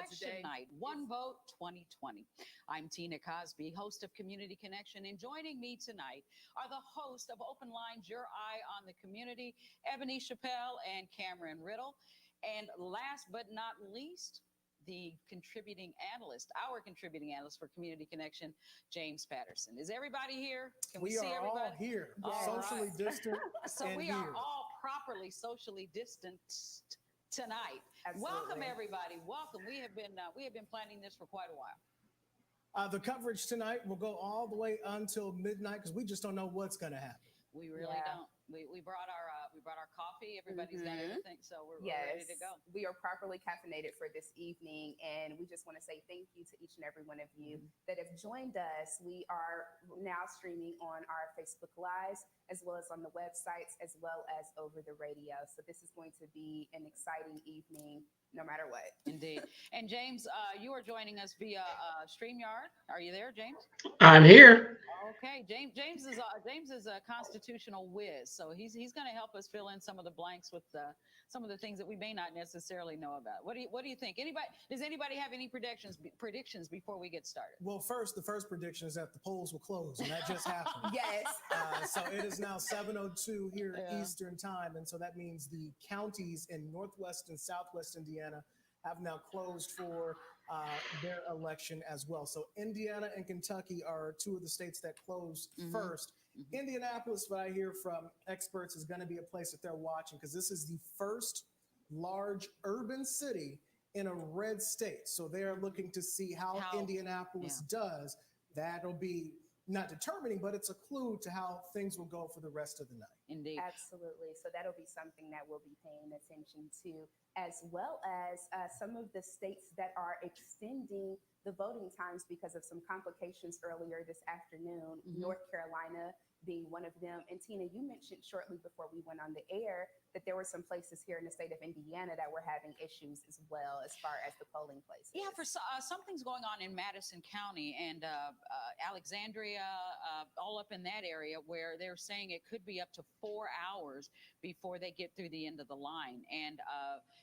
Election night, one vote 2020. I'm Tina Cosby, host of Community Connection, and joining me tonight are the host of Open Lines, Your Eye on the Community, Ebony Chappelle and Cameron Riddle. And last but not least, the our contributing analyst for Community Connection, James Patterson. Is everybody here? Can we see everybody? We are all here, socially distant. So we are all properly socially distanced tonight. Absolutely. Welcome, everybody. Welcome. We have been planning this for quite a while. The coverage tonight will go all the way until midnight because we just don't know what's going to happen. We really don't. We brought our coffee. Everybody's done everything, so we're ready to go. We are properly caffeinated for this evening, and we just want to say thank you to each and every one of you that have joined us. We are now streaming on our Facebook Lives, as well as on the websites, as well as over the radio. So this is going to be an exciting evening, no matter what. Indeed. And James, you are joining us via StreamYard. Are you there, James? I'm here. Okay, James is a constitutional whiz, so he's going to help us fill in some of the blanks with some of the things that we may not necessarily know about. What do you think? Does anybody have any predictions before we get started? Well, the first prediction is that the polls will close, and that just happened. Yes. So it is now 7:02 here Eastern time, and so that means the counties in Northwest and Southwest Indiana have now closed for their election as well. So Indiana and Kentucky are two of the states that closed first. Indianapolis, what I hear from experts, is going to be a place that they're watching because this is the first large urban city in a red state. So they're looking to see how Indianapolis does. That'll be not determining, but it's a clue to how things will go for the rest of the night. Indeed. Absolutely. So that'll be something that we'll be paying attention to, as well as some of the states that are extending the voting times because of some complications earlier this afternoon. North Carolina being one of them. And Tina, you mentioned shortly before we went on the air that there were some places here in the state of Indiana that were having issues as well as far as the polling places. Yeah, for something's going on in Madison County and Alexandria, all up in that area where they're saying it could be up to 4 hours before they get through the end of the line. And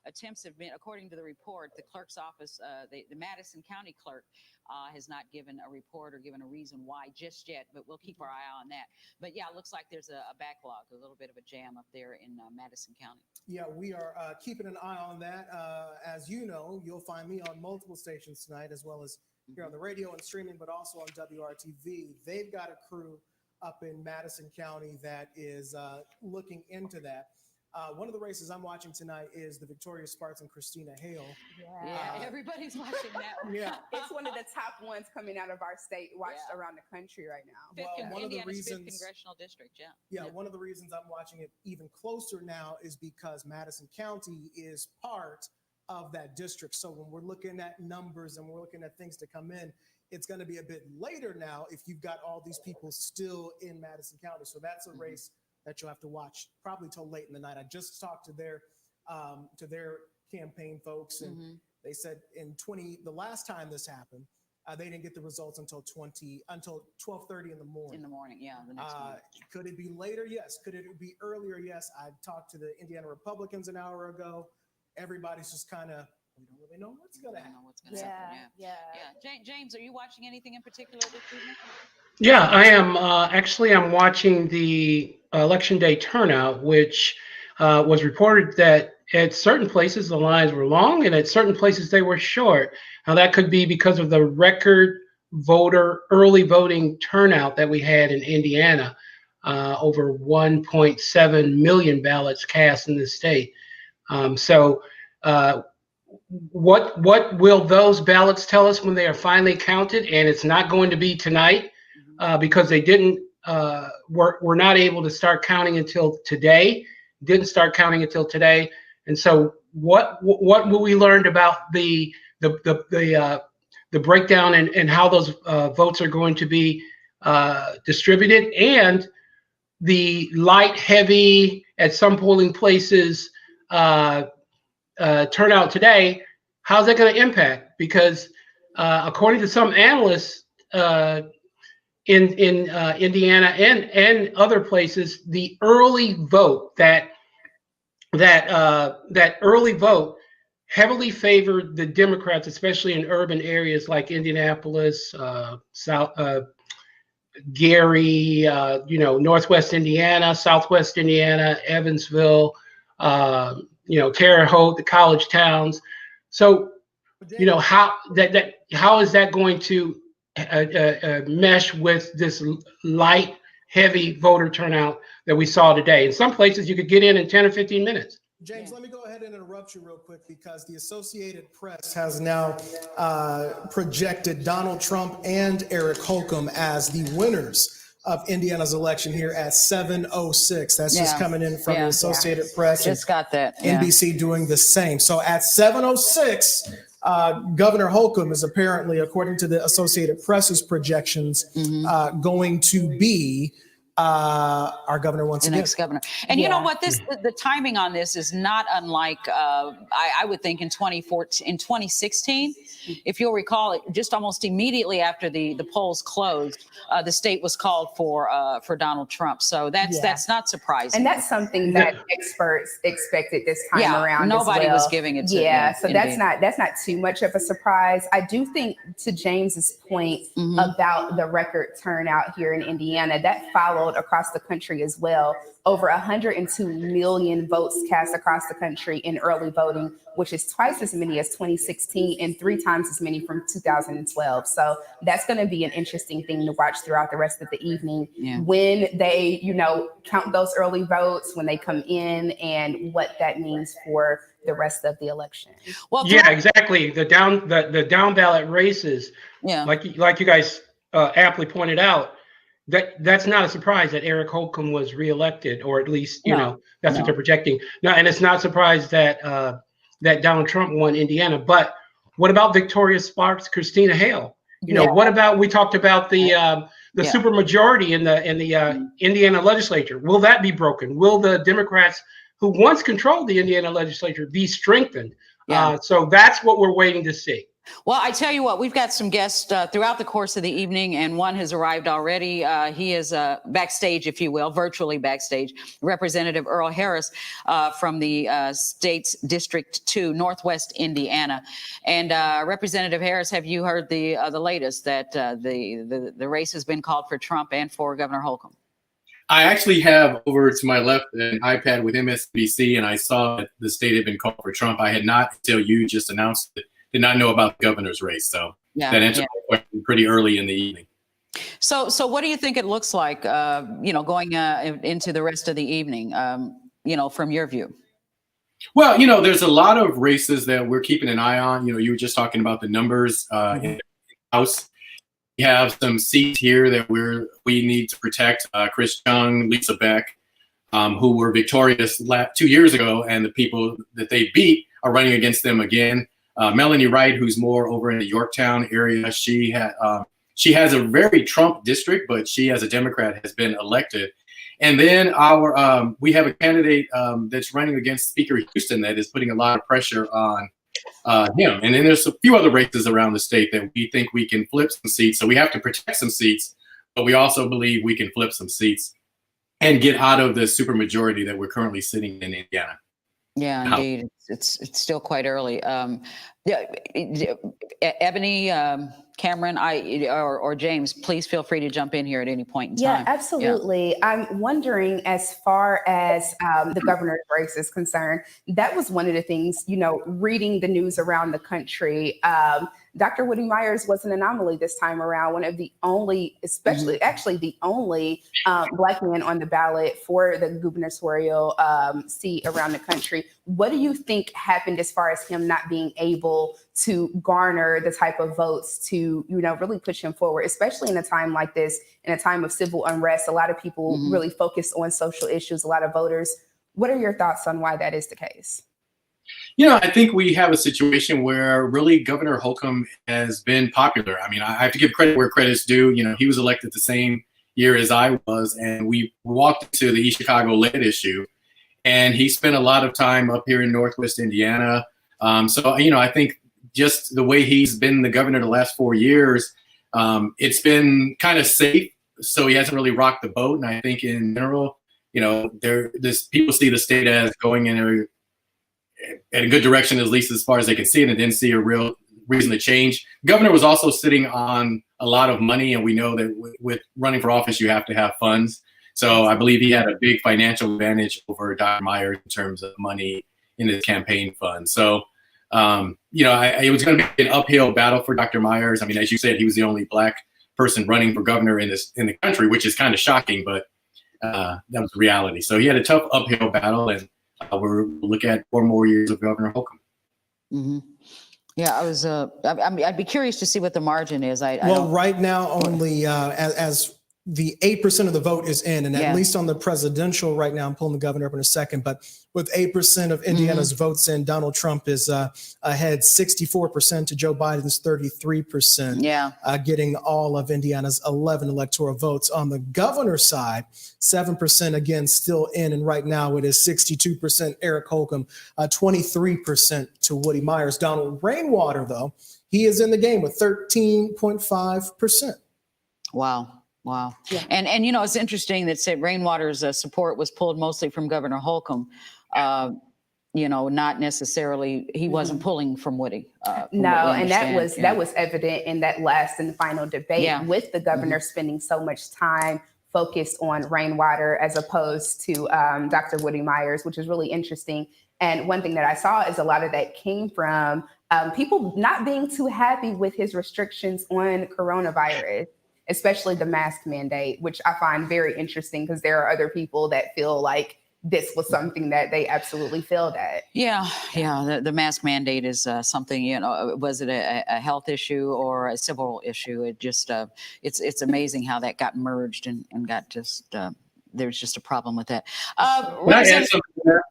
attempts have been, according to the report, the clerk's office, the Madison County clerk has not given a report or given a reason why just yet, but we'll keep our eye on that. But yeah, it looks like there's a backlog, a little bit of a jam up there in Madison County. Yeah, we are keeping an eye on that. As you know, you'll find me on multiple stations tonight, as well as here on the radio and streaming, but also on WRTV. They've got a crew up in Madison County that is looking into that. One of the races I'm watching tonight is the Victoria Sparks and Christina Hale. Yeah, everybody's watching that one. Yeah. It's one of the top ones coming out of our state, watched around the country right now. One of the reasons, 5th congressional district, one of the reasons I'm watching it even closer now is because Madison County is part of that district. So when we're looking at numbers and we're looking at things to come in, it's going to be a bit later now if you've got all these people still in Madison County. So that's a race that you'll have to watch probably till late in the night. I just talked to their campaign folks, and they said the last time this happened, they didn't get the results until 12:30 in the morning. In the morning, the next morning. Could it be later? Yes. Could it be earlier? Yes. I talked to the Indiana Republicans an hour ago. Everybody's just kind of, we don't really know what's going to happen. James, are you watching anything in particular this evening? Yeah, I am. I'm watching the Election Day turnout, which was reported that at certain places the lines were long and at certain places they were short. Now, that could be because of the record early voting turnout that we had in Indiana, over 1.7 million ballots cast in the state. What will those ballots tell us when they are finally counted? And it's not going to be tonight because they were not able to start counting until today. Didn't start counting until today. And so what will we learn about the breakdown and how those votes are going to be distributed, and the light, heavy at some polling places turnout today? How's that going to impact? Because according to some analysts in Indiana and other places, the early vote that early vote heavily favored the Democrats, especially in urban areas like Indianapolis, Gary, Northwest Indiana, Southwest Indiana, Evansville, Terre Haute, the college towns. So, how is that going to mesh with this light, heavy voter turnout that we saw today? In some places, you could get in 10 or 15 minutes. James, let me go ahead and interrupt you real quick because the Associated Press has now projected Donald Trump and Eric Holcomb as the winners of Indiana's election here at 7:06. That's just coming in from the Associated Press. Just got that. NBC doing the same. So at 7:06, Governor Holcomb is apparently, according to the Associated Press's projections, going to be our governor once again. Next governor. And you know what? The timing on this is not unlike I would think in 2016, if you'll recall, just almost immediately after the polls closed, the state was called for Donald Trump. So that's not surprising. And that's something that experts expected this time around. Nobody as well. was giving it to so that's not too much of a surprise. I do think, to James's point about the record turnout here in Indiana, that followed across the country as well. Over 102 million votes cast across the country in early voting, which is twice as many as 2016 and 3 times as many from 2012. So that's going to be an interesting thing to watch throughout the rest of the evening when they, count those early votes, when they come in, and what that means for the rest of the election. Well, exactly. The down ballot races, like you guys aptly pointed out, that's not a surprise that Eric Holcomb was reelected, or at least that's what they're projecting. Now, and it's not a surprise that that Donald Trump won Indiana. But what about Victoria Sparks, Christina Hale? What about, we talked about the supermajority in the Indiana legislature? Will that be broken? Will the Democrats who once controlled the Indiana legislature be strengthened? So that's what we're waiting to see. Well, I tell you what, we've got some guests throughout the course of the evening, and one has arrived already. He is backstage, if you will, virtually backstage. Representative Earl Harris from the state's District 2, Northwest Indiana. And Representative Harris, have you heard the latest that the race has been called for Trump and for Governor Holcomb? I actually have over to my left an iPad with MSNBC, and I saw that the state had been called for Trump. I had not, until you just announced it, did not know about the governor's race. So that answered my question pretty early in the evening. So what do you think it looks like, going into the rest of the evening, from your view? Well, there's a lot of races that we're keeping an eye on. You were just talking about the numbers in the House. We have some seats here that we need to protect. Chris Young, Lisa Beck, who were victorious 2 years ago, and the people that they beat are running against them again. Melanie Wright, who's more over in the Yorktown area, she has a very Trump district, but she, as a Democrat, has been elected. And then we have a candidate that's running against Speaker Houston that is putting a lot of pressure on him. And then there's a few other races around the state that we think we can flip some seats. So we have to protect some seats, but we also believe we can flip some seats and get out of the supermajority that we're currently sitting in Indiana. Yeah, indeed. It's still quite early. Ebony, Cameron, or James, please feel free to jump in here at any point in time. Yeah, absolutely. I'm wondering, as far as the governor's race is concerned, that was one of the things, reading the news around the country. Dr. Woody Myers was an anomaly this time around, one of the only, actually the only Black man on the ballot for the gubernatorial seat around the country. What do you think happened as far as him not being able to garner the type of votes to, really push him forward, especially in a time like this, in a time of civil unrest? A lot of people really focus on social issues, a lot of voters. What are your thoughts on why that is the case? I think we have a situation where really Governor Holcomb has been popular. I mean, I have to give credit where credit's due. He was elected the same year as I was, and we walked into the East Chicago lead issue, and he spent a lot of time up here in Northwest Indiana. So, I think just the way he's been the governor the last 4 years, it's been kind of safe. So he hasn't really rocked the boat. And I think in general, people see the state as going in in a good direction, at least as far as they can see it, and didn't see a real reason to change. Governor was also sitting on a lot of money, and we know that with running for office, you have to have funds. So I believe he had a big financial advantage over Dr. Myers in terms of money in his campaign fund. So, it was going to be an uphill battle for Dr. Myers. I mean, as you said, he was the only Black person running for governor in the country, which is kind of shocking, but that was reality. So he had a tough uphill battle, and we'll look at 4 more years of Governor Holcomb. Mm-hmm. Yeah, I'd be curious to see what the margin is. Right now, only as the 8% of the vote is in, and at least on the presidential right now, I'm pulling the governor up in a second, but with 8% of Indiana's votes in, Donald Trump is ahead 64% to Joe Biden's 33%, getting all of Indiana's 11 electoral votes. On the governor's side, 7% again still in, and right now it is 62% Eric Holcomb, 23% to Woody Myers. Donald Rainwater, though, he is in the game with 13.5%. Wow. Yeah. And it's interesting that Rainwater's support was pulled mostly from Governor Holcomb. Not necessarily, he wasn't pulling from Woody. No, and that was evident in that last and final debate with the governor spending so much time focused on Rainwater as opposed to Dr. Woody Myers, which is really interesting. And one thing that I saw is a lot of that came from people not being too happy with his restrictions on coronavirus, especially the mask mandate, which I find very interesting because there are other people that feel like this was something that they absolutely failed at. Yeah. The mask mandate is something, was it a health issue or a civil issue? It just, it's amazing how that got merged and got just, there's just a problem with that. Can I add something there?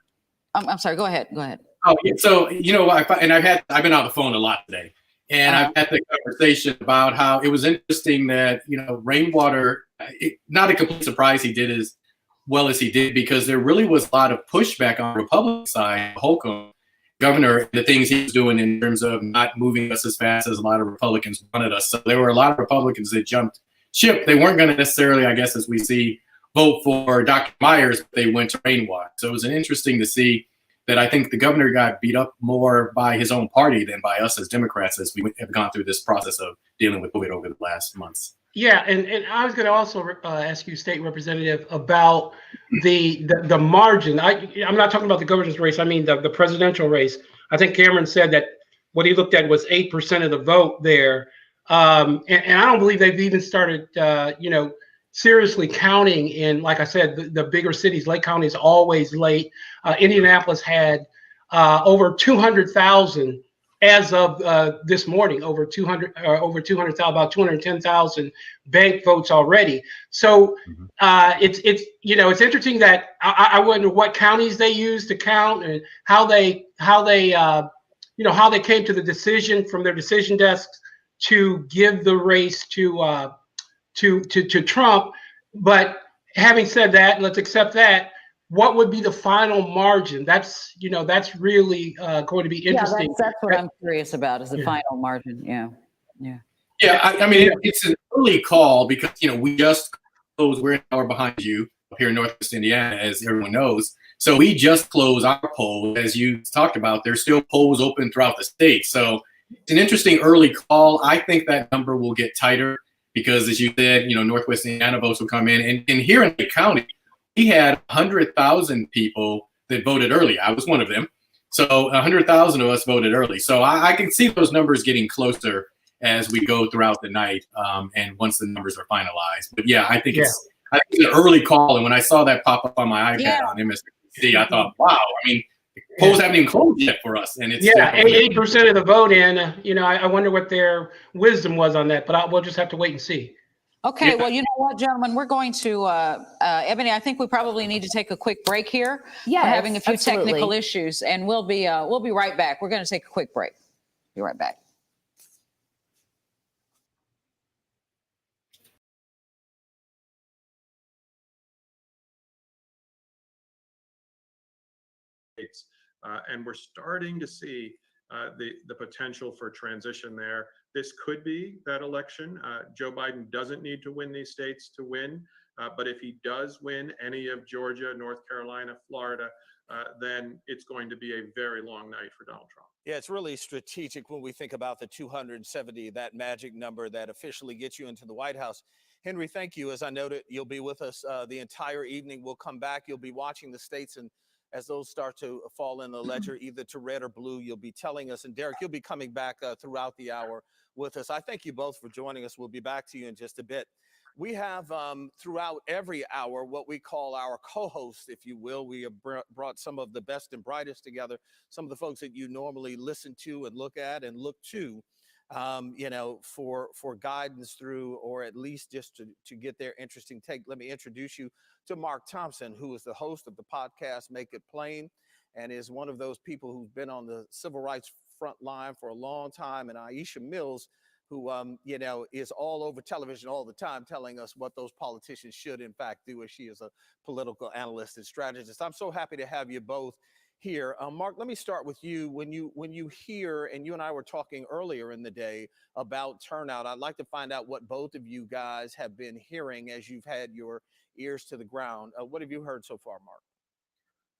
I'm sorry, go ahead. Oh, yeah. So, I've been on the phone a lot today. And I've had the conversation about how it was interesting that, Rainwater, not a complete surprise he did as well as he did, because there really was a lot of pushback on the Republican side, Holcomb, governor, the things he was doing in terms of not moving us as fast as a lot of Republicans wanted us. So there were a lot of Republicans that jumped ship. They weren't going to necessarily, I guess, as we see, vote for Dr. Myers, but they went to Rainwater. So it was interesting to see that I think the governor got beat up more by his own party than by us as Democrats as we have gone through this process of dealing with COVID over the last months. Yeah, and I was going to also ask you, State Representative, about the margin. I'm not talking about the governor's race. I mean the presidential race. I think Cameron said that what he looked at was 8% of the vote there, and I don't believe they've even started, seriously counting in, like I said, the bigger cities. Lake County is always late. Indianapolis had over 200,000 as of this morning, over 200,000, about 210,000 bank votes already. So it's interesting that I wonder what counties they use to count and how they came to the decision from their decision desks to give the race to Trump. But having said that, let's accept that. What would be the final margin? That's really going to be interesting. Yeah, that's what I'm curious about is the final margin. Yeah. I mean, it's an early call because we just closed. We're an hour behind you up here in Northwest Indiana, as everyone knows. So we just closed our poll, as you talked about. There's still polls open throughout the state. So it's an interesting early call. I think that number will get tighter because, as you said, Northwest Indiana votes will come in. And here in Lake County, we had 100,000 people that voted early. I was one of them. So 100,000 of us voted early. So I can see those numbers getting closer as we go throughout the night and once the numbers are finalized. But yeah, I think it's an early call. And when I saw that pop up on my iPad on MSNBC, I thought, wow, I mean, the polls haven't even closed yet for us. And it's 8% of the vote in. I wonder what their wisdom was on that, but we'll just have to wait and see. Okay, well, you know what, gentlemen, we're going to, Ebony, I think we probably need to take a quick break here. Yeah, we're having a few technical issues, and we'll be right back. We're going to take a quick break. Be right back. And we're starting to see the potential for transition there. This could be that election. Joe Biden doesn't need to win these states to win. But if he does win any of Georgia, North Carolina, Florida, then it's going to be a very long night for Donald Trump. Yeah, it's really strategic when we think about the 270, that magic number that officially gets you into the White House. Henry, thank you. As I noted, you'll be with us the entire evening. We'll come back. You'll be watching the states, and as those start to fall in the ledger, either to red or blue, you'll be telling us. And Derek, you'll be coming back throughout the hour with us. I thank you both for joining us. We'll be back to you in just a bit. We have throughout every hour what we call our co-hosts, if you will. We have brought some of the best and brightest together, some of the folks that you normally listen to and look at and look to, for guidance through, or at least just to get their interesting take. Let me introduce you to Mark Thompson, who is the host of the podcast Make It Plain, and is one of those people who's been on the civil rights front line for a long time, and Aisha Mills, who, is all over television all the time telling us what those politicians should, in fact, do, as she is a political analyst and strategist. I'm so happy to have you both here. Mark, let me start with you. When you hear, and you and I were talking earlier in the day about turnout, I'd like to find out what both of you guys have been hearing as you've had your ears to the ground. What have you heard so far, Mark?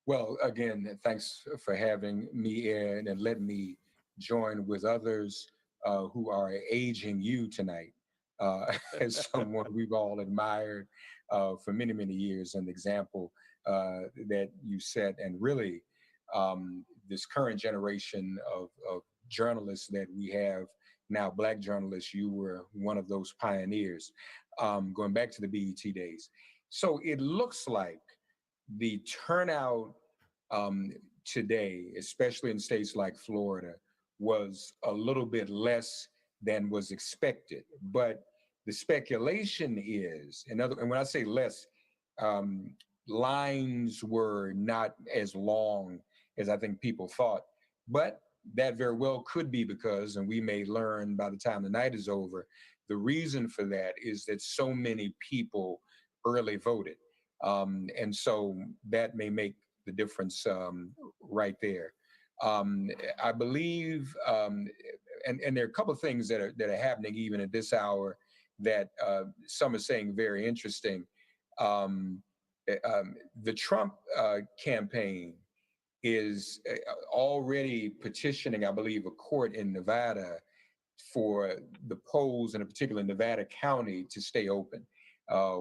Well, again, thanks for having me in and let me join with others who are aging you tonight as someone we've all admired for many, many years, and the example that you set. And really, this current generation of journalists that we have now, Black journalists, you were one of those pioneers, going back to the BET days. So it looks like the turnout today, especially in states like Florida, was a little bit less than was expected. But the speculation is, and when I say less, lines were not as long as I think people thought. But that very well could be because, and we may learn by the time the night is over, the reason for that is that so many people early voted. And so that may make the difference right there. I believe, and there are a couple of things that are happening even at this hour that some are saying very interesting. The Trump campaign is already petitioning, I believe, a court in Nevada for the polls, in a particular Nevada County, to stay open,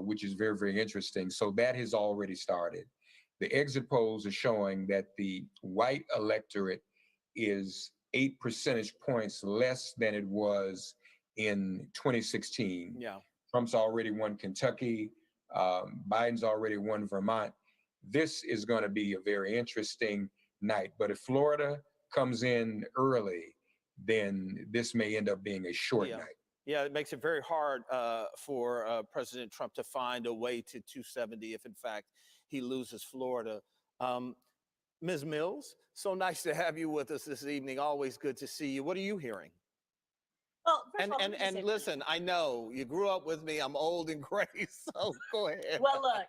which is very, very interesting. So that has already started. The exit polls are showing that the white electorate is 8 percentage points less than it was in 2016. Yeah. Trump's already won Kentucky. Biden's already won Vermont. This is going to be a very interesting night. But if Florida comes in early, then this may end up being a short night. Yeah, it makes it very hard for President Trump to find a way to 270 if, in fact, he loses Florida. Ms. Mills, so nice to have you with us this evening. Always good to see you. What are you hearing? Well, first of all, let me and say- listen, I know you grew up with me. I'm old and gray, so go ahead. Well, look,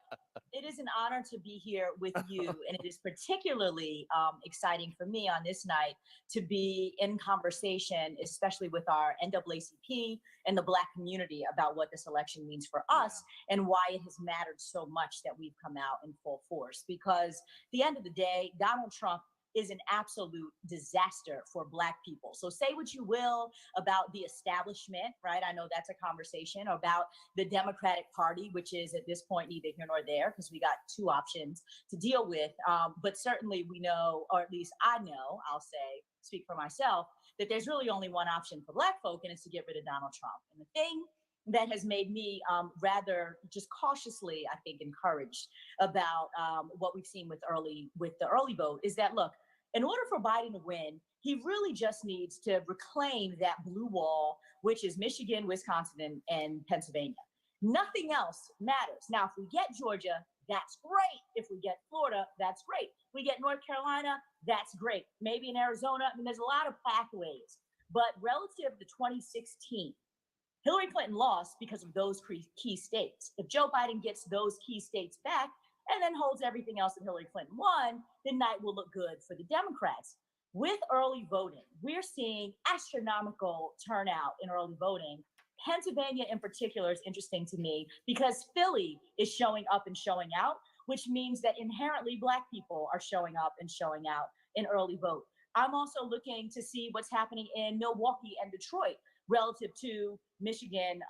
it is an honor to be here with you, and it is particularly exciting for me on this night to be in conversation, especially with our NAACP and the Black community, about what this election means for us and why it has mattered so much that we've come out in full force. Because at the end of the day, Donald Trump is an absolute disaster for Black people. So say what you will about the establishment, right? I know that's a conversation about the Democratic Party, which is at this point neither here nor there, because we got two options to deal with. But certainly we know, or at least I know, I'll say, speak for myself, that there's really only one option for Black folk, and it's to get rid of Donald Trump. And the thing that has made me rather just cautiously, I think, encouraged about what we've seen with the early vote is that, look, in order for Biden to win, he really just needs to reclaim that blue wall, which is Michigan, Wisconsin, and Pennsylvania. Nothing else matters. Now, if we get Georgia, that's great. If we get Florida, that's great. If we get North Carolina, that's great. Maybe in Arizona. I mean, there's a lot of pathways. But relative to 2016, Hillary Clinton lost because of those key states. If Joe Biden gets those key states back and then holds everything else that Hillary Clinton won, the night will look good for the Democrats. With early voting, we're seeing astronomical turnout in early voting. Pennsylvania in particular is interesting to me because Philly is showing up and showing out, which means that inherently Black people are showing up and showing out in early vote. I'm also looking to see what's happening in Milwaukee and Detroit relative to Michigan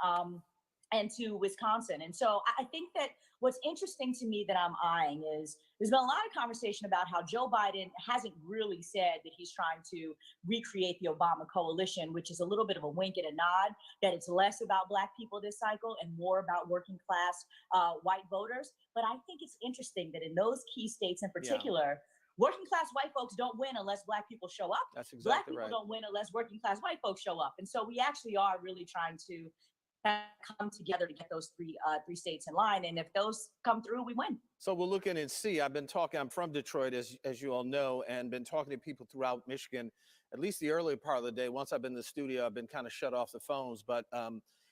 and to Wisconsin. And so I think that what's interesting to me that I'm eyeing is there's been a lot of conversation about how Joe Biden hasn't really said that he's trying to recreate the Obama coalition, which is a little bit of a wink and a nod, that it's less about Black people this cycle and more about working class white voters. But I think it's interesting that in those key states in particular, working class white folks don't win unless Black people show up. That's exactly Black people right. don't win unless working class white folks show up. And so we actually are really trying to come together to get those three states in line. And if those come through, we win. So we're looking and see. I'm from Detroit, as you all know, and been talking to people throughout Michigan, at least the early part of the day. Once I've been in the studio, I've been kind of shut off the phones, but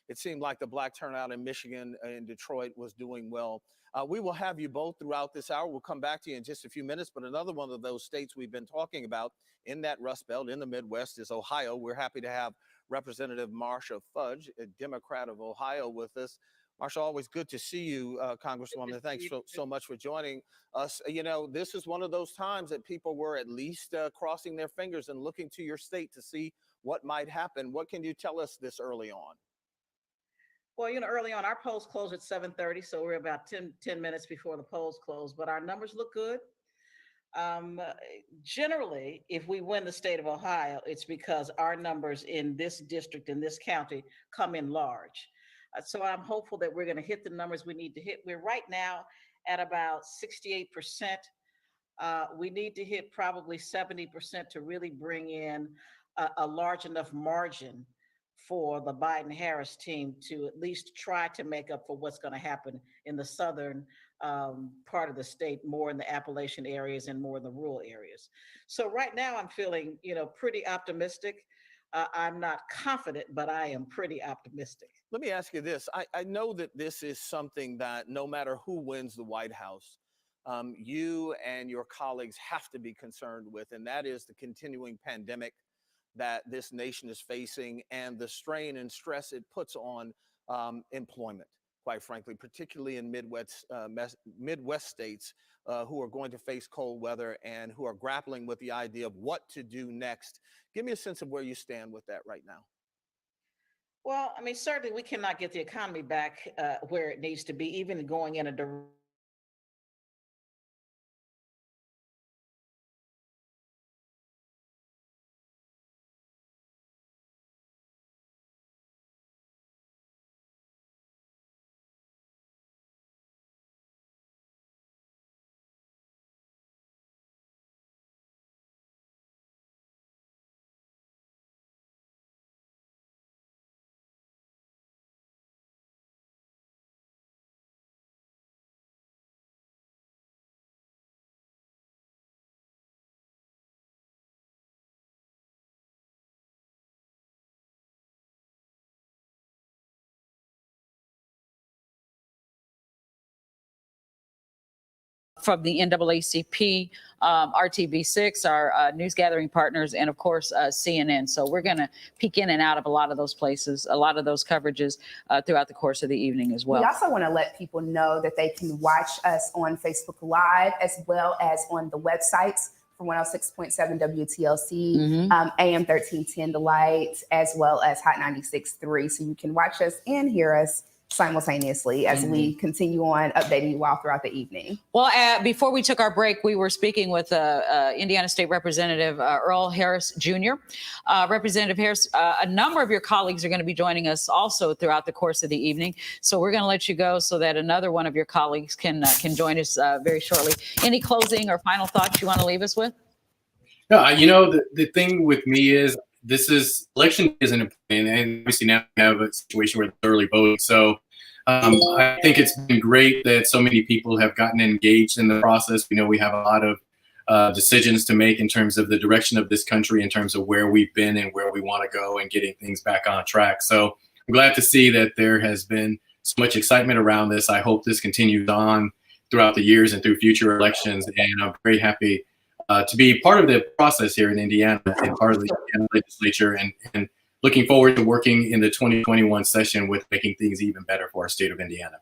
it seemed like the Black turnout in Michigan and Detroit was doing well. We will have you both throughout this hour. We'll come back to you in just a few minutes, but another one of those states we've been talking about in that Rust Belt in the Midwest is Ohio. We're happy to have Representative Marsha Fudge, a Democrat of Ohio, with us. Marsha, always good to see you, Congresswoman. Thanks so much for joining us. You know, this is one of those times that people were at least crossing their fingers and looking to your state to see what might happen. What can you tell us this early on? Well, early on, our polls closed at 7:30, so we're about 10 minutes before the polls close, but our numbers look good. Generally, if we win the state of Ohio, it's because our numbers in this district, in this county, come in large. So I'm hopeful that we're going to hit the numbers we need to hit. We're right now at about 68%. We need to hit probably 70% to really bring in a large enough margin for the Biden-Harris team to at least try to make up for what's going to happen in the southern part of the state, more in the Appalachian areas and more in the rural areas. So right now I'm feeling, pretty optimistic. I'm not confident, but I am pretty optimistic. Let me ask you this. I know that this is something that no matter who wins the White House, you and your colleagues have to be concerned with, and that is the continuing pandemic that this nation is facing and the strain and stress it puts on employment, quite frankly, particularly in Midwest states who are going to face cold weather and who are grappling with the idea of what to do next. Give me a sense of where you stand with that right now. Well, I mean, certainly we cannot get the economy back where it needs to be, even going in a direction. From the NAACP, RTV6, our news gathering partners, and of course, CNN. So we're going to peek in and out of a lot of those places, a lot of those coverages throughout the course of the evening as well. We also want to let people know that they can watch us on Facebook Live as well as on the websites for 106.7 WTLC, AM 1310 The Light, as well as Hot 96.3. So you can watch us and hear us simultaneously as we continue on updating you all throughout the evening. Well, before we took our break, we were speaking with Indiana State Representative Earl Harris Jr. Representative Harris, a number of your colleagues are going to be joining us also throughout the course of the evening. So we're going to let you go so that another one of your colleagues can join us very shortly. Any closing or final thoughts you want to leave us with? No, the thing with me is election isn't important, and obviously now we have a situation where it's early voting. So I think it's been great that so many people have gotten engaged in the process. We know we have a lot of decisions to make in terms of the direction of this country, in terms of where we've been and where we want to go and getting things back on track. So I'm glad to see that there has been so much excitement around this. I hope this continues on throughout the years and through future elections. And I'm very happy to be part of the process here in Indiana and part of the Indiana legislature and looking forward to working in the 2021 session with making things even better for our state of Indiana.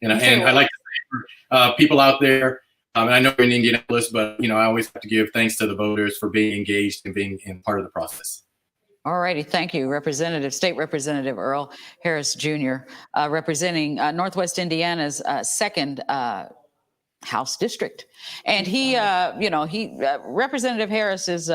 And I'd like to say for people out there, I know you're in Indianapolis, but I always have to give thanks to the voters for being engaged and being in part of the process. All righty, thank you, State Representative Earl Harris Jr., representing Northwest Indiana's second House district, and Representative Harris is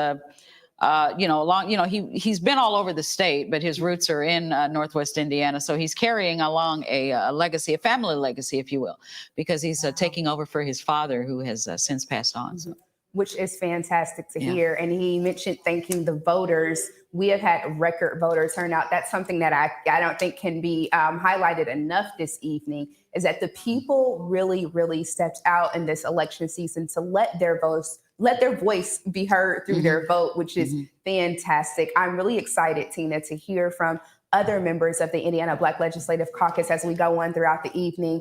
he's been all over the state, but his roots are in Northwest Indiana. So he's carrying along a legacy, a family legacy, if you will, because he's taking over for his father, who has since passed on. So. Which is fantastic to hear. And he mentioned thanking the voters. We have had record voter turnout. That's something that I don't think can be highlighted enough this evening, is that the people really, really stepped out in this election season to let their voice be heard through their vote, which is fantastic. I'm really excited, Tina, to hear from other members of the Indiana Black Legislative Caucus as we go on throughout the evening.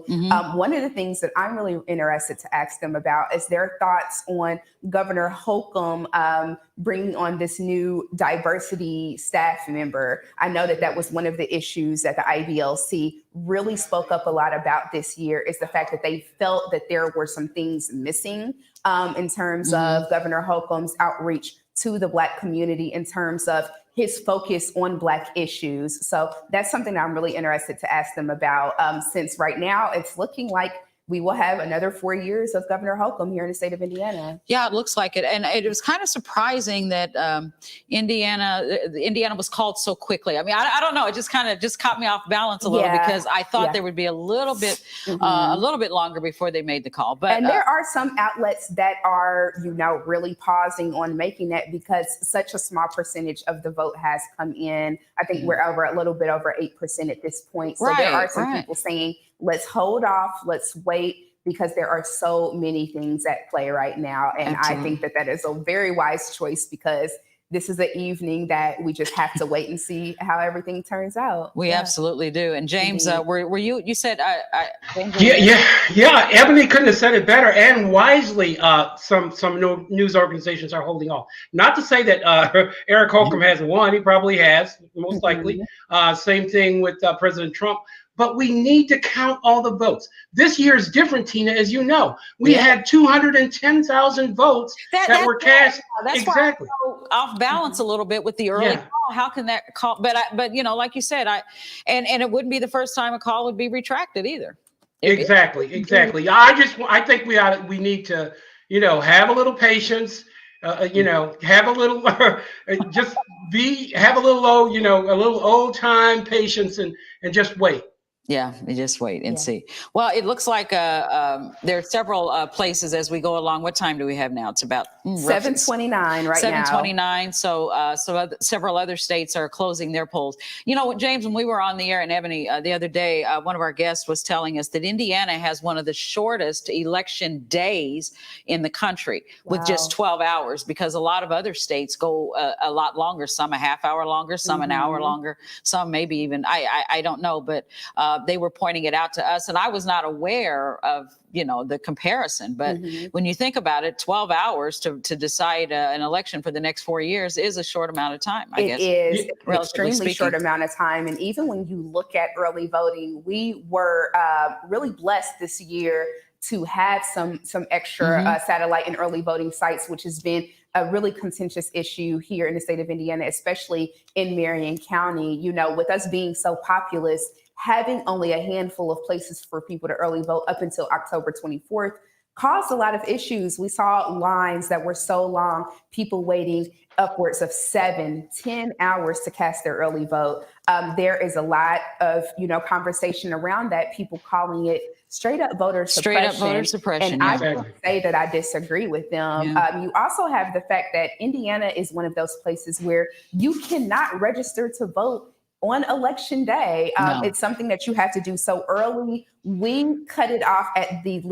One of the things that I'm really interested to ask them about is their thoughts on Governor Holcomb bringing on this new diversity staff member. I know that was one of the issues that the IBLC really spoke up a lot about this year, is the fact that they felt that there were some things missing in terms of Governor Holcomb's outreach to the Black community, in terms of his focus on Black issues. So that's something that I'm really interested to ask them about, since right now it's looking like we will have another 4 years of Governor Holcomb here in the state of Indiana. Yeah, it looks like it. And it was kind of surprising that Indiana was called so quickly. I mean, I don't know. It just caught me off balance a little, because I thought there would be a little bit longer before they made the call. But there are some outlets that are, really pausing on making that, because such a small percentage of the vote has come in. I think we're a little bit over 8% at this point. So there are some people saying, let's hold off, let's wait, because there are so many things at play right now. And I think that is a very wise choice, because this is an evening that we just have to wait and see how everything turns out. We absolutely do. And James, were you said, Ebony couldn't have said it better, and wisely. Some news organizations are holding off. Not to say that Eric Holcomb hasn't won. He probably has, most likely. Same thing with President Trump. But we need to count all the votes. This year is different, Tina, as you know. We had 210,000 votes that were cast. That's exactly why I'm off balance a little bit with the early call. How can that call? But like you said, and it wouldn't be the first time a call would be retracted either. Exactly. I think we need to, have a little patience. Have a little, have a little old time patience and just wait. Yeah, just wait and see. Well, it looks like there are several places as we go along. What time do we have now? It's about 7:29 right now. 7:29. So several other states are closing their polls. James, when we were on the air in Ebony the other day, one of our guests was telling us that Indiana has one of the shortest election days in the country, with just 12 hours, because a lot of other states go a lot longer. Some a half hour longer, some an hour longer, some maybe even, I don't know, but they were pointing it out to us, and I was not aware of the comparison. But when you think about it, 12 hours to decide an election for the next 4 years is a short amount of time. I guess it is an extremely short amount of time. And even when you look at early voting, we were really blessed this year to have some extra satellite and early voting sites, which has been a really contentious issue here in the state of Indiana, especially in Marion County. With us being so populous, having only a handful of places for people to early vote up until October 24th caused a lot of issues. We saw lines that were so long, people waiting upwards of 7-10 hours to cast their early vote. There is a lot of, conversation around that, people calling it straight up voter suppression. Straight up voter suppression. And I would say that I disagree with them. You also have the fact that Indiana is one of those places where you cannot register to vote on election day. It's something that you have to do so early. We cut it off at the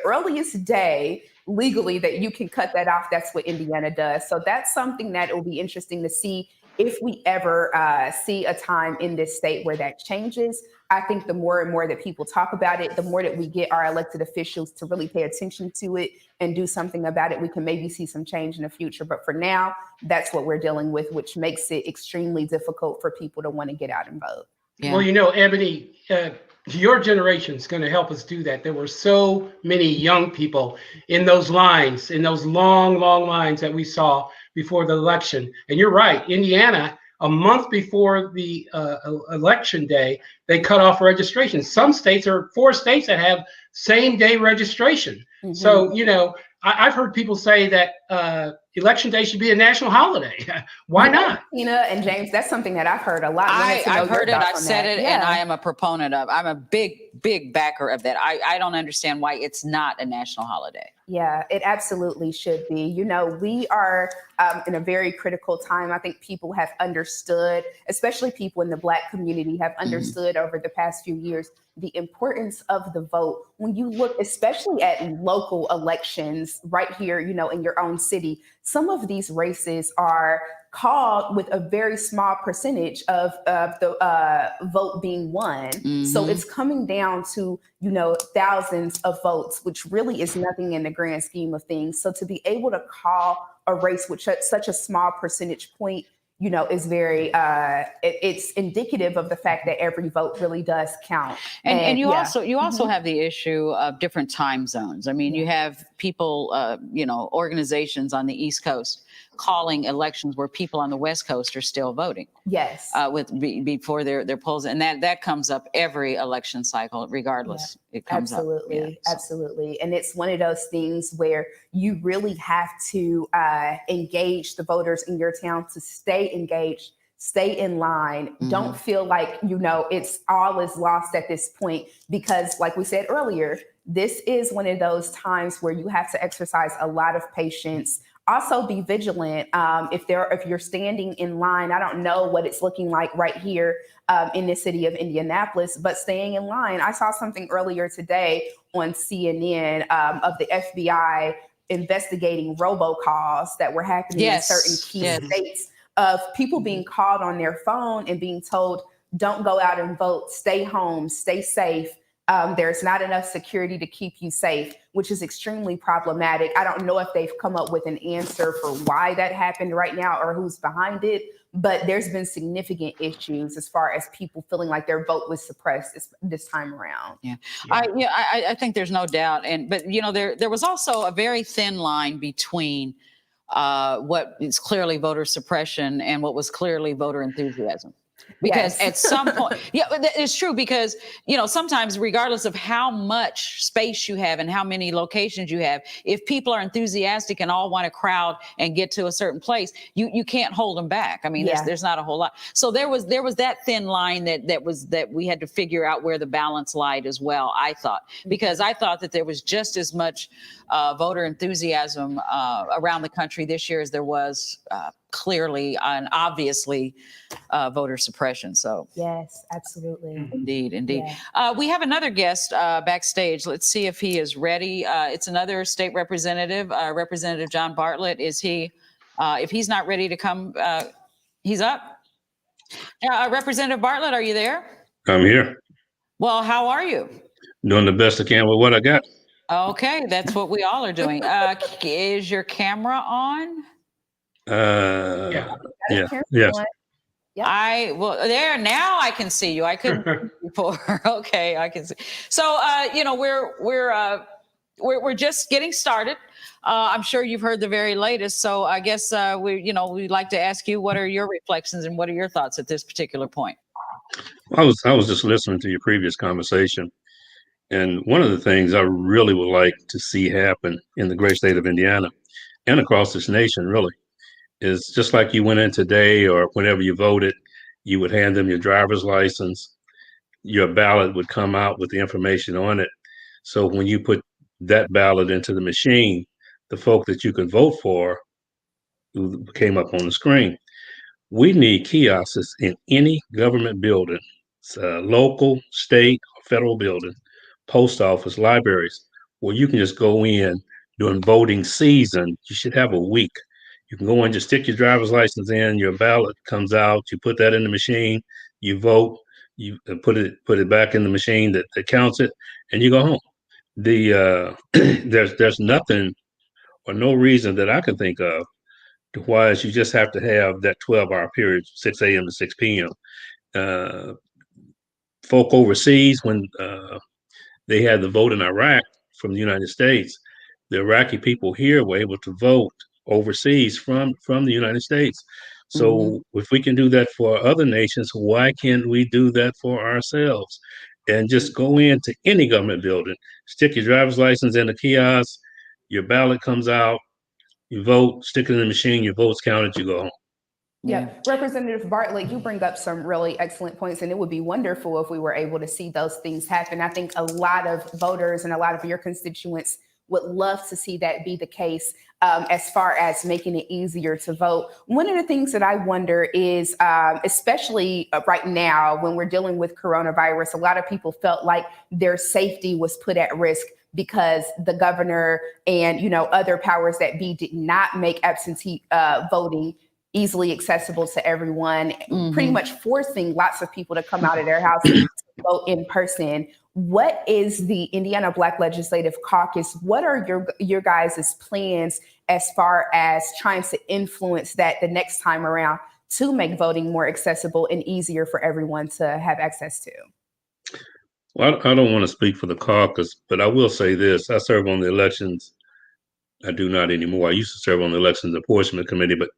earliest day legally that you can cut that off. That's what Indiana does. So that's something that will be interesting to see if we ever see a time in this state where that changes, I think the more and more that people talk about it, the more that we get our elected officials to really pay attention to it and do something about it, we can maybe see some change in the future. But for now, that's what we're dealing with, which makes it extremely difficult for people to want to get out and vote. Yeah. Well, you know, Ebony, your generation is going to help us do that. There were so many young people in those lines, in those long, long lines that we saw before the election. And you're right, Indiana, a month before the election day, they cut off registration. Some states are 4 states that have same day registration. Mhm. So, you know, I've heard people say that election day should be a national holiday. Why not? Tina and James, that's something that I've heard a lot. Wanted to know I've your heard it, thoughts I've on said that. it, and I am a proponent of. I'm a big backer of that. I don't understand why it's not a national holiday. Yeah, it absolutely should be. You know, we are in a very critical time. I think people have understood, especially people in the Black community have understood over the past few years, the importance of the vote. When you look, especially at local elections right here, you know, in your own city, some of these races are called with a very small percentage of the vote being won. So it's coming down to, you know, thousands of votes, which really is nothing in the grand scheme of things. So to be able to call a race with such a small percentage point, you know, is very, it's indicative of the fact that every vote really does count. And you yeah. also have the issue of different time zones. I mean, you have people, you know, organizations on the East Coast calling elections where people on the West Coast are still voting. Yes. Before their polls, and that comes up every election cycle, regardless. It comes Absolutely. up. Yeah, so. Absolutely. And it's one of those things where you really have to engage the voters in your town to stay engaged, stay in line. Don't feel like, you know, it's all is lost at this point, because like we said earlier, this is one of those times where you have to exercise a lot of patience. Also be vigilant. If you're standing in line, I don't know what it's looking like right here in the city of Indianapolis, but staying in line. I saw something earlier today on CNN of the FBI investigating robocalls that were happening in certain key states of people being called on their phone and being told, don't go out and vote, stay home, stay safe. There's not enough security to keep you safe, which is extremely problematic. I don't know if they've come up with an answer for why that happened right now or who's behind it, but there's been significant issues as far as people feeling like their vote was suppressed this time around. Yeah. I think there's no doubt. But you know, there was also a very thin line between what is clearly voter suppression and what was clearly voter enthusiasm. Because at some point, it's true, because, you know, sometimes regardless of how much space you have and how many locations you have, if people are enthusiastic and all want to crowd and get to a certain place, you can't hold them back. I mean, there's not a whole lot. So there was that thin line that we had to figure out where the balance lied as well, I thought, because I thought that there was just as much voter enthusiasm around the country this year as there was clearly and obviously voter suppression. So yes, absolutely. Indeed. Yeah. We have another guest backstage. Let's see if he is ready. It's another state representative, Representative John Bartlett. Is he, if he's not ready to come, he's up. Representative Bartlett, are you there? I'm here. Well, how are you? Doing the best I can with what I got. Okay, that's what we all are doing. Is your camera on? Yeah. There, now I can see you. I couldn't before. Okay, I can see. So you know, we're just getting started. I'm sure you've heard the very latest. So I guess we'd like to ask you, what are your reflections and what are your thoughts at this particular point? I was just listening to your previous conversation, and one of the things I really would like to see happen in the great state of Indiana and across this nation, really, is just like you went in today or whenever you voted, you would hand them your driver's license. Your ballot would come out with the information on it. So when you put that ballot into the machine, the folk that you can vote for who came up on the screen. We need kiosks in any government building, local, state, or federal building, post office, libraries, where you can just go in during voting season. You should have a week. You can go and just stick your driver's license in, your ballot comes out, you put that in the machine, you vote, you put it back in the machine that counts it, and you go home. The there's nothing or no reason that I can think of to why you just have to have that 12-hour period, 6 a.m. to 6 p.m. Folk overseas, when they had the vote in Iraq from the United States, the Iraqi people here were able to vote overseas from the United States. So if we can do that for other nations, why can't we do that for ourselves? And just go into any government building, stick your driver's license in the kiosk, your ballot comes out, you vote, stick it in the machine, your vote's counted, you go home. Yeah, Representative Bartlett, you bring up some really excellent points, and it would be wonderful if we were able to see those things happen. I think a lot of voters and a lot of your constituents would love to see that be the case, as far as making it easier to vote. One of the things that I wonder is, especially right now when we're dealing with coronavirus, a lot of people felt like their safety was put at risk because the governor and, other powers that be did not make absentee voting easily accessible to everyone, pretty much forcing lots of people to come out of their house to vote in person. What is the Indiana Black Legislative Caucus? What are your guys' plans as far as trying to influence that the next time around to make voting more accessible and easier for everyone to have access to? Well, I don't want to speak for the caucus, but I will say this. I serve on the elections. I do not anymore. I used to serve on the elections apportionment committee, but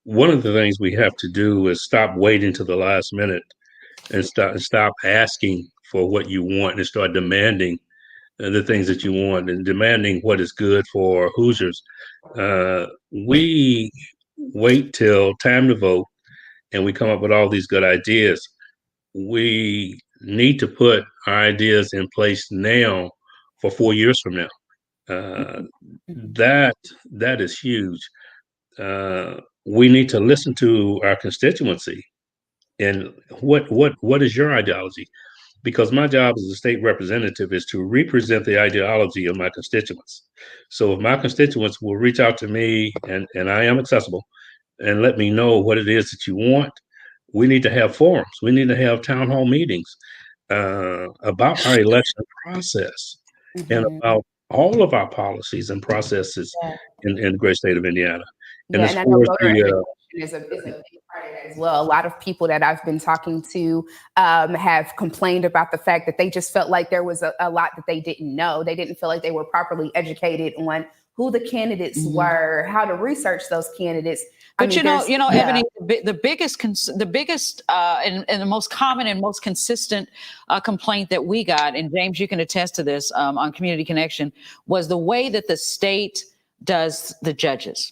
one of the things we have to do is stop waiting to the last minute and stop asking for what you want and start demanding the things that you want and demanding what is good for Hoosiers. We wait till time to vote and we come up with all these good ideas. We need to put our ideas in place now for 4 years from now. That is huge. We need to listen to our constituency and what is your ideology? Because my job as a state representative is to represent the ideology of my constituents. So if my constituents will reach out to me, and I am accessible, and let me know what it is that you want, we need to have forums. We need to have town hall meetings about our election process and about all of our policies and processes in the great state of Indiana. And Yeah, as and I far know as voter the education is a big part of that as well. A lot of people that I've been talking to have complained about the fact that they just felt like there was a lot that they didn't know. They didn't feel like they were properly educated on who the candidates were, how to research those candidates. But Ebony, the biggest and the most common and most consistent complaint that we got, and James, you can attest to this on Community Connection, was the way that the state does the judges.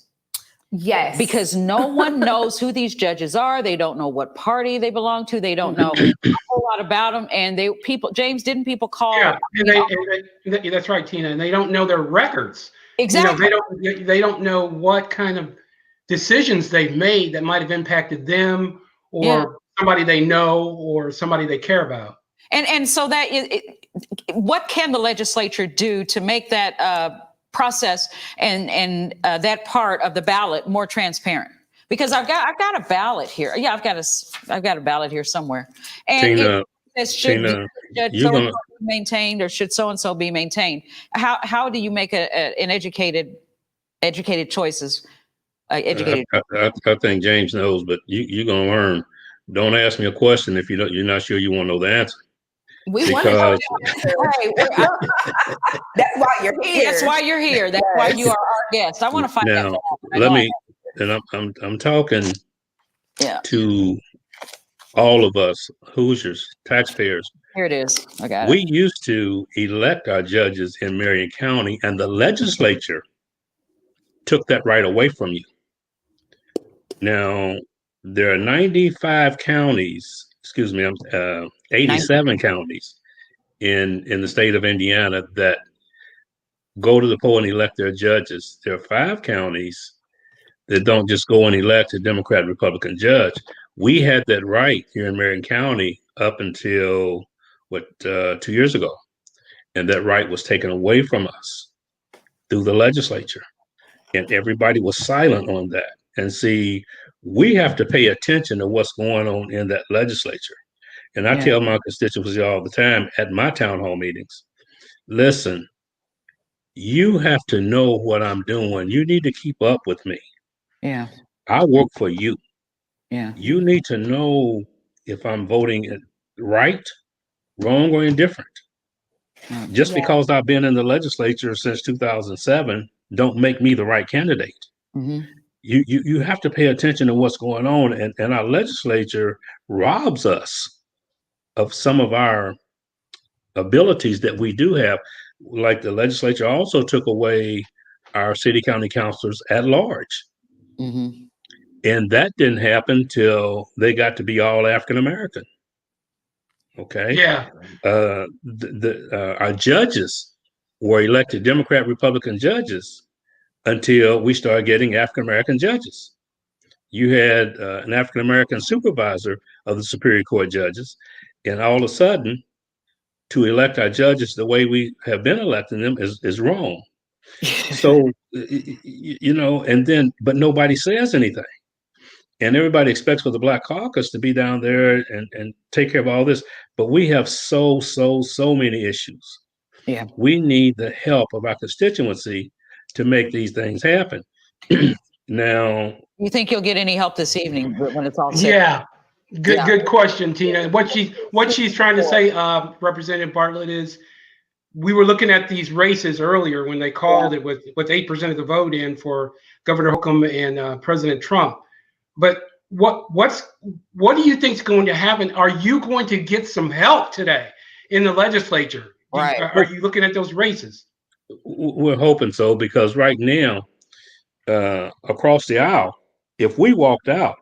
Yes. Because no one knows who these judges are. They don't know what party they belong to. They don't know a whole lot about them. And James, didn't people call? Yeah, and that's right, Tina. And they don't know their records. Exactly. They don't know what kind of decisions they've made that might have impacted them or somebody they know or somebody they care about. And so what can the legislature do to make that process and that part of the ballot more transparent? Because I've got a ballot here. Yeah, I've got a ballot here somewhere. And Tina, it says should so-and-so be maintained or should so-and-so be maintained. How do you make an educated choices? Educated. I think James knows, but you're gonna learn. Don't ask me a question if you're not sure you want to know the answer. We want to know the answer. That's why you're here. That's why you're here. That's why you are our guest. I want to find out. I'm talking to all of us Hoosiers, taxpayers. Here it is. I got it. We used to elect our judges in Marion County, and the legislature took that right away from you. Now, there are 95 counties, 87 counties in the state of Indiana that go to the poll and elect their judges. There are 5 counties that don't just go and elect a Democrat and Republican judge. We had that right here in Marion County up until 2 years ago. And that right was taken away from us through the legislature. And everybody was silent on that. And see, we have to pay attention to what's going on in that legislature. And I tell my constituents all the time at my town hall meetings, listen, you have to know what I'm doing. You need to keep up with me. Yeah. I work for you. Yeah. You need to know if I'm voting right, wrong, or indifferent. Just because I've been in the legislature since 2007 don't make me the right candidate. Mm-hmm. You have to pay attention to what's going on, and our legislature robs us of some of our abilities that we do have. Like the legislature also took away our city county councilors at large. Mm-hmm. And that didn't happen till they got to be all African American. Okay. Yeah. Our judges were elected Democrat, Republican judges until we started getting African American judges. You had an African American supervisor of the Superior Court judges, and all of a sudden, to elect our judges the way we have been electing them is wrong. So, and then, but nobody says anything. And everybody expects for the Black Caucus to be down there and take care of all this. But we have so many issues. Yeah. We need the help of our constituency to make these things happen. Now, You think you'll get any help this evening when it's all said? Yeah. Yeah. Good question, Tina. What she's trying to say, Representative Bartlett, is we were looking at these races earlier when they called it with 8% of the vote in for Governor Holcomb and President Trump. But what do you think is going to happen? Are you going to get some help today in the legislature? Right. Are you looking at those races? we're hoping so, because right now, across the aisle, if we walked out,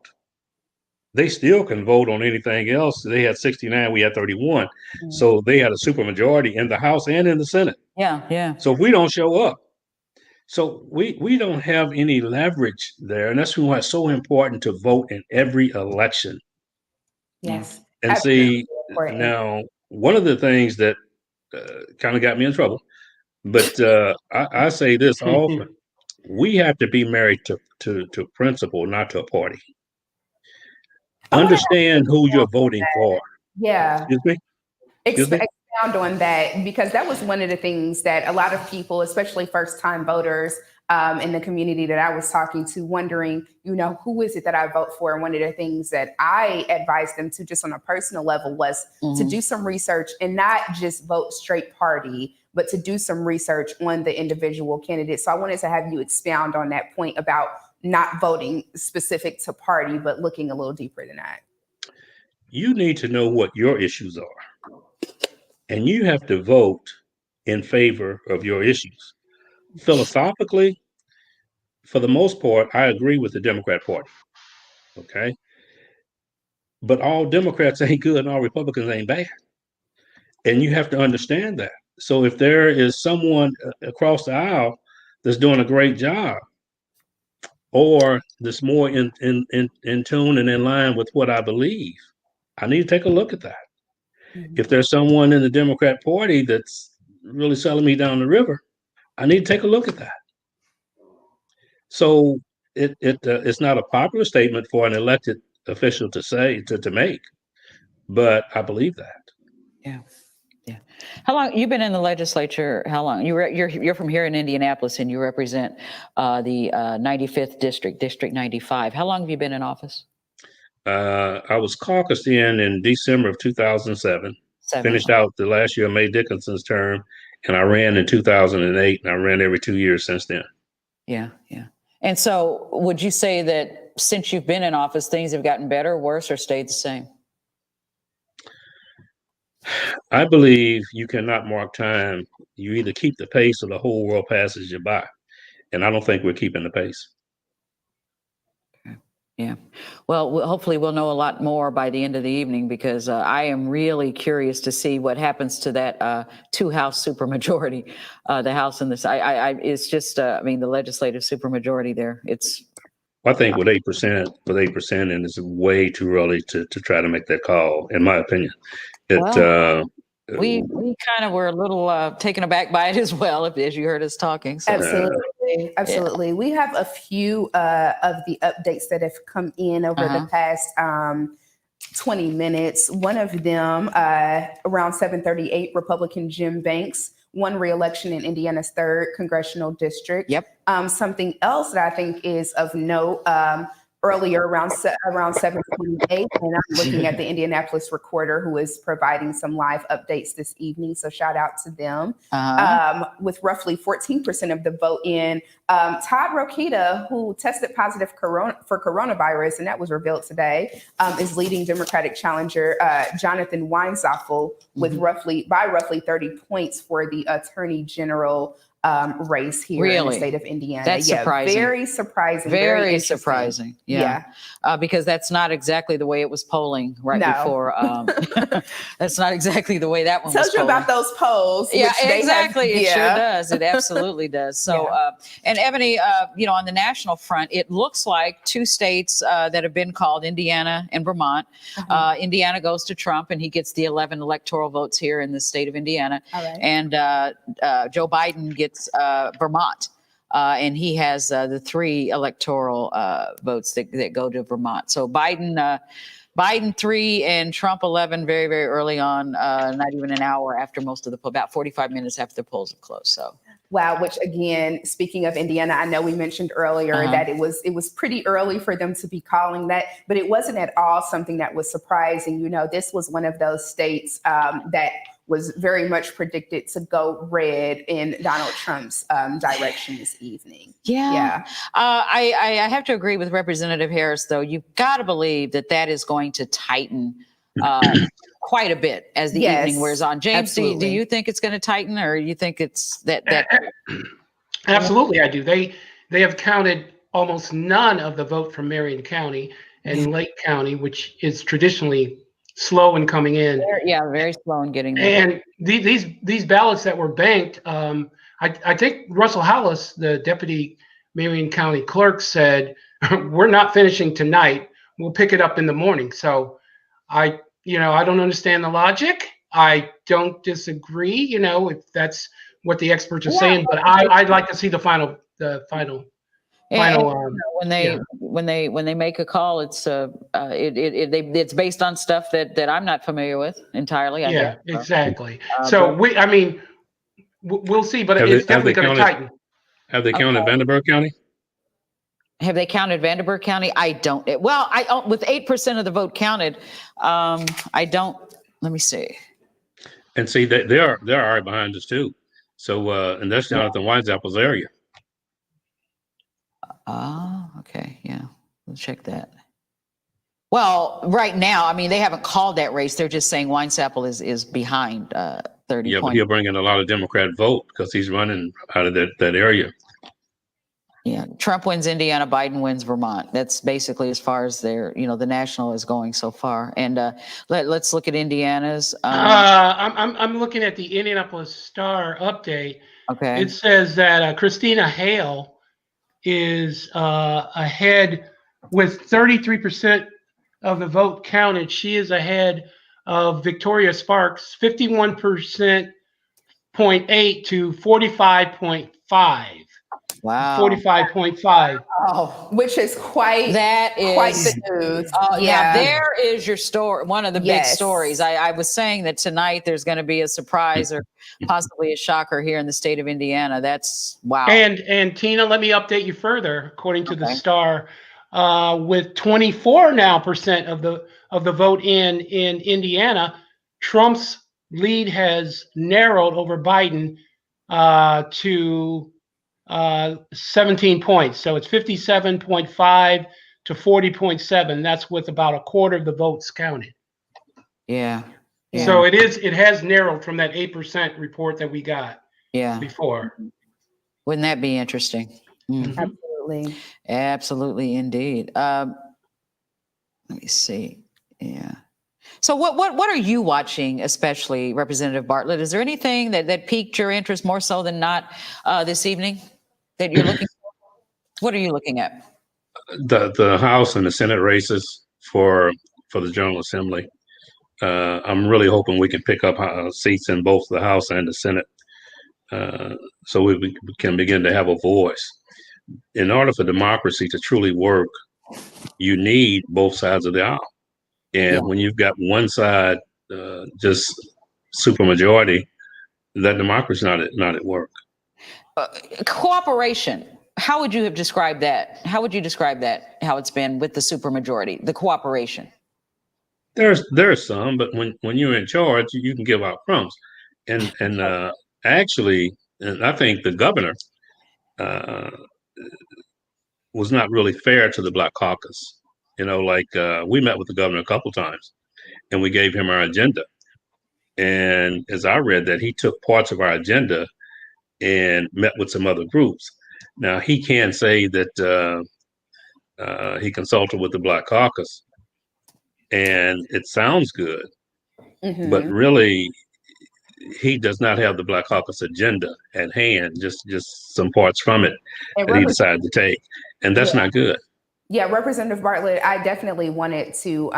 they still can vote on anything else. They had 69, we had 31. Mm-hmm. So they had a supermajority in the House and in the Senate. Yeah, yeah. So if we don't show up, so we don't have any leverage there. And that's why it's so important to vote in every election. Yes. And see, now, one of the things that kind of got me in trouble, but I say this often, we have to be married to principle, not to a party. Understand who you're voting for. Yeah. Excuse me? Expound on that, because that was one of the things that a lot of people, especially first-time voters in the community that I was talking to, wondering, who is it that I vote for? And one of the things that I advised them to, just on a personal level, was to do some research and not just vote straight party, but to do some research on the individual candidate. So I wanted to have you expound on that point about not voting specific to party, but looking a little deeper than that. You need to know what your issues are, and you have to vote in favor of your issues. Philosophically, for the most part, I agree with the Democrat Party. Okay. But all Democrats ain't good and all Republicans ain't bad. And you have to understand that. So if there is someone across the aisle that's doing a great job, or that's more in tune and in line with what I believe, I need to take a look at that. Mm-hmm. If there's someone in the Democrat Party that's really selling me down the river, I need to take a look at that. So it's not a popular statement for an elected official to say, to make, but I believe that. Yeah. Yeah. How long you've been in the legislature? How long? You're from here in Indianapolis, and you represent the 95th district, District 95. How long have you been in office? I was caucused in December of 2007. Finished out the last year of Mae Dickinson's term, and I ran in 2008, and I ran every 2 years since then. Yeah, yeah. And so, would you say that since you've been in office, things have gotten better, worse, or stayed the same? I believe you cannot mark time. You either keep the pace or the whole world passes you by. And I don't think we're keeping the pace. Okay. Yeah. Well, hopefully we'll know a lot more by the end of the evening, because I am really curious to see what happens to that two-house supermajority, the House and the Senate. It's just, the legislative supermajority there. I think with 8%, and it's way too early to try to make that call, in my opinion. We kind of were a little taken aback by it as well, as you heard us talking. So. Absolutely. Absolutely. Absolutely. We have a few of the updates that have come in over the past 20 minutes. One of them, around 7:38, Republican Jim Banks won re-election in Indiana's 3rd congressional district. Yep. Something else that I think is of note, earlier around 7:28, and I'm looking at the Indianapolis Recorder, who is providing some live updates this evening. So shout out to them. With roughly 14% of the vote in, Todd Rokita, who tested positive for coronavirus, and that was revealed today, is leading Democratic challenger Jonathan Weinstoffel with roughly 30 points for the Attorney General race here in the state of Indiana. That's surprising. Very surprising. Very surprising. Yeah. Because that's not exactly the way it was polling before. That's not exactly the way that one Tells was you polling. about those polls. Yeah, which they exactly. have- It sure does. It absolutely does. So, and Ebony, on the national front, it looks like 2 states that have been called, Indiana and Vermont. Indiana goes to Trump, and he gets the 11 electoral votes here in the state of Indiana. All right. And Joe Biden gets Vermont. And he has the 3 electoral votes that go to Vermont. So Biden 3 and Trump 11 very, very early on, not even an hour after about 45 minutes after the polls have closed. So. Wow, which again, speaking of Indiana, I know we mentioned earlier that it was pretty early for them to be calling that, but it wasn't at all something that was surprising. This was one of those states that was very much predicted to go red in Donald Trump's direction this evening. Yeah. I have to agree with Representative Harris, though. You've got to believe that is going to tighten quite a bit as the evening wears on. James, do you think it's going to tighten, or you think it's that? Absolutely, I do. They have counted almost none of the vote from Marion County and Lake County, which is traditionally slow in coming in. Very slow in getting there. And these ballots that were banked, I think Russell Hollis, the deputy Marion County clerk, said, "We're not finishing tonight. We'll pick it up in the morning." So I don't understand the logic. I don't disagree, if that's what the experts are saying, but I'd like to see the final. When they make a call, it's it's based on stuff that I'm not familiar with entirely. I guess. Exactly. So we'll see, but it's definitely going to tighten. Have they counted Vanderbilt County? Have they counted Vanderbilt County? I don't. With 8% of the vote counted, I don't. Let me see. And see, they're right behind us too. So, and that's Jonathan Weinstoppel's area. Okay. Yeah. We'll check that. Well, right now, they haven't called that race. They're just saying Weinstoppel is behind 30 Yeah, points. but he'll bring in a lot of Democrat vote because he's running out of that area. Yeah. Trump wins Indiana, Biden wins Vermont. That's basically as far as the national is going so far. And let's look at Indiana's. I'm looking at the Indianapolis Star update. Okay. It says that Christina Hale is ahead with 33% of the vote counted. She is ahead of Victoria Sparks, 51.8 to 45.5. Wow. 45.5. Oh, which is quite the news. Now there is your story. One of the big stories. I was saying that tonight there's going to be a surprise or possibly a shocker here in the state of Indiana. That's wow. And Tina, let me update you further. According to the Star, with 24% of the vote in Indiana, Trump's lead has narrowed over Biden to 17 points. So it's 57.5 to 40.7. That's with about a quarter of the votes counted. Yeah. So it has narrowed from that 8% report that we got before. Wouldn't that be interesting? Mm-hmm. Absolutely. Absolutely, indeed. Let me see. Yeah. So what are you watching, especially Representative Bartlett? Is there anything that piqued your interest more so than not this evening that you're looking for? What are you looking at? The House and the Senate races for the General Assembly. I'm really hoping we can pick up seats in both the House and the Senate, so we can begin to have a voice. in order for democracy to truly work, you need both sides of the aisle. And Yeah. when you've got one side just supermajority, that democracy not at work. Cooperation. How would you have described that? How would you describe that? How it's been with the supermajority, the cooperation? There's some, but when you're in charge, you can give out crumbs. And actually, and I think the governor was not really fair to the Black Caucus. You know, like we met with the governor a couple times, and we gave him our agenda. And as I read that, he took parts of our agenda and met with some other groups. Now he can say that he consulted with the Black Caucus, and it sounds good, but really he does not have the Black Caucus agenda at hand. Just some parts from it that he decided to take, and that's not good. Yeah, Representative Bartlett, I definitely wanted to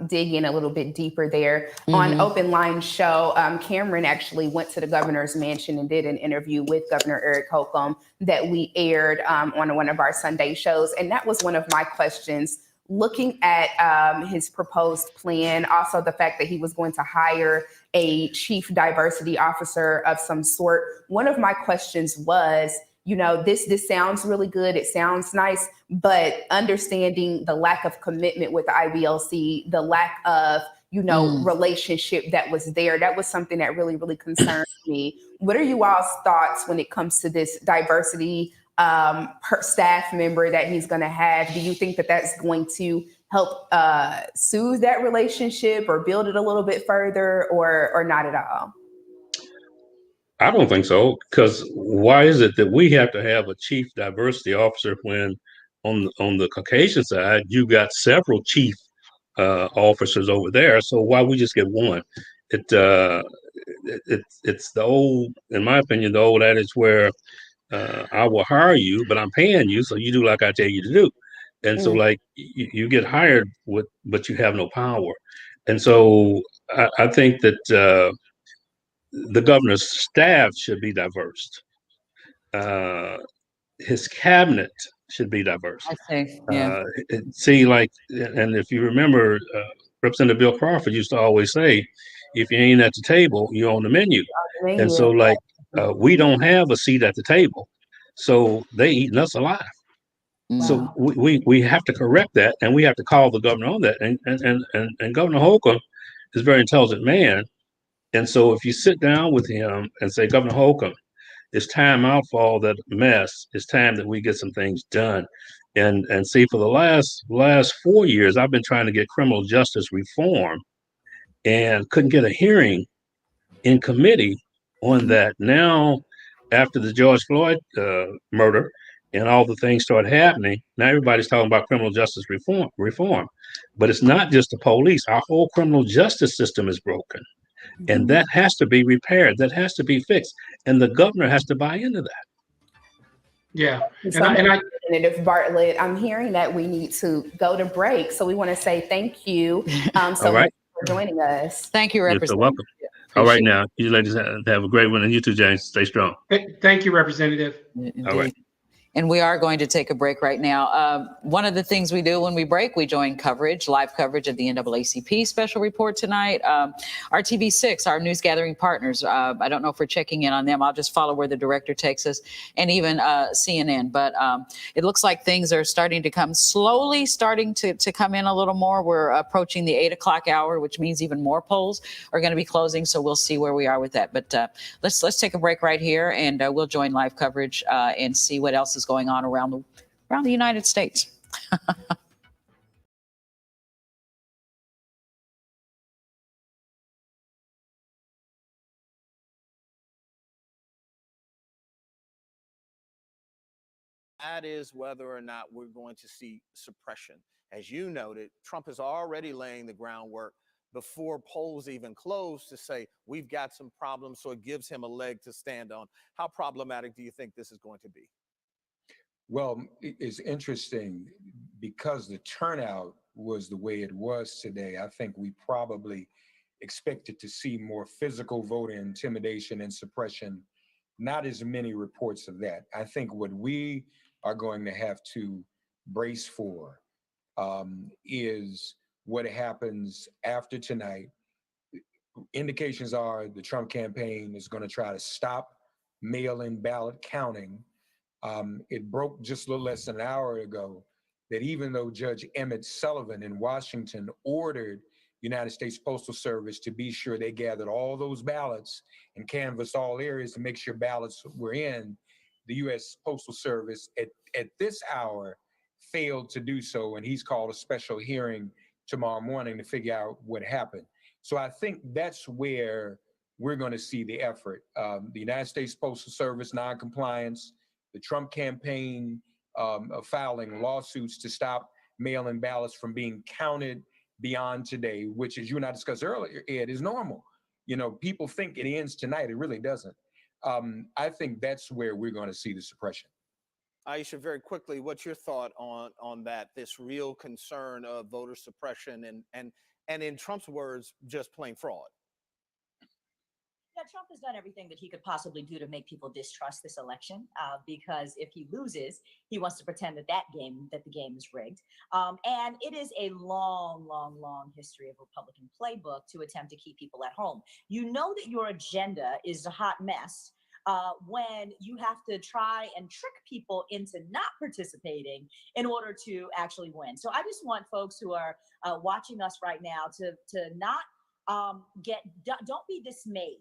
dig in a little bit deeper there. On Open Line Show, Cameron actually went to the governor's mansion and did an interview with Governor Eric Holcomb that we aired on one of our Sunday shows. And that was one of my questions, looking at his proposed plan, also the fact that he was going to hire a chief diversity officer of some sort. One of my questions was, you know, this sounds really good. It sounds nice, but understanding the lack of commitment with the IBLC, the lack of, you know, relationship that was there, that was something that really, really concerned me. What are you all's thoughts when it comes to this diversity staff member that he's going to have? Do you think that that's going to help soothe that relationship or build it a little bit further, or not at all? I don't think so, because why is it that we have to have a chief diversity officer when on the Caucasian side, you got several chief officers over there? So why we just get one? It's the old, in my opinion, the old adage where I will hire you, but I'm paying you, so you do like I tell you to do. And so like you get hired but you have no power. And so I think that the governor's staff should be diverse. His cabinet should be diverse. I see. Yeah. See, like, and if you remember, Representative Bill Crawford used to always say, if you ain't at the table, you're on the menu. And so, like, we don't have a seat at the table, so they eating us alive. Wow. So we have to correct that, and we have to call the governor on that. And Governor Holcomb is a very intelligent man. And so if you sit down with him and say, Governor Holcomb, it's time out for all that mess. It's time that we get some things done. And see, for the last 4 years, I've been trying to get criminal justice reform and couldn't get a hearing in committee on that. Now, after the George Floyd murder and all the things started happening, now everybody's talking about criminal justice reform. But it's not just the police. Our whole criminal justice system is broken. And that has to be repaired. That has to be fixed. And the governor has to buy into that. Yeah. Representative Bartlett, I'm hearing that we need to go to break. So we want to say thank you so much for joining us. Thank you, You're Representative. so welcome. All right, now, you ladies have a great one. And you too, James. Stay strong. Thank you, Representative. All right. And we are going to take a break right now. One of the things we do when we break, we join live coverage of the NAACP special report tonight. RTV6, our news gathering partners. I don't know if we're checking in on them. I'll just follow where the director takes us, and even CNN. But it looks like things are starting to slowly starting to come in a little more. We're approaching the 8 o'clock hour, which means even more polls are going to be closing. So we'll see where we are with that. But let's take a break right here, and we'll join live coverage and see what else is going on around the United States. That is whether or not we're going to see suppression. As you noted, Trump is already laying the groundwork before polls even close to say we've got some problems, so it gives him a leg to stand on. How problematic do you think this is going to be? Well, it's interesting because the turnout was the way it was today. I think we probably expected to see more physical voter intimidation and suppression, not as many reports of that. I think what we are going to have to brace for is what happens after tonight. Indications are the Trump campaign is going to try to stop mail-in ballot counting. It broke just a little less than an hour ago that even though Judge Emmett Sullivan in Washington ordered United States Postal Service to be sure they gathered all those ballots and canvassed all areas to make sure ballots were in, the U.S. Postal Service at this hour failed to do so, and he's called a special hearing tomorrow morning to figure out what happened. So I think that's where we're going to see the effort. The United States Postal Service noncompliance, the Trump campaign filing lawsuits to stop mail-in ballots from being counted beyond today, which, as you and I discussed earlier, Ed, is normal. You know, people think it ends tonight. It really doesn't. I think that's where we're going to see the suppression. Aisha, very quickly, what's your thought on that, this real concern of voter suppression and in Trump's words, just plain fraud? Yeah, Trump has done everything that he could possibly do to make people distrust this election, because if he loses, he wants to pretend that the game is rigged. And it is a long, long, long history of Republican playbook to attempt to keep people at home. You know that your agenda is a hot mess when you have to try and trick people into not participating in order to actually win. So I just want folks who are watching us right now to not don't be dismayed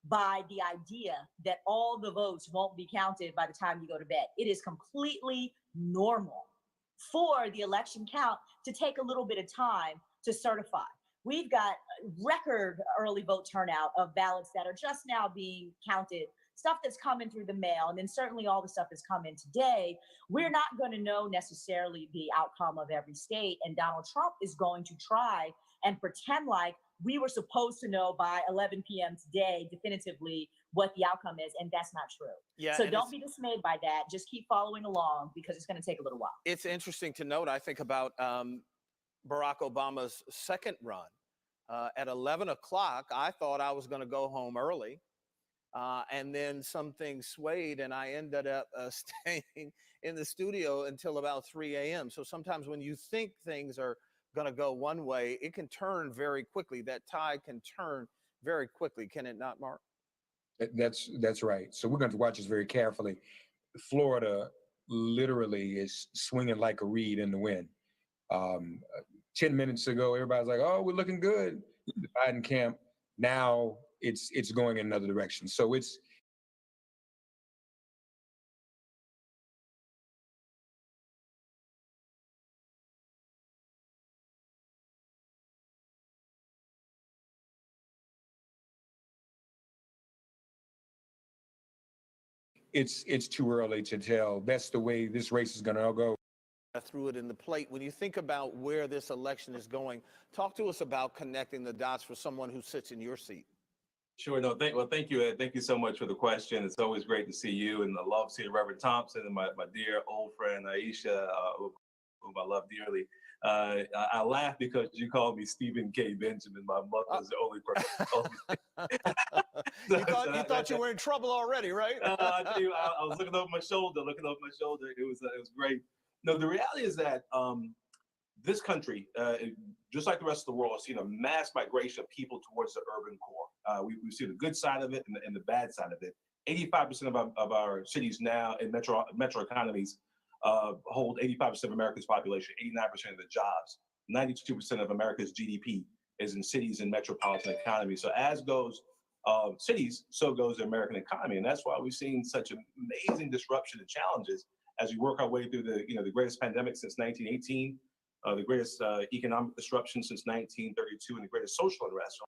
by the idea that all the votes won't be counted by the time you go to bed. It is completely normal for the election count to take a little bit of time to certify. We've got record early vote turnout of ballots that are just now being counted, stuff that's coming through the mail, and then certainly all the stuff that's come in today. We're not going to know necessarily the outcome of every state, and Donald Trump is going to try and pretend like we were supposed to know by 11 p.m. today definitively what the outcome is, and that's not true. Yeah, so don't be dismayed by that. Just keep following along because it's going to take a little while. It's interesting to note, I think about Barack Obama's second run. At 11 o'clock, I thought I was going to go home early. And then something swayed and I ended up staying in the studio until about 3 a.m. So sometimes when you think things are going to go one way, it can turn very quickly. That tide can turn very quickly, can it not, Mark? That's right. So we're going to watch this very carefully. Florida literally is swinging like a reed in the wind. 10 minutes ago, everybody's like, oh, we're looking good. The Biden camp. Now it's going in another direction. So it's too early to tell. That's the way this race is going to go. I threw it in the plate. When you think about where this election is going, talk to us about connecting the dots for someone who sits in your seat. Sure. No, thank you, Ed. Thank you so much for the question. It's always great to see you, and I love seeing Reverend Thompson and my dear old friend Aisha, whom I love dearly. I laugh because you called me Stephen K. Benjamin. My mother's the only person. You thought you were in trouble already, right? I was looking over my shoulder. It was great. No, the reality is that this country, just like the rest of the world, has seen a mass migration of people towards the urban core. We see the good side of it and the bad side of it. 85% of our cities now in metro economies hold 85% of America's population, 89% of the jobs. 92% of America's GDP is in cities and metropolitan economies. So as goes cities, so goes the American economy. And that's why we've seen such amazing disruption and challenges as we work our way through the greatest pandemic since 1918, the greatest economic disruption since 1932, and the greatest social unrest.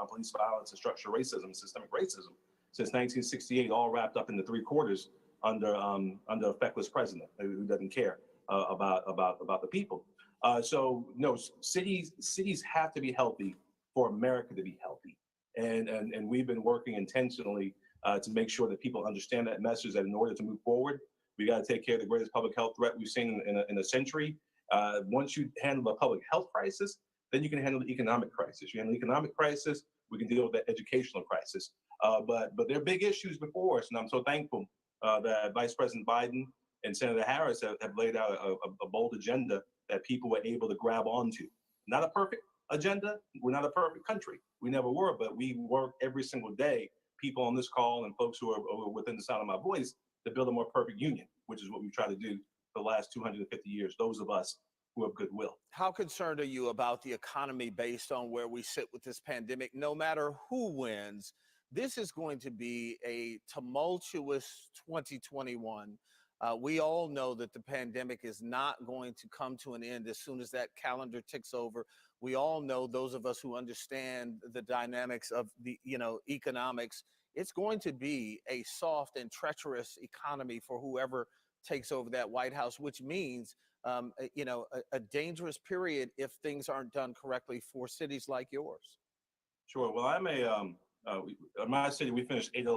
Police violence and structural racism, systemic racism since 1968, all wrapped up into 3 quarters under a feckless president who doesn't care about the people. So no, cities have to be healthy for America to be healthy, and we've been working intentionally to make sure that people understand that message. That in order to move forward, we got to take care of the greatest public health threat we've seen in a century. Once you handle the public health crisis, then you can handle the economic crisis. You handle the economic crisis, We can deal with the educational crisis. But there are big issues before us, and I'm so thankful that Vice President Biden and Senator Harris have laid out a bold agenda that people were able to grab onto. Not a perfect agenda. We're not a perfect country. We never were, but we work every single day, people on this call and folks who are within the sound of my voice, to build a more perfect union, which is what we've tried to do for the last 250 years, those of us who have goodwill. How concerned are you about the economy based on where we sit with this pandemic? No matter who wins, this is going to be a tumultuous 2021. We all know that the pandemic is not going to come to an end as soon as that calendar ticks over. We all know, those of us who understand the dynamics of the, economics, it's going to be a soft and treacherous economy for whoever takes over that White House, which means, a dangerous period if things aren't done correctly for cities like yours. Sure. Well, I'm in my city, we finished 8.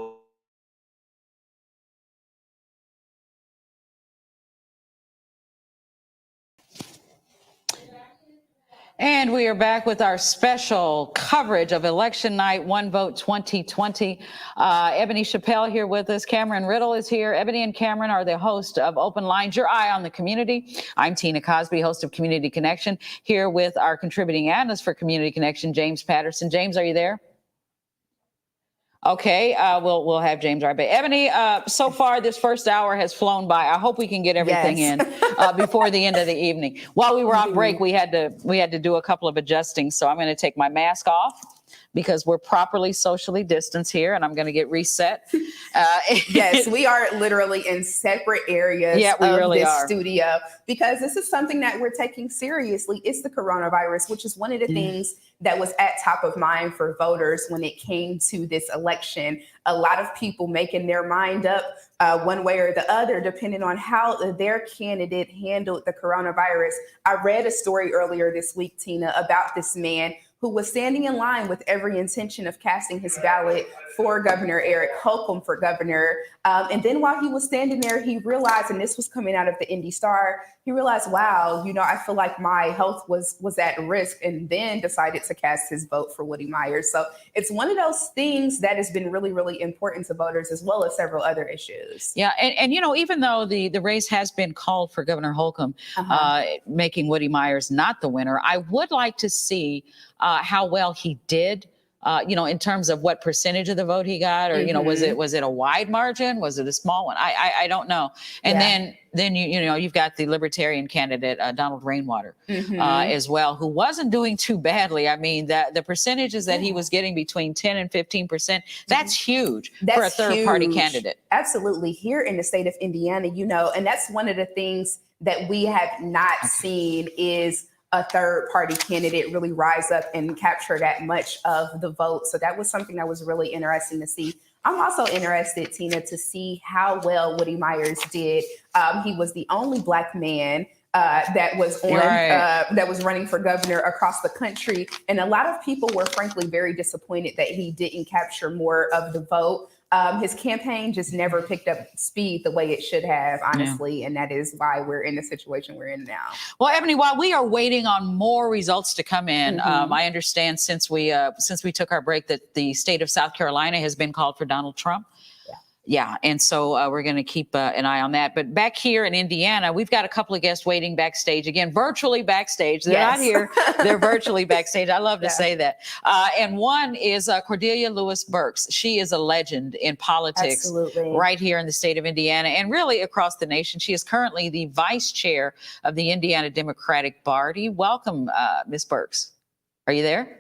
And we are back with our special coverage of election night, One Vote 2020. Ebony Chappelle here with us. Cameron Riddle is here. Ebony and Cameron are the host of Open Lines, Your Eye on the Community. I'm Tina Cosby, host of Community Connection, here with our contributing analyst for Community Connection, James Patterson. James, are you there? Okay, we'll have James right back. Ebony, so far this first hour has flown by. I hope we can get everything in before the end of the evening. While we were on break, we had to do a couple of adjusting. So I'm going to take my mask off because we're properly socially distanced here, and I'm going to get reset. Yes, we are literally in separate areas of this studio because this is something that we're taking seriously. It's the coronavirus, which is one of the things that was at top of mind for voters when it came to this election. A lot of people making their mind up one way or the other, depending on how their candidate handled the coronavirus. I read a story earlier this week, Tina, about this man who was standing in line with every intention of casting his ballot for Governor Eric Holcomb for governor. And then while he was standing there, he realized, and this was coming out of the Indy Star, he realized, wow, I feel like my health was at risk, and then decided to cast his vote for Woody Myers. So it's one of those things that has been really, really important to voters, as well as several other issues. Yeah. And even though the race has been called for Governor Holcomb, making Woody Myers not the winner, I would like to see how well he did. In terms of what percentage of the vote he got, or, was it a wide margin? Was it a small one? I don't know. And then you've got the Libertarian candidate, Donald Rainwater, as well, who wasn't doing too badly. I mean, the percentages that he was getting between 10 and 15%, that's huge for a third party candidate. Absolutely. Here in the state of Indiana, and that's one of the things that we have not seen is a third party candidate really rise up and capture that much of the vote. So that was something that was really interesting to see. I'm also interested, Tina, to see how well Woody Myers did. He was the only Black man that was that was running for governor across the country. And a lot of people were frankly very disappointed that he didn't capture more of the vote. His campaign just never picked up speed the way it should have, honestly. And that is why we're in the situation we're in now. Well, Ebony, while we are waiting on more results to come in, I understand since we took our break that the state of South Carolina has been called for Donald Trump. Yeah. And so we're going to keep an eye on that. But back here in Indiana, we've got a couple of guests waiting backstage, again, virtually backstage. They're not here. They're virtually backstage. I love to say that. And one is Cordelia Lewis Burks. She is a legend in politics right here in the state of Indiana and really across the nation. She is currently the vice chair of the Indiana Democratic Party. Welcome, Ms. Burks. Are you there?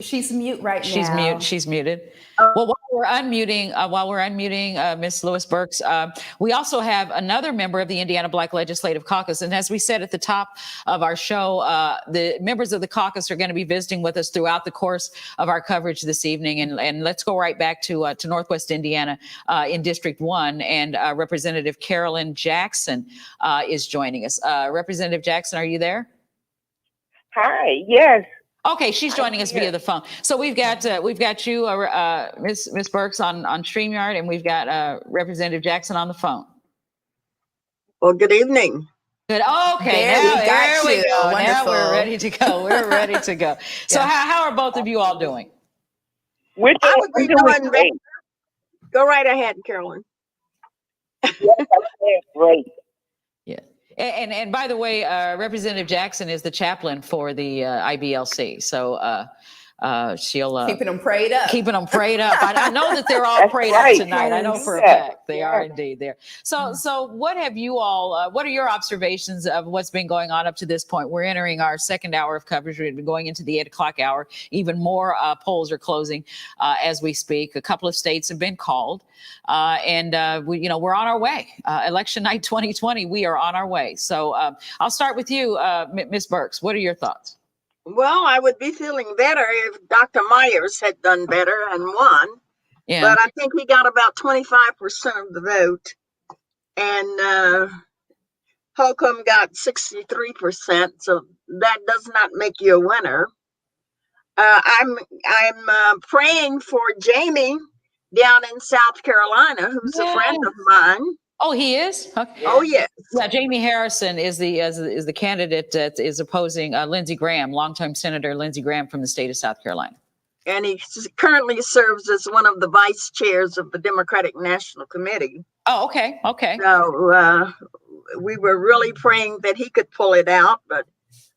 She's mute right now. She's muted. Well, while we're unmuting Ms. Lewis Burks, we also have another member of the Indiana Black Legislative Caucus. And as we said at the top of our show, the members of the caucus are going to be visiting with us throughout the course of our coverage this evening. And let's go right back to Northwest Indiana in District 1. And Representative Carolyn Jackson is joining us. Representative Jackson, are you there? Hi, yes. Okay, she's joining us via the phone. So we've got you, Ms. Burks on StreamYard, and we've got Representative Jackson on the phone. Well, good evening. Good. Okay, there we go. Now we're ready to go. We're ready to go. So how are both of you all doing? We're I would be doing doing great. Go right ahead, Carolyn. Great. Yeah. And by the way, Representative Jackson is the chaplain for the IBLC. So she'll keeping them prayed up. Keeping them prayed up. I know that they're all That's prayed right. up tonight. I know for a Yes. fact they are indeed there. So what have you all? What are your observations of what's been going on up to this point? We're entering our second hour of coverage. We've been going into the 8 o'clock hour. Even more polls are closing as we speak. A couple of states have been called, and we're on our way. Election night 2020. We are on our way. So I'll start with you, Ms. Burks. What are your thoughts? Well, I would be feeling better if Dr. Myers had done better and won. Yeah. But I think he got about 25% of the vote. And Holcomb got 63%. So that does not make you a winner. I'm praying for Jamie down in South Carolina, who's a friend of mine. Oh, he is? Okay. Oh, yes. Yeah, Jamie Harrison is the candidate that is opposing Lindsey Graham, longtime Senator Lindsey Graham from the state of South Carolina. And he currently serves as one of the vice chairs of the Democratic National Committee. Oh, okay. Okay. So we were really praying that he could pull it out, but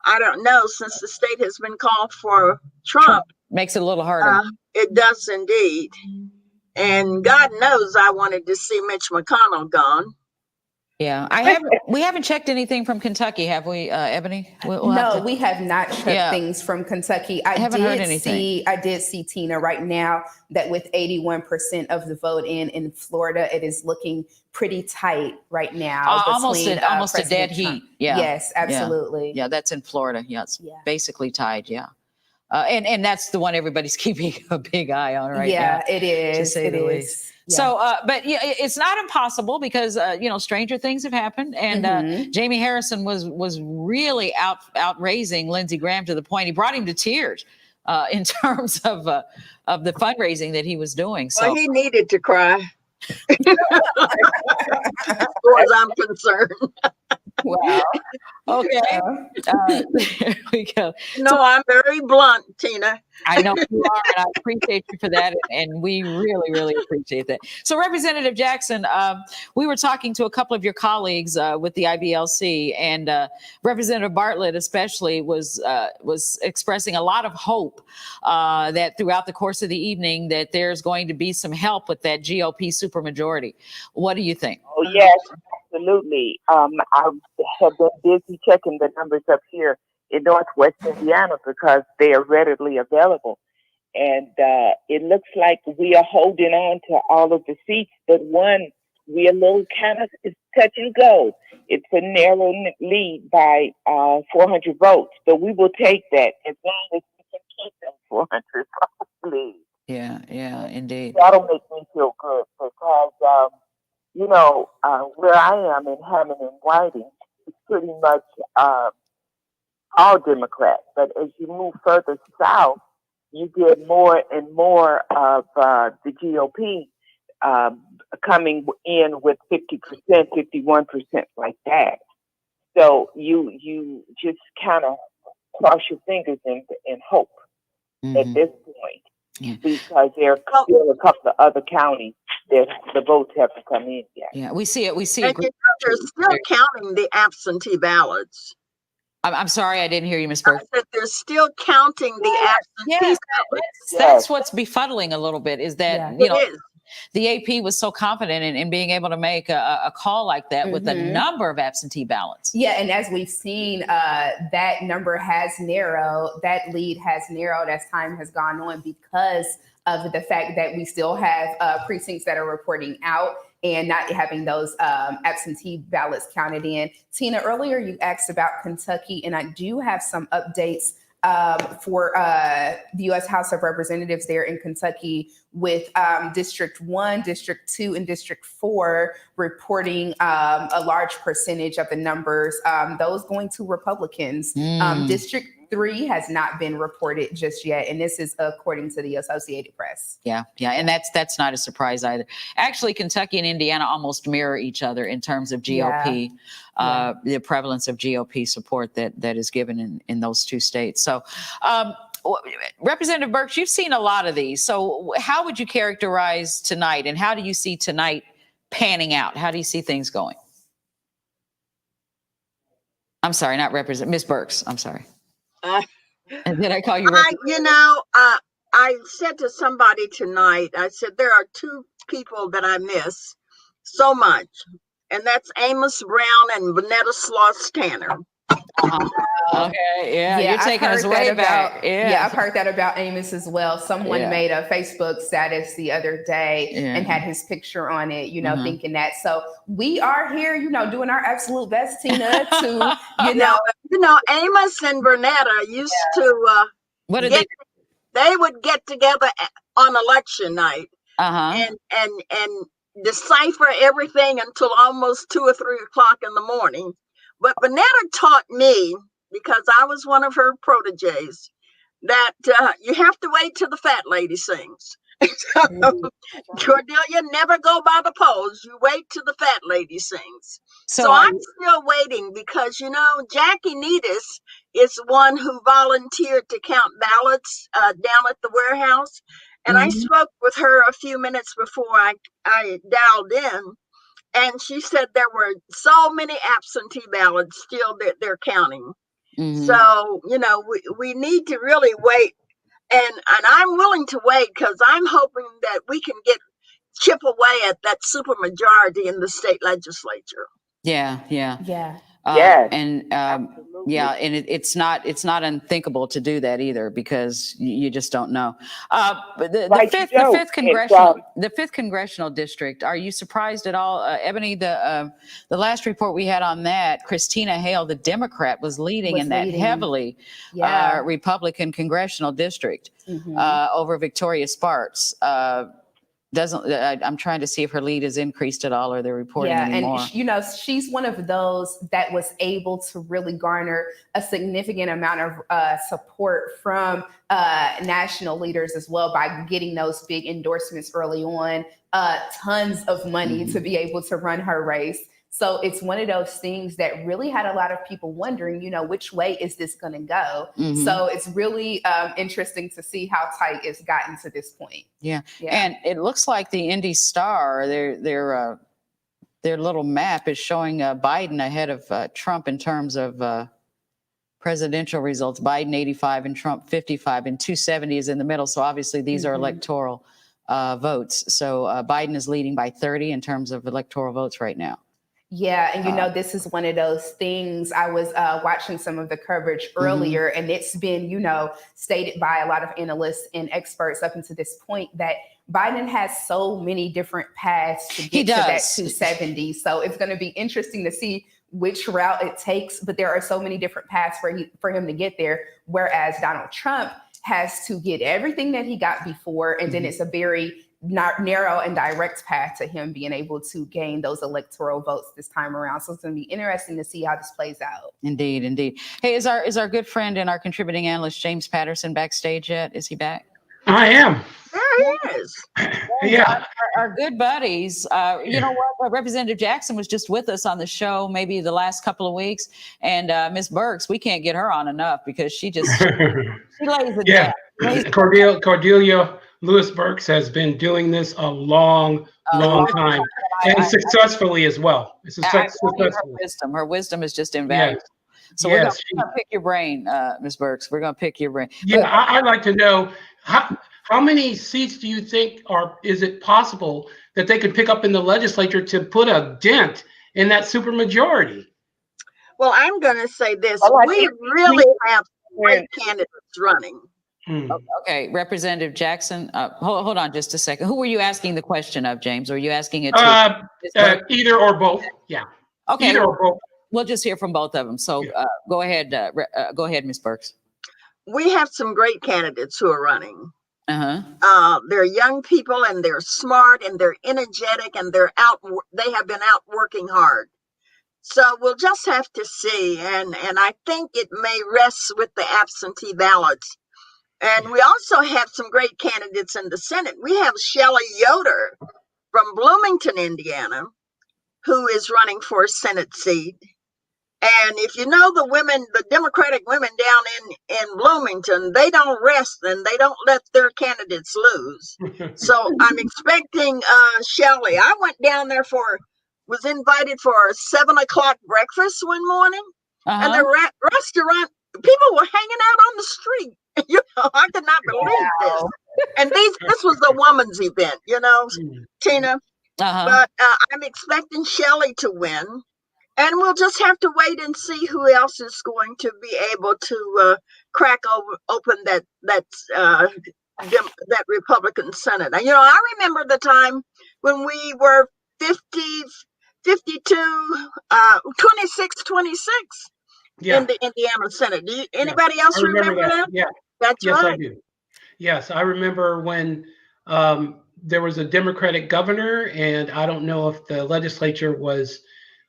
I don't know, since the state has been called for Trump. Makes it a little harder. It does indeed. And God knows I wanted to see Mitch McConnell gone. Yeah, we haven't checked anything from Kentucky, have we, Ebony? We have not checked things from Kentucky. I haven't heard anything. I did see, Tina, right now that with 81% of the vote in Florida, it is looking pretty tight right now. Almost a dead heat. Trump. Yeah. Yes, absolutely. Yeah, that's in Florida. Yes, basically tied. Yeah. And that's the one everybody's keeping a big eye on right now. Yeah, it is. To say the least. Yeah. So, but it's not impossible because stranger things have happened, and Jamie Harrison was really outraising Lindsey Graham to the point he brought him to tears in terms of the fundraising that he was doing. So well, he needed to cry, as far as I'm concerned. Wow. Okay. There we go. No, I'm very blunt, Tina. I know you are, and I appreciate you for that, and we really, really appreciate that. So, Representative Jackson, we were talking to a couple of your colleagues with the IBLC, and Representative Bartlett especially was expressing a lot of hope that throughout the course of the evening that there's going to be some help with that GOP supermajority. What do you think? Oh, yes, absolutely. I have been busy checking the numbers up here in Northwest Indiana because they are readily available. And it looks like we are holding on to all of the seats, but one, we a little kind of is touch and go. It's a narrow lead by 400 votes, but we will take that as long as we can keep them 400 votes lead. Yeah, indeed. That'll make me feel good because, where I am in Hammond and Whiting, it's pretty much all Democrats. But as you move further south, you get more and more of the GOP coming in with 50%, 51%, like that. So you just kind of cross your fingers and hope at this point, because there are still a couple of other counties that the votes have to come in yet. Yeah, we see it. And they're still counting the absentee ballots. I'm sorry, I didn't hear you, Ms. Burke. I said they're still counting the absentee ballots. That's what's befuddling a little bit is that, the AP was so confident in being able to make a call like that with a number of absentee ballots. Yeah, and as we've seen, that number has narrowed, that lead has narrowed as time has gone on because of the fact that we still have precincts that are reporting out and not having those absentee ballots counted in. Tina, earlier you asked about Kentucky, and I do have some updates for the U.S. House of Representatives there in Kentucky with District 1, District 2, and District 4 reporting a large percentage of the numbers, those going to Republicans. District 3 has not been reported just yet. And this is according to the Associated Press. Yeah, and that's not a surprise either. Actually, Kentucky and Indiana almost mirror each other in terms of GOP, the prevalence of GOP support that is given in those two states. So, Representative Birx, you've seen a lot of these. So, how would you characterize tonight, and how do you see tonight panning out? How do you see things going? I'm sorry, not Representative, Ms. Birx. I'm sorry. Did I call you? I said to somebody tonight, I said, there are two people that I miss so much, and that's Amos Brown and Vanetta Sloss Tanner. Okay, you're taking us way back. I've heard that about Amos as well. Someone made a Facebook status the other day and had his picture on it, thinking that. So we are here, doing our absolute best, Tina, to, Amos and Vanetta used to, they would get together on election night and decipher everything until almost 2 or 3 o'clock in the morning. But Vanetta taught me, because I was one of her proteges, that you have to wait till the fat lady sings. Cordelia, never go by the polls. You wait till the fat lady sings. So I'm still waiting because, Jackie Needis is one who volunteered to count ballots down at the warehouse. And I spoke with her a few minutes before I dialed in. And she said there were so many absentee ballots still that they're counting. So, we need to really wait. And I'm willing to wait because I'm hoping that we can chip away at that supermajority in the state legislature. Yeah. Yes. And it's not unthinkable to do that either, because you just don't know. But the fifth congressional district. Are you surprised at all, Ebony? The last report we had on that, Christina Hale, the Democrat, was leading that heavily Republican congressional district over Victoria Sparks. I'm trying to see if her lead has increased at all, or they're reporting anymore. And she's one of those that was able to really garner a significant amount of support from national leaders as well by getting those big endorsements early on, tons of money to be able to run her race. So it's one of those things that really had a lot of people wondering, which way is this going to go? So it's really interesting to see how tight it's gotten to this point. Yeah. And it looks like the Indy Star, their little map is showing Biden ahead of Trump in terms of presidential results. Biden 85 and Trump 55, and 270 is in the middle. So obviously these are electoral votes. So Biden is leading by 30 in terms of electoral votes right now. Yeah. And, this is one of those things. I was watching some of the coverage earlier, and it's been, stated by a lot of analysts and experts up until this point that Biden has so many different paths to get to that 270. So it's going to be interesting to see which route it takes. But there are so many different paths for him to get there, whereas Donald Trump has to get everything that he got before. And then it's a very narrow and direct path to him being able to gain those electoral votes this time around. So it's going to be interesting to see how this plays out. Indeed. Hey, is our good friend and our contributing analyst James Patterson backstage yet? Is he back? I am. There he is. Yeah. Our good buddies. You know what? Representative Jackson was just with us on the show maybe the last couple of weeks. And Ms. Birx, we can't get her on enough because she lays it down. Cordelia Lewis Birx has been doing this a long time, and successfully as well. Her wisdom is just invaluable. Yes. So we're going to pick your brain, Ms. Birx. We're going to pick your brain. Yeah, I'd like to know how many seats do you think is it possible that they could pick up in the legislature to put a dent in that supermajority? Well, I'm going to say this: we really have great candidates running. Okay, Representative Jackson, hold on just a second. Who were you asking the question of, James? Or are you asking it to either or both? Yeah. Okay. Either or both. We'll just hear from both of them. So go ahead, Ms. Birx. We have some great candidates who are running. They're young people, and they're smart, and they're energetic, and they have been out working hard. So we'll just have to see. And I think it may rest with the absentee ballots. And we also have some great candidates in the Senate. We have Shelley Yoder from Bloomington, Indiana, who is running for a Senate seat. And if you know the women, the Democratic women down in Bloomington, they don't rest and they don't let their candidates lose. So I'm expecting Shelley. I went down there was invited for a 7:00 breakfast one morning, and the restaurant people were hanging out on the street. You know, I could not believe this. And this was a woman's event, you know, Tina. But I'm expecting Shelley to win. And we'll just have to wait and see who else is going to be able to crack open that Republican Senate. You know, I remember the time when we were 52, 26, 26 in the Indiana Senate. Anybody else remember that? Yeah. That's yes, right. I do. Yes, I remember when there was a Democratic governor, and I don't know if the legislature was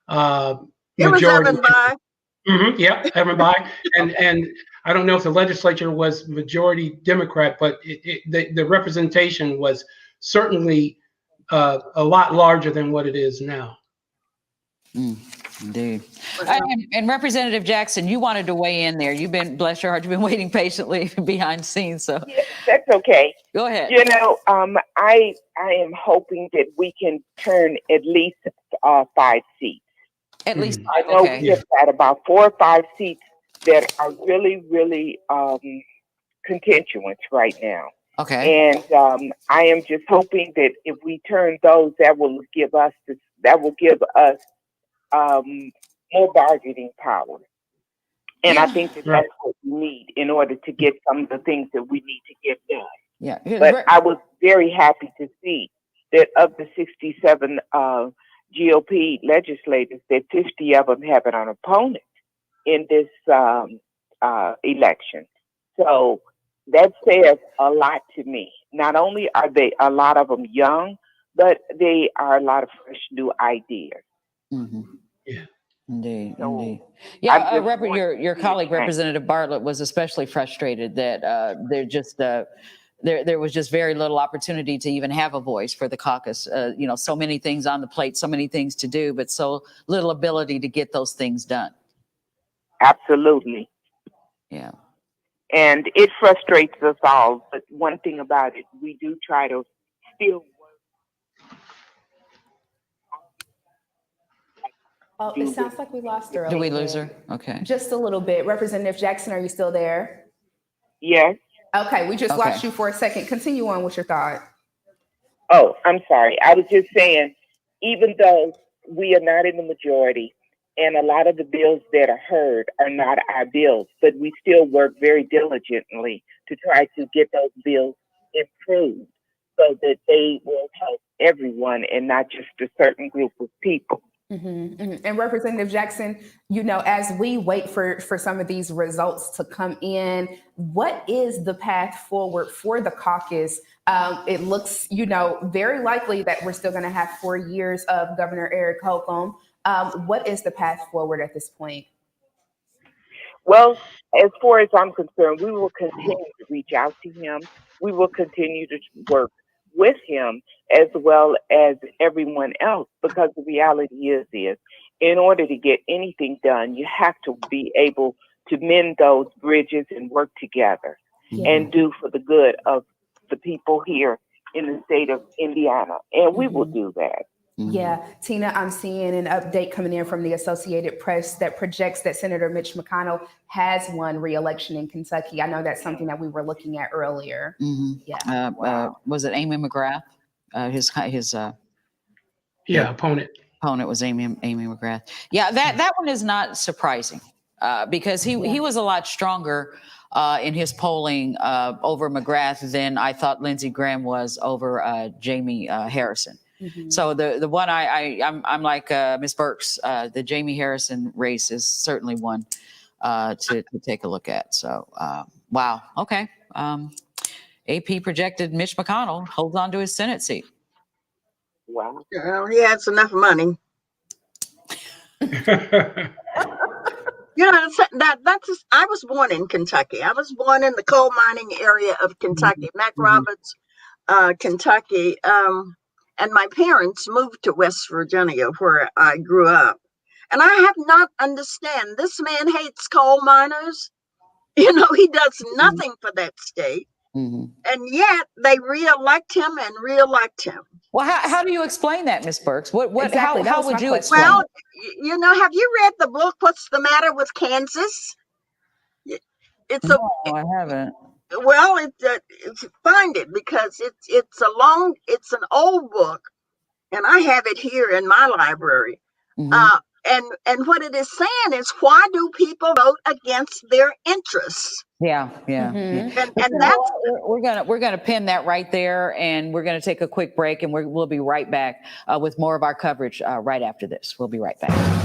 it was majority. Evan Bayh. Yeah, Evan Bayh, and I don't know if the legislature was majority Democrat, but the representation was certainly a lot larger than what it is now. Indeed. And Representative Jackson, you wanted to weigh in there. You've been, bless your heart, you've been waiting patiently behind the scenes. So yes, that's okay. Go ahead. You know, I am hoping that we can turn at least 5 seats. At least I 5, know okay. we have got about 4 or 5 seats that are really, really contentious right now. Okay. And I am just hoping that if we turn those, that will give us more bargaining power. And I think that that's what we need in order to get some of the things that we need to get done. Yeah. But I was very happy to see that of the 67 GOP legislators, that 50 of them have an opponent in this election. So that says a lot to me. Not only are they a lot of them young, but they are a lot of fresh new ideas. Mm-hmm. Yeah. Indeed, So indeed. Yeah, your colleague, Representative Bartlett, was especially frustrated that there was just very little opportunity to even have a voice for the caucus. You know, so many things on the plate, so many things to do, but so little ability to get those things done. Absolutely. Yeah. And it frustrates us all. But one thing about it, we do try to still work. Oh, it sounds like we lost her. Did we lose her? Okay. Just a little bit. Representative Jackson, are you still there? Yes. Okay, we just lost you for a second. Continue on with your thought. Oh, I'm sorry. I was just saying, even though we are not in the majority, and a lot of the bills that are heard are not our bills, but we still work very diligently to try to get those bills improved so that they will help everyone and not just a certain group of people. Mm-hmm, mm-hmm. And Representative Jackson, you know, as we wait for some of these results to come in, what is the path forward for the caucus? It looks, you know, very likely that we're still going to have 4 years of Governor Eric Holcomb. What is the path forward at this point? Well, as far as I'm concerned, we will continue to reach out to him. We will continue to work with him as well as everyone else, because the reality is in order to get anything done, you have to be able to mend those bridges and work together and do for the good of the people here in the state of Indiana. And we will do that. Yeah, Tina, I'm seeing an update coming in from the Associated Press that projects that Senator Mitch McConnell has won re-election in Kentucky. I know that's something that we were looking at earlier. Yeah. Was it Amy McGrath? His opponent. Opponent was Amy McGrath. Yeah, that one is not surprising because he was a lot stronger in his polling over McGrath than I thought Lindsey Graham was over Jamie Harrison. Mm-hmm. So the one I'm like Ms. Burks, the Jamie Harrison race is certainly one to take a look at. So wow, okay. AP projected Mitch McConnell holds on to his Senate seat. Wow. Well, he has enough money. You know, that's I was born in Kentucky. I was born in the coal mining area of Kentucky, McRoberts, Kentucky. And my parents moved to West Virginia, where I grew up. And I have not understand. This man hates coal miners. You know, he does nothing for that state. And yet they reelect him and reelect him. Well, how do you explain that, Ms. Burks? Exactly, that how was would my you question. explain? Well, you know, have you read the book, What's the Matter with Kansas? It's a, No, I haven't. well, find it because it's an old book, and I have it here in my library. And what it is saying is, why do people vote against their interests? Yeah. And You that's know what? We're gonna pin that right there, and we're gonna take a quick break, and we'll be right back with more of our coverage right after this. We'll be right back.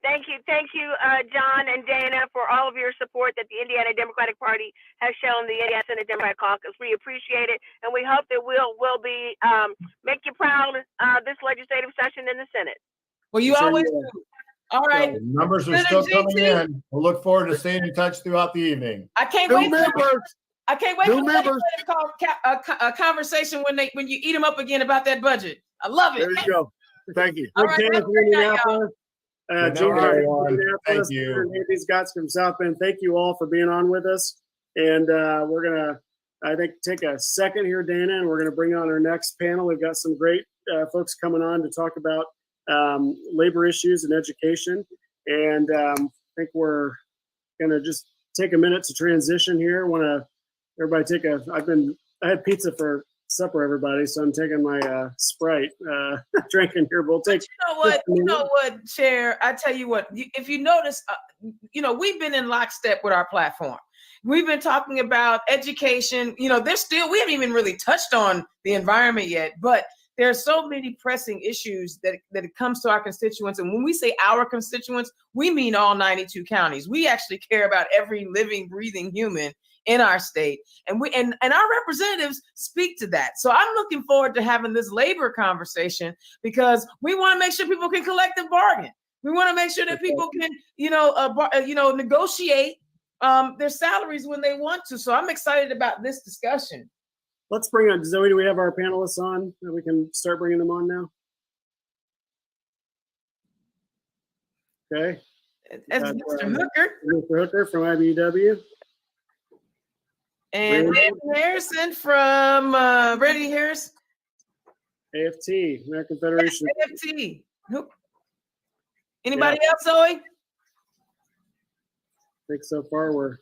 Thank you, John and Dana, for all of your support that the Indiana Democratic Party has shown the Indiana Senate Democratic Caucus. We appreciate it, and we hope that we'll be make you proud this legislative session in the Senate. Well, you always do. All right. So numbers are still coming in. We'll look forward to staying in touch throughout the evening. I can't wait. I can't wait for a conversation when you eat them up again about that budget. I love it. There you go. Thank you. All right, Tanner from Indianapolis. Jim everyone. Thank you. Anthony Scotts from South Bend. Thank you all for being on with us. And we're going to, I think, take a second here, Dana, and we're going to bring on our next panel. We've got some great folks coming on to talk about labor issues and education. And I think we're going to just take a minute to transition here. Want to everybody take I had pizza for supper, everybody, so I'm taking my Sprite drinking here. We'll take. You know what, Chair? I tell you what. If you notice, we've been in lockstep with our platform. We've been talking about education. We haven't even really touched on the environment yet, but there are so many pressing issues that it comes to our constituents. And when we say our constituents, we mean all 92 counties. We actually care about every living, breathing human in our state, and our representatives speak to that. So I'm looking forward to having this labor conversation because we want to make sure people can collective bargain. We want to make sure that people can, negotiate their salaries when they want to. So I'm excited about this discussion. Let's bring on Zoe. Do we have our panelists on? We can start bringing them on now. Okay. That's Mr. Hooker. Mr. Hooker from IBEW. And Randy Harrison from Randy Harris. AFT, American Federation. AFT. Anybody else, Zoe? I think so far we're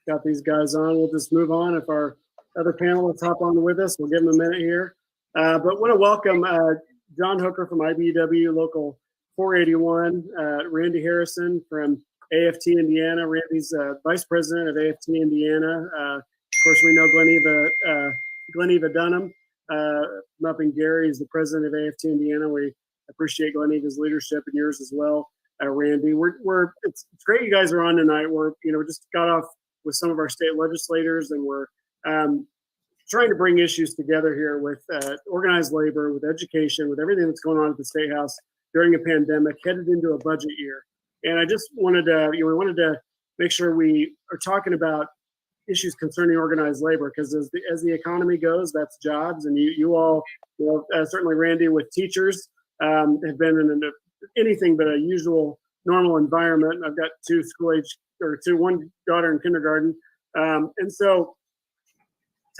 got these guys on. We'll just move on. If our other panelists hop on with us, we'll give them a minute here. But want to welcome John Hooker from IBEW Local 481, Randy Harrison from AFT Indiana. Randy's vice president of AFT Indiana. Of course, we know Gleneva Dunham from up in Gary is the president of AFT Indiana. We appreciate Gleneva's leadership and yours as well, Randy. It's great you guys are on tonight. We're just got off with some of our state legislators, and we're trying to bring issues together here with organized labor, with education, with everything that's going on at the State House during a pandemic, headed into a budget year. And I just wanted to, we wanted to make sure we are talking about issues concerning organized labor, because as the economy goes, that's jobs. And you all, certainly Randy with teachers, have been in anything but a usual normal environment. I've got one daughter in kindergarten. And so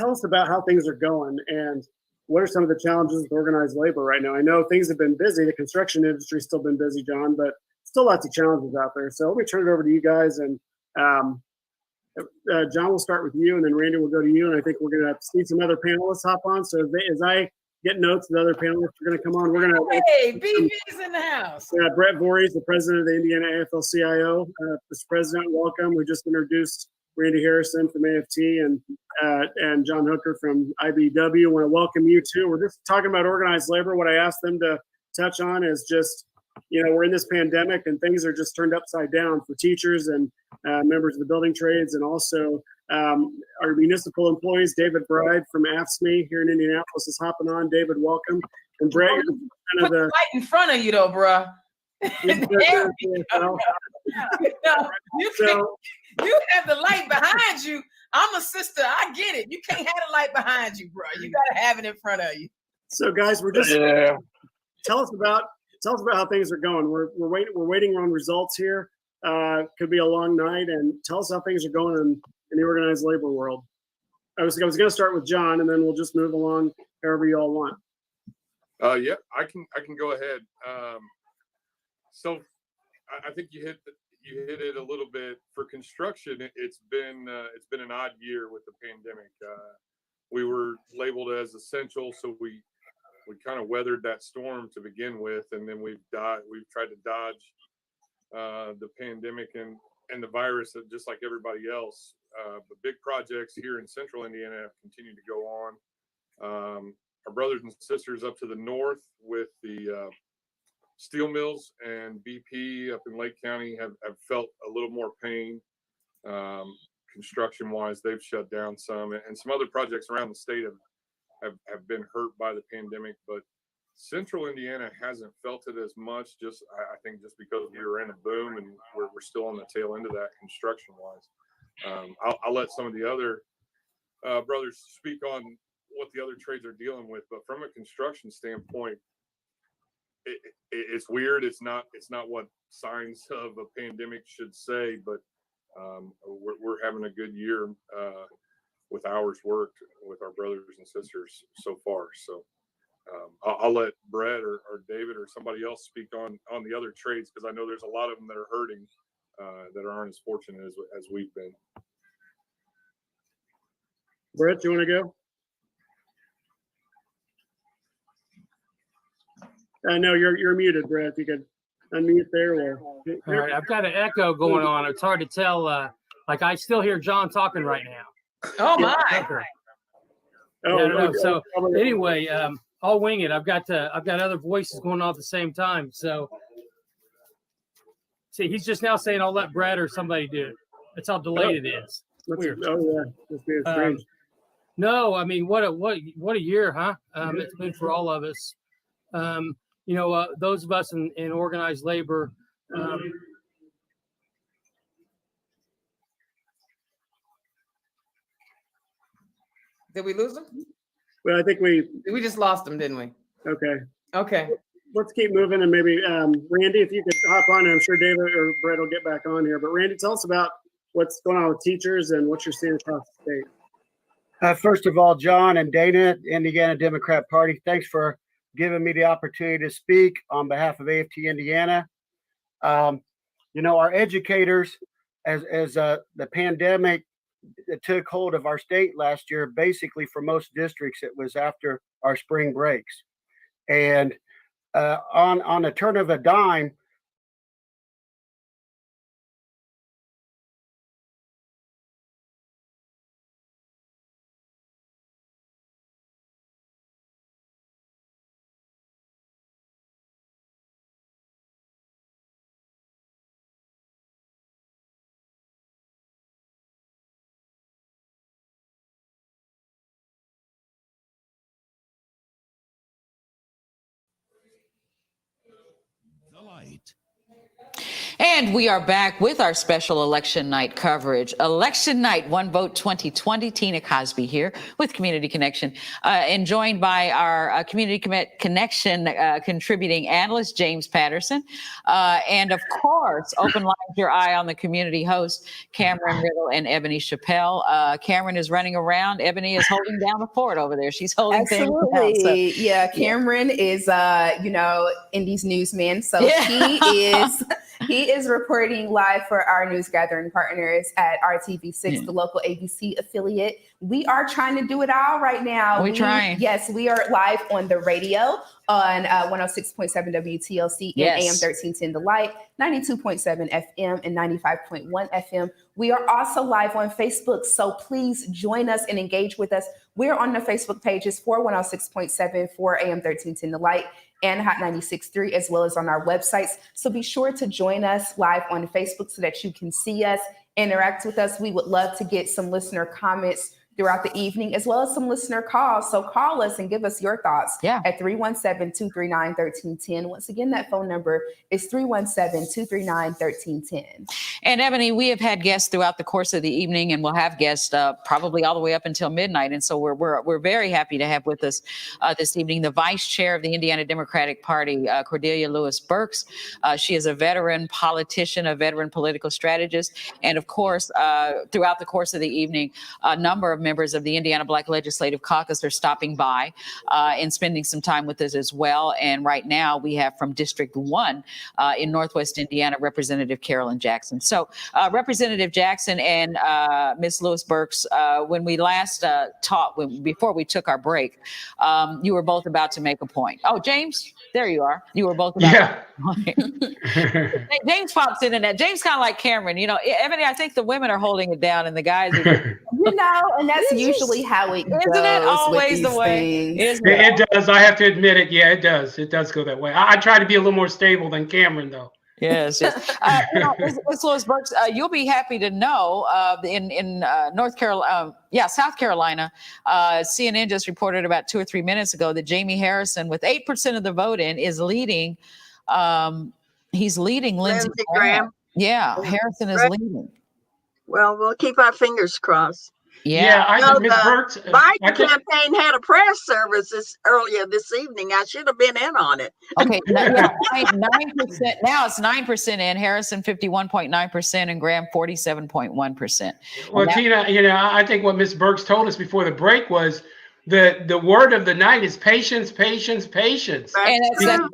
tell us about how things are going and what are some of the challenges with organized labor right now? I know things have been busy. The construction industry's still been busy, John, but still lots of challenges out there. So let me turn it over to you guys. And John, we'll start with you, and then Randy will go to you. And I think we're going to see some other panelists hop on. So as I get notes, the other panelists are going to come on. We're going to. Hey, BB's in the house. Brett Voorhees, the president of the Indiana AFL-CIO. Mr. President, welcome. We just introduced Randy Harrison from AFT and John Hooker from IBEW. I want to welcome you too. We're just talking about organized labor. What I asked them to touch on is just, we're in this pandemic and things are just turned upside down for teachers and members of the building trades, and also our municipal employees. David Bride from AFSCME here in Indianapolis is hopping on. David, welcome. And Brett, you're Put the light in front of you though, bruh. There we go. No, you have the light behind you. I'm a sister. I get it. You can't have the light behind you, bro. You gotta have it in front of you. So, guys, we're just tell us about how things are going. We're waiting on results here. Could be a long night, and tell us how things are going in the organized labor world. I was going to start with John, and then we'll just move along however you all want. Yeah, I can go ahead. So I think you hit it a little bit. For construction, it's been an odd year with the pandemic. We were labeled as essential, so we kind of weathered that storm to begin with, and then we've tried to dodge the pandemic and the virus just like everybody else. But big projects here in central Indiana have continued to go on. Our brothers and sisters up to the north with the steel mills and BP up in Lake County have felt a little more pain. Construction wise, they've shut down some, and some other projects around the state have been hurt by the pandemic, but central Indiana hasn't felt it as much. I think just because we were in a boom and we're still on the tail end of that construction wise. I'll let some of the other brothers speak on what the other trades are dealing with, but from a construction standpoint, it's weird. It's not what signs of a pandemic should say, but we're having a good year with hours worked with our brothers and sisters so far. So I'll let Brett or David or somebody else speak on the other trades, because I know there's a lot of them that are hurting that aren't as fortunate as we've been. Brett, do you want to go? No, you're muted, Brett. If you could unmute there. All right, I've got an echo going on. It's hard to tell. Like I still hear John talking right now. Oh my! So anyway, I'll wing it. I've got other voices going on at the same time. So see, he's just now saying I'll let Brad or somebody do it. That's how delayed it is. Weird. Oh yeah, it's strange. No, I mean what a year, huh? It's been for all of us. Those of us in organized labor. Did we lose them? Well, I think we just lost them, didn't we? Okay. Let's keep moving, and maybe Randy, if you could hop on. I'm sure David or Brett will get back on here. But Randy, tell us about what's going on with teachers and what you're seeing across the state. First of all, John and Dana, Indiana Democrat Party, thanks for giving me the opportunity to speak on behalf of AFT Indiana. Our educators, as the pandemic took hold of our state last year, basically for most districts, it was after our spring breaks. And on a turn of a dime, The Light. And we are back with our special election night coverage. Election night, One Vote 2020. Tina Cosby here with Community Connection, and joined by our Community Connection contributing analyst, James Patterson. And of course, Open Lines Your Eye on the community host, Cameron Riddle and Ebony Chappelle. Cameron is running around. Ebony is holding down the fort over there. She's holding things down. Absolutely. Yeah, Cameron is, Indy's newsman. So he He is reporting live for our news gathering partners at RTV6, the local ABC affiliate. We are trying to do it all right now. We're trying. Yes, we are live on the radio on 106.7 WTLC and AM 1310 The Light, 92.7 FM and 95.1 FM. We are also live on Facebook, so please join us and engage with us. We're on the Facebook pages for 106.7 for AM 1310 The Light and Hot 96.3, as well as on our websites. So be sure to join us live on Facebook so that you can see us, interact with us. We would love to get some listener comments throughout the evening, as well as some listener calls. So call us and give us your thoughts at 317-239-1310. Once again, that phone number is 317-239-1310. And Ebony, we have had guests throughout the course of the evening, and we'll have guests probably all the way up until midnight. And so we're very happy to have with us this evening the Vice Chair of the Indiana Democratic Party, Cordelia Lewis Burks. She is a veteran politician, a veteran political strategist, and of course, throughout the course of the evening, a number of members of the Indiana Black Legislative Caucus are stopping by and spending some time with us as well. And right now we have from District 1 in Northwest Indiana, Representative Carolyn Jackson. So Representative Jackson and Ms. Lewis Burks, when we last talked, before we took our break, you were both about to make a point. Oh, James, there you are. You were both about James pops in and that. James kind of like Cameron, you know, Ebony, I think the women are holding it down and the guys are, and that's usually how it goes. Isn't it always the way? It does. I have to admit it. Yeah, it does. It does go that way. I try to be a little more stable than Cameron, though. Yes. Ms. Lewis Burks, you'll be happy to know in South Carolina, CNN just reported about 2 or 3 minutes ago that Jamie Harrison, with 8% of the vote in, is leading. He's leading Lindsey Graham. Yeah, Harrison is leading. Well, we'll keep our fingers crossed. Ms. Burks, Biden campaign had a press service earlier this evening. I should have been in on it. Okay, 9%. Now it's 9% in. Harrison 51.9% and Graham 47.1%. Well, Tina, I think what Ms. Burks told us before the break was the word of the night is patience, patience, patience. And that's correct.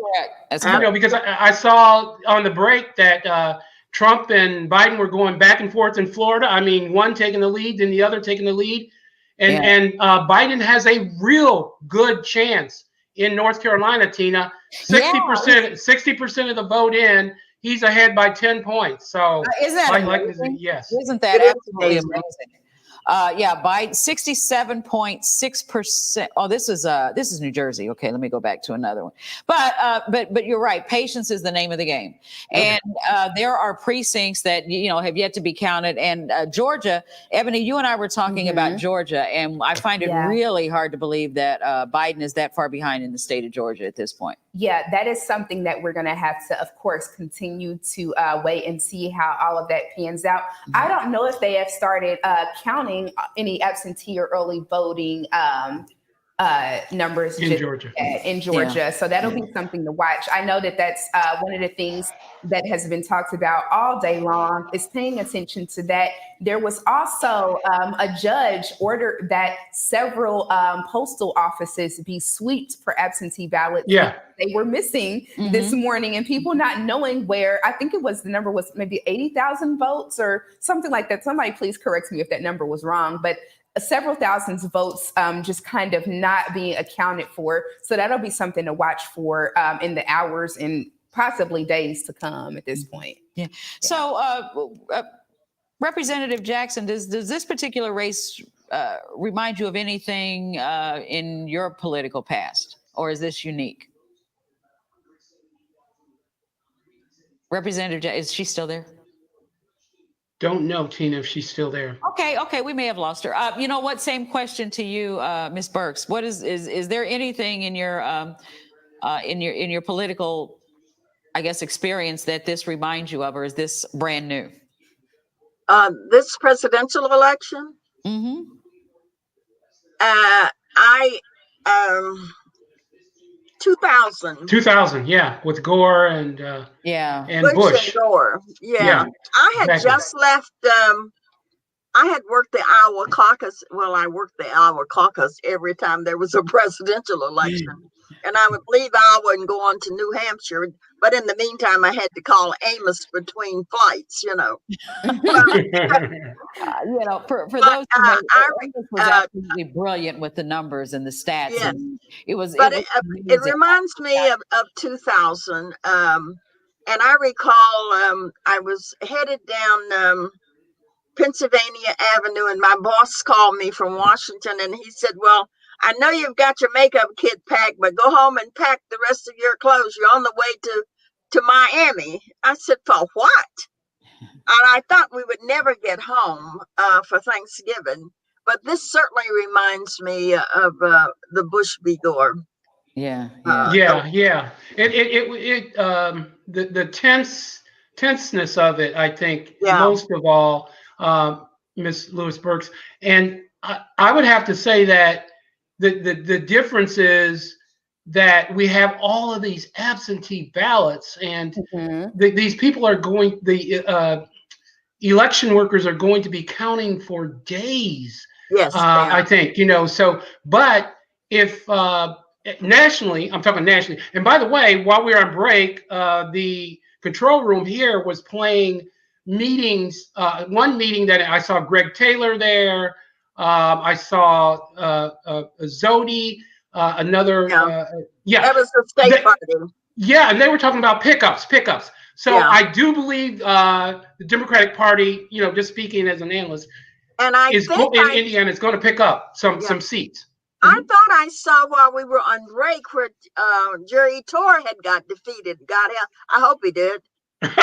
That's correct. Because I saw on the break that Trump and Biden were going back and forth in Florida. I mean, one taking the lead, then the other taking the lead. And Biden has a real good chance in North Carolina, Tina. 60% of the vote in, he's ahead by 10 points. So isn't that amazing? Yes. Isn't that absolutely amazing? Biden 67.6%. Oh, this is New Jersey. Okay, let me go back to another one. But you're right. Patience is the name of the game, and there are precincts that have yet to be counted. And Georgia, Ebony, you and I were talking about Georgia, and I find it really hard to believe that Biden is that far behind in the state of Georgia at this point. Yeah, that is something that we're going to have to, of course, continue to wait and see how all of that pans out. I don't know if they have started counting any absentee or early voting numbers in Georgia. So that'll be something to watch. I know that that's one of the things that has been talked about all day long is paying attention to that. There was also a judge ordered that several postal offices be swept for absentee ballots. Yeah. They were missing this morning, and people not knowing where. I think the number was maybe 80,000 votes or something like that. Somebody please correct me if that number was wrong, but several thousands of votes just kind of not being accounted for. So that'll be something to watch for in the hours and possibly days to come at this point. Yeah. So Representative Jackson, does this particular race remind you of anything in your political past, or is this unique? Representative Jackson, is she still there? Don't know, Tina, if she's still there. Okay, we may have lost her. You know what? Same question to you, Ms. Burks. What is there anything in your political, I guess, experience that this reminds you of, or is this brand new? This presidential election. 2000, yeah, with Gore and and Bush. And Gore. Yeah. I had just left I had worked the Iowa caucus. Well, I worked the Iowa caucus every time there was a presidential election. And I would leave Iowa and go on to New Hampshire. But in the meantime, I had to call Amos between flights, you know. You know, for those who know, Amos was absolutely brilliant with the numbers and the stats. Yes. And it was it reminds me of 2000. And I recall I was headed down Pennsylvania Avenue, and my boss called me from Washington, and he said, well, I know you've got your makeup kit packed, but go home and pack the rest of your clothes. You're on the way to Miami. I said, for what? And I thought we would never get home for Thanksgiving, but this certainly reminds me of the Bush v. Gore. Yeah. Yeah. The tenseness of it, I think, most of all, Ms. Lewis Burks, and I would have to say that the difference is that we have all of these absentee ballots, and these people are going. The election workers are going to be counting for days. Yes, I think, you know. So, but if nationally, I'm talking nationally. And by the way, while we were on break, the control room here was playing meetings. One meeting that I saw Greg Taylor there. I saw Zodi. Another. That was the state party. Yeah, and they were talking about pickups. So I do believe the Democratic Party, you know, just speaking as an analyst, and Indiana is going to pick up some seats. I thought I saw while we were on break where Jerry Torr had got defeated. I hope he did. Did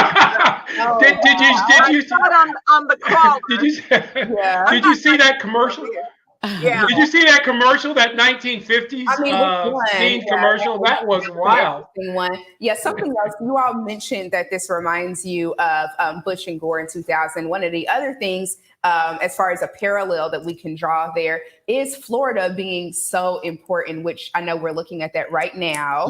you saw it on the crawler? Did you see that commercial? Yeah. Did you see that commercial? That 1950s scene commercial? That was wild. Yeah, something else. You all mentioned that this reminds you of Bush and Gore in 2000. One of the other things, as far as a parallel that we can draw there, is Florida being so important, which I know we're looking at that right now,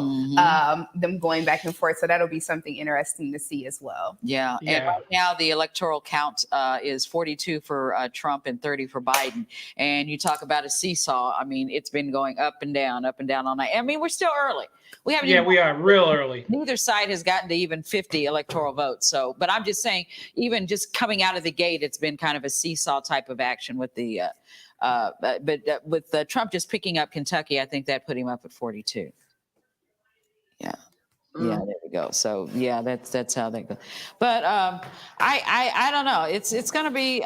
them going back and forth. So that'll be something interesting to see as well. Yeah. And right now the electoral count is 42 for Trump and 30 for Biden. And you talk about a seesaw. I mean, it's been going up and down all night. I mean, we're still early. We haven't. We are real early. Neither side has gotten to even 50 electoral votes. So, but I'm just saying, even just coming out of the gate, it's been kind of a seesaw type of action with the, with Trump just picking up Kentucky. I think that put him up at 42. Yeah. Yeah, there we go. So yeah, that's how they go. But I don't know. It's going to be.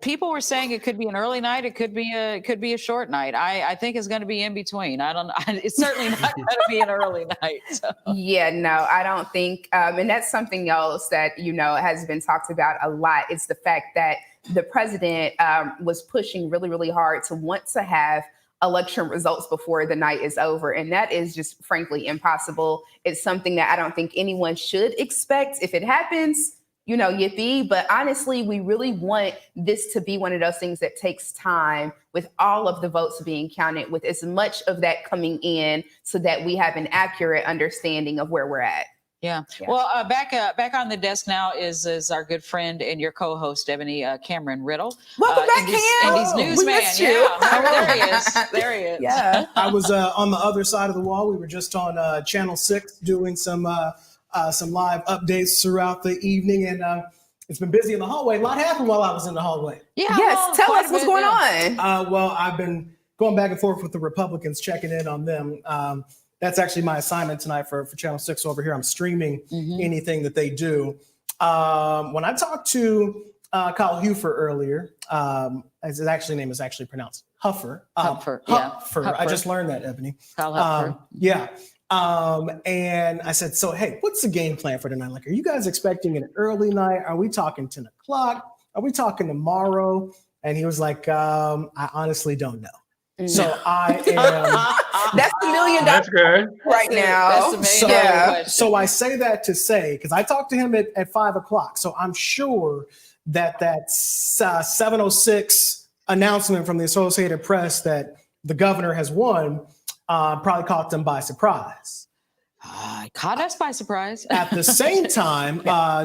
People were saying it could be an early night. It could be a short night. I think it's going to be in between. I don't know. It's certainly not going to be an early night. So. Yeah, no, I don't think. And that's something else that has been talked about a lot. It's the fact that the president was pushing really, really hard to want to have election results before the night is over. And that is just frankly impossible. It's something that I don't think anyone should expect. If it happens, yippee. But honestly, we really want this to be one of those things that takes time, with all of the votes being counted, with as much of that coming in so that we have an accurate understanding of where we're at. Yeah. Well, back on the desk now is our good friend and your co-host, Ebony Cameron Riddle. Welcome back, Cam. Indy's newsman. There he is. There he is. Yeah. I was on the other side of the wall. We were just on Channel 6 doing some live updates throughout the evening, and it's been busy in the hallway. A lot happened while I was in the hallway. Yeah. Yes. Tell us what's going on. Well, I've been going back and forth with the Republicans, checking in on them. That's actually my assignment tonight for Channel 6 over here. I'm streaming anything that they do. When I talked to Kyle Hufer earlier, his name is actually pronounced Huffer. Huffer. I just learned that, Ebony. Kyle Huffer. Yeah. And I said, so, hey, what's the game plan for tonight? Like, are you guys expecting an early night? Are we talking 10 o'clock? Are we talking tomorrow? And he was like, I honestly don't know. So I am. That's $1 million. That's good. Right now. That's $1 million. So I say that to say, because I talked to him at 5 o'clock. So I'm sure that 7:06 announcement from the Associated Press that the governor has won probably caught them by surprise. Caught us by surprise. At the same time,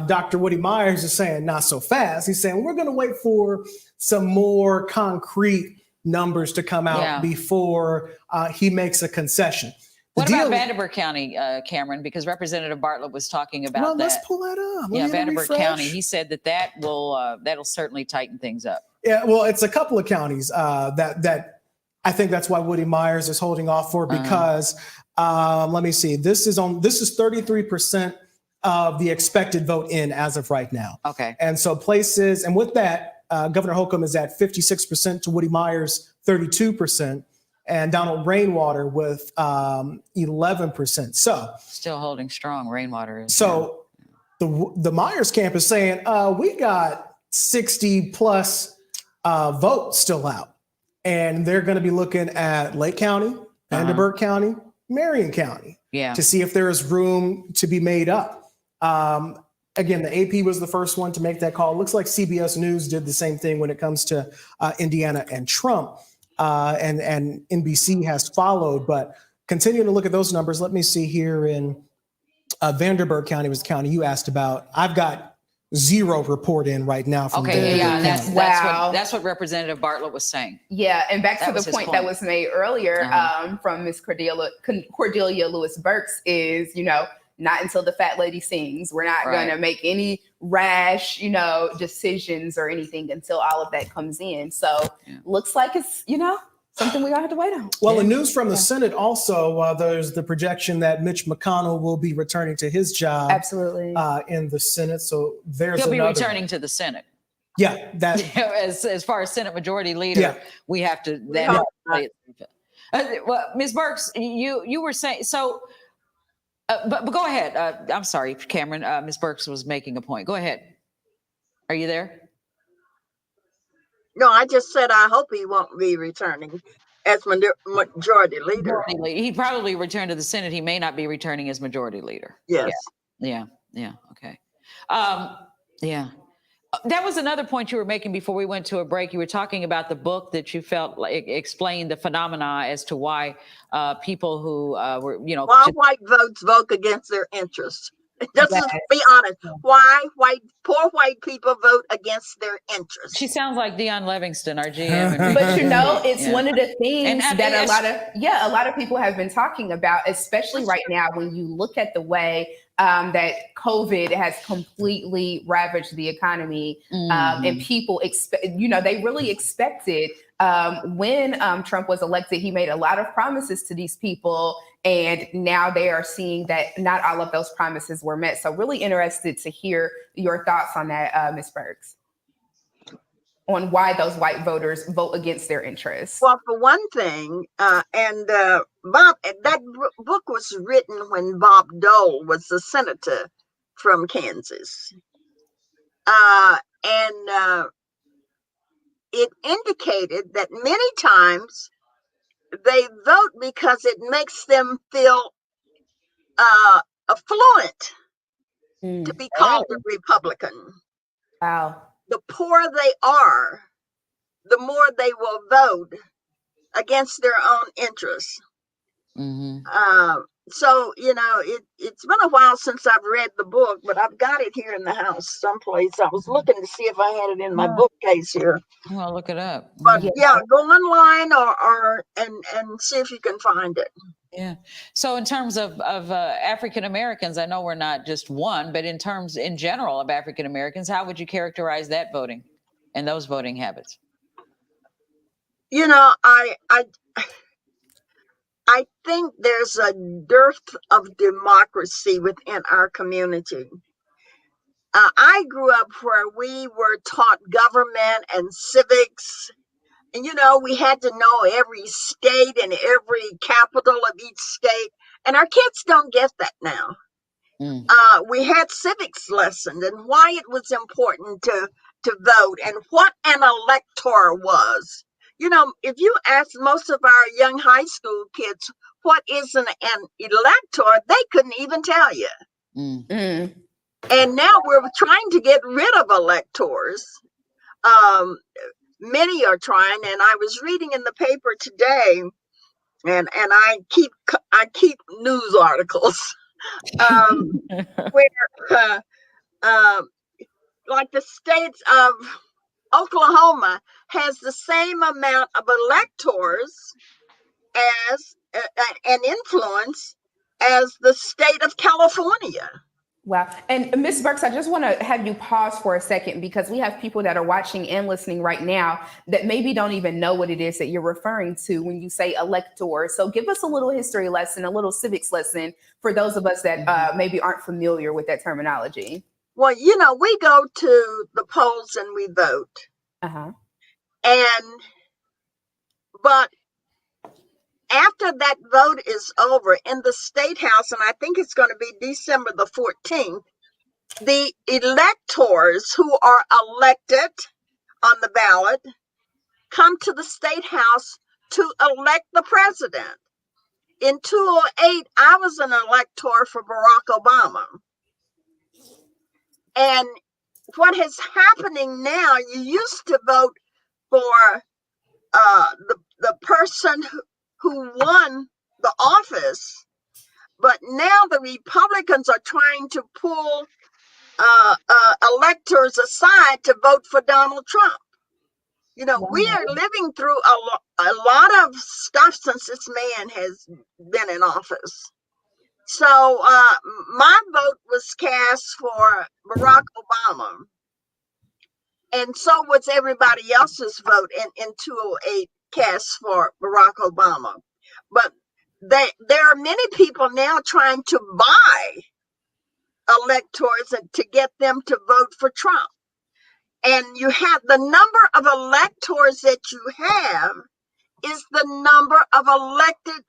Dr. Woody Myers is saying not so fast. He's saying we're going to wait for some more concrete numbers to come out before he makes a concession. What about Vanderburgh County, Cameron? Because Representative Bartlett was talking about that. Let's pull that up. Yeah, Vanderburgh County. He said that that'll certainly tighten things up. Yeah, well, it's a couple of counties that I think that's why Woody Myers is holding off for, because let me see. This is 33% of the expected vote in as of right now. Okay. And so places, and with that, Governor Holcomb is at 56% to Woody Myers 32%, and Donald Rainwater with 11%. So still holding strong. Rainwater is. So the Myers camp is saying we got 60 plus votes still out, and they're going to be looking at Lake County, Vanderburgh County, Marion County, to see if there is room to be made up. Again, the AP was the first one to make that call. It looks like CBS News did the same thing when it comes to Indiana and Trump, and NBC has followed. But continuing to look at those numbers, let me see here in Vanderburgh County was the county you asked about. I've got 0 report in right now from Vanderburgh County. That's what Representative Bartlett was saying. Yeah, and back to That was the his point that was made earlier from Ms. Cordelia Lewis-Burks is, not until the fat lady sings. We're not going to make any rash, decisions or anything until all of that comes in. So looks like it's, something we're going to have to wait on. Well, the news from the Senate also, there's the projection that Mitch McConnell will be returning to his job. Absolutely. In the Senate. So there's He'll be another returning to the Senate. Yeah, that as far as Senate Majority Leader, we have to. Well, Ms. Burks, you were saying so. But go ahead. I'm sorry, Cameron. Ms. Burks was making a point. Go ahead. Are you there? No, I just said I hope he won't be returning as majority leader. He probably returned to the Senate. He may not be returning as majority leader. Yes. Yeah. Okay. Yeah. That was another point you were making before we went to a break. You were talking about the book that you felt like explained the phenomena as to why people who were, why white votes vote against their interests. Just be honest. Why poor white people vote against their interests? She sounds like Dion Livingston, our GM. But it's one of the things that a lot of people have been talking about, especially right now when you look at the way that COVID has completely ravaged the economy, and people they really expected when Trump was elected, he made a lot of promises to these people, and now they are seeing that not all of those promises were met. So really interested to hear your thoughts on that, Ms. Burks, on why those white voters vote against their interests. Well, for one thing, Bob, that book was written when Bob Dole was the senator from Kansas. It indicated that many times they vote because it makes them feel affluent to be called a Republican. Wow. The poorer they are, the more they will vote against their own interests. So, it's been a while since I've read the book, but I've got it here in the house someplace. I was looking to see if I had it in my bookcase here. Well, look it up. But go online or see if you can find it. Yeah. So in terms of African Americans, I know we're not just one, but in general of African Americans, how would you characterize that voting and those voting habits? I think there's a dearth of democracy within our community. I grew up where we were taught government and civics. And, we had to know every state and every capital of each state. And our kids don't get that now. We had civics lessons and why it was important to vote and what an elector was. If you ask most of our young high school kids what is an elector, they couldn't even tell you. And now we're trying to get rid of electors. Many are trying, and I was reading in the paper today, and I keep news articles. where like the states of Oklahoma has the same amount of electors as and influence as the state of California. Wow. And Ms. Burks, I just want to have you pause for a second, because we have people that are watching and listening right now that maybe don't even know what it is that you're referring to when you say elector. So give us a little history lesson, a little civics lesson for those of us that maybe aren't familiar with that terminology. Well, you know, we go to the polls and we vote. But after that vote is over in the state house, and I think it's going to be December the 14th, the electors who are elected on the ballot come to the state house to elect the president. In 2008, I was an elector for Barack Obama. And what is happening now, you used to vote for the person who won the office, but now the Republicans are trying to pull electors aside to vote for Donald Trump. You know, we are living through a lot of stuff since this man has been in office. So my vote was cast for Barack Obama. And so was everybody else's vote in 2008 cast for Barack Obama. But there are many people now trying to buy electors to get them to vote for Trump. And you have the number of electors that you have is the number of elected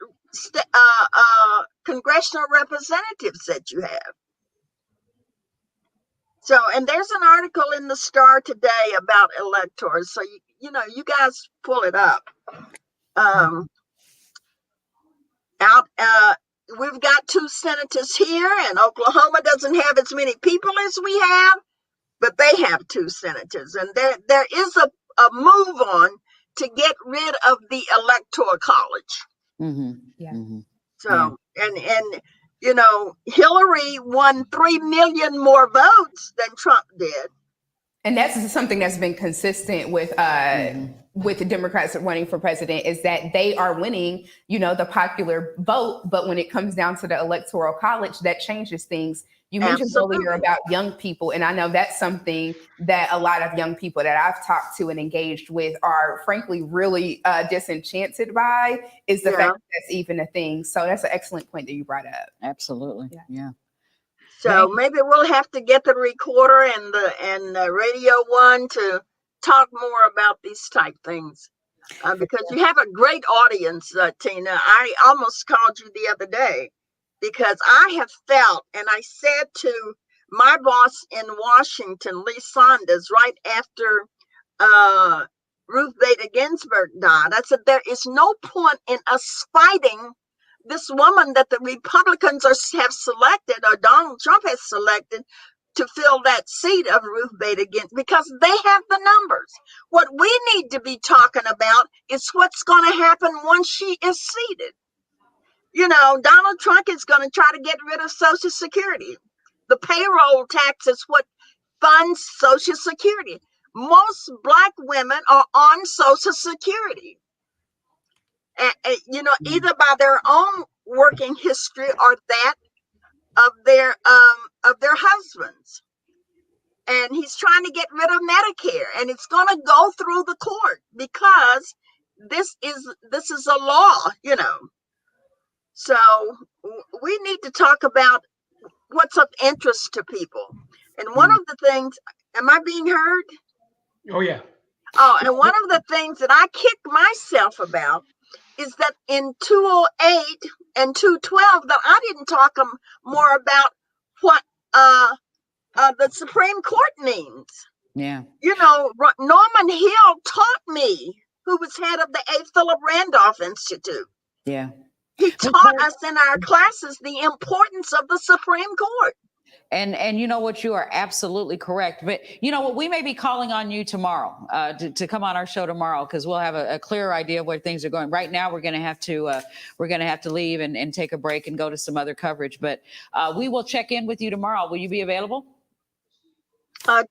congressional representatives that you have. So, and there's an article in the Star today about electors. So, you know, you guys pull it up. We've got 2 senators here, and Oklahoma doesn't have as many people as we have, but they have 2 senators. And there is a move on to get rid of the electoral college. So, and you know, Hillary won 3 million more votes than Trump did. And that's something that's been consistent with the Democrats running for president, is that they are winning, you know, the popular vote. But when it comes down to the electoral college, that changes things. You mentioned earlier about young people, and I know that's something that a lot of young people that I've talked to and engaged with are frankly really disenchanted by, is the fact that that's even a thing. So that's an excellent point that you brought up. Absolutely. Yeah. So maybe we'll have to get the recorder and the Radio One to talk more about these type things, because you have a great audience, Tina. I almost called you the other day because I have felt, and I said to my boss in Washington, Lee Saunders, right after Ruth Bader Ginsburg died, I said, there is no point in us fighting this woman that the Republicans have selected, or Donald Trump has selected, to fill that seat of Ruth Bader Ginsburg, because they have the numbers. What we need to be talking about is what's going to happen once she is seated. You know, Donald Trump is going to try to get rid of Social Security. The payroll tax is what funds Social Security. Most Black women are on Social Security. You know, either by their own working history or that of their husbands. And he's trying to get rid of Medicare, and it's going to go through the court because this is a law, you know. So we need to talk about what's of interest to people. And one of the things, am I being heard? Oh, yeah. Oh, and one of the things that I kick myself about is that in 2008 and 2012 that I didn't talk more about what the Supreme Court means. Yeah. You know, Norman Hill taught me, who was head of the A. Philip Randolph Institute. Yeah. He taught us in our classes the importance of the Supreme Court. And you know what, you are absolutely correct. But you know what, we may be calling on you tomorrow to come on our show tomorrow, because we'll have a clearer idea of where things are going. Right now, we're going to have to leave and take a break and go to some other coverage. But we will check in with you tomorrow. Will you be available?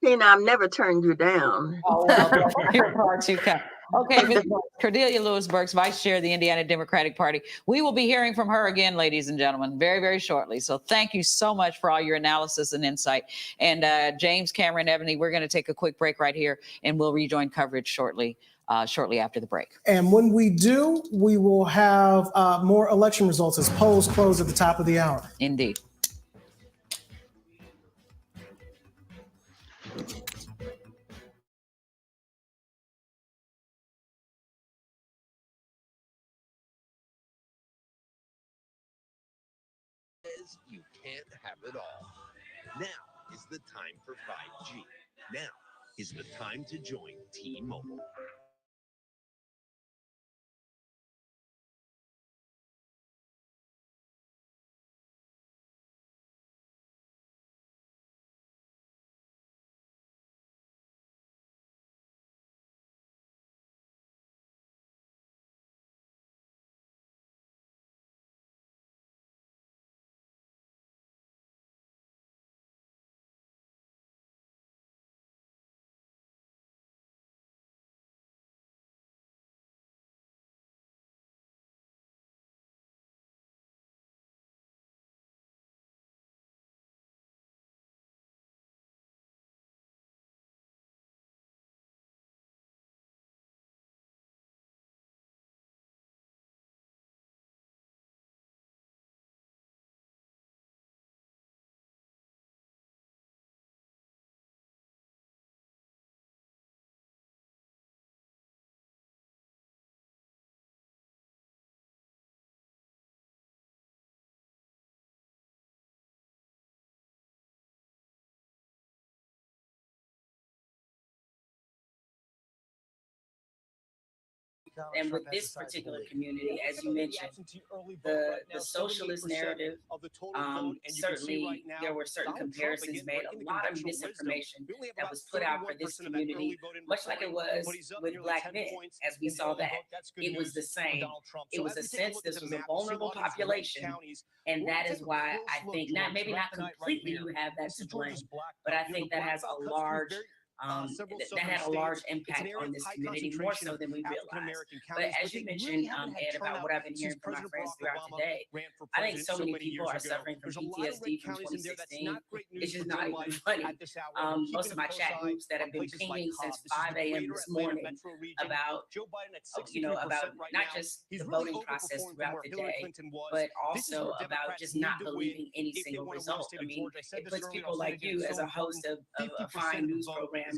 Tina, I've never turned you down. Oh, well, you're far too kind. Okay, Ms. Cordelia Lewis-Burks, Vice Chair of the Indiana Democratic Party. We will be hearing from her again, ladies and gentlemen, very, very shortly. So thank you so much for all your analysis and insight. And James, Cameron, Ebony, we're going to take a quick break right here, and we'll rejoin coverage shortly after the break. And when we do, we will have more election results as polls close at the top of the hour. Indeed. You can't have it all. Now is the time for 5G. Now is the time to join T-Mobile. And with this particular community, as you mentioned, the socialist narrative, certainly there were certain comparisons made, a lot of misinformation that was put out for this community, much like it was with Black men, as we saw that. It was the same. It was a sense this was a vulnerable population, and that is why I think, maybe not completely you have that to blame, but I think that has a large that had a large impact on this community, more so than we realized. But as you mentioned, Ed, about what I've been hearing from my friends throughout today, I think so many people are suffering from PTSD from 2016. It's just not even funny. Most of my chat groups that have been pinging since 5 a.m. this morning about, about not just the voting process throughout the day, but also about just not believing any single result. I mean, it puts people like you as a host of a fine news program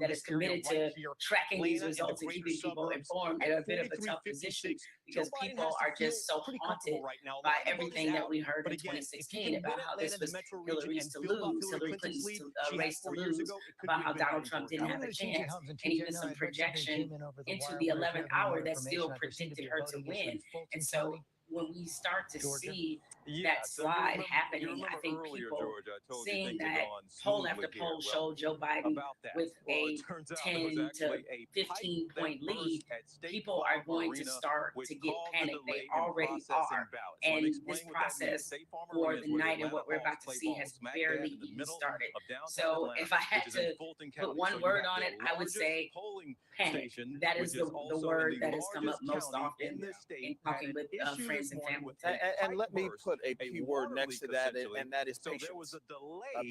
that is committed to tracking these results and keeping people informed in a bit of a tough position, because people are just so haunted by everything that we heard in 2016 about how this was Hillary Clinton's race to lose, about how Donald Trump didn't have a chance, and even some projection into the 11th hour that still predicted her to win. And so when we start to see that slide happening, I think people seeing that poll after poll showed Joe Biden with a 10 to 15 point lead, people are going to start to get panicked. They already are. And this process for the night and what we're about to see has barely even started. So if I had to put one word on it, I would say panic. That is the word that has come up most often in talking with friends and family. And let me put a keyword next to that, and that is patience.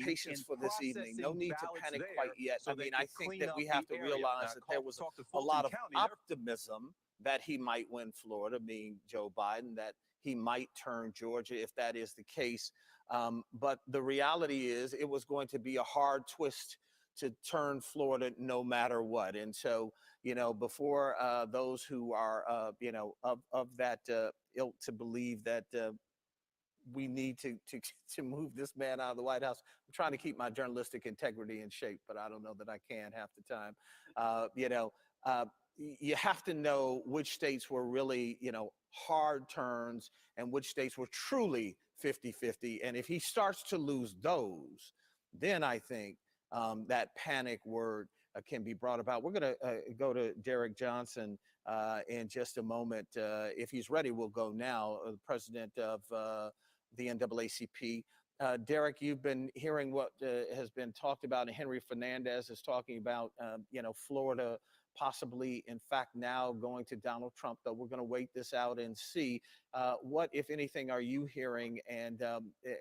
Patience for this evening. No need to panic quite yet. I mean, I think that we have to realize that there was a lot of optimism that he might win Florida, being Joe Biden, that he might turn Georgia if that is the case. But the reality is it was going to be a hard twist to turn Florida no matter what. And so, before those who are, of that ilk to believe that we need to move this man out of the White House. I'm trying to keep my journalistic integrity in shape, but I don't know that I can half the time. You have to know which states were really, hard turns and which states were truly 50-50. And if he starts to lose those, then I think that panic word can be brought about. We're going to go to Derek Johnson in just a moment. If he's ready, we'll go now. The president of the NAACP. Derek, you've been hearing what has been talked about, and Henry Fernandez is talking about, Florida possibly, in fact, now going to Donald Trump, though we're going to wait this out and see. What, if anything, are you hearing? And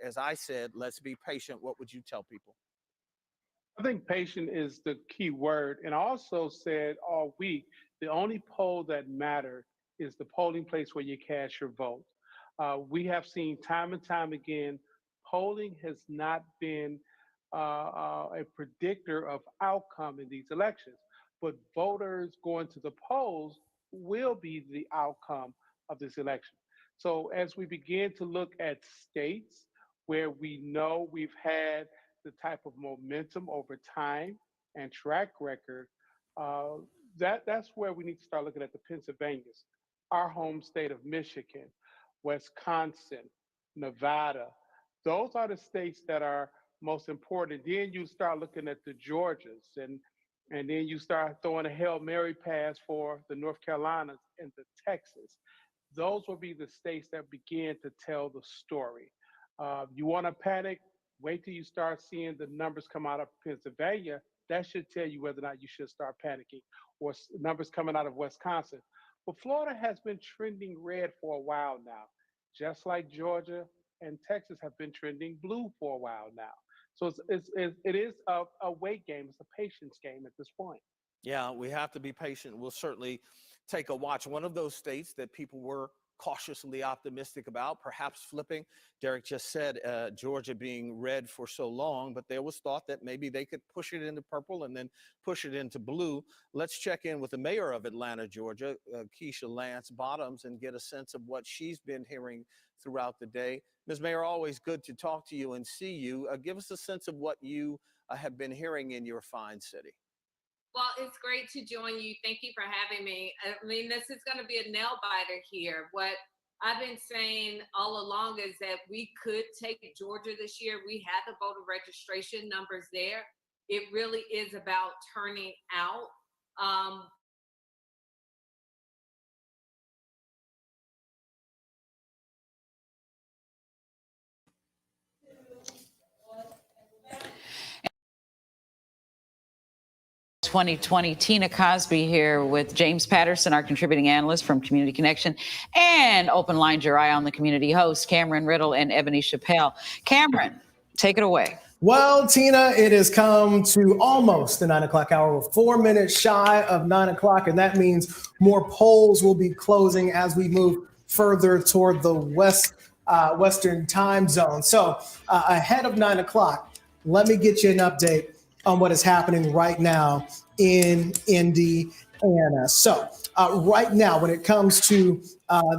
as I said, let's be patient. What would you tell people? I think patient is the key word. And I also said all week, the only poll that matters is the polling place where you cast your vote. We have seen time and time again, polling has not been a predictor of outcome in these elections, but voters going to the polls will be the outcome of this election. So as we begin to look at states where we know we've had the type of momentum over time and track record, that's where we need to start looking at the Pennsylvanias, our home state of Michigan, Wisconsin, Nevada. Those are the states that are most important. Then you start looking at the Georgias, and then you start throwing a Hail Mary pass for the North Carolinas and the Texas. Those will be the states that begin to tell the story. You want to panic? Wait till you start seeing the numbers come out of Pennsylvania. That should tell you whether or not you should start panicking, or numbers coming out of Wisconsin. But Florida has been trending red for a while now, just like Georgia and Texas have been trending blue for a while now. So it is a wait game. It's a patience game at this point. Yeah, we have to be patient. We'll certainly take a watch. One of those states that people were cautiously optimistic about, perhaps flipping. Derek just said Georgia being red for so long, but there was thought that maybe they could push it into purple and then push it into blue. Let's check in with the mayor of Atlanta, Georgia, Keisha Lance Bottoms, and get a sense of what she's been hearing throughout the day. Ms. Mayor, always good to talk to you and see you. Give us a sense of what you have been hearing in your fine city. Well, it's great to join you. Thank you for having me. I mean, this is going to be a nail biter here. What I've been saying all along is that we could take Georgia this year. We had the voter registration numbers there. It really is about turning out. "2020, Tina Cosby here with James Patterson, our contributing analyst from Community Connection, and Open Lines, your eye on the community host, Cameron Riddle and Ebony Chappelle. Cameron, take it away. Well, Tina, it has come to almost the 9 o'clock hour. We're 4 minutes shy of 9 o'clock, and that means more polls will be closing as we move further toward the Western time zone. So ahead of 9 o'clock, let me get you an update on what is happening right now in Indiana. So right now, when it comes to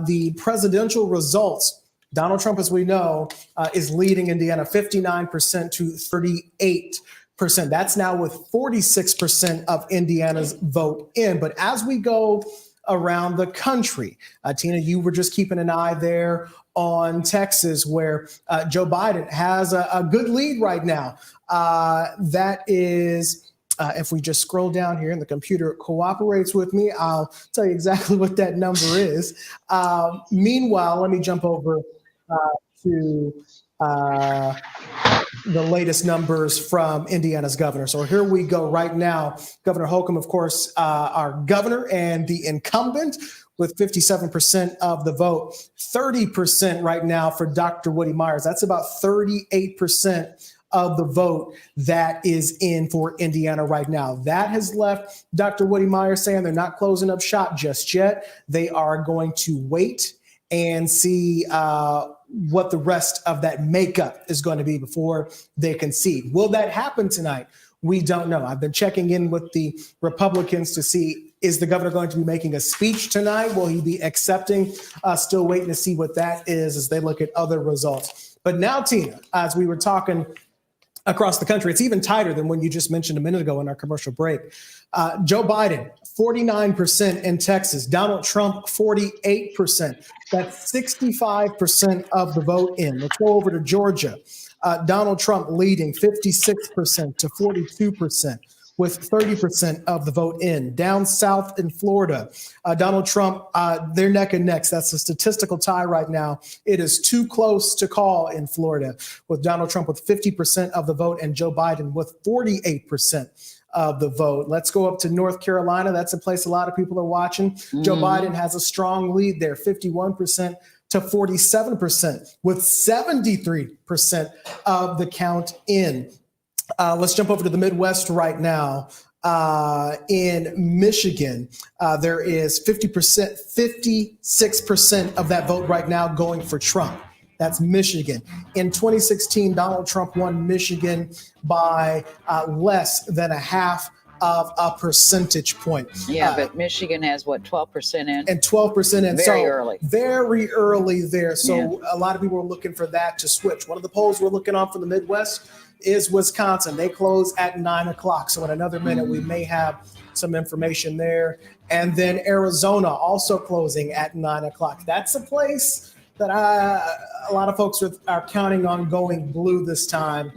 the presidential results, Donald Trump, as we know, is leading Indiana 59% to 38%. That's now with 46% of Indiana's vote in. But as we go around the country, Tina, you were just keeping an eye there on Texas, where Joe Biden has a good lead right now. That is, if we just scroll down here and the computer cooperates with me, I'll tell you exactly what that number is. Meanwhile, let me jump over to the latest numbers from Indiana's governor. So here we go right now. Governor Holcomb, of course, our governor and the incumbent, with 57% of the vote, 30% right now for Dr. Woody Myers. That's about 38% of the vote that is in for Indiana right now. That has left Dr. Woody Myers saying they're not closing up shop just yet. They are going to wait and see what the rest of that makeup is going to be before they concede. Will that happen tonight? We don't know. I've been checking in with the Republicans to see, is the governor going to be making a speech tonight? Will he be accepting? Still waiting to see what that is as they look at other results. But now, Tina, as we were talking across the country. It's even tighter than when you just mentioned a minute ago in our commercial break. Joe Biden, 49% in Texas. Donald Trump, 48%. That's 65% of the vote in. Let's go over to Georgia. Donald Trump leading 56% to 42%. With 30% of the vote in. Down south in Florida, Donald Trump, they're neck and neck. That's a statistical tie right now. It is too close to call in Florida, with Donald Trump with 50% of the vote and Joe Biden with 48% of the vote. Let's go up to North Carolina. That's a place a lot of people are watching. Joe Biden has a strong lead there, 51% to 47%, with 73% of the count in. Let's jump over to the Midwest right now. In Michigan, there is 56% of that vote right now going for Trump. That's Michigan. In 2016, Donald Trump won Michigan by less than a half of a percentage point. Yeah, but Michigan has what, 12% in? And 12% in. Very early. Very early there. So a lot of people are looking for that to switch. One of the polls we're looking on from the Midwest is Wisconsin. They close at 9 o'clock. So in another minute, we may have some information there. And then Arizona also closing at 9 o'clock. That's a place that a lot of folks are counting on going blue this time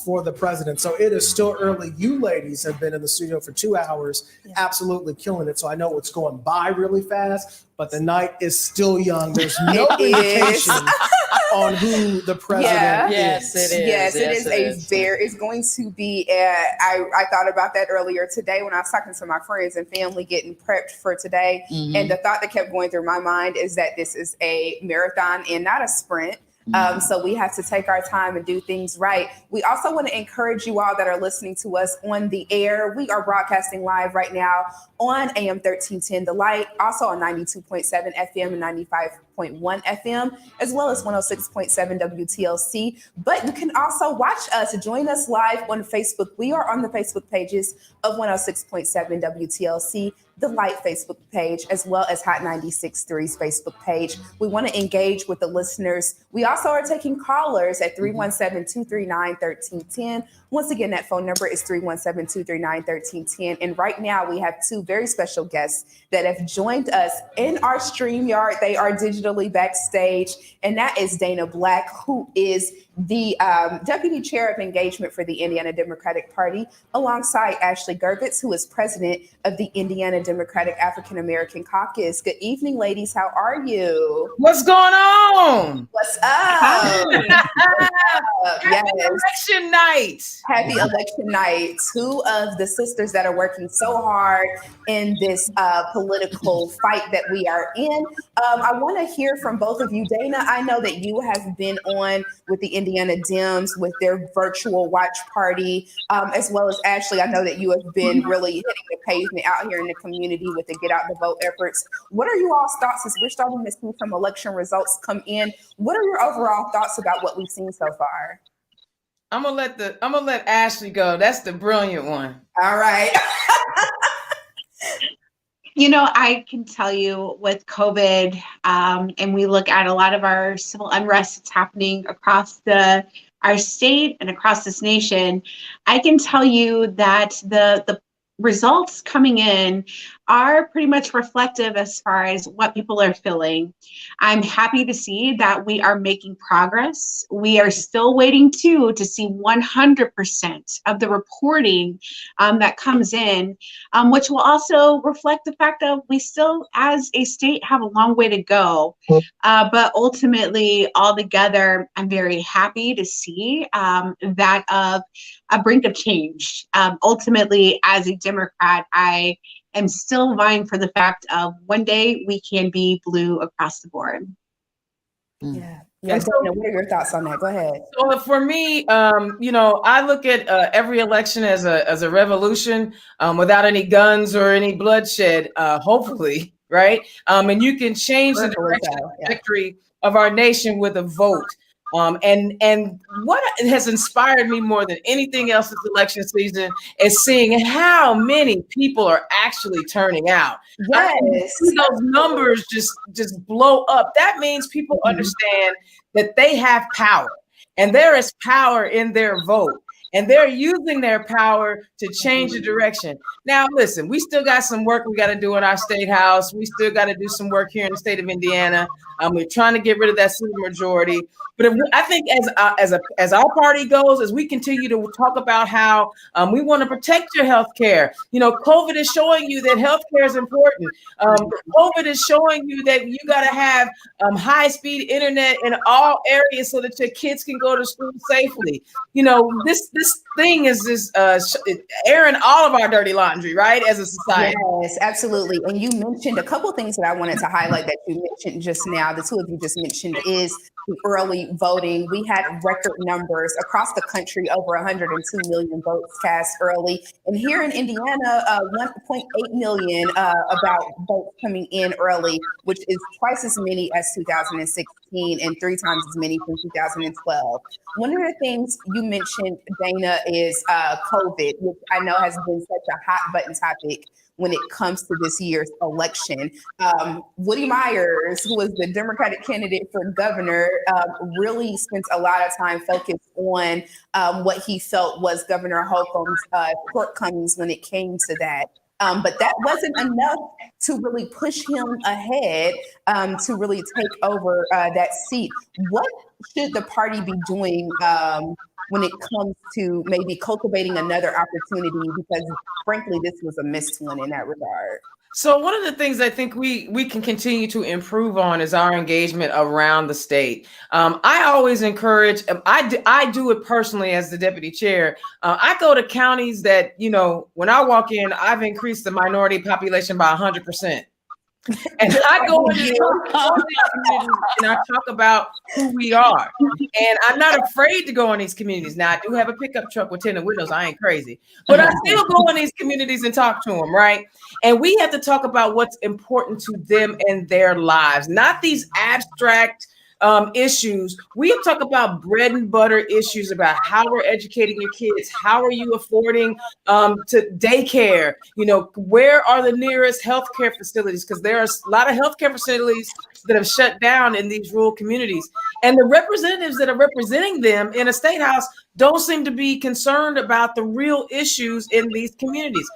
for the president. So it is still early. You ladies have been in the studio for 2 hours, absolutely killing it. So I know it's going by really fast, but the night is still young. There's no indication on who the president is. Yes, it is. Yes, it is is. it's going to be, I thought about that earlier today when I was talking to my friends and family getting prepped for today. And the thought that kept going through my mind is that this is a marathon and not a sprint. So we have to take our time and do things right. We also want to encourage you all that are listening to us on the air. We are broadcasting live right now on AM 1310 The Light, also on 92.7 FM and 95.1 FM, as well as 106.7 WTLC. But you can also watch us, join us live on Facebook. We are on the Facebook pages of 106.7 WTLC, The Light Facebook page, as well as Hot 96.3's Facebook page. We want to engage with the listeners. We also are taking callers at 317-239-1310. Once again, that phone number is 317-239-1310. And right now we have two very special guests that have joined us in our StreamYard. They are digitally backstage, and that is Dana Black, who is the Deputy Chair of Engagement for the Indiana Democratic Party, alongside Ashley Gervitz, who is President of the Indiana Democratic African American Caucus. Good evening, ladies. How are you? What's going on? What's up? Happy election night. Happy election night. Two of the sisters that are working so hard in this political fight that we are in. I want to hear from both of you. Dana, I know that you have been on with the Indiana Dems with their virtual watch party, as well as Ashley. I know that you have been really hitting the pavement out here in the community with the Get Out the Vote efforts. What are you all's thoughts as we're starting to see some election results come in? What are your overall thoughts about what we've seen so far? I'm gonna let Ashley go. That's the brilliant one. All right. You know, I can tell you with COVID, and we look at a lot of our civil unrest that's happening across our state and across this nation, I can tell you that the results coming in are pretty much reflective as far as what people are feeling. I'm happy to see that we are making progress. We are still waiting to see 100% of the reporting that comes in, which will also reflect the fact that we still, as a state, have a long way to go. But ultimately, all together, I'm very happy to see that of a brink of change. Ultimately, as a Democrat, I am still vying for the fact of one day we can be blue across the board. Yeah. Yeah, Dana, what are your thoughts on that? Go ahead. So for me, you know, I look at every election as a revolution without any guns or any bloodshed, hopefully, right? And you can change the direction and trajectory of our nation with a vote. And what has inspired me more than anything else this election season is seeing how many people are actually turning out. Yes. Those numbers just blow up. That means people understand that they have power. and there is power in their vote. And they're using their power to change the direction. Now, listen, we still got some work we got to do in our state house. We still got to do some work here in the state of Indiana. We're trying to get rid of that supermajority. But I think as our party goes, as we continue to talk about how we want to protect your health care, COVID is showing you that health care is important. COVID is showing you that you got to have high-speed internet in all areas so that your kids can go to school safely. This thing is just airing all of our dirty laundry, right, as a society. Yes, absolutely. And you mentioned a couple of things that I wanted to highlight that you mentioned just now. The two of you just mentioned is the early voting. We had record numbers across the country, over 102 million votes cast early. And here in Indiana, 1.8 million about votes coming in early, which is twice as many as 2016 and 3 times as many from 2012. One of the things you mentioned, Dana, is COVID, which I know has been such a hot button topic when it comes to this year's election. Woody Myers, who was the Democratic candidate for governor, really spent a lot of time focused on what he felt was Governor Holcomb's shortcomings when it came to that. But that wasn't enough to really push him ahead to really take over that seat. What should the party be doing when it comes to maybe cultivating another opportunity? Because frankly, this was a missed one in that regard. So one of the things I think we can continue to improve on is our engagement around the state. I always encourage, I do it personally as the deputy chair. I go to counties that, when I walk in, I've increased the minority population by 100%. And I go into and I talk about who we are. And I'm not afraid to go in these communities. Now, I do have a pickup truck with tinted windows. I ain't crazy. But I still go in these communities and talk to them, right? And we have to talk about what's important to them and their lives, not these abstract issues. We have talked about bread and butter issues about how we're educating your kids. How are you affording to daycare? Where are the nearest healthcare facilities? Because there are a lot of healthcare facilities that have shut down in these rural communities. And the representatives that are representing them in a state house don't seem to be concerned about the real issues in these communities.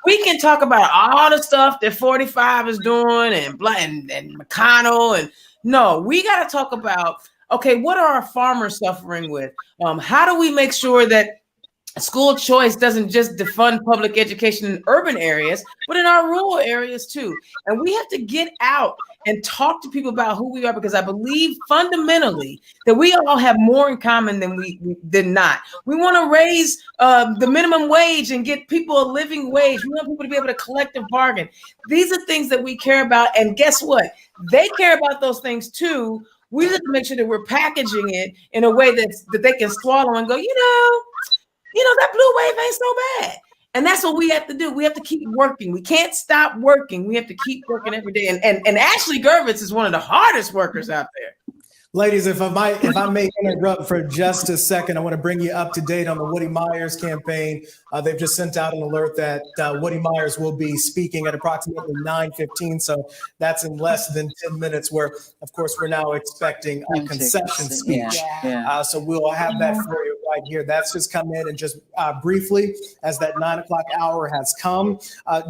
We can talk about all the stuff that 45 is doing and McConnell and no, we got to talk about, okay, what are our farmers suffering with? How do we make sure that school choice doesn't just defund public education in urban areas, but in our rural areas too? And we have to get out and talk to people about who we are, because I believe fundamentally that we all have more in common than not. We want to raise the minimum wage and get people a living wage. We want people to be able to collective bargain. These are things that we care about. And guess what? They care about those things too. We have to make sure that we're packaging it in a way that they can swallow and go, that blue wave ain't so bad. And that's what we have to do. We have to keep working. We can't stop working. We have to keep working every day. And Ashley Gervitz is one of the hardest workers out there. Ladies, if I may interrupt for just a second, I want to bring you up to date on the Woody Myers campaign. They've just sent out an alert that Woody Myers will be speaking at approximately 9:15. So that's in less than 10 minutes, where, of course, we're now expecting a concession speech. So we'll have that for you right here. That's just come in. And just briefly, as that 9 o'clock hour has come,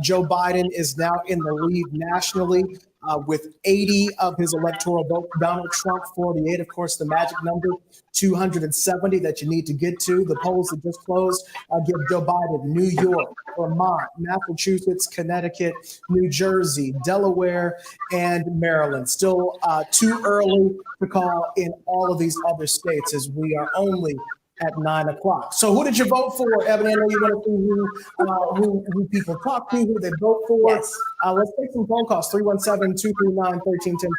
Joe Biden is now in the lead nationally. With 80 of his electoral vote. Donald Trump, 48. Of course, the magic number, 270 that you need to get to. The polls that just closed give Joe Biden New York, Vermont, Massachusetts, Connecticut, New Jersey, Delaware, and Maryland. Still too early to call in all of these other states, as we are only at 9 o'clock. So who did you vote for, Ebony? I know you want to see who people talk to, who they vote for. Yes. Let's take some phone calls, 317-239-1310,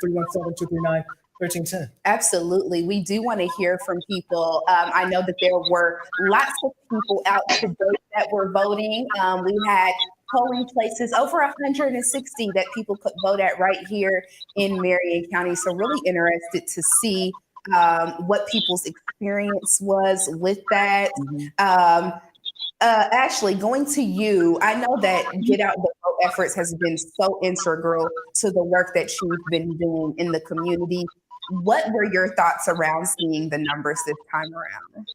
317-239-1310. Absolutely. We do want to hear from people. I know that there were lots of people out today that were voting. We had polling places, over 160 that people could vote at right here in Marion County. So really interested to see what people's experience was with that. Ashley, going to you, I know that Get Out the Vote efforts has been so integral to the work that you've been doing in the community. what were your thoughts around seeing the numbers this time around?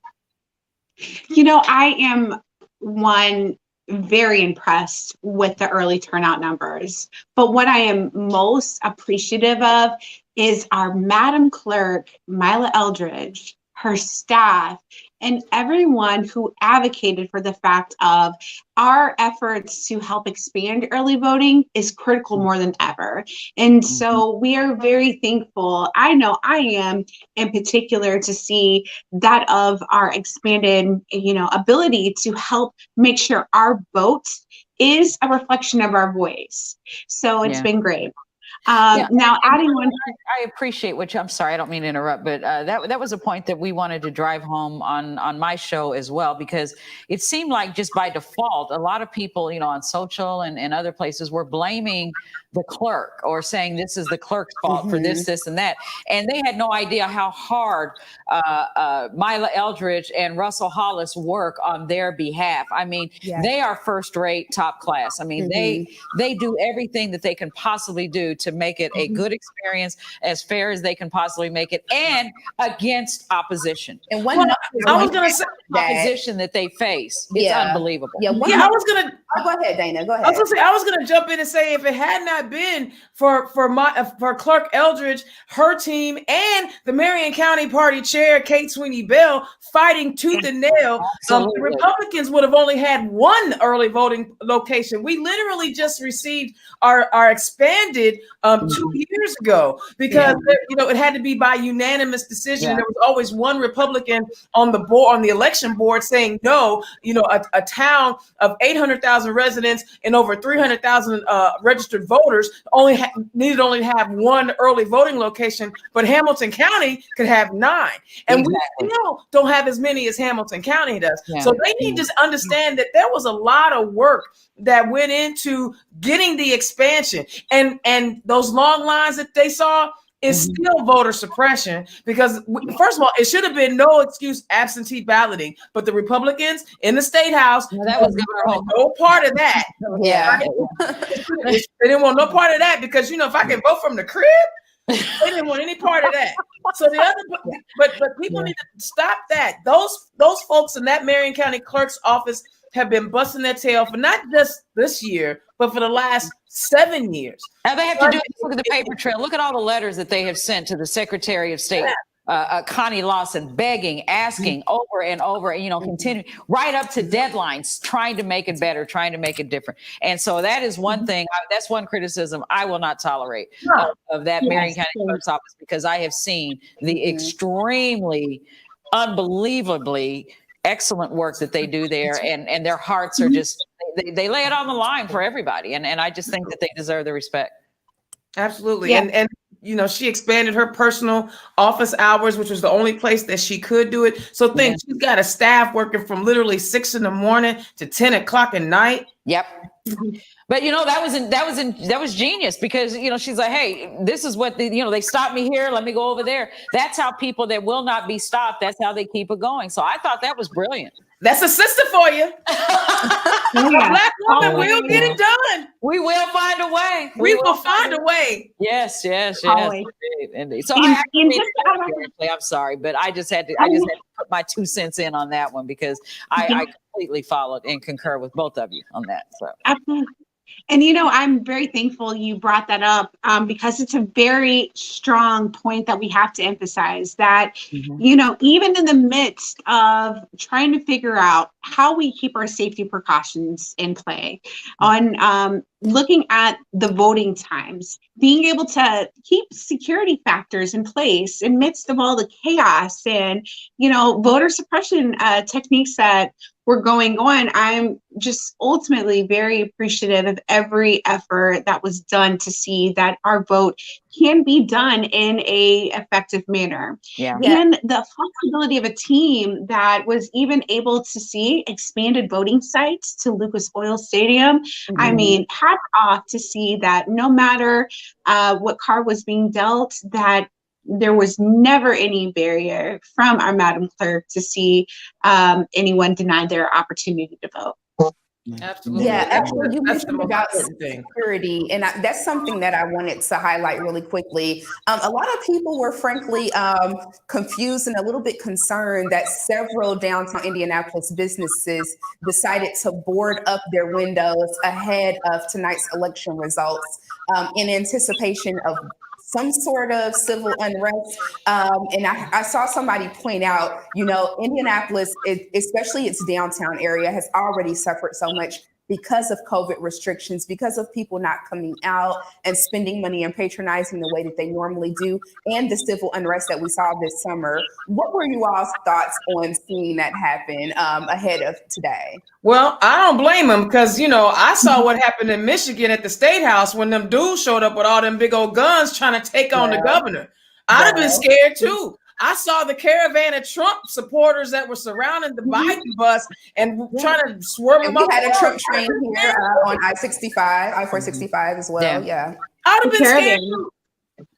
I am very impressed with the early turnout numbers. But what I am most appreciative of is our Madam Clerk, Mila Eldridge, her staff, and everyone who advocated for the fact of our efforts to help expand early voting is critical more than ever. And so we are very thankful. I know I am in particular to see that of our expanded, ability to help make sure our vote is a reflection of our voice. So it's been great. Now adding one, I appreciate I'm sorry, I don't mean to interrupt, but that was a point that we wanted to drive home on my show as well, because it seemed like just by default, a lot of people, on social and other places were blaming the clerk or saying this is the clerk's fault for this, and that. And they had no idea how hard Mila Eldridge and Russell Hollis work on their behalf. I mean, they are first rate, top class. I mean, they do everything that they can possibly do to make it a good experience, as fair as they can possibly make it, and against opposition. And I was going to say opposition that they face. It's unbelievable. I was going to go ahead, Dana. Go ahead. I was going to jump in and say, if it had not been for Clerk Eldridge, her team, and the Marion County Party Chair Kate Sweeney Bell fighting tooth and nail, Republicans would have only had one early voting location. We literally just received our expanded 2 years ago because it had to be by unanimous decision. There was always one Republican on the board, on the election board, saying no. A town of 800,000 residents and over 300,000 registered voters needed only to have one early voting location, but Hamilton County could have 9, and we still don't have as many as Hamilton County does. So they need to understand that there was a lot of work that went into getting the expansion, and those long lines that they saw is still voter suppression, because first of all, it should have been no excuse absentee balloting, but the Republicans in the State House no part of that. They didn't want no part of that, because if I can vote from the crib, they didn't want any part of that. So but people need to stop that. Those folks in that Marion County Clerk's office have been busting their tail for not just this year, but for the last 7 years. Now they have to look at the paper trail. Look at all the letters that they have sent to the Secretary of State, Connie Lawson, begging, asking over and over, continuing right up to deadlines, trying to make it better, trying to make it different. And so that is one thing. That's one criticism I will not tolerate of that Marion County Clerk's office, because I have seen the extremely, unbelievably excellent work that they do there, and their hearts are just they lay it on the line for everybody, and I just think that they deserve the respect. Absolutely. And she expanded her personal office hours, which was the only place that she could do it. So she's got a staff working from literally 6 a.m. to 10 o'clock at night. Yep. But that was genius, because she's like, hey, this is what they stopped me here, let me go over there. That's how people that will not be stopped, that's how they keep it going. So I thought that was brilliant. That's a sister for you. A Black woman will get it done. We will find a way. We will find a way. Yes. Indeed. So I'm sorry, but I just had to put my 2 cents in on that one, because I completely followed and concur with both of you on that. So absolutely. And I'm very thankful you brought that up, because it's a very strong point that we have to emphasize that, even in the midst of trying to figure out how we keep our safety precautions in play on looking at the voting times, being able to keep security factors in place in midst of all the chaos and, voter suppression techniques that were going on. I'm just ultimately very appreciative of every effort that was done to see that our vote can be done in a effective manner. And the flexibility of a team that was even able to see expanded voting sites to Lucas Oil Stadium. I mean, hats off to see that no matter what card was being dealt, that there was never any barrier from our Madam Clerk to see anyone deny their opportunity to vote. Absolutely. Yeah, actually, you That's the mentioned most about important thing. security, and that's something that I wanted to highlight really quickly. A lot of people were frankly confused and a little bit concerned that several downtown Indianapolis businesses decided to board up their windows ahead of tonight's election results in anticipation of some sort of civil unrest. And I saw somebody point out, Indianapolis, especially its downtown area, has already suffered so much because of COVID restrictions, because of people not coming out and spending money and patronizing the way that they normally do, and the civil unrest that we saw this summer. What were you all's thoughts on seeing that happen ahead of today? Well, I don't blame them because, I saw what happened in Michigan at the State House when them dudes showed up with all them big old guns trying to take on the governor. I'd have been scared too. I saw the caravan of Trump supporters that were surrounding the Biden bus and trying to swerve them We up. had a Trump train here on I-65, I-465 as well. Yeah. I'd have been Caravan. scared too.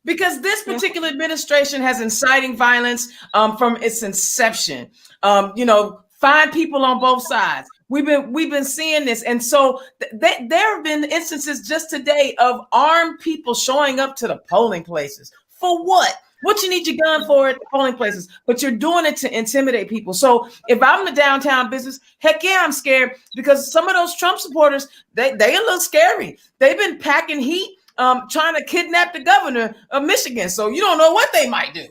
Because this particular administration has inciting violence from its inception. Find people on both sides. We've been seeing this, and so there have been instances just today of armed people showing up to the polling places. For what? What you need your gun for at the polling places? But you're doing it to intimidate people. So if I'm the downtown business, heck yeah, I'm scared because some of those Trump supporters, they a little scary. They've been packing heat, trying to kidnap the governor of Michigan. So you don't know what they might do.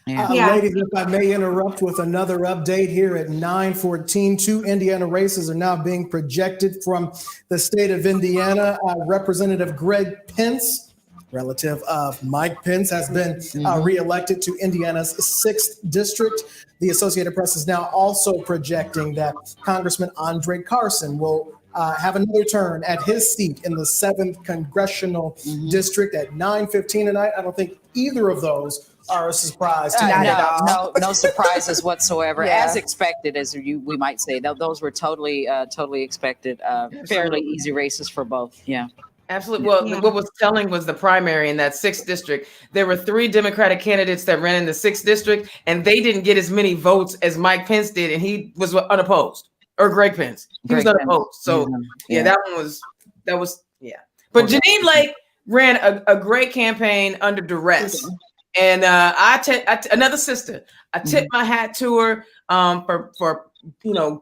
Ladies, if I may interrupt with another update here at 9:14, 2 Indiana races are now being projected from the state of Indiana. Representative Greg Pence, relative of Mike Pence, has been reelected to Indiana's 6th district. The Associated Press is now also projecting that Congressman Andre Carson will have another turn at his seat in the 7th congressional district at 9:15 tonight. I don't think either of those are a surprise to no surprises whatsoever. Yeah. As expected, we might say. Those were totally expected. Fairly easy races for both. Yeah. Absolutely. Well, what was telling was the primary in that 6th district. There were 3 Democratic candidates that ran in the 6th district, and they didn't get as many votes as Mike Pence did, and he was unopposed. Or Greg Pence. He was unopposed. So that was. But Janine Lake ran a great campaign under duress. And another sister, I tip my hat to her for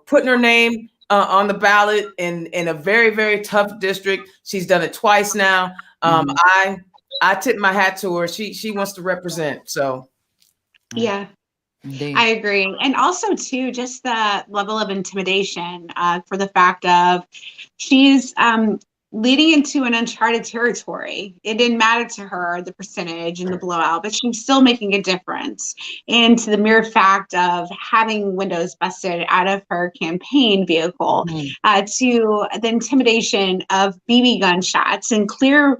putting her name on the ballot in a very, very tough district. She's done it twice now. I tip my hat to her. She wants to represent. So yeah. Indeed. I agree. And also too, just the level of intimidation for the fact of she's leading into an uncharted territory. It didn't matter to her, the percentage and the blowout, but she's still making a difference. And to the mere fact of having windows busted out of her campaign vehicle, to the intimidation of BB gunshots and clear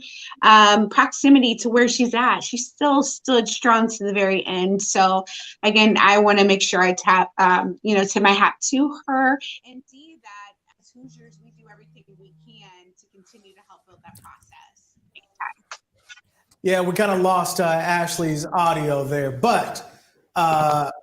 proximity to where she's at, she still stood strong to the very end. So again, I want to make sure I tip my hat to her and see that as Hoosiers, we do everything we can to continue to help build that process. Yeah, we kind of lost Ashley's audio there, but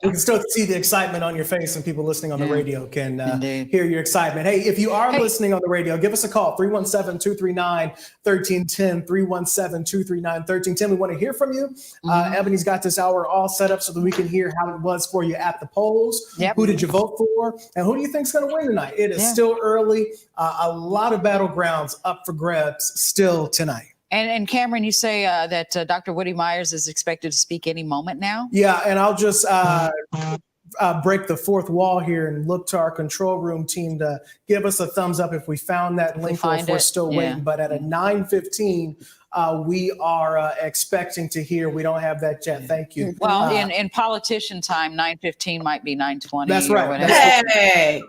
we can still see the excitement on your face, and people listening on the radio can hear your excitement. Hey, if you are listening on the radio, give us a call, 317-239-1310, 317-239-1310. We want to hear from you. Ebony's got this hour all set up so that we can hear how it was for you at the polls. Who did you vote for? And who do you think is going to win tonight? It is still early. A lot of battlegrounds up for grabs still tonight. And Cameron, you say that Dr. Woody Myers is expected to speak any moment now? Yeah, and I'll just break the fourth wall here and look to our control room team to give us a thumbs up if we found that link or if we're still waiting. But at a 9:15, we are expecting to hear. We don't have that yet. Thank you. Well, in politician time, 9:15 might be 9:20. That's right. Hey,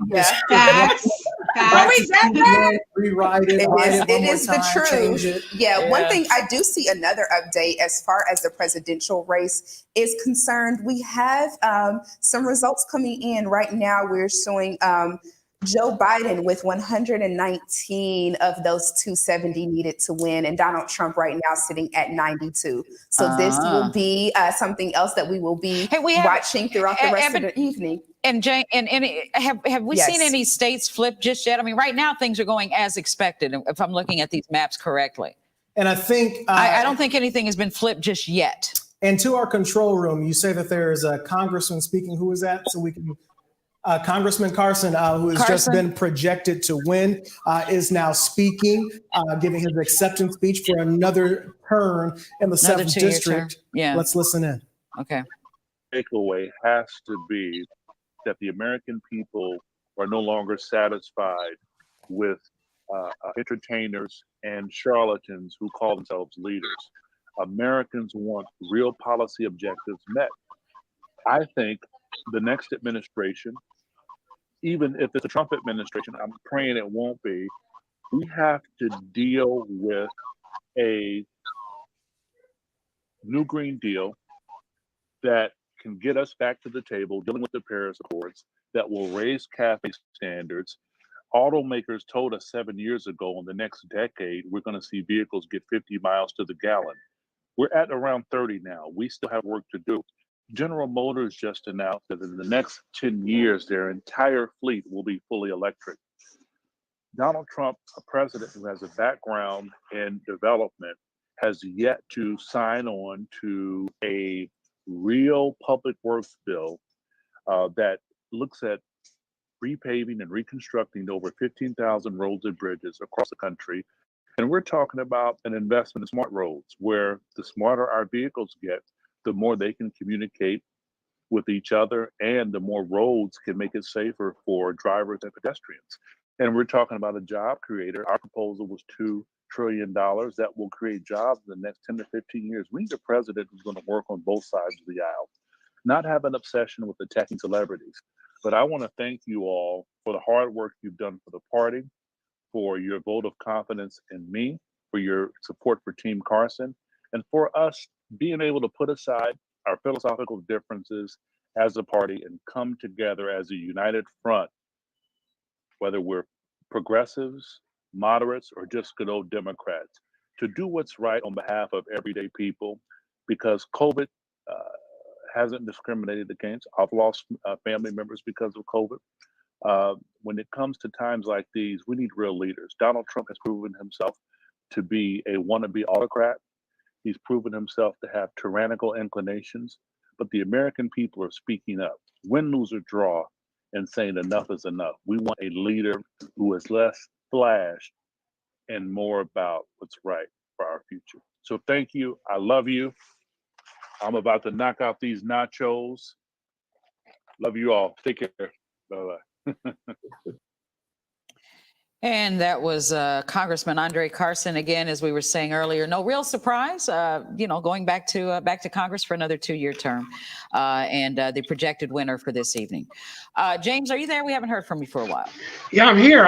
Rewrite it. It is the truth. Yeah. One thing I do see another update as far as the presidential race is concerned. We have some results coming in right now. We're showing Joe Biden with 119 of those 270 needed to win, and Donald Trump right now sitting at 92. So this will be something else that we will be watching throughout the rest of the evening. And Jane, and have we seen Yes. any states flip just yet? I mean, right now things are going as expected, if I'm looking at these maps correctly. And I think I don't think anything has been flipped just yet. And to our control room, you say that there is a congressman speaking. Who is that? So we can. Congressman Carson, who has just been projected to win, is now speaking, giving his acceptance speech for another turn in the Another 7th two-year district. term. Yeah. Let's listen in. Okay. Takeaway has to be that the American people are no longer satisfied with entertainers and charlatans who call themselves leaders. Americans want real policy objectives met. I think the next administration, even if it's a Trump administration, I'm praying it won't be, we have to deal with a new Green Deal that can get us back to the table, dealing with the Paris Accords, that will raise CAFE standards. Automakers told us 7 years ago in the next decade, we're going to see vehicles get 50 miles to the gallon. We're at around 30 now. We still have work to do. General Motors just announced that in the next 10 years, their entire fleet will be fully electric. Donald Trump, a president who has a background in development, has yet to sign on to a real public works bill that looks at repaving and reconstructing over 15,000 roads and bridges across the country. And we're talking about an investment in smart roads, where the smarter our vehicles get, the more they can communicate with each other, and the more roads can make it safer for drivers and pedestrians. And we're talking about a job creator. Our proposal was $2 trillion that will create jobs in the next 10 to 15 years. We need a president who's going to work on both sides of the aisle, not have an obsession with attacking celebrities. But I want to thank you all for the hard work you've done for the party, for your vote of confidence in me, for your support for Team Carson, and for us being able to put aside our philosophical differences as a party and come together as a united front, whether we're progressives, moderates, or just good old Democrats, to do what's right on behalf of everyday people, because COVID hasn't discriminated against. I've lost family members because of COVID. When it comes to times like these, we need real leaders. Donald Trump has proven himself to be a wannabe autocrat. He's proven himself to have tyrannical inclinations, but the American people are speaking up, win, lose, or draw, and saying enough is enough. We want a leader who is less flash and more about what's right for our future. So thank you. I love you. I'm about to knock out these nachos. Love you all. Take care. Bye-bye. And that was Congressman Andre Carson again, as we were saying earlier. No real surprise, going back to Congress for another 2-year term, and the projected winner for this evening. James, are you there? We haven't heard from you for a while. Yeah, I'm here.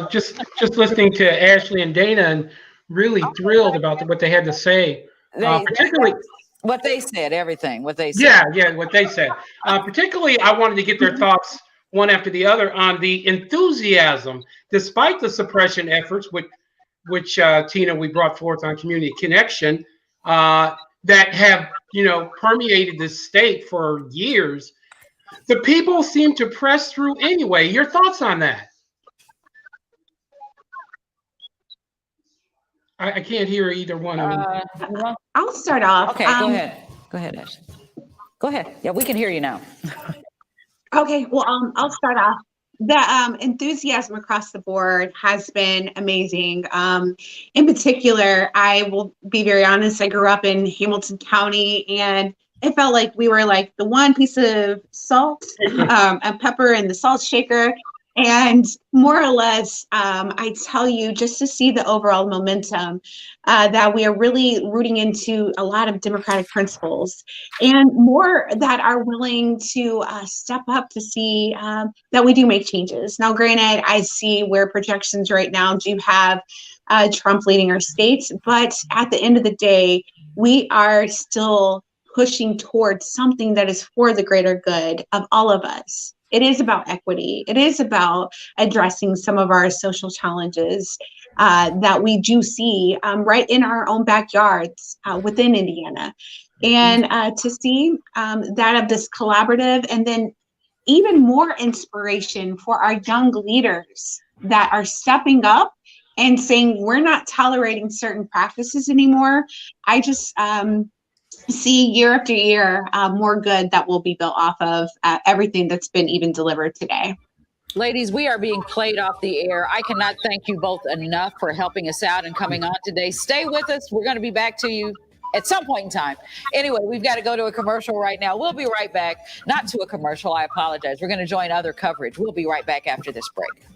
Just listening to Ashley and Dana, and really thrilled about what they had to say. Particularly what they said, everything. What they said. Yeah, what they said. Particularly, I wanted to get their thoughts one after the other on the enthusiasm, despite the suppression efforts, which Tina, we brought forth on Community Connection, that have permeated this state for years. The people seem to press through anyway. Your thoughts on that? I can't hear either one of them. I'll start off. Okay, go ahead. Go ahead, Ashley. Go ahead. Yeah, we can hear you now. Okay, well, I'll start off. The enthusiasm across the board has been amazing. In particular, I will be very honest, I grew up in Hamilton County, and it felt like we were like the one piece of salt and pepper in the salt shaker. And more or less, I tell you, just to see the overall momentum, that we are really rooting into a lot of democratic principles, and more that are willing to step up to see that we do make changes. Now, granted, I see where projections right now do have Trump leading our states, but at the end of the day, we are still pushing towards something that is for the greater good of all of us. It is about equity. It is about addressing some of our social challenges that we do see right in our own backyards within Indiana. And to see that of this collaborative, and then even more inspiration for our young leaders that are stepping up and saying, we're not tolerating certain practices anymore. I just see year after year more good that will be built off of everything that's been even delivered today. Ladies, we are being played off the air. I cannot thank you both enough for helping us out and coming on today. Stay with us. We're going to be back to you at some point in time. Anyway, we've got to go to a commercial right now. We'll be right back. Not to a commercial. I apologize. We're going to join other coverage. We'll be right back after this break.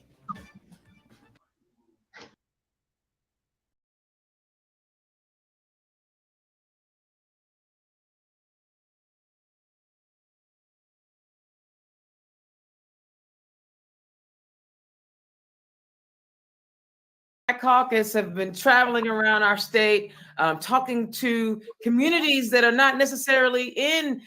Caucus have been traveling around our state, talking to communities that are not necessarily in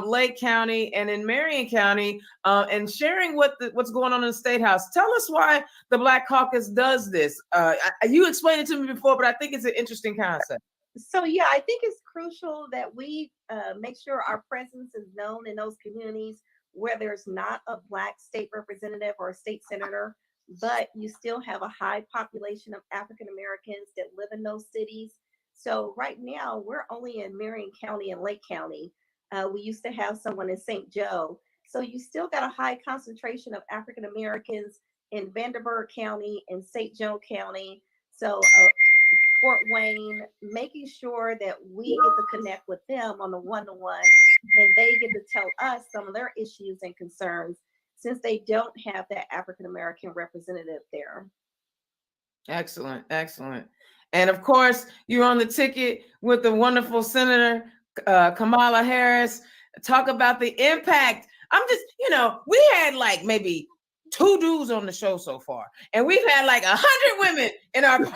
Lake County and in Marion County, and sharing what's going on in the State House. Tell us why the Black Caucus does this. You explained it to me before, but I think it's an interesting concept. So yeah, I think it's crucial that we make sure our presence is known in those communities where there's not a Black state representative or a state senator, but you still have a high population of African Americans that live in those cities. So right now, we're only in Marion County and Lake County. We used to have someone in St. Joe. So you still got a high concentration of African Americans in Vanderburgh County and St. Joe County. So Fort Wayne, making sure that we get to connect with them on the one-to-one, and they get to tell us some of their issues and concerns, since they don't have that African American representative there. Excellent, excellent. And of course, you're on the ticket with the wonderful Senator Kamala Harris. Talk about the impact. I'm just, we had like maybe 2 dudes on the show so far, and we've had like 100 women in our party,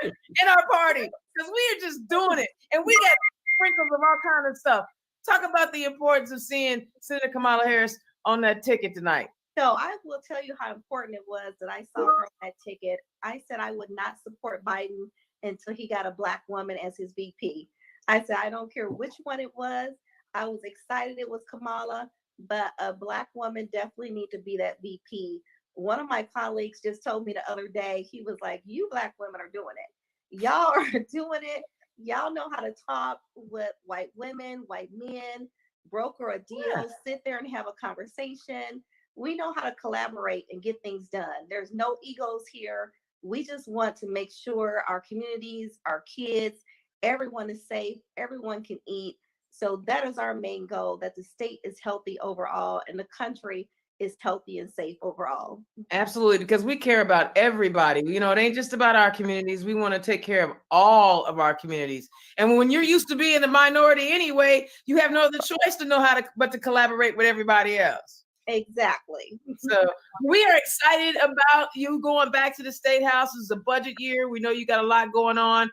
because we are just doing it, and we got sprinkles of all kinds of stuff. Talk about the importance of seeing Senator Kamala Harris on that ticket tonight. So I will tell you how important it was that I saw her on that ticket. I said I would not support Biden until he got a Black woman as his VP. I said, I don't care which one it was. I was excited it was Kamala, but a Black woman definitely need to be that VP. One of my colleagues just told me the other day, he was like, you Black women are doing it. Y'all are doing it. Y'all know how to talk with white women, white men, broker a deal, sit there and have a conversation. We know how to collaborate and get things done. There's no egos here. We just want to make sure our communities, our kids, everyone is safe, everyone can eat. So that is our main goal, that the state is healthy overall and the country is healthy and safe overall. Absolutely, because we care about everybody. It ain't just about our communities. We want to take care of all of our communities. And when you're used to being the minority anyway, you have no other choice to know but to collaborate with everybody else. Exactly. So we are excited about you going back to the State House. It's a budget year. We know you got a lot going on.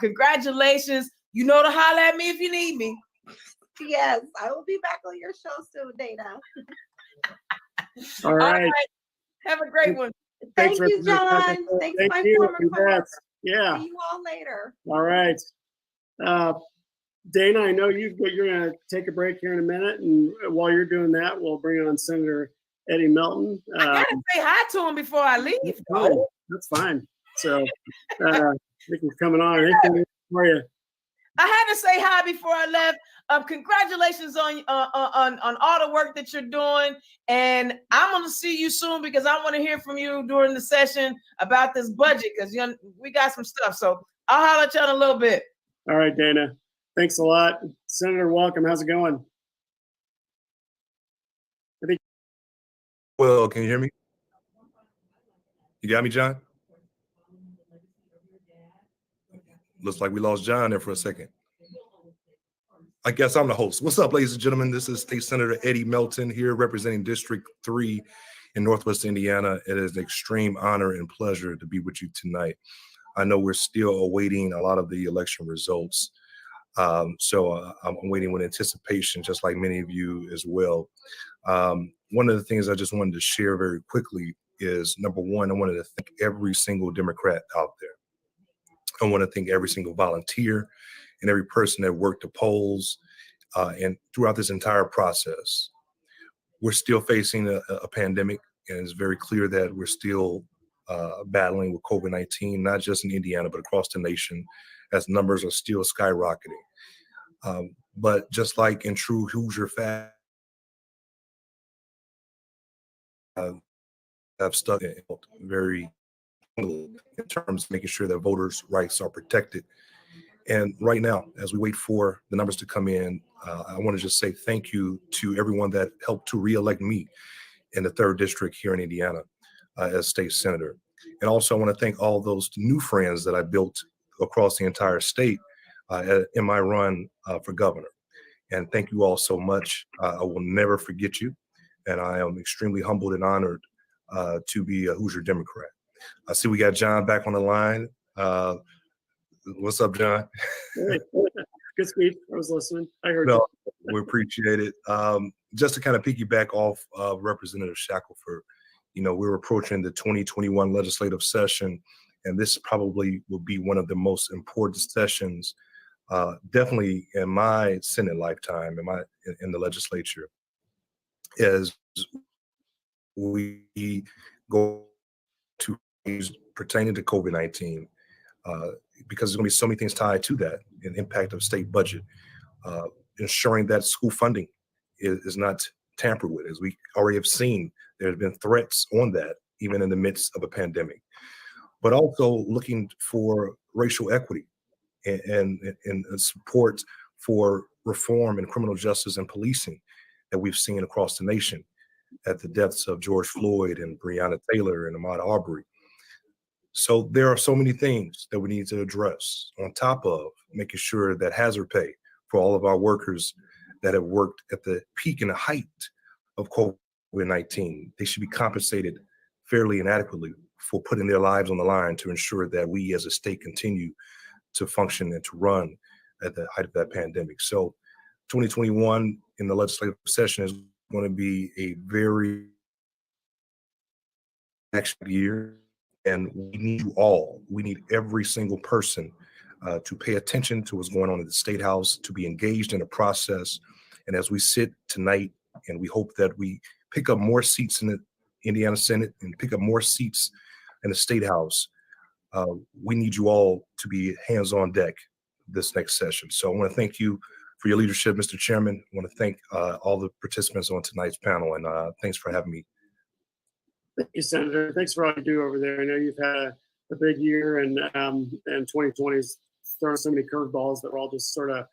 Congratulations. You know to holler at me if you need me. Yes, I will be back on your show soon, Dana. All right. Have a great one. Thank you, John. Thanks, my former coworker. Yeah. See you all later. All right. Dana, I know you're going to take a break here in a minute, and while you're doing that, we'll bring on Senator Eddie Melton. I gotta say hi to him before I leave. That's fine. So I think he's coming on. Anything for you? I had to say hi before I left. Congratulations on all the work that you're doing, and I'm going to see you soon because I want to hear from you during the session about this budget, because we got some stuff. So I'll holler at you in a little bit. All right, Dana. Thanks a lot. Senator, welcome. How's it going? Well, can you hear me? You got me, John? Looks like we lost John there for a second. I guess I'm the host. What's up, ladies and gentlemen? This is State Senator Eddie Melton here representing District 3 in Northwest Indiana. It is an extreme honor and pleasure to be with you tonight. I know we're still awaiting a lot of the election results. So I'm waiting with anticipation, just like many of you as well. One of the things I just wanted to share very quickly is, number one, I wanted to thank every single Democrat out there. I want to thank every single volunteer and every person that worked the polls and throughout this entire process. we're still facing a pandemic, and it's very clear that we're still battling with COVID-19, not just in Indiana, but across the nation, as numbers are still skyrocketing. But just like in true Hoosier fashion, I've stuck in very in terms of making sure that voters' rights are protected. And right now, as we wait for the numbers to come in, I want to just say thank you to everyone that helped to reelect me in the 3rd District here in Indiana as state senator. And also I want to thank all those new friends that I built across the entire state in my run for governor. And thank you all so much. I will never forget you. And I am extremely humbled and honored to be a Hoosier Democrat. I see we got John back on the line. What's up, John? Good speech. I was listening. I heard No, you. we appreciate it. Just to kind of piggyback off Representative Shackelford, you know, we're approaching the 2021 legislative session, and this probably will be one of the most important sessions, definitely in my Senate lifetime, in the legislature, as we go to issues pertaining to COVID-19. Because there's going to be so many things tied to that, and impact of state budget, ensuring that school funding is not tampered with. As we already have seen, there have been threats on that, even in the midst of a pandemic. But also looking for racial equity and support for reform in criminal justice and policing that we've seen across the nation at the deaths of George Floyd and Breonna Taylor and Ahmaud Arbery. So there are so many things that we need to address, on top of making sure that hazard pay for all of our workers that have worked at the peak and the height of COVID-19, they should be compensated fairly and adequately for putting their lives on the line to ensure that we as a state continue to function and to run at the height of that pandemic. So 2021 in the legislative session is going to be a very next year. And we need you all. We need every single person to pay attention to what's going on in the State House, to be engaged in the process. And as we sit tonight, and we hope that we pick up more seats in the Indiana Senate and pick up more seats in the State House, we need you all to be hands on deck this next session. So I want to thank you for your leadership, Mr. Chairman. I want to thank all the participants on tonight's panel, and thanks for having me. Thank you, Senator. Thanks for all you do over there. I know you've had a big year, and 2020's thrown so many curveballs that we're all just sort of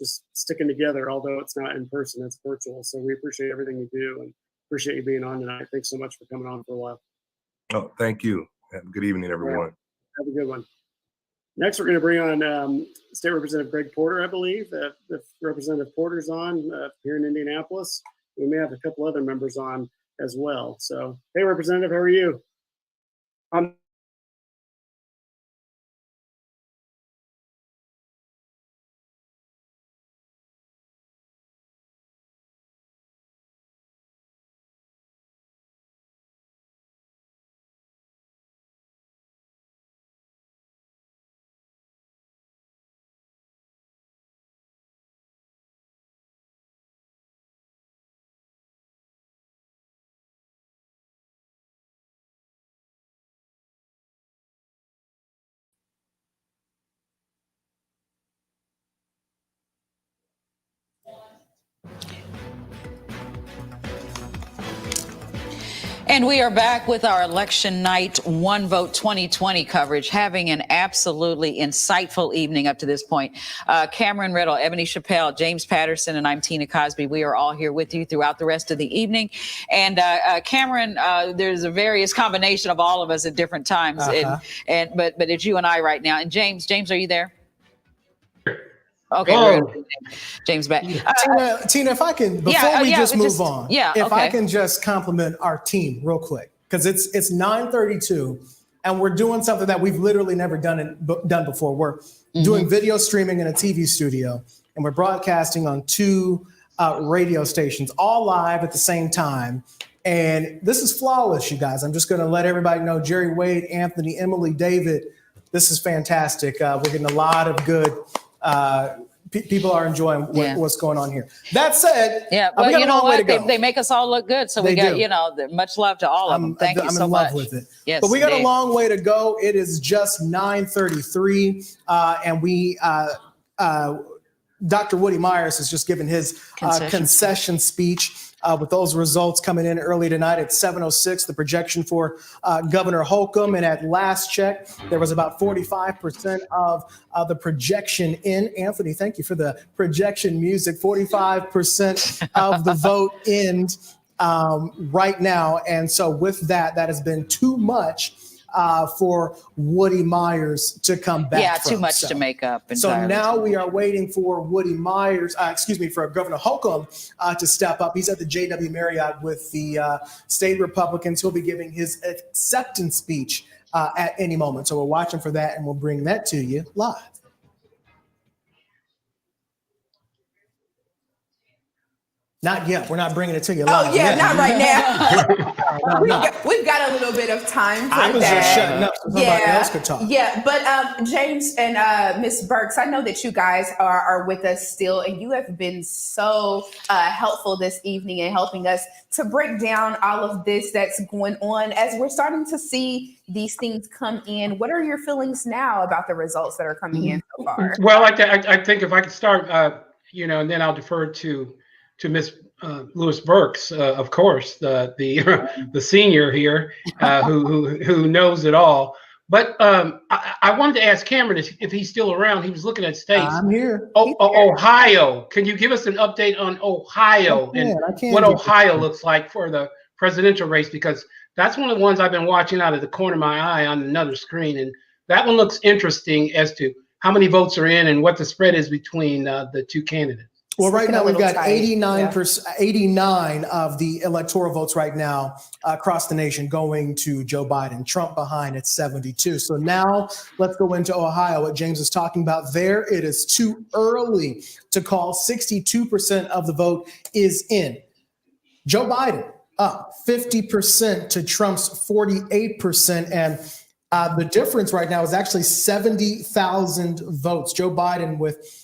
just sticking together, although it's not in person, it's virtual. So we appreciate everything you do and appreciate you being on tonight. Thanks so much for coming on for a while. Oh, thank you. Good evening, everyone. Have a good one. Next, we're going to bring on State Representative Greg Porter, I believe. If Representative Porter's on here in Indianapolis, we may have a couple other members on as well. So, hey, Representative, how are you? And we are back with our election night One Vote 2020 coverage, having an absolutely insightful evening up to this point. Cameron Riddle, Ebony Chappelle, James Patterson, and I'm Tina Cosby. We are all here with you throughout the rest of the evening. And Cameron, there's a various combination of all of us at different times, but it's you and I right now. And James, are you there? Okay, James back. Tina, if I can, before we move on, if I can just compliment our team real quick, because it's 9:32, and we're doing something that we've literally never done before. We're doing video streaming in a TV studio, and we're broadcasting on 2 radio stations, all live at the same time. And this is flawless, you guys. I'm just going to let everybody know, Jerry Wade, Anthony, Emily, David, this is fantastic. We're getting a lot of good people are enjoying what's going on here. That said, Yeah, we well, got you a know long way what? to go. They make us all look good. So we They got, do. much love to all of them. Thank you I'm so in much. love with it. Yes, but we got a indeed. long way to go. It is just 9:33, and we Dr. Woody Myers has just given his concession speech. With those results coming in early tonight at 7:06, the projection for Governor Holcomb, and at last check, there was about 45% of the projection in. Anthony, thank you for the projection music. 45% of the vote in right now, and so with that has been too much for Woody Myers to come back. Yeah, from. too much So- to make up. So entirely. now we are waiting for Woody Myers, for Governor Holcomb to step up. He's at the JW Marriott with the state Republicans. He'll be giving his acceptance speech at any moment. So we're watching for that, and we'll bring that to you live. Not yet. We're not bringing it to you live. Oh, yeah, yet. not right now. No. We've got a little bit of time for I was that. just shutting up so somebody else could talk. Yeah, but James and Miss Burks, I know that you guys are with us still, and you have been so helpful this evening in helping us to break down all of this that's going on as we're starting to see these things come in. What are your feelings now about the results that are coming in so far? Well, I think if I could start, and then I'll defer to Miss Lewis Burks, of course, the senior here, who knows it all. But I wanted to ask Cameron if he's still around. He was looking at states. I'm here. Ohio. Can you give us an update on Ohio and what Ohio looks like for the presidential race? Because that's one of the ones I've been watching out of the corner of my eye on another screen, and that one looks interesting as to how many votes are in and what the spread is between the two candidates. Well, right now we've got tight. 89 of the electoral votes right now across the nation going to Joe Biden. Trump behind at 72. So now let's go into Ohio. What James is talking about there, it is too early to call. 62% of the vote is in. Joe Biden up 50% to Trump's 48%, and the difference right now is actually 70,000 votes. Joe Biden with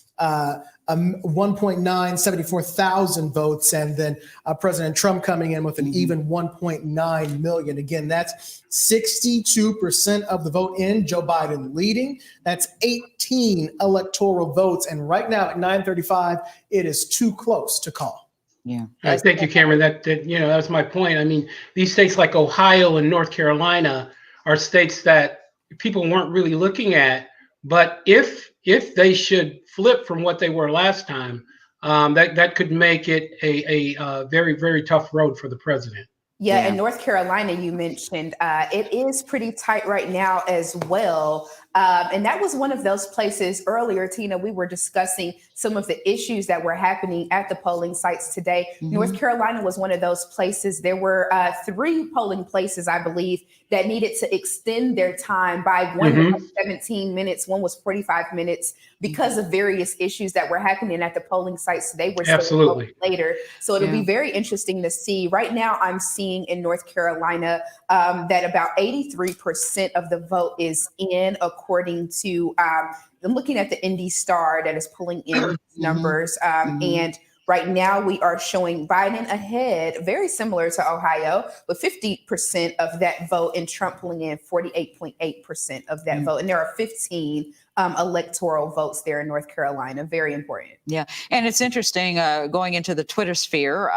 1,974,000 votes, and then President Trump coming in with an even 1.9 million. Again, that's 62% of the vote in. Joe Biden leading. That's 18 electoral votes, and right now at 9:35, it is too close to call. Yeah. Thank you, Cameron. That's my point. I mean, these states like Ohio and North Carolina are states that people weren't really looking at, but if they should flip from what they were last time, that could make it a very, very tough road for the president. Yeah, and North Carolina, you mentioned, it is pretty tight right now as well. And that was one of those places earlier, Tina, we were discussing some of the issues that were happening at the polling sites today. North Carolina was one of those places. There were 3 polling places, I believe, that needed to extend their time by one was 17 minutes, one was 45 minutes because of various issues that were happening at the polling sites. They were still later. So it'll be very interesting to see. Right now, I'm seeing in North Carolina that about 83% of the vote is in, according to, I'm looking at the Indy Star that is pulling in numbers. And right now we are showing Biden ahead, very similar to Ohio, with 50% of that vote, and Trump pulling in 48.8% of that vote. And there are 15 electoral votes there in North Carolina. Very important. Yeah, and it's interesting going into the Twitter sphere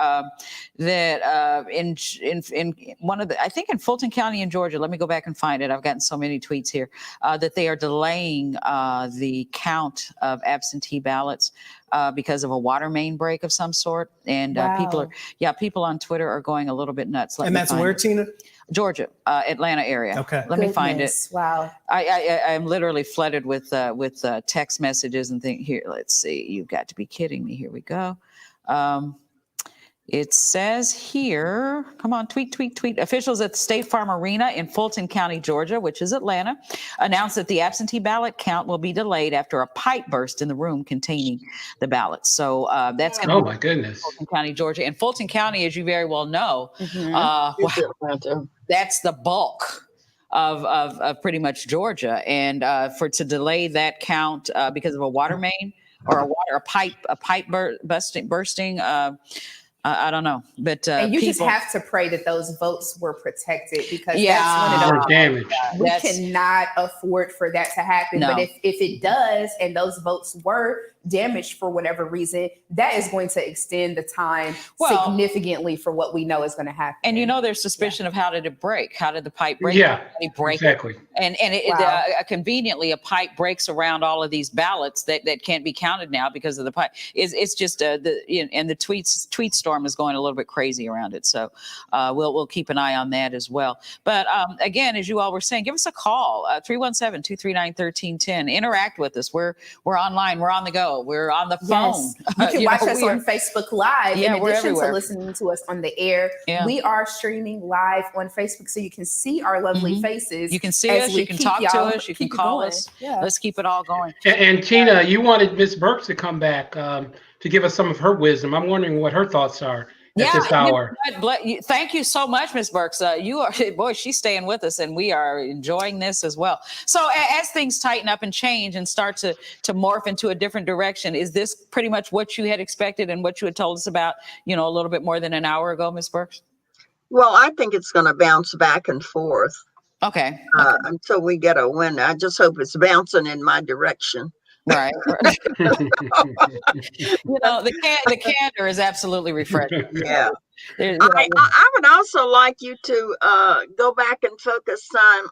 that in one of the, I think in Fulton County in Georgia, let me go back and find it. I've gotten so many tweets here that they are delaying the count of absentee ballots because of a water main break of some sort. And people on Twitter are going a little bit nuts. And that's where, Tina? Georgia, Atlanta area. Okay. Let me find it. Wow. I'm literally flooded with text messages and things here. Let's see. You've got to be kidding me. Here we go. It says here, come on, tweet. Officials at the State Farm Arena in Fulton County, Georgia, which is Atlanta, announced that the absentee ballot count will be delayed after a pipe burst in the room containing the ballots. So that's going to oh my goodness, Fulton County, Georgia. And Fulton County, as you very well know, that's the bulk of pretty much Georgia. And to delay that count because of a water main or a pipe bursting. I don't know, but and you just people, have to pray that those votes were protected, because Yeah. that's one of Or those damaged. we That's- cannot afford for that to happen. No. But if it does, and those votes were damaged for whatever reason, that is going to extend the time Well- significantly for what we know is going to happen. and there's suspicion of how did it break? How did the pipe break? Yeah, Did it break? exactly. And Wow. conveniently, a pipe breaks around all of these ballots that can't be counted now because of the pipe. It's just the tweet storm is going a little bit crazy around it. So we'll keep an eye on that as well. But again, as you all were saying, give us a call 317-239-1310. Interact with us. We're online. We're on the go. We're on the phone. Yes. You can watch us we are- on Facebook Live. Yeah, In we're addition to everywhere. listening to us on the air, Yeah. we are streaming live on Facebook, so you can see our lovely Mhm. faces. You can see as us. we You can keep talk to y'all- us. You can keep it call going. us. Yeah. Let's keep it all going. And Tina, you wanted Ms. Burks to come back to give us some of her wisdom. I'm wondering what her thoughts are at this you know hour. what? Thank you so much, Ms. Burks. You are, boy, she's staying with us, and we are enjoying this as well. So as things tighten up and change and start to morph into a different direction, is this pretty much what you had expected and what you had told us about, a little bit more than an hour ago, Ms. Burks? Well, I think it's going to bounce back and forth Okay. until we get a win. I just hope it's bouncing in my direction. Right. The candor is absolutely refreshing. Yeah. I would also like you to go back and focus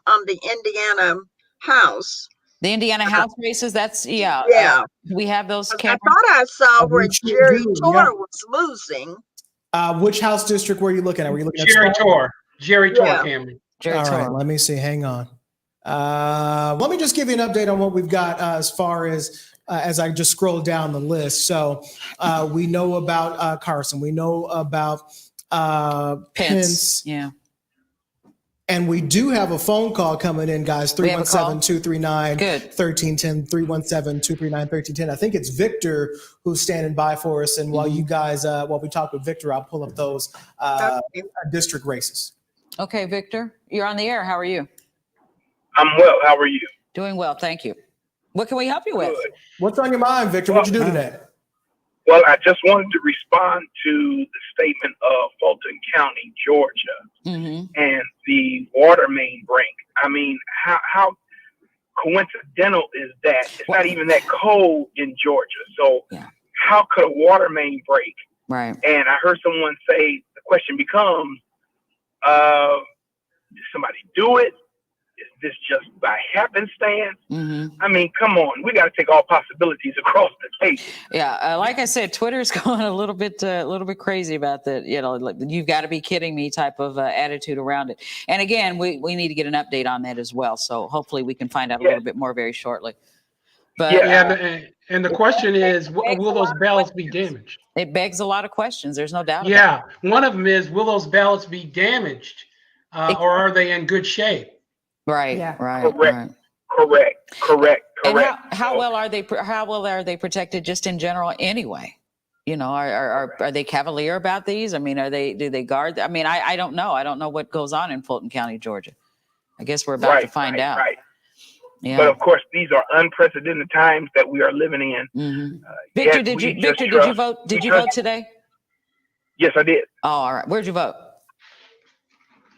on the Indiana House. The Indiana House races, that's, Yeah. we have those I cameras. thought I saw where we sure Jerry do, Tor yeah. was losing. Which House district were you looking at? Were you looking at Jerry Star? Tor. Jerry Tor, Yeah. Cameron. All right, let me see. Hang on. Let me just give you an update on what we've got as far as I just scroll down the list. So we know about Carson. We know about Pence. Yeah. And we do have a phone call coming in, guys. We have a call? 317-239-1310, 317-239-1310. I think it's Victor who's standing by for us. And while you guys, while we talk with Victor, I'll pull up those district races. Okay, Victor, you're on the air. How are you? I'm well. How are you? Doing well, thank you. What can we help you with? Good. What's on your mind, Victor? What'd you do today? Well, I just wanted to respond to the statement of Fulton County, Georgia, and the water main break. I mean, how coincidental is that? It's not even that cold in Georgia. So how could a water main break? Right. And I heard someone say the question becomes, did somebody do it? Is this just by happenstance? I mean, come on. We got to take all possibilities across the table. Yeah, like I said, Twitter's going a little bit crazy about that. Like, you've got to be kidding me type of attitude around it. And again, we need to get an update on that as well. So hopefully we can find out a little bit more very shortly. But and the question is, will those ballots be damaged? It begs a lot of questions. There's no doubt. Yeah, one of them is, will those ballots be damaged, or are they in good shape? Right. Yeah. Right. Correct. And how well are they protected just in general anyway? Are they cavalier about these? I mean, do they guard? I mean, I don't know. I don't know what goes on in Fulton County, Georgia. I guess we're about to find out. Right. Yeah. But of course, these are unprecedented times that we are living in. Victor, did you vote? Did you vote today? Yes, I did. Oh, all right. Where'd you vote?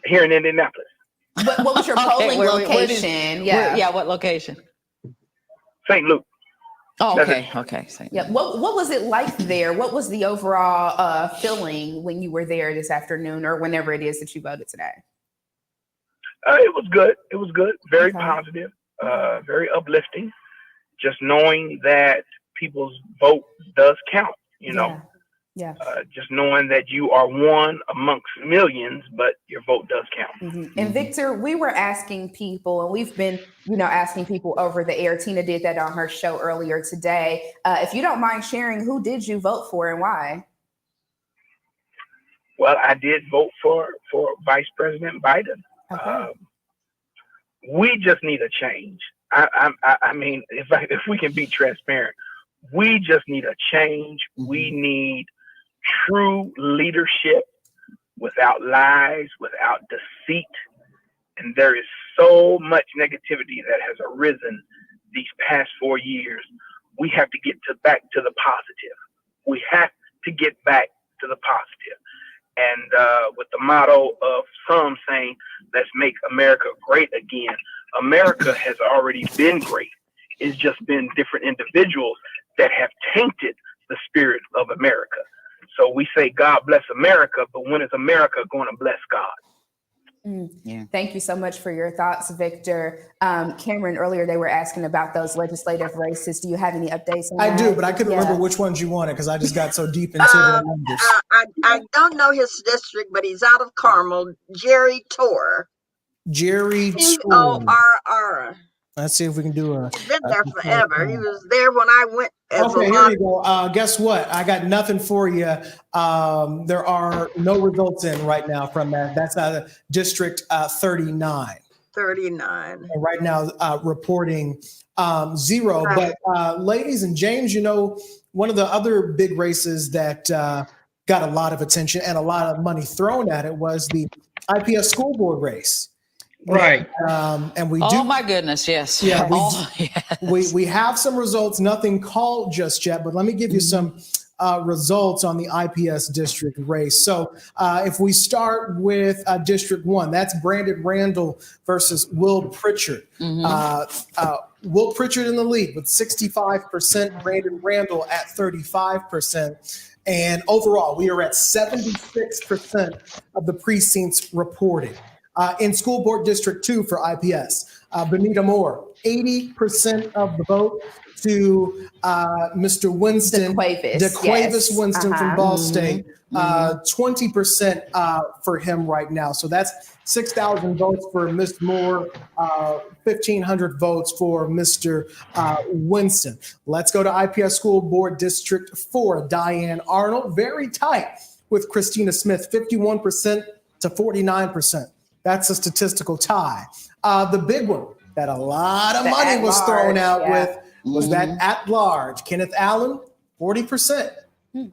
Here in Indianapolis. What was your polling location? What location? St. Luke. Oh, okay. Okay. Yeah. What was it like there? What was the overall feeling when you were there this afternoon, or whenever it is that you voted today? It was good. It was good. Very positive. Very uplifting. Just knowing that people's vote does count. Yeah. Just knowing that you are one amongst millions, but your vote does count. And Victor, we were asking people, and we've been, asking people over the air. Tina did that on her show earlier today. If you don't mind sharing, who did you vote for and why? Well, I did vote for Vice President Biden. Okay. We just need a change. I mean, if we can be transparent, we just need a change. We need true leadership without lies, without deceit. And there is so much negativity that has arisen these past 4 years. we have to get back to the positive. We have to get back to the positive. And with the motto of some saying, let's make America great again, America has already been great. It's just been different individuals that have tainted the spirit of America. So we say, God bless America, but when is America going to bless God? Yeah. Thank you so much for your thoughts, Victor. Cameron, earlier they were asking about those legislative races. Do you have any updates on that? I do, but I couldn't remember which ones you wanted because I just got so deep into the numbers. I don't know his district, but he's out of Carmel. Jerry Torr. Jerry Torr. Torr. Let's see if we can do a. He's been there forever. He was there when I went. Okay, here we go. Guess what? I got nothing for you. There are no results in right now from that. That's District 39. 39. And right now, reporting 0. But ladies and James, you know, one of the other big races that got a lot of attention and a lot of money thrown at it was the IPS school board race. Right. And we do. Oh my goodness, yes. Yeah, Yes. we have some results, nothing called just yet, but let me give you some results on the IPS district race. So if we start with District 1, that's Brandon Randall versus Will Pritchard. Will Pritchard in the lead with 65%, Brandon Randall at 35%. And overall, we are at 76% of the precincts reported. In School Board District 2 for IPS, Benita Moore, 80% of the vote to Mr. Winston. DeQuavis Winston from Ball State. 20% for him right now. So that's 6,000 votes for Ms. Moore, 1,500 votes for Mr. Winston. Let's go to IPS School Board District 4. Diane Arnold, very tight with Christina Smith, 51% to 49%. That's a statistical tie. The big one that a lot of money was thrown out with was that at large. Kenneth Allen, 40%.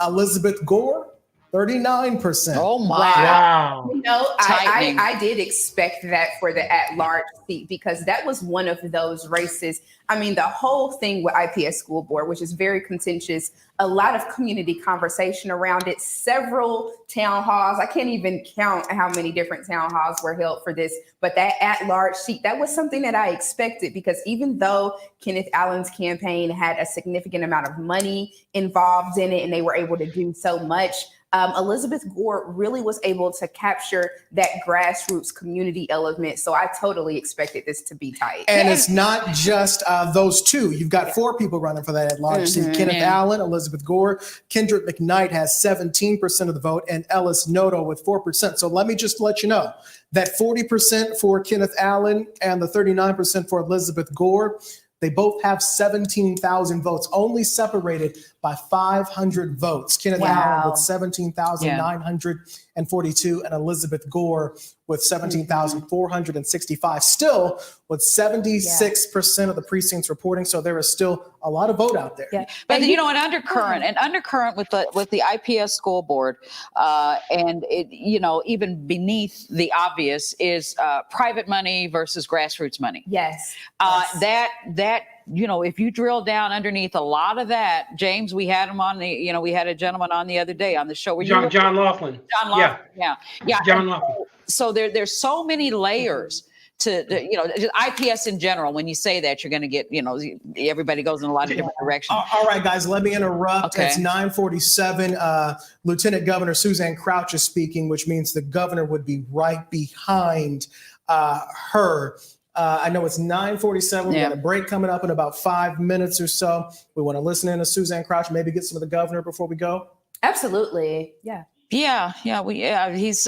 Elizabeth Gore, 39%. Oh my. Wow. You know, Tightening. I did expect that for the at-large seat because that was one of those races. I mean, the whole thing with IPS School Board, which is very contentious, a lot of community conversation around it, several town halls. I can't even count how many different town halls were held for this, but that at-large seat, that was something that I expected because even though Kenneth Allen's campaign had a significant amount of money involved in it and they were able to do so much, Elizabeth Gore really was able to capture that grassroots community element. So I totally expected this to be tight. And it's not just those two. You've got 4 people running for that at-large seat. Kenneth Allen, Elizabeth Gore, Kendrick McKnight has 17% of the vote, and Ellis Noto with 4%. So let me just let you know that 40% for Kenneth Allen and the 39% for Elizabeth Gore, they both have 17,000 votes, only separated by 500 votes. Kenneth Allen with 17,942 and Elizabeth Gore with 17,465, still with 76% of the precincts reporting. So there is still a lot of vote out there. But you know, an undercurrent with the IPS school board, and it, you know, even beneath the obvious is private money versus grassroots money. Yes. That you know, if you drill down underneath a lot of that, James, we had him on the, you know, we had a gentleman on the other day on the show. John Laughlin. John Laughlin. Yeah. John Laughlin. So there's so many layers to you know, just IPS in general. When you say that, you're going to get, you know, everybody goes in a lot of different directions. All right, guys, let me interrupt. Okay. It's 9:47. Lieutenant Governor Suzanne Crouch is speaking, which means the governor would be right behind her. I know it's 9:47. We got a break coming up in about 5 minutes or so. We want to listen in to Suzanne Crouch, maybe get some of the governor before we go. Absolutely. Yeah. He's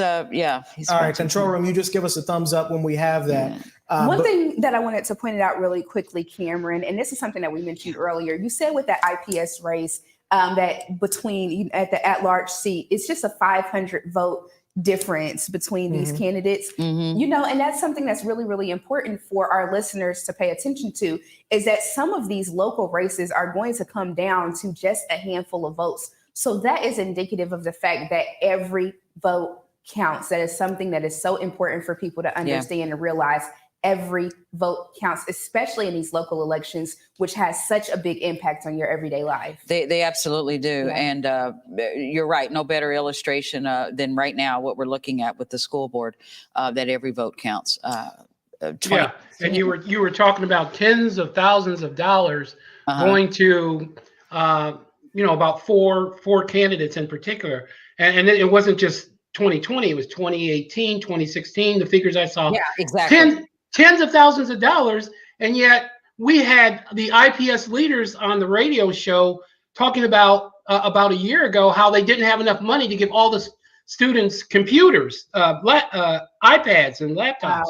all right, control room, you just give us a thumbs up when we have that. One thing that I wanted to point it out really quickly, Cameron, and this is something that we mentioned earlier. You said with the IPS race that between at the at-large seat, it's just a 500 vote difference between these candidates, you know, and that's something that's really, really important for our listeners to pay attention to, is that some of these local races are going to come down to just a handful of votes. So that is indicative of the fact that every vote counts. That is something that is so important for people to understand and realize. every vote counts, especially in these local elections, which has such a big impact on your everyday life. They absolutely do. Yeah. And you're right. No better illustration than right now what we're looking at with the school board, that every vote counts. 20 Yeah, and you were talking about tens of thousands of dollars going to about four candidates in particular, and it wasn't just 2020; it was 2018, 2016. The figures I saw, Yeah, exactly. tens of thousands of dollars, and yet we had the IPS leaders on the radio show talking about a year ago how they didn't have enough money to give all the students computers, iPads, and laptops.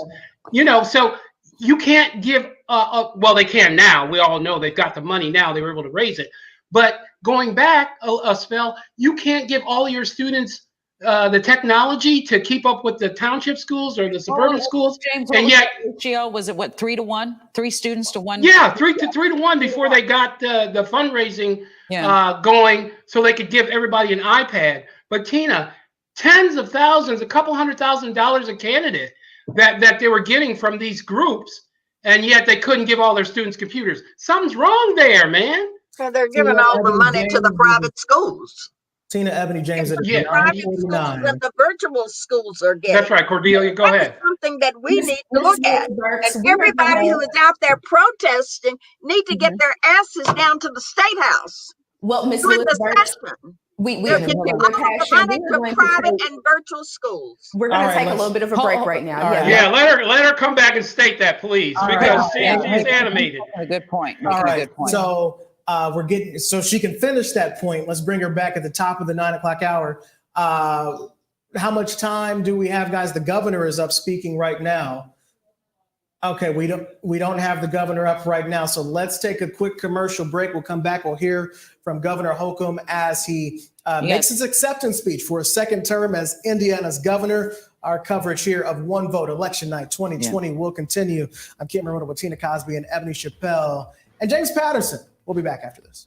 Wow. So you can't give. Well, they can now. We all know they've got the money now. They were able to raise it. But going back a spell, you can't give all your students the technology to keep up with the township schools or the suburban schools. James, And yet, ratio was it what 3-to-1? 3 students to 1? yeah, 3-to-1 before they got the fundraising going, so they could give everybody an iPad. But Tina, tens of thousands, a couple $100,000 a candidate that they were getting from these groups, and yet they couldn't give all their students computers. Something's wrong there, man. So they're giving all the money to the private schools. Tina Ebony James at The private schools 9:49. and the virtual schools are getting. That's right, Cordelia. Go That is ahead. something that we need to Ms. look at. Burks, And we're gonna everybody who have- is out there protesting need to get their asses down to the State House. Well, Ms. During Lewis the Burks, session. we They're can getting we're all gonna the passion. money We're to going to private take, and virtual schools. we're going All to right, take a let's- little bit of a break right now. all right. Yeah, let her come back and state that, please, All right. because Yeah, she's animated. A good point. All Making a right. good point. So we're getting so she can finish that point. Let's bring her back at the top of the 9 o'clock hour. How much time do we have, guys? The governor is up speaking right now. Okay, we don't have the governor up right now. So let's take a quick commercial break. We'll come back. We'll hear from Governor Holcomb as he makes his acceptance speech for a second term as Indiana's governor. Our coverage here of One Vote Election Night 2020 will continue. I'm Kim Marotta with Tina Cosby and Ebony Chappelle and James Patterson. We'll be back after this.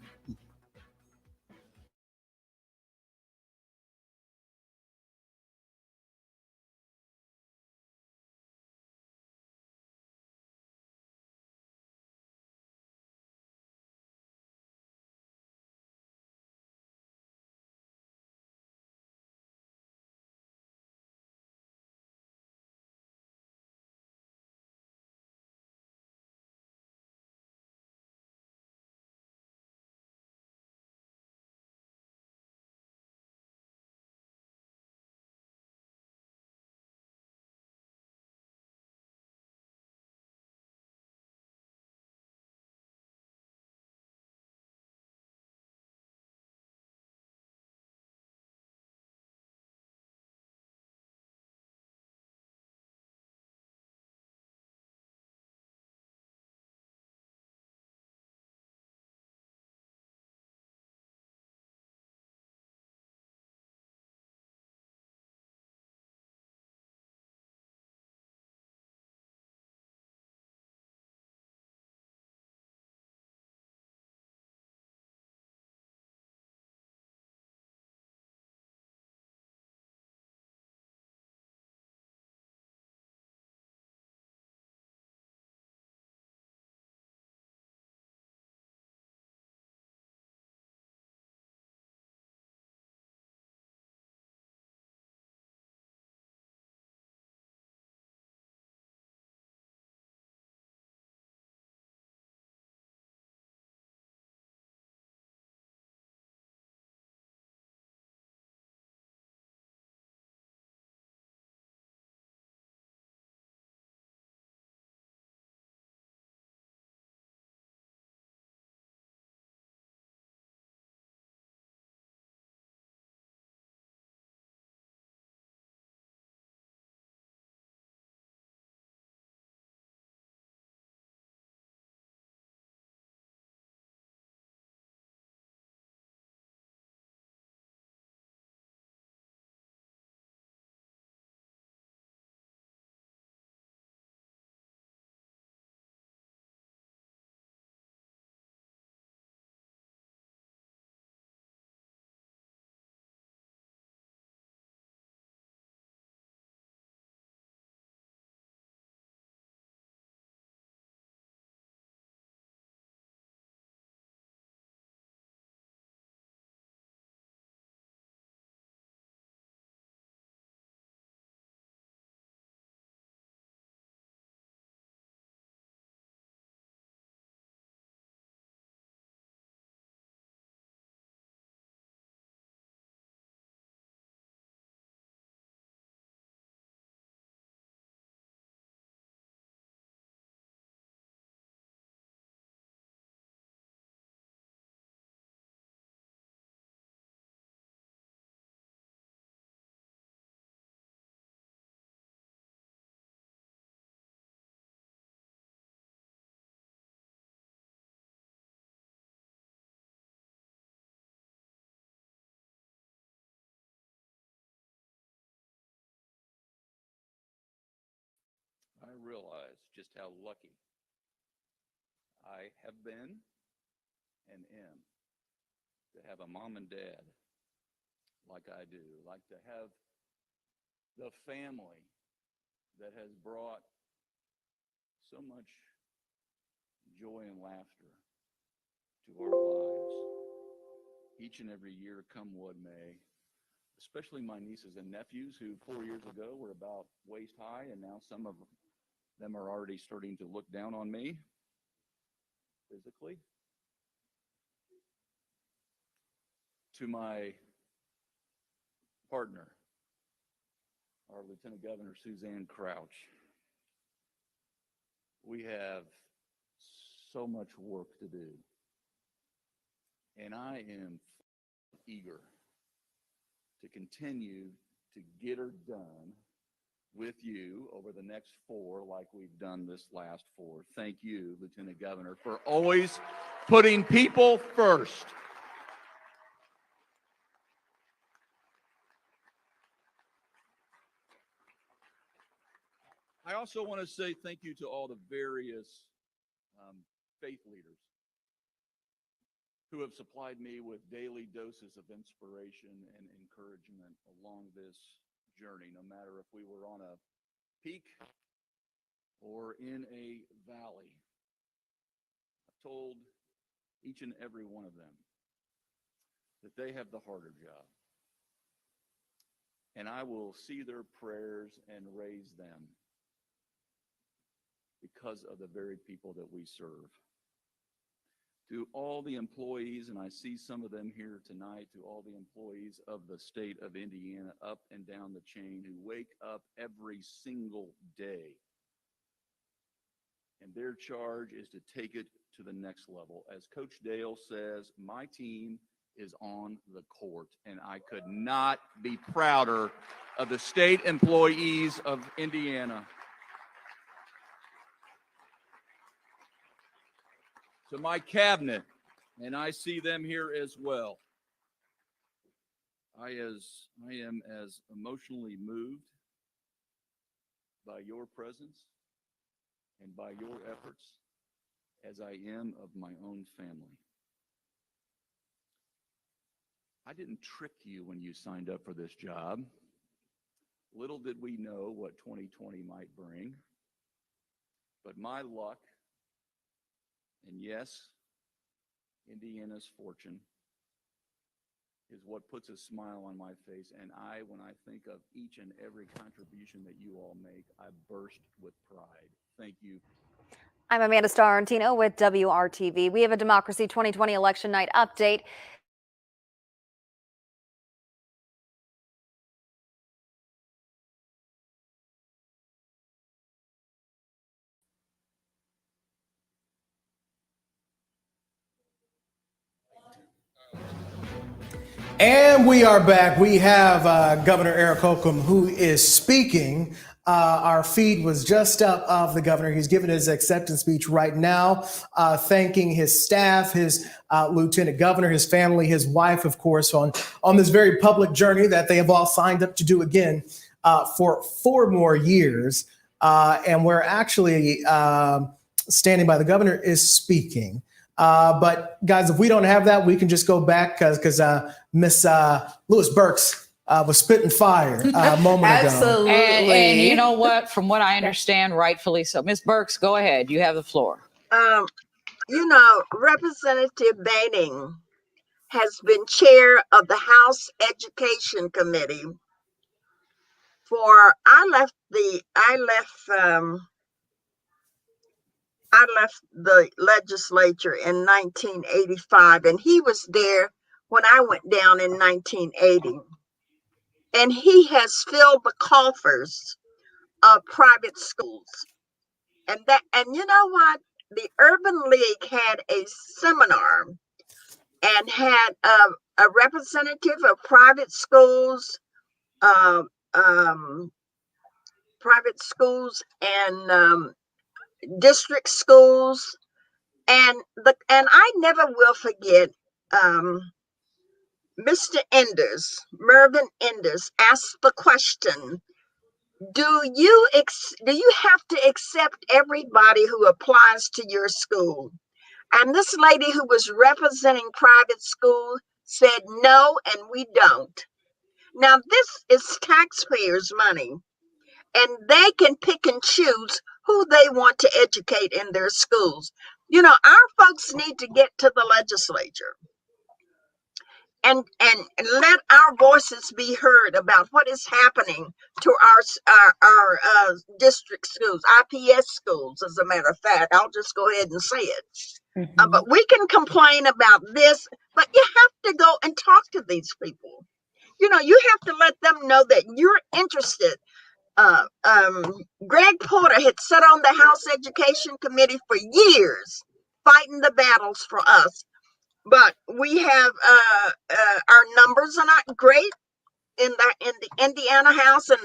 realize just how lucky I have been and am to have a mom and dad like I do, like to have the family that has brought so much joy and laughter to our lives each and every year, come what may, especially my nieces and nephews who 4 years ago were about waist high, and now some of them are already starting to look down on me physically. To my partner, our Lieutenant Governor Suzanne Crouch, we have so much work to do, and I am eager to continue to get her done with you over the next 4 like we've done this last 4. Thank you, Lieutenant Governor, for always putting people first. I also want to say thank you to all the various faith leaders who have supplied me with daily doses of inspiration and encouragement along this journey, no matter if we were on a peak or in a valley. I've told each and every one of them that they have the harder job, and I will see their prayers and raise them because of the very people that we serve. To all the employees, and I see some of them here tonight, to all the employees of the state of Indiana up and down the chain who wake up every single day, and their charge is to take it to the next level. As Coach Dale says, my team is on the court, and I could not be prouder of the state employees of Indiana. To my cabinet, and I see them here as well. I am as emotionally moved by your presence and by your efforts as I am of my own family. I didn't trick you when you signed up for this job. Little did we know what 2020 might bring, but my luck, and yes, Indiana's fortune, is what puts a smile on my face. And when I think of each and every contribution that you all make, I burst with pride. Thank you. I'm Amanda Starantino with WRTV. We have a Democracy 2020 election night update. And we are back. We have Governor Eric Holcomb, who is speaking. Our feed was just up of the governor. He's giving his acceptance speech right now, thanking his staff, his lieutenant governor, his family, his wife, of course, on this very public journey that they have all signed up to do again for 4 more years. And we're actually standing by. The governor is speaking. But guys, if we don't have that, we can just go back because Miss Louis Burks was spitting fire a moment ago. Absolutely. And you know what? From what I understand, rightfully so. Miss Burks, go ahead. You have the floor. Representative Boehning has been chair of the House Education Committee for. I left the legislature in 1985, and he was there when I went down in 1980. And he has filled the coffers of private schools. And you know what? The Urban League had a seminar and had a representative of private schools and district schools, and I never will forget Mr. Enders, Mervyn Enders, asked the question, do you have to accept everybody who applies to your school? And this lady who was representing private school said no, and we don't. Now this is taxpayers' money, and they can pick and choose who they want to educate in their schools. You know, our folks need to get to the legislature and let our voices be heard about what is happening to our district schools, IPS schools, as a matter of fact. I'll just go ahead and say it. But we can complain about this, but you have to go and talk to these people. You know, you have to let them know that you're interested. Greg Porter had sat on the House Education Committee for years, fighting the battles for us. But we have our numbers are not great in the Indiana House, and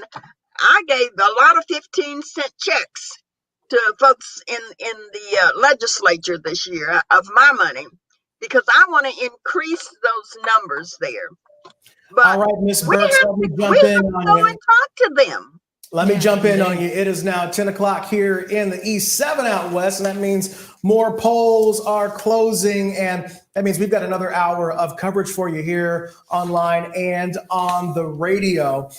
I gave a lot of 15-cent checks to folks in the legislature this year of my money, because I want to increase those numbers there. But all right, Ms. we Burks, have let me to jump in go on you. and talk to them. Let me jump in on you. It is now 10 o'clock here in the East, 7 out west, and that means more polls are closing, and that means we've got another hour of coverage for you here online and on the radio.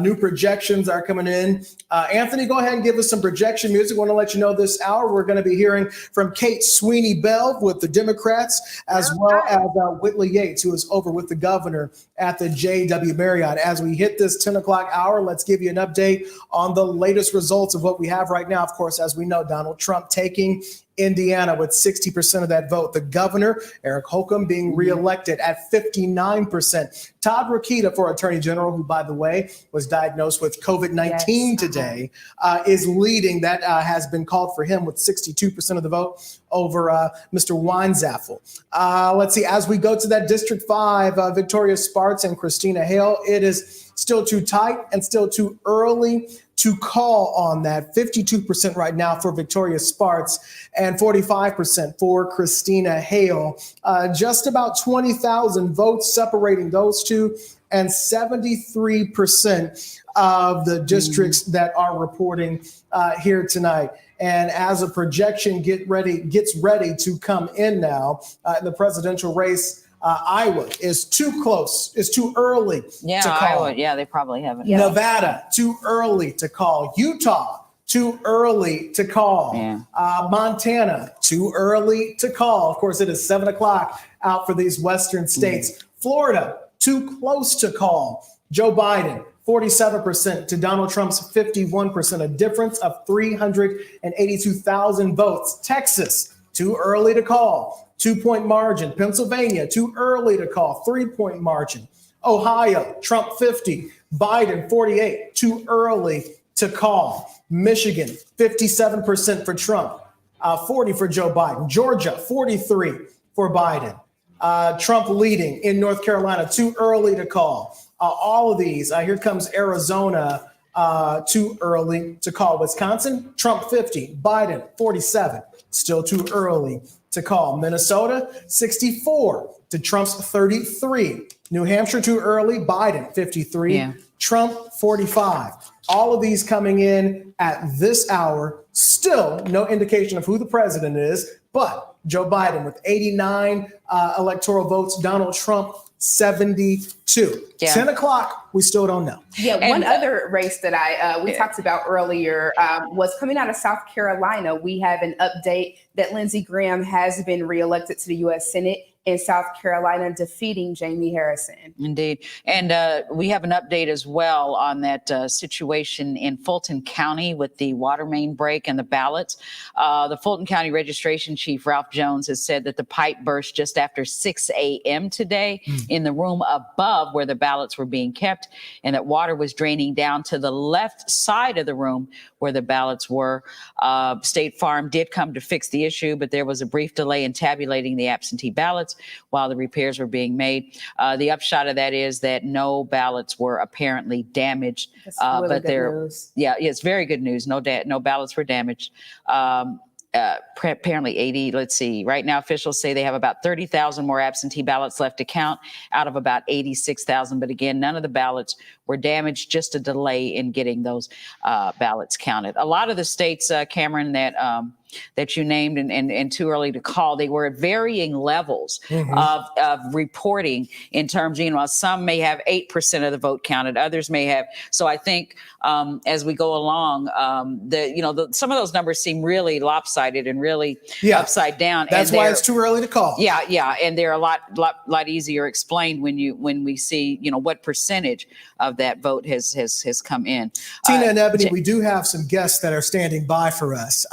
New projections are coming in. Anthony, go ahead and give us some projection music. I want to let you know this hour we're going to be hearing from Kate Sweeney Bell with the Democrats, as well as Whitley Yates, who is over with the governor at the JW Marriott. As we hit this 10 o'clock hour, let's give you an update on the latest results of what we have right now. Of course, as we know, Donald Trump taking Indiana with 60% of that vote. The governor, Eric Holcomb, being reelected at 59%. Todd Rokita for Attorney General, who, by the way, was diagnosed with COVID-19 today, is leading. That has been called for him with 62% of the vote over Mr. Weinzaffel. Let's see, as we go to that District 5, Victoria Sparks and Christina Hale, it is still too tight and still too early to call on that. 52% right now for Victoria Sparks and 45% for Christina Hale. Just about 20,000 votes separating those two, and 73% of the districts that are reporting here tonight. And as a projection gets ready to come in now in the presidential race, Iowa is too close, is too early to call. Iowa, they probably haven't. Nevada, too early to call. Utah, too early to call. Montana, too early to call. Of course, it is 7 o'clock out for these western states. Florida, too close to call. Joe Biden, 47% to Donald Trump's 51%, a difference of 382,000 votes. Texas, too early to call. 2-point margin. Pennsylvania, too early to call. 3-point margin. Ohio, Trump 50, Biden 48, too early to call. Michigan, 57% for Trump, 40 for Joe Biden. Georgia, 43 for Biden. Trump leading in North Carolina, too early to call. All of these, here comes Arizona, too early to call. Wisconsin, Trump 50, Biden 47, still too early to call. Minnesota, 64 to Trump's 33. New Hampshire, too early, Biden 53, Trump 45. All of these coming in at this hour. Still no indication of who the president is, but Joe Biden with 89 electoral votes, Donald Trump 72. 10 o'clock, we still don't know. One other race that we talked about earlier was coming out of South Carolina. We have an update that Lindsey Graham has been reelected to the U.S. Senate in South Carolina, defeating Jamie Harrison. Indeed. And we have an update as well on that situation in Fulton County with the water main break and the ballots. The Fulton County Registration Chief, Ralph Jones, has said that the pipe burst just after 6 a.m. today in the room above where the ballots were being kept, and that water was draining down to the left side of the room where the ballots were. State Farm did come to fix the issue, but there was a brief delay in tabulating the absentee ballots while the repairs were being made. The upshot of that is that no ballots were apparently damaged. That's really but good news. it's very good news. No ballots were damaged. apparently 80. Let's see. Right now, officials say they have about 30,000 more absentee ballots left to count out of about 86,000. But again, none of the ballots were damaged, just a delay in getting those ballots counted. A lot of the states, Cameron, that you named and too early to call, they were at varying levels of reporting in terms, some may have 8% of the vote counted, others may have. So I think as we go along, some of those numbers seem really lopsided and really upside down. That's and why it's too early to call. Yeah, and they're a lot easier explained when we see what percentage of that vote has come in. Tina and Ebony, we do have some guests that are standing by for us.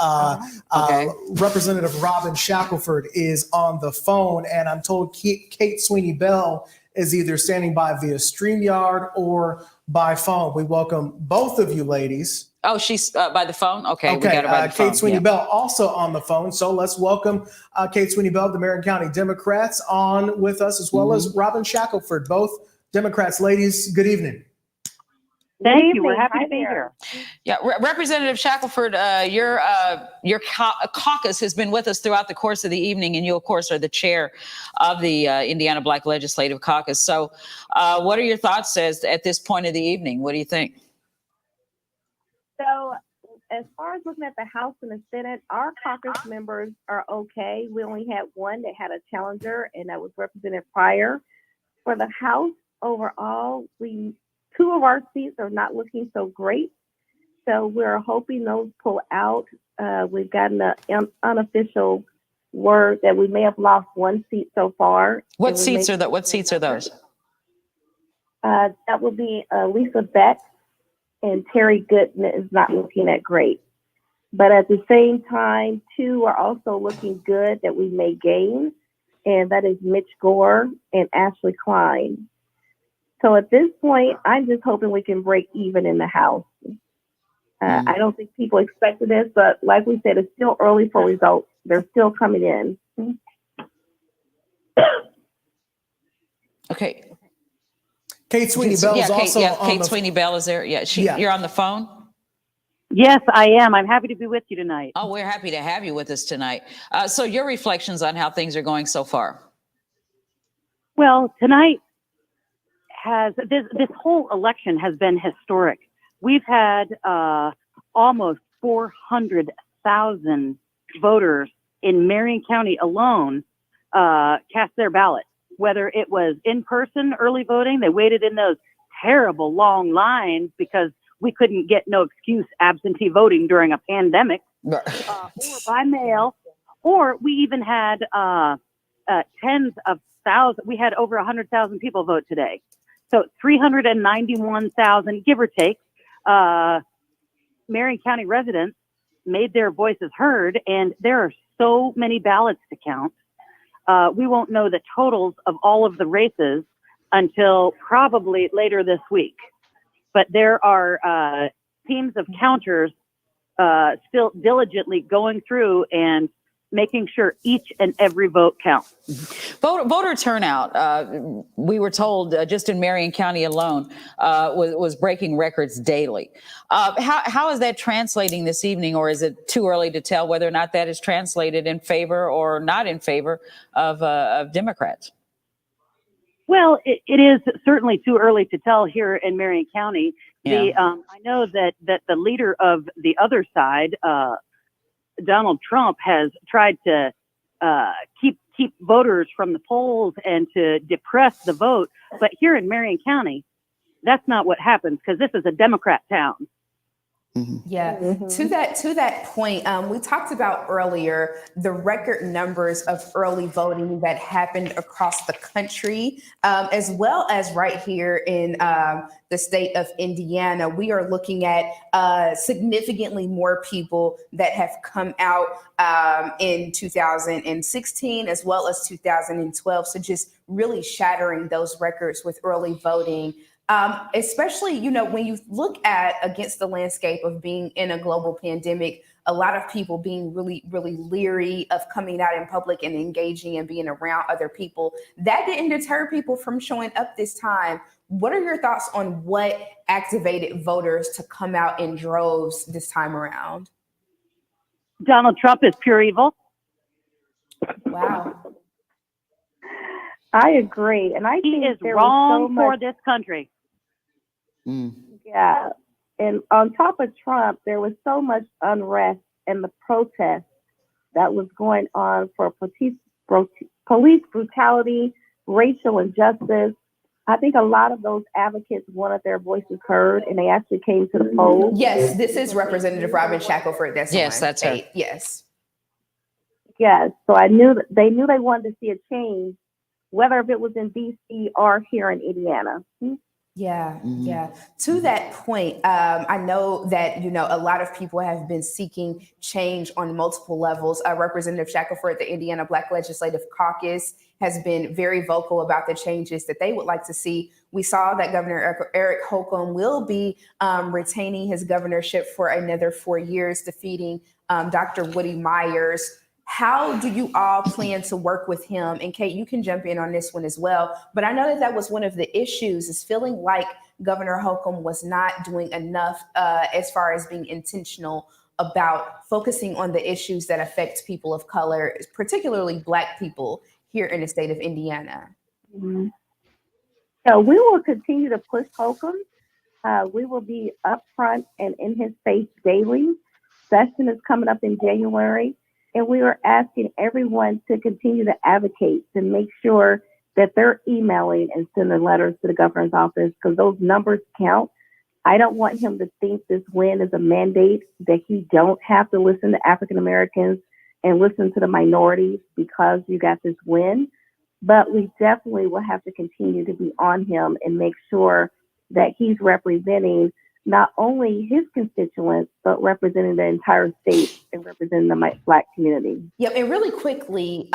Okay. Representative Robin Shackelford is on the phone, and I'm told Kate Sweeney Bell is either standing by via StreamYard or by phone. We welcome both of you ladies. Oh, she's by the phone? Okay, we got her by the Kate phone. Sweeney Yeah. Bell also on the phone. So let's welcome Kate Sweeney Bell of the Marion County Democrats on with us, as well as Robin Shackelford, both Democrats. Ladies, good evening. Thank you. We're happy to be here. Yeah, Representative Shackelford, your caucus has been with us throughout the course of the evening, and you, of course, are the chair of the Indiana Black Legislative Caucus. So what are your thoughts at this point of the evening? What do you think? So as far as looking at the House and the Senate, our caucus members are okay. We only had one that had a challenger, and that was Representative Pryor. For the House overall, two of our seats are not looking so great. So we're hoping those pull out. We've gotten an unofficial word that we may have lost one seat so far. What seats are those? That would be Lisa Beck, and Terry Gooden is not looking that great. But at the same time, two are also looking good that we may gain, and that is Mitch Gore and Ashley Klein. So at this point, I'm just hoping we can break even in the House. I don't think people expected this, but like we said, it's still early for results. They're still coming in. Okay. Kate Sweeney Bell is also on Kate the Sweeney Bell is there. Yeah, you're on the phone? Yes, I am. I'm happy to be with you tonight. Oh, we're happy to have you with us tonight. So your reflections on how things are going so far? Well, tonight this whole election has been historic. We've had almost 400,000 voters in Marion County alone cast their ballot. Whether it was in person early voting, they waited in those terrible long lines because we couldn't get no excuse absentee voting during a pandemic, or by mail, or we even had tens of thousands. We had over 100,000 people vote today. So 391,000, give or take, Marion County residents made their voices heard, and there are so many ballots to count. We won't know the totals of all of the races until probably later this week. But there are teams of counters still diligently going through and making sure each and every vote counts. Voter turnout, we were told just in Marion County alone, was breaking records daily. How is that translating this evening, or is it too early to tell whether or not that is translated in favor or not in favor of Democrats? Well, it is certainly too early to tell here in Marion County. Yeah. I know that the leader of the other side, Donald Trump, has tried to keep voters from the polls and to depress the vote. But here in Marion County, that's not what happens, because this is a Democrat town. Yeah. To that point, we talked about earlier the record numbers of early voting that happened across the country, as well as right here in the state of Indiana. We are looking at significantly more people that have come out in 2016 as well as 2012. So just really shattering those records with early voting. Especially, when you look at against the landscape of being in a global pandemic, a lot of people being really, really leery of coming out in public and engaging and being around other people. That didn't deter people from showing up this time. What are your thoughts on what activated voters to come out in droves this time around? Donald Trump is pure evil. Wow. I agree. And I He think is there wrong was so for much, this country. yeah. And on top of Trump, there was so much unrest and the protest that was going on for police brutality, racial injustice. I think a lot of those advocates wanted their voices heard, and they actually came to the polls. Yes, this is Representative Robin Shackelford. That's Yes, on that's her. 8. Yes. Yes, so I knew that they wanted to see a change, whether if it was in DC or here in Indiana. Yeah, yeah. To that point, I know that, a lot of people have been seeking change on multiple levels. Representative Shackelford, the Indiana Black Legislative Caucus, has been very vocal about the changes that they would like to see. We saw that Governor Eric Holcomb will be retaining his governorship for another 4 years, defeating Dr. Woody Myers. How do you all plan to work with him? And Kate, you can jump in on this one as well. But I know that was one of the issues, is feeling like Governor Holcomb was not doing enough as far as being intentional about focusing on the issues that affect people of color, particularly Black people here in the state of Indiana. So we will continue to push Holcomb. We will be upfront and in his face daily. Session is coming up in January. And we are asking everyone to continue to advocate, to make sure that they're emailing and sending letters to the governor's office, because those numbers count. I don't want him to think this win is a mandate that he don't have to listen to African Americans and listen to the minorities because you got this win. But we definitely will have to continue to be on him and make sure that he's representing not only his constituents, but representing the entire state and representing the Black community. Yep. And really quickly,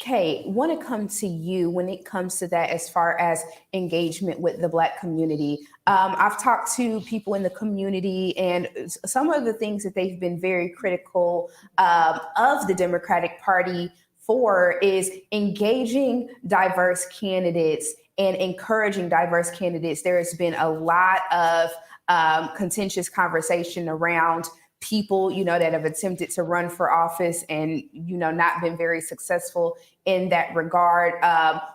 Kate, want to come to you when it comes to that as far as engagement with the Black community. I've talked to people in the community, and some of the things that they've been very critical of the Democratic Party for is engaging diverse candidates and encouraging diverse candidates. There has been a lot of contentious conversation around people, that have attempted to run for office and, not been very successful in that regard.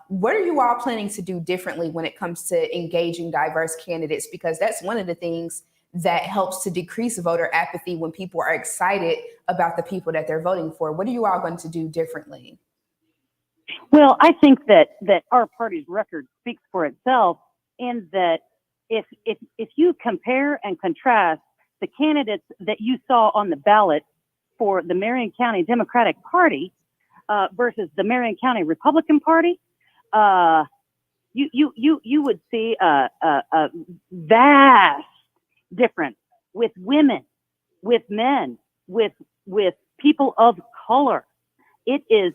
What are you all planning to do differently when it comes to engaging diverse candidates? Because that's one of the things that helps to decrease voter apathy when people are excited about the people that they're voting for. What are you all going to do differently? Well, I think that our party's record speaks for itself, in that if you compare and contrast the candidates that you saw on the ballot for the Marion County Democratic Party versus the Marion County Republican Party, you would see a vast difference with women, with men, with people of color. It is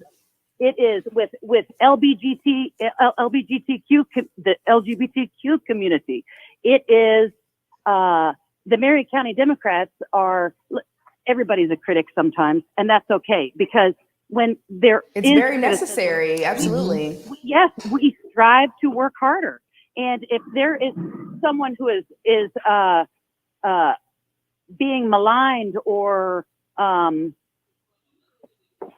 with LGBTQ, the LGBTQ community. It is the Marion County Democrats are, everybody's a critic sometimes, and that's okay, because when it's very necessary. Absolutely. Yes, we strive to work harder. And if there is someone who is being maligned or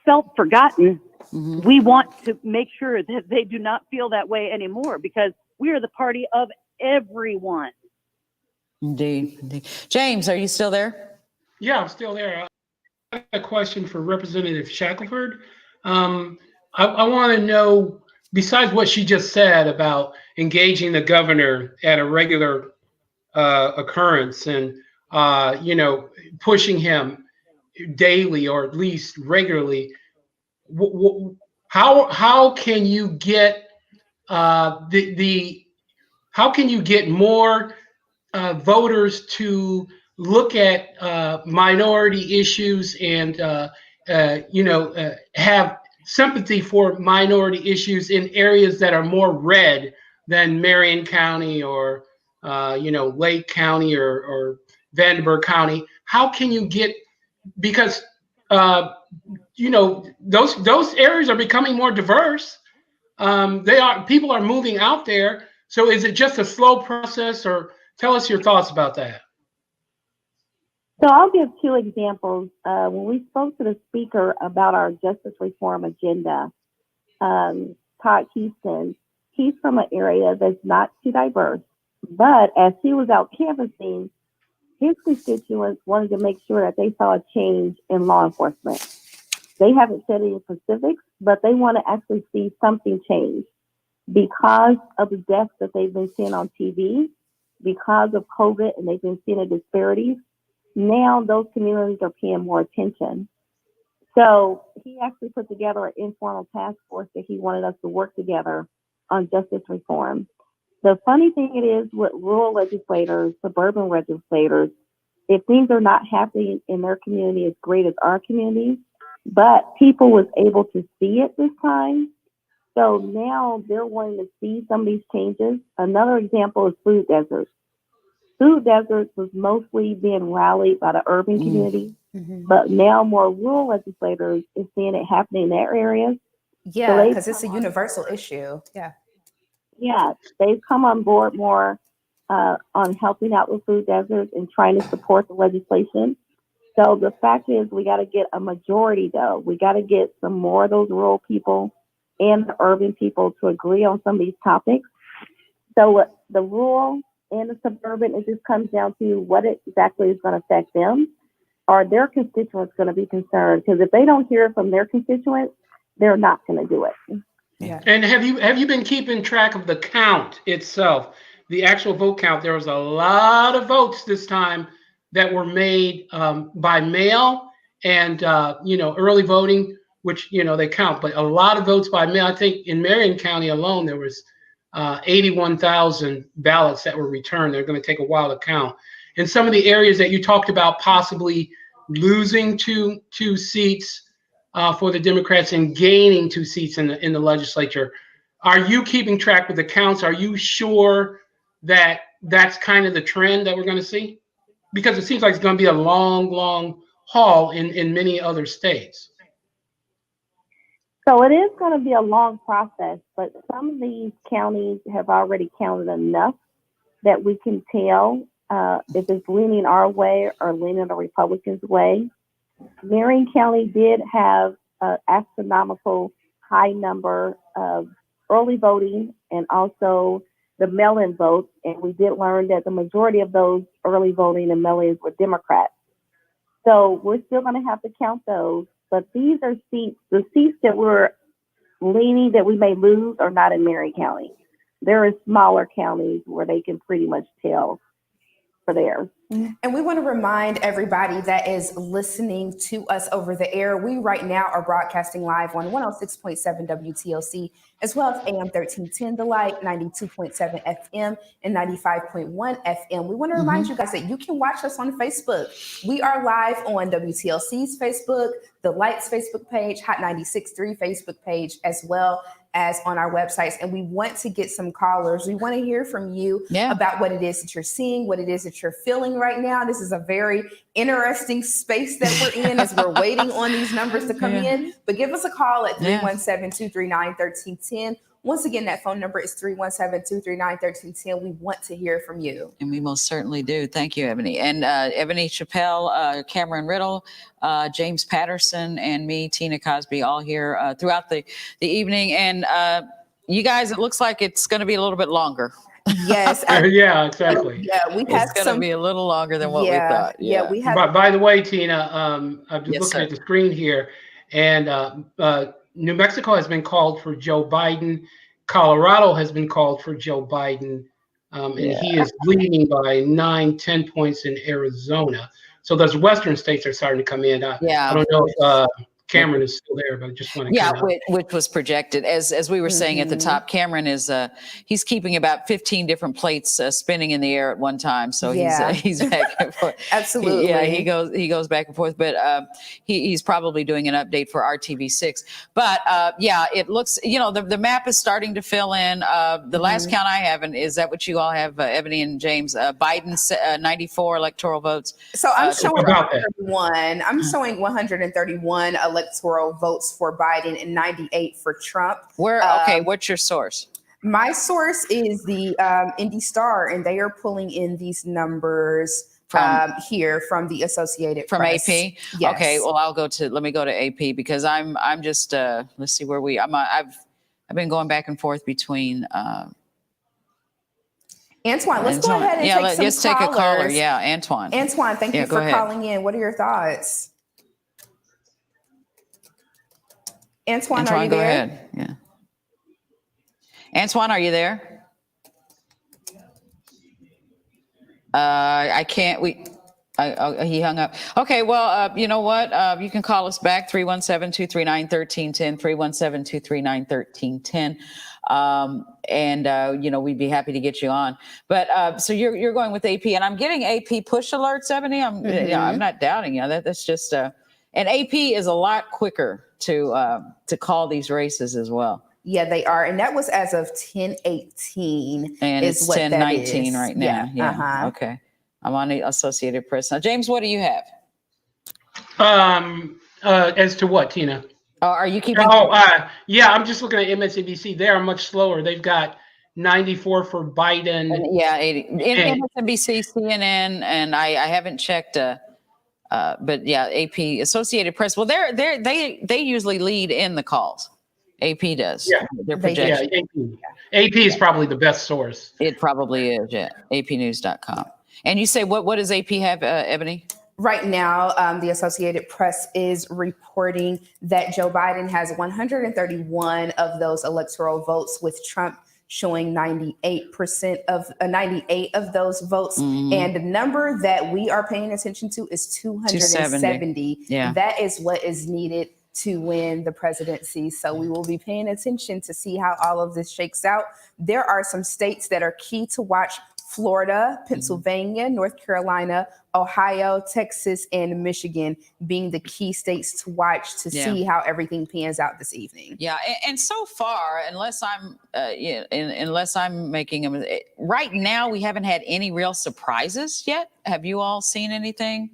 felt forgotten, we want to make sure that they do not feel that way anymore, because we are the party of everyone. Indeed. James, are you still there? Yeah, I'm still there. I have a question for Representative Shackelford. I want to know, besides what she just said about engaging the governor at a regular occurrence and, pushing him daily or at least regularly, how can you get how can you get more voters to look at minority issues and have sympathy for minority issues in areas that are more red than Marion County or Lake County or Vandenberg County? How can you get, because those areas are becoming more diverse. People are moving out there. So is it just a slow process, or tell us your thoughts about that? So I'll give two examples. When we spoke to the speaker about our justice reform agenda, Todd Houston, he's from an area that's not too diverse, but as he was out canvassing, his constituents wanted to make sure that they saw a change in law enforcement. They haven't said any specifics, but they want to actually see something change because of the deaths that they've been seeing on TV, because of COVID, and they've been seeing the disparities. Now those communities are paying more attention. So he actually put together an informal task force that he wanted us to work together on justice reform. The funny thing it is with rural legislators, suburban legislators, if things are not happening in their community as great as our community, but people was able to see it this time. So now they're wanting to see some of these changes. Another example is food deserts. Food deserts was mostly being rallied by the urban community, but now more rural legislators is seeing it happening in their areas. Yeah, because it's a universal issue. Yeah. Yeah, they've come on board more on helping out with food deserts and trying to support the legislation. So the fact is, we got to get a majority, though. We got to get some more of those rural people and the urban people to agree on some of these topics. So the rural and the suburban, it just comes down to what exactly is going to affect them. Are their constituents going to be concerned? Because if they don't hear from their constituents, they're not going to do it. Yeah. And have you been keeping track of the count itself, the actual vote count? There was a lot of votes this time that were made by mail and early voting, which they count, but a lot of votes by mail. I think in Marion County alone there was 81,000 ballots that were returned. They're going to take a while to count. In some of the areas that you talked about possibly losing two seats for the Democrats and gaining 2 seats in the legislature, are you keeping track with the counts? Are you sure that that's kind of the trend that we're going to see? Because it seems like it's going to be a long haul in many other states. So it is going to be a long process, but some of these counties have already counted enough that we can tell if it's leaning our way or leaning the Republicans' way. Marion County did have an astronomical high number of early voting and also the mail-in votes, and we did learn that the majority of those early voting and mail-ins were Democrats. So we're still going to have to count those, but these are seats, the seats that we're leaning that we may lose are not in Marion County. There are smaller counties where they can pretty much tell for theirs. And we want to remind everybody that is listening to us over the air. We right now are broadcasting live on 106.7 WTLC, as well as AM 1310 The Light, 92.7 FM, and 95.1 FM. We want to remind you guys that you can watch us on Facebook. We are live on WTLC's Facebook, The Light's Facebook page, Hot 96.3 Facebook page, as well as on our websites. And we want to get some callers. We want to hear from you about what it is that you're seeing, what it is that you're feeling right now. This is a very interesting space that we're in as we're waiting on these numbers to come in. But give us a call at 317-239-1310. Once again, that phone number is 317-239-1310. We want to hear from you. And we most certainly do. Thank you, Ebony. And Ebony Chappelle, Cameron Riddle, James Patterson, and me, Tina Cosby, all here throughout the evening. And you guys, it looks like it's going to be a little bit longer. Yes. Yeah, exactly. Yeah, we have it's going to be a little longer than what we thought. Yeah, we have. By the way, Tina, I'm just looking at the screen here, and New Mexico has been called for Joe Biden. Colorado has been called for Joe Biden. And he is leading by 9-10 points in Arizona. So those Western states are starting to come in. I don't know if Cameron is still there, but I just want to which was projected. As we were saying at the top, Cameron is he's keeping about 15 different plates spinning in the air at one time. So he's back and forth. Absolutely. He goes back and forth, but he's probably doing an update for RTV6. But it looks, the map is starting to fill in. The last count I have, and is that what you all have, Ebony and James? Biden 94 electoral votes. So I'm showing 131. I'm showing 131 electoral votes for Biden and 98 for Trump. What's your source? My source is the Indy Star, and they are pulling in these numbers here from the Associated From Press. AP? Yes. Okay, well, let me go to AP because I'm just, let's see where I've been going back and forth between, Antoine, let's go ahead and take some take a caller. callers. Yeah, Antoine. Antoine, thank you go for ahead. calling in. What are your thoughts? Antoine, are you go there? ahead. Yeah. Antoine, are you there? I can't. He hung up. Okay. Well, you know what? You can call us back 317-239-1310, 317-239-1310. And we'd be happy to get you on. But so you're going with AP, and I'm getting AP push alerts, Ebony. I'm not doubting you. That's just and AP is a lot quicker to call these races as well. Yeah, they are. And that was as of 10:18. And is it's what 10:19 that is. right now. Yeah. Uh-huh. Okay. I'm on the Associated Press. Now, James, what do you have? As to what, Tina? Oh, are you keeping? Yeah, I'm just looking at MSNBC. They are much slower. They've got 94 for Biden. Yeah, 80. MSNBC, CNN, and I haven't checked. But yeah, AP, Associated Press. Well, they usually lead in the calls. AP does. Yeah, their projection. AP is probably the best source. It probably is. Yeah, APnews.com. And you say what does AP have, Ebony? Right now, the Associated Press is reporting that Joe Biden has 131 of those electoral votes, with Trump showing 98 of those votes. Mm-hmm. And the number that we are paying attention to is 270. Yeah. That is what is needed to win the presidency. So we will be paying attention to see how all of this shakes out. There are some states that are key to watch: Florida, Pennsylvania, North Carolina, Ohio, Texas, and Michigan being the key states to watch to see how everything pans out this evening. Yeah, and so far, unless I'm making them right now, we haven't had any real surprises yet. Have you all seen anything?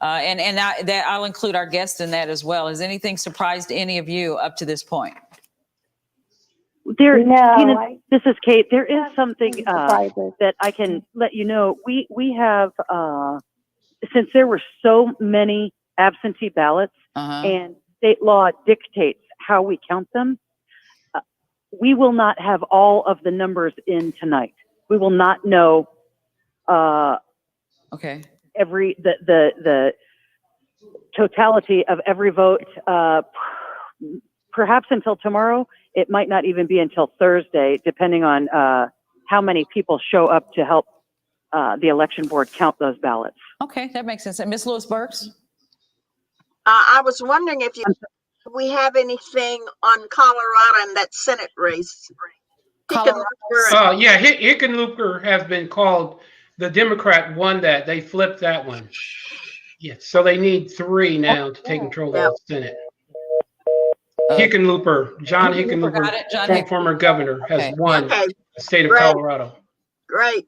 And that I'll include our guest in that as well. Has anything surprised any of you up to this point? This is Kate. There is something that I can let you know. We have, since there were so many absentee ballots and state law dictates how we count them, we will not have all of the numbers in tonight. We will not know the totality of every vote, perhaps until tomorrow. It might not even be until Thursday, depending on how many people show up to help the election board count those ballots. Okay, that makes sense. And Ms. Lewis-Burks? I was wondering if we have anything on Colorado and that Senate race. Hickenlooper has been called. The Democrat won that. They flipped that one. Yes, so they need 3 now to take control of the Senate. Hickenlooper, John Hickenlooper, former governor, has won the state of Colorado. Great.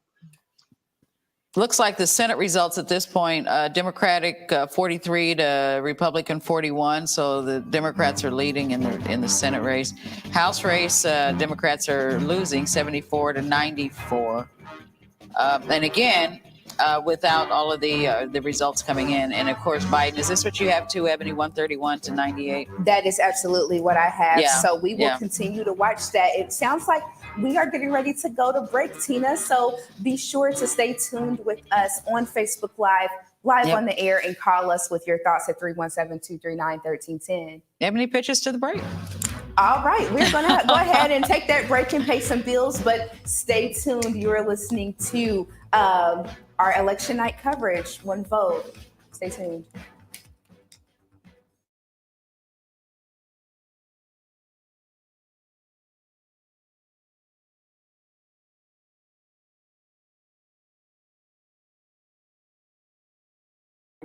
Looks like the Senate results at this point, Democratic 43 to Republican 41. So the Democrats are leading in the Senate race. House race, Democrats are losing 74 to 94. And again, without all of the results coming in. And of course, Biden, is this what you have too, Ebony, 131 to 98? That is absolutely what I have. Yeah. So we will continue to watch that. It sounds like we are getting ready to go to break, Tina. So be sure to stay tuned with us on Facebook Live on the air, and call us with your thoughts at 317-239-1310. Ebony, pitches to the break. All right, we're going to go ahead and take that break and pay some bills, but stay tuned. You are listening to our election night coverage, One Vote. Stay tuned.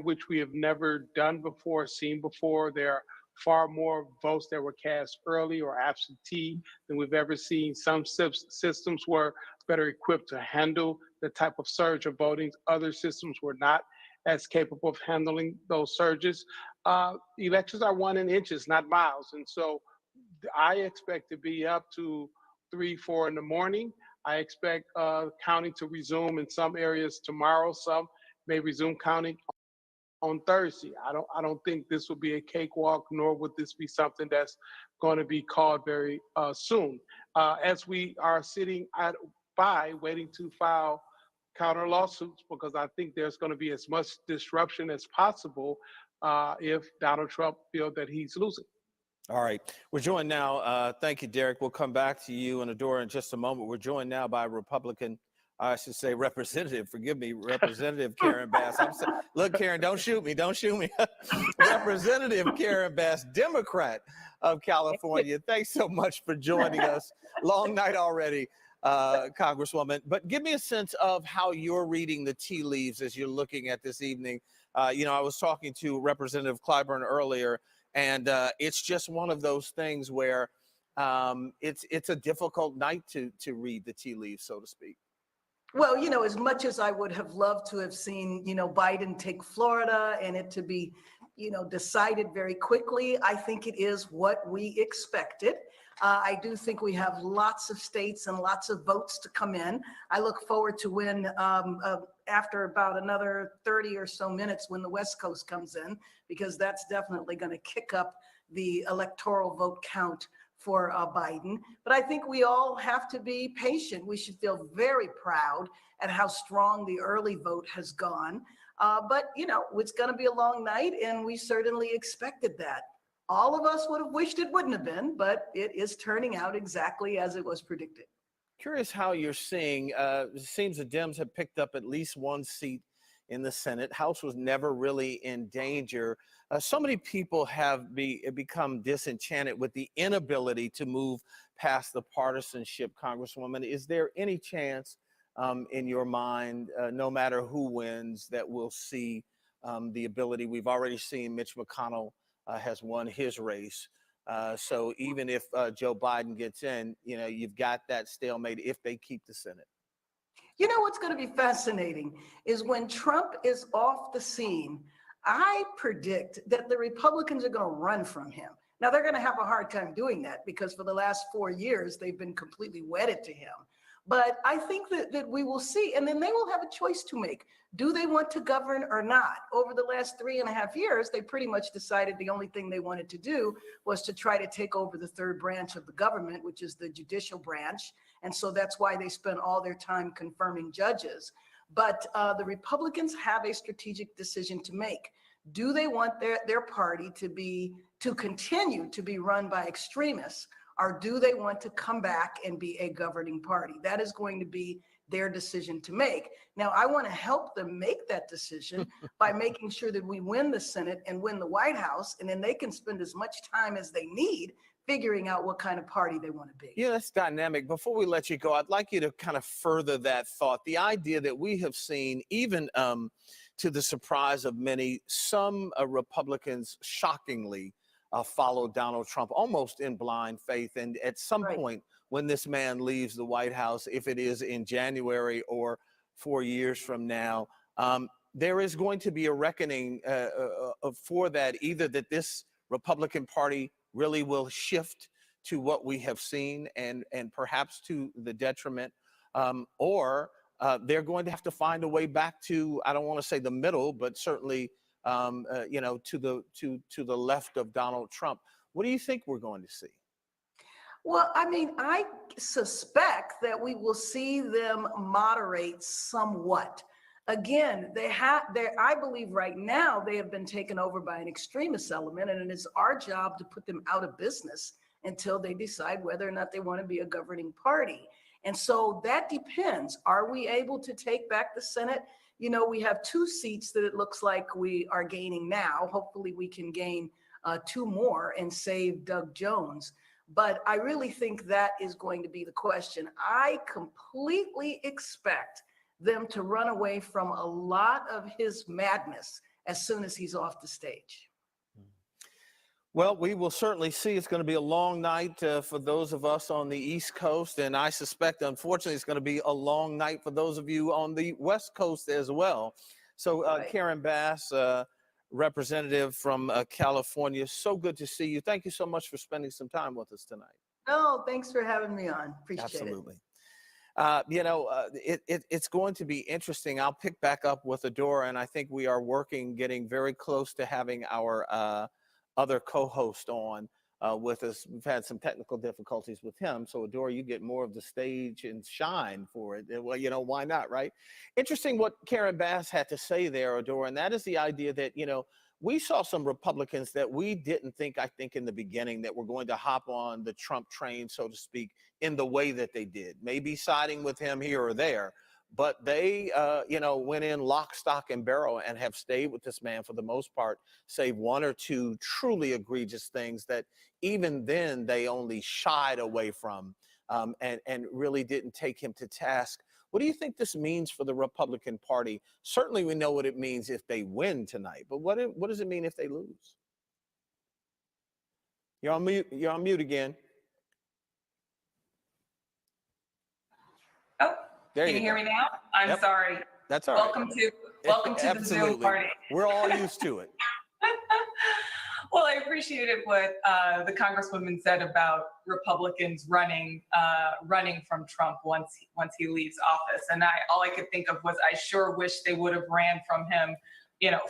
Which we have never done before, seen before. There are far more votes that were cast early or absentee than we've ever seen. Some systems were better equipped to handle the type of surge of voting. Other systems were not as capable of handling those surges. Elections are won in inches, not miles. And so I expect to be up to 3-4 in the morning. I expect counting to resume in some areas tomorrow, some may resume counting on Thursday. I don't think this will be a cakewalk, nor would this be something that's going to be called very soon. As we are sitting by waiting to file counter lawsuits, because I think there's going to be as much disruption as possible if Donald Trump feels that he's losing. All right. We're joined now. Thank you, Derek. We'll come back to you and Adora in just a moment. We're joined now by Republican, I should say Representative, forgive me, Representative Karen Bass. Look, Karen, don't shoot me. Don't shoot me. Representative Karen Bass, Democrat of California. Thanks so much for joining us. Long night already, Congresswoman. But give me a sense of how you're reading the tea leaves as you're looking at this evening. I was talking to Representative Clyburn earlier, and it's just one of those things where it's a difficult night to read the tea leaves, so to speak. Well, as much as I would have loved to have seen, Biden take Florida and it to be, decided very quickly, I think it is what we expected. I do think we have lots of states and lots of votes to come in. I look forward to when, after about another 30 or so minutes, when the West Coast comes in, because that's definitely going to kick up the electoral vote count for Biden. But I think we all have to be patient. We should feel very proud at how strong the early vote has gone. But, it's going to be a long night, and we certainly expected that. All of us would have wished it wouldn't have been, but it is turning out exactly as it was predicted. Curious how you're seeing, it seems the Dems have picked up at least one seat in the Senate. House was never really in danger. So many people have become disenchanted with the inability to move past the partisanship, Congresswoman. Is there any chance in your mind, no matter who wins, that we'll see the ability? We've already seen Mitch McConnell has won his race. So even if Joe Biden gets in, you've got that stalemate if they keep the Senate. What's going to be fascinating is when Trump is off the scene, I predict that the Republicans are going to run from him. Now, they're going to have a hard time doing that because for the last 4 years, they've been completely wedded to him. But I think that we will see, and then they will have a choice to make. Do they want to govern or not? Over the last 3.5 years, they pretty much decided the only thing they wanted to do was to try to take over the third branch of the government, which is the judicial branch. And so that's why they spent all their time confirming judges. But the Republicans have a strategic decision to make. Do they want their party to continue to be run by extremists, or do they want to come back and be a governing party? That is going to be their decision to make. Now, I want to help them make that decision by making sure that we win the Senate and win the White House, and then they can spend as much time as they need figuring out what kind of party they want to be. Yeah, that's dynamic. Before we let you go, I'd like you to kind of further that thought. The idea that we have seen, even to the surprise of many, some Republicans shockingly follow Donald Trump almost in blind faith. And at some point, when this man leaves the White House, if it is in January or 4 years from now, there is going to be a reckoning for that, either that this Republican Party really will shift to what we have seen and perhaps to the detriment, or they're going to have to find a way back to, I don't want to say the middle, but certainly to the left of Donald Trump. What do you think we're going to see? Well, I mean, I suspect that we will see them moderate somewhat. Again, I believe right now they have been taken over by an extremist element, and it is our job to put them out of business until they decide whether or not they want to be a governing party. And so that depends. Are we able to take back the Senate? We have 2 seats that it looks like we are gaining now. Hopefully we can gain 2 more and save Doug Jones. But I really think that is going to be the question. I completely expect them to run away from a lot of his madness as soon as he's off the stage. Well, we will certainly see. It's going to be a long night for those of us on the East Coast, and I suspect, unfortunately, it's going to be a long night for those of you on the West Coast as well. So, Karen Bass, representative from California, so good to see you. Thank you so much for spending some time with us tonight. No, thanks for having me on. Appreciate it. Absolutely. It's going to be interesting. I'll pick back up with Adora, and I think we are getting very close to having our other co-host on with us. We've had some technical difficulties with him, so Adora, you get more of the stage and shine for it. Well, why not, right? Interesting what Karen Bass had to say there, Adora, and that is the idea that, we saw some Republicans that we didn't think, I think in the beginning, that were going to hop on the Trump train, so to speak, in the way that they did, maybe siding with him here or there, but they, went in lock, stock, and barrel and have stayed with this man for the most part, save one or two truly egregious things that even then they only shied away from and really didn't take him to task. What do you think this means for the Republican Party? Certainly we know what it means if they win tonight, but what does it mean if they lose? You're on mute again. Oh, there can you hear go. me now? I'm Yep. sorry. That's all right. Welcome to the Zoom party. We're all used to it. Well, I appreciated what the Congresswoman said about Republicans running from Trump once he leaves office, and all I could think of was I sure wish they would have ran from him,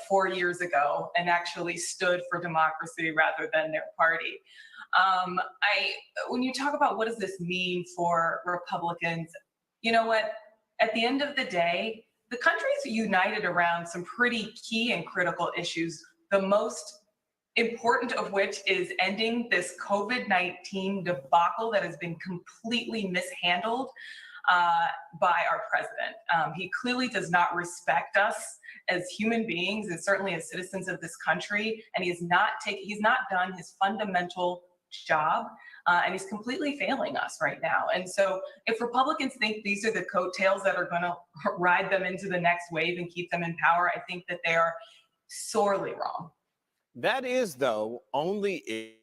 4 years ago and actually stood for democracy rather than their party. When you talk about what does this mean for Republicans, you know what? At the end of the day, the country is united around some pretty key and critical issues. The most important of which is ending this COVID-19 debacle that has been completely mishandled by our president. He clearly does not respect us as human beings and certainly as citizens of this country, and he's not done his fundamental job, and he's completely failing us right now. And so if Republicans think these are the coattails that are going to ride them into the next wave and keep them in power, I think that they are sorely wrong. That is, though, only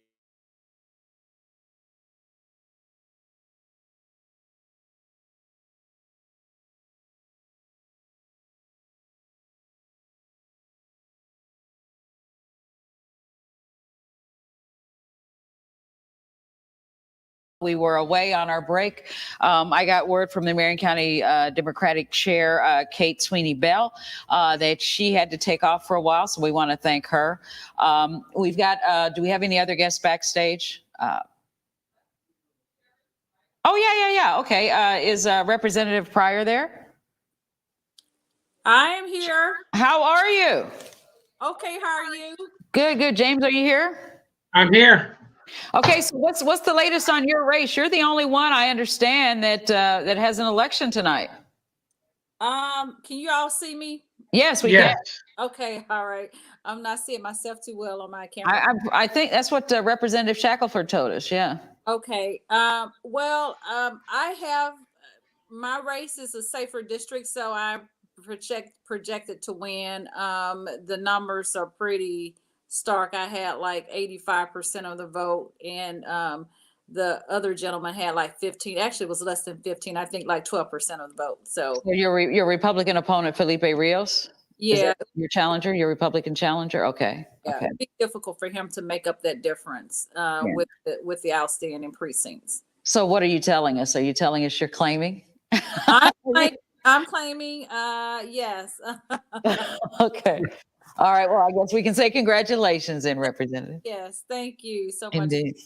We were away on our break. I got word from the Marion County Democratic Chair, Kate Sweeney Bell, that she had to take off for a while, so we want to thank her. We've got, do we have any other guests backstage? Oh, yeah. Okay. Is Representative Pryor there? I am here. How are you? Okay, how are you? Good. James, are you here? I'm here. Okay, so what's the latest on your race? You're the only one I understand that has an election tonight. Can you all see me? Yes, we can. Okay, all right. I'm not seeing myself too well on my camera. I think that's what Representative Shackelford told us. Yeah. Okay. I have my race is a safer district, so I projected to win. The numbers are pretty stark. I had like 85% of the vote, and the other gentleman had like 15. Actually, it was less than 15. I think like 12% of the vote. So your Republican opponent, Felipe Rios? Yeah. Your challenger, your Republican challenger? Okay. Yeah, Okay. it'd be difficult for him to make up that difference with the outstanding precincts. So what are you telling us? Are you telling us you're claiming? I'm claiming, yes. Okay. All right. Well, I guess we can say congratulations then, Representative. Yes, thank you so much. Indeed.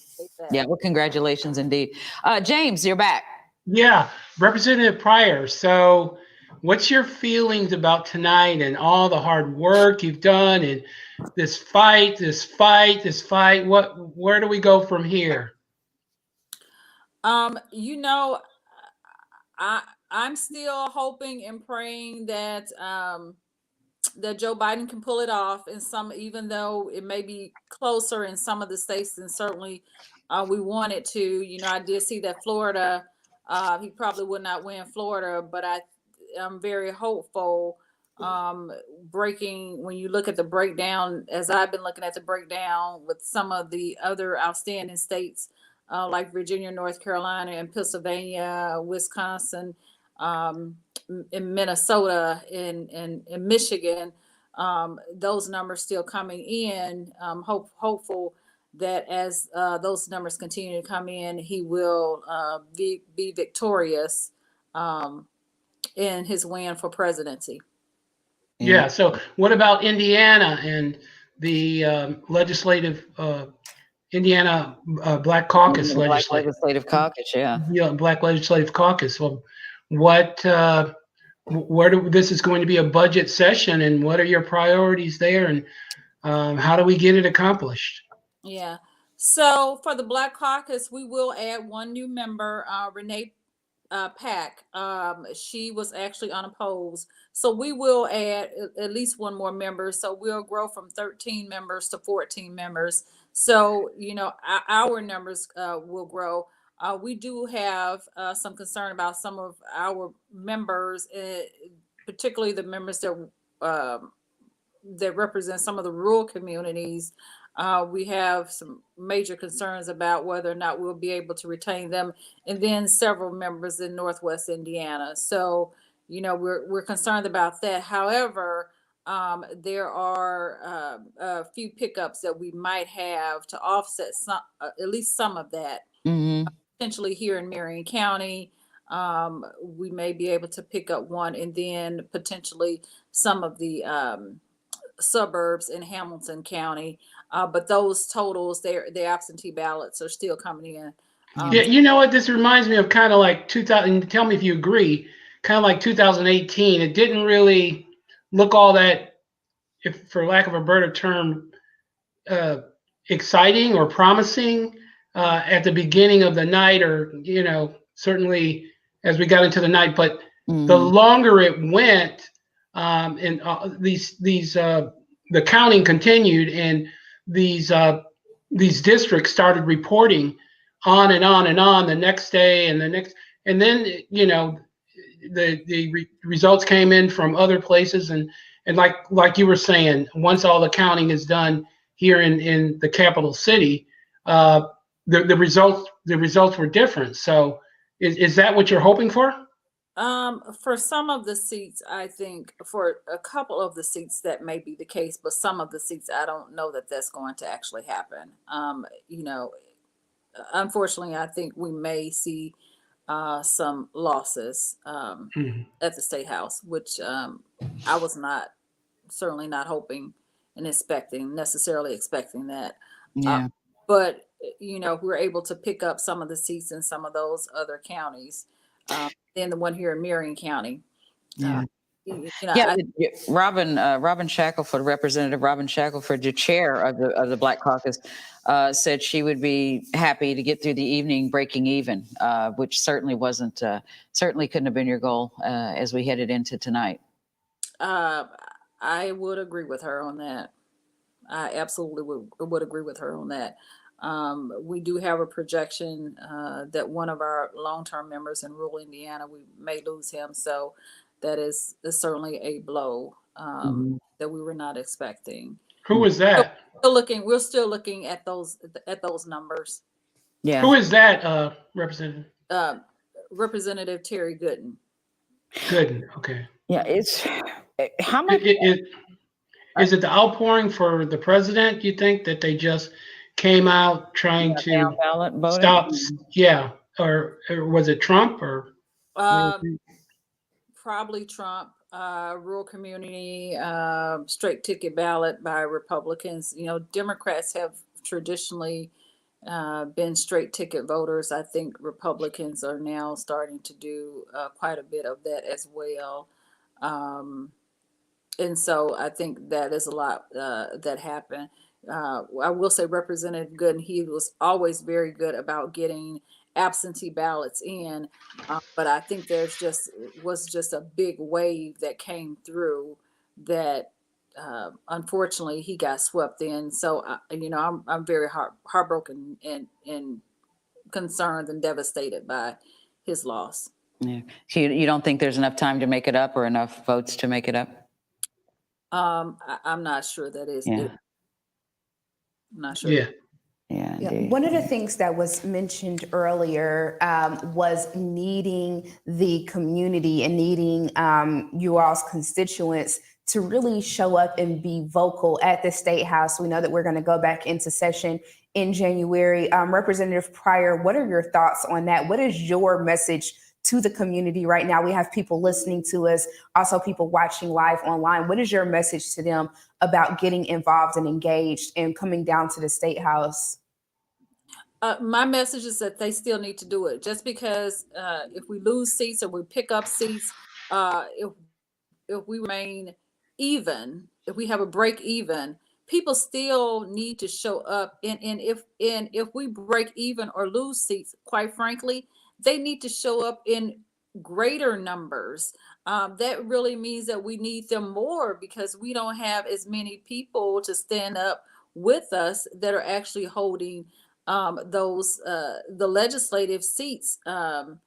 Yeah, well, congratulations indeed. James, you're back. Yeah, Representative Pryor. So what's your feelings about tonight and all the hard work you've done and this fight? Where do we go from here? I'm still hoping and praying that that Joe Biden can pull it off even though it may be closer in some of the states than certainly we want it to. I did see that Florida, he probably would not win Florida, but I'm very hopeful. When you look at the breakdown, as I've been looking at the breakdown with some of the other outstanding states like Virginia, North Carolina, and Pennsylvania, Wisconsin, in Minnesota, in Michigan, those numbers still coming in. Hopeful that as those numbers continue to come in, he will be victorious in his win for presidency. Yeah. So what about Indiana and the legislative Indiana Black Caucus The Black legislative? Legislative Caucus, yeah. Yeah, Black Legislative Caucus. Well, this is going to be a budget session, and what are your priorities there, and how do we get it accomplished? Yeah. So for the Black Caucus, we will add one new member, Renee Pack. She was actually unopposed. So we will add at least one more member. So we'll grow from 13 members to 14 members. So, our numbers will grow. We do have some concern about some of our members, particularly the members that represent some of the rural communities. We have some major concerns about whether or not we'll be able to retain them, and then several members in Northwest Indiana. So, we're concerned about that. However, there are a few pickups that we might have to offset some, at least some of that. Potentially here in Marion County, we may be able to pick up one, and then potentially some of the suburbs in Hamilton County. But those totals, the absentee ballots are still coming in. Yeah, you know what? This reminds me of kind of like 2000. Tell me if you agree. Kind of like 2018. It didn't really look all that, if for lack of a better term, exciting or promising at the beginning of the night, or certainly as we got into the night. But the longer it went, and the counting continued, and these districts started reporting on and on and on the next day and the next, and then the results came in from other places, and like you were saying, once all the counting is done here in the capital city, the results were different. So is that what you're hoping for? For some of the seats, I think for a couple of the seats that may be the case, but some of the seats, I don't know that that's going to actually happen. Unfortunately, I think we may see some losses at the State House, which I was certainly not hoping and necessarily expecting that. Yeah. But we're able to pick up some of the seats in some of those other counties. Than the one here in Marion County. Robin Shackelford, Representative Robin Shackelford, the chair of the Black Caucus, said she would be happy to get through the evening breaking even, which certainly couldn't have been your goal as we headed into tonight. I would agree with her on that. I absolutely would agree with her on that. We do have a projection that one of our long-term members in rural Indiana, we may lose him. So that is certainly a blow that we were not expecting. Who is that? We're still looking at those numbers. Yeah. Who is that, Representative? Representative Terry Gooden. Gooden. Okay. Yeah. It's how much is it the outpouring for the president? You think that they just came out trying to stop? Yeah. Or was it Trump or? Probably Trump. Rural community, straight ticket ballot by Republicans. Democrats have traditionally been straight ticket voters. I think Republicans are now starting to do quite a bit of that as well. And so I think that is a lot that happened. I will say Representative Gooden, he was always very good about getting absentee ballots in, but I think was just a big wave that came through that unfortunately he got swept in. So I'm very heartbroken and concerned and devastated by his loss. Yeah. So you don't think there's enough time to make it up or enough votes to make it up? I'm not sure that is. Yeah. I'm not sure. Yeah. Yeah. One of the things that was mentioned earlier was needing the community and needing you all's constituents to really show up and be vocal at the State House. We know that we're going to go back into session in January. Representative Pryor, what are your thoughts on that? What is your message to the community right now? We have people listening to us, also people watching live online. What is your message to them about getting involved and engaged and coming down to the State House? My message is that they still need to do it. Just because if we lose seats or we pick up seats, if we remain even, if we have a break even, people still need to show up. And if we break even or lose seats, quite frankly, they need to show up in greater numbers. That really means that we need them more, because we don't have as many people to stand up with us that are actually holding the legislative seats. So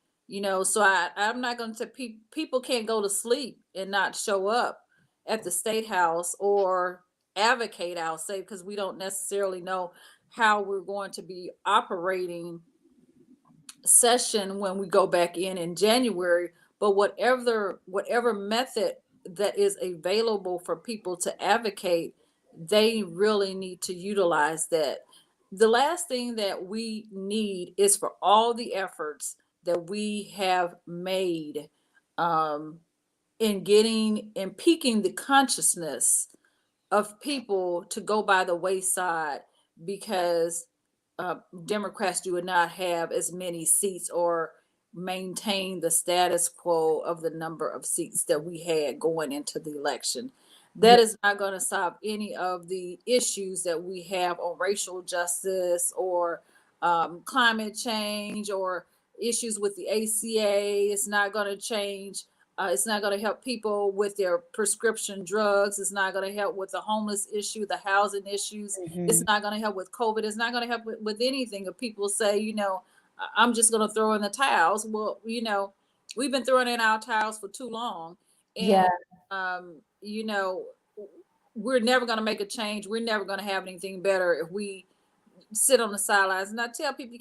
I'm not going to say people can't go to sleep and not show up at the State House or advocate, I'll say, because we don't necessarily know how we're going to be operating session when we go back in January. But whatever method that is available for people to advocate, they really need to utilize that. The last thing that we need is for all the efforts that we have made in piquing the consciousness of people to go by the wayside, because Democrats do not have as many seats or maintain the status quo of the number of seats that we had going into the election. That is not going to solve any of the issues that we have on racial justice or climate change or issues with the ACA. It's not going to change. It's not going to help people with their prescription drugs. It's not going to help with the homeless issue, the housing issues. It's not going to help with COVID. It's not going to help with anything. If people say, I'm just going to throw in the towels. Well, we've been throwing in our towels for too long. And, we're never going to make a change. We're never going to have anything better if we sit on the sidelines. And I tell people,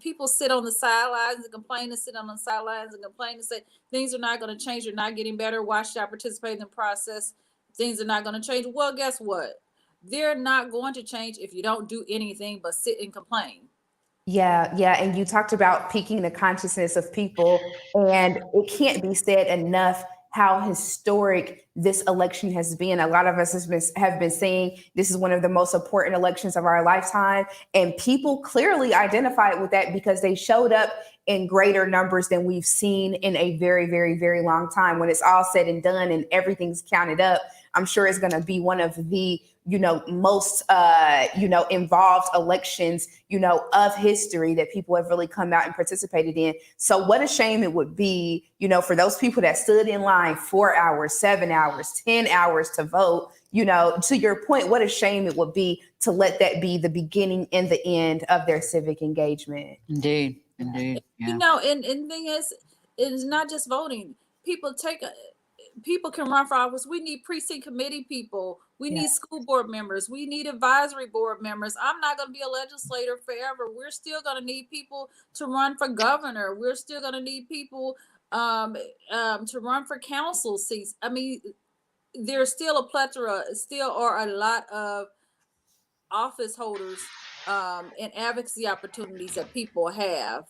people sit on the sidelines and complain and sit on the sidelines and complain and say things are not going to change. They're not getting better. Why should I participate in the process? Things are not going to change. Well, guess what? They're not going to change if you don't do anything but sit and complain. Yeah. And you talked about piquing the consciousness of people, and it can't be said enough how historic this election has been. A lot of us have been saying this is one of the most important elections of our lifetime, and people clearly identified with that because they showed up in greater numbers than we've seen in a very, very, very long time. When it's all said and done and everything's counted up, I'm sure it's going to be one of the most involved elections of history that people have really come out and participated in. So what a shame it would be for those people that stood in line 4 hours, 7 hours, 10 hours to vote. To your point, what a shame it would be to let that be the beginning and the end of their civic engagement. Indeed. Yeah. And the thing is, it's not just voting. People can run for office. We need precinct committee people. We need school board members. We need advisory board members. I'm not going to be a legislator forever. We're still going to need people to run for governor. We're still going to need people to run for council seats. I mean, there's still a plethora, still are a lot of office holders and advocacy opportunities that people have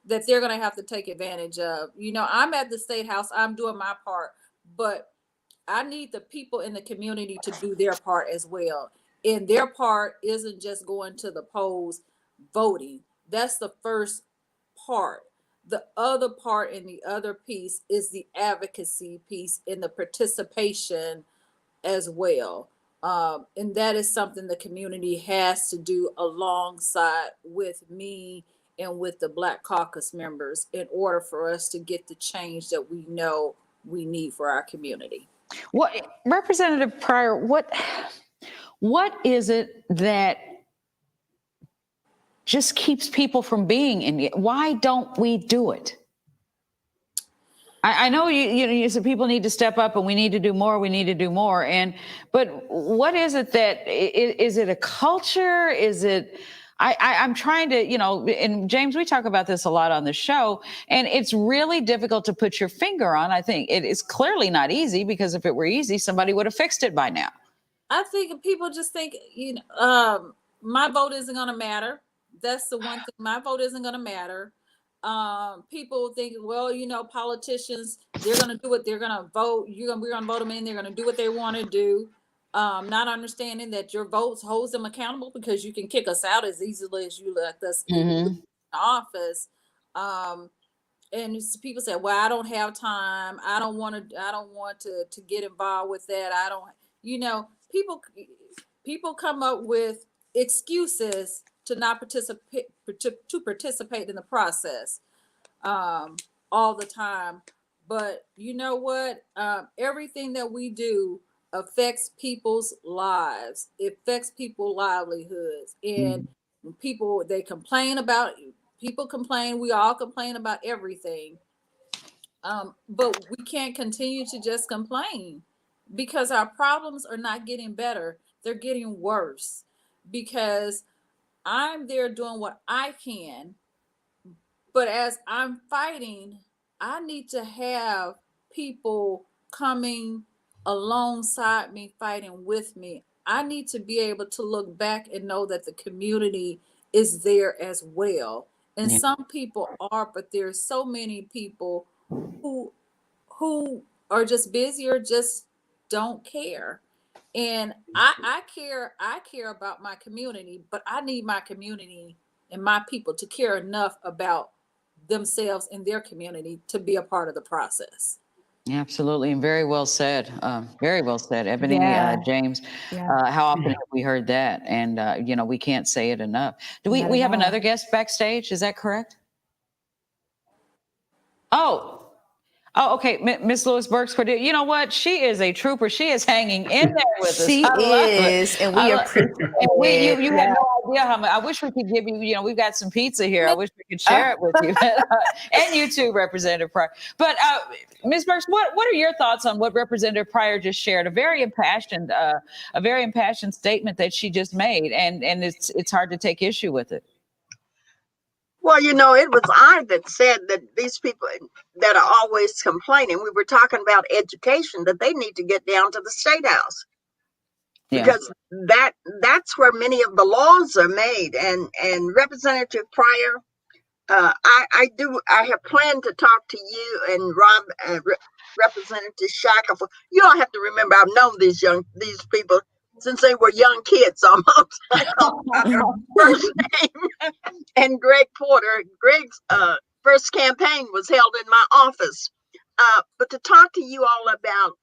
that they're going to have to take advantage of. I'm at the State House. I'm doing my part, but I need the people in the community to do their part as well. And their part isn't just going to the polls, voting. That's the first part. The other part and the other piece is the advocacy piece and the participation as well. And that is something the community has to do alongside with me and with the Black Caucus members in order for us to get the change that we know we need for our community. What, Representative Pryor, what is it that just keeps people from being in it? Why don't we do it? I know you said people need to step up and we need to do more. But what is it that is it a culture? Is it? I'm trying to, and James, we talk about this a lot on the show, and it's really difficult to put your finger on. I think it is clearly not easy, because if it were easy, somebody would have fixed it by now. I think people just think, my vote isn't going to matter. That's the one thing. My vote isn't going to matter. people think, well, politicians, they're going to do what they're going to vote. We're going to vote them in. They're going to do what they want to do. Not understanding that your votes holds them accountable, because you can kick us out as easily as you let us in office. And people say, well, I don't have time. I don't want to get involved with that. I don't, people come up with excuses to not participate, to participate in the process all the time. But you know what? Everything that we do affects people's lives. It affects people's livelihoods. And people complain. We all complain about everything. But we can't continue to just complain, because our problems are not getting better. They're getting worse, because I'm there doing what I can. But as I'm fighting, I need to have people coming alongside me, fighting with me. I need to be able to look back and know that the community is there as well. And some people are, but there's so many people who are just busy or just don't care. And I care about my community, but I need my community and my people to care enough about themselves and their community to be a part of the process. Absolutely, and very well said. Very well said, Ebony, Yeah. James. Yeah. How often have we heard that? And we can't say it enough. Do we have another guest backstage? Is that correct? Oh, okay. Miss Lewis Burks, you know what? She is a trooper. She is hanging in there with us. She I love is, it. and we I love- appreciate and you have it. no idea how much. I wish we could give you. We've got some pizza here. I wish we could share it with you, and you too, Representative Pryor. But Ms. Burks, what are your thoughts on what Representative Pryor just shared? A very impassioned statement that she just made, and it's hard to take issue with it. Well, it was I that said that these people that are always complaining, we were talking about education, that they need to get down to the State House. Yeah. Because that's where many of the laws are made. And Representative Pryor, I have planned to talk to you and Rob, Representative Shackelford. You don't have to remember, I've known these people since they were young kids almost. I call their first name. And Greg Porter, Greg's first campaign was held in my office. But to talk to you all about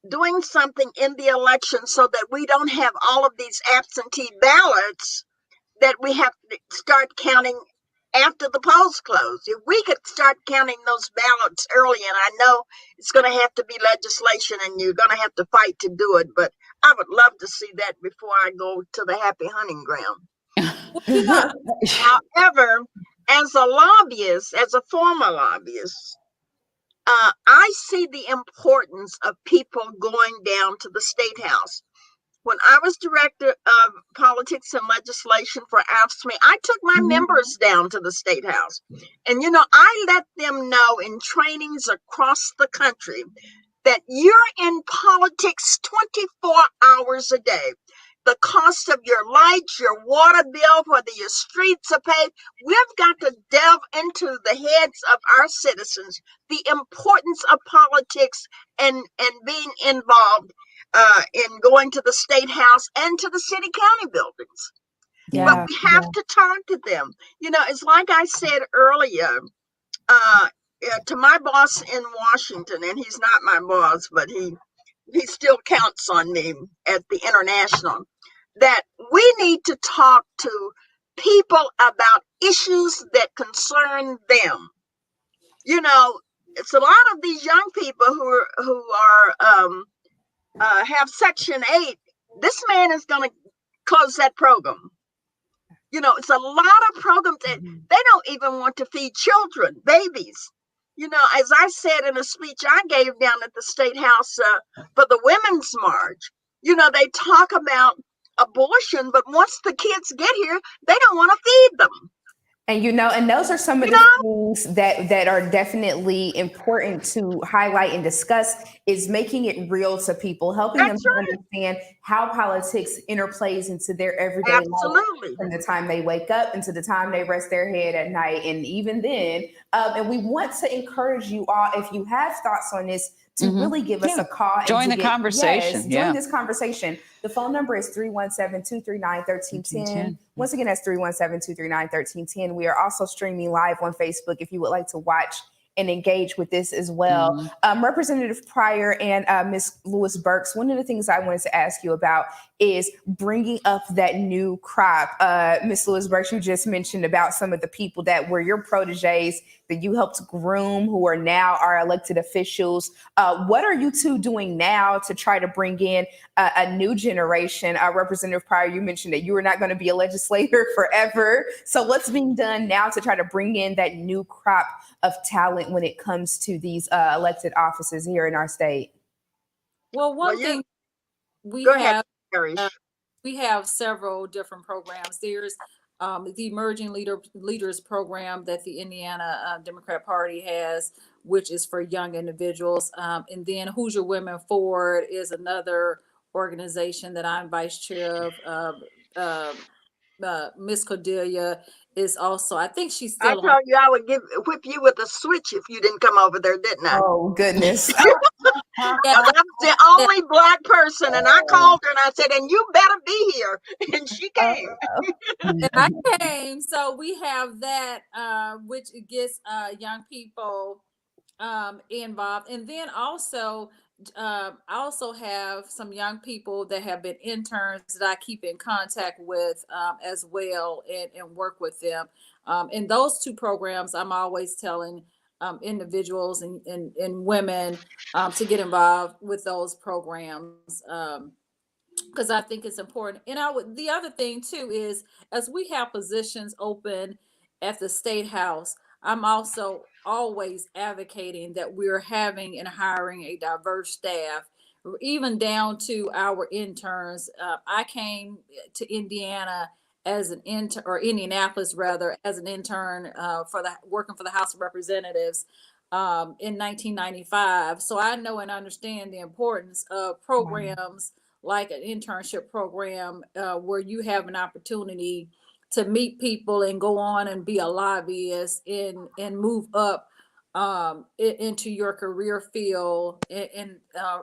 doing something in the election so that we don't have all of these absentee ballots that we have to start counting after the polls close. If we could start counting those ballots early, and I know it's going to have to be legislation and you're going to have to fight to do it, but I would love to see that before I go to the happy hunting ground. However, as a lobbyist, as a former lobbyist, I see the importance of people going down to the State House. When I was director of politics and legislation for AFSCME, I took my members down to the State House. And, I let them know in trainings across the country that you're in politics 24 hours a day. The cost of your lights, your water bill, whether your streets are paved, we've got to delve into the heads of our citizens, the importance of politics and being involved in going to the State House and to the city county buildings. Yeah, but we have to talk to them. It's like I said earlier, to my boss in Washington, and he's not my boss, but he still counts on me at the international, that we need to talk to people about issues that concern them. It's a lot of these young people who are have Section 8. This man is going to close that program. It's a lot of programs that they don't even want to feed children, babies. As I said in a speech I gave down at the State House for the Women's March, they talk about abortion, but once the kids get here, they don't want to feed them. And and those are some of the things that are definitely important to highlight and discuss, is making it real to people, helping them to understand how politics interplays into their everyday life from the time they wake up into the time they rest their head at night. And even then, and we want to encourage you all, if you have thoughts on this, to really give us a call. And Join to the conversation. Join this conversation. The phone number is 317-239-1310. Once again, that's 317-239-1310. We are also streaming live on Facebook if you would like to watch and engage with this as well. Representative Pryor and Ms. Lewis Burks, one of the things I wanted to ask you about is bringing up that new crop. Ms. Lewis Burks, you just mentioned about some of the people that were your proteges that you helped groom, who are now our elected officials. What are you two doing now to try to bring in a new generation? Representative Pryor, you mentioned that you were not going to be a legislator forever. So what's being done now to try to bring in that new crop of talent when it comes to these elected offices here in our state? Well, one thing we have several different programs. There's the Emerging Leaders program that the Indiana Democrat Party has, which is for young individuals. And then Hoosier Women Forward is another organization that I'm vice chair of. Miss Cordelia is also, I think she's I still told you I would whip you with a switch if you didn't come over there, didn't I? Oh, goodness. I was the only Black person, and I called her and I said, and you better be here. And she came. And I came. So we have that, which gets young people involved. And then also, I also have some young people that have been interns that I keep in contact with as well, and work with them. In those two programs, I'm always telling individuals and women to get involved with those programs, because I think it's important. And the other thing too is, as we have positions open at the State House, I'm also always advocating that we're having and hiring a diverse staff, even down to our interns. I came to Indiana as an intern, or Indianapolis rather, as an intern working for the House of Representatives in 1995. So I know and understand the importance of programs like an internship program where you have an opportunity to meet people and go on and be a lobbyist and move up into your career field and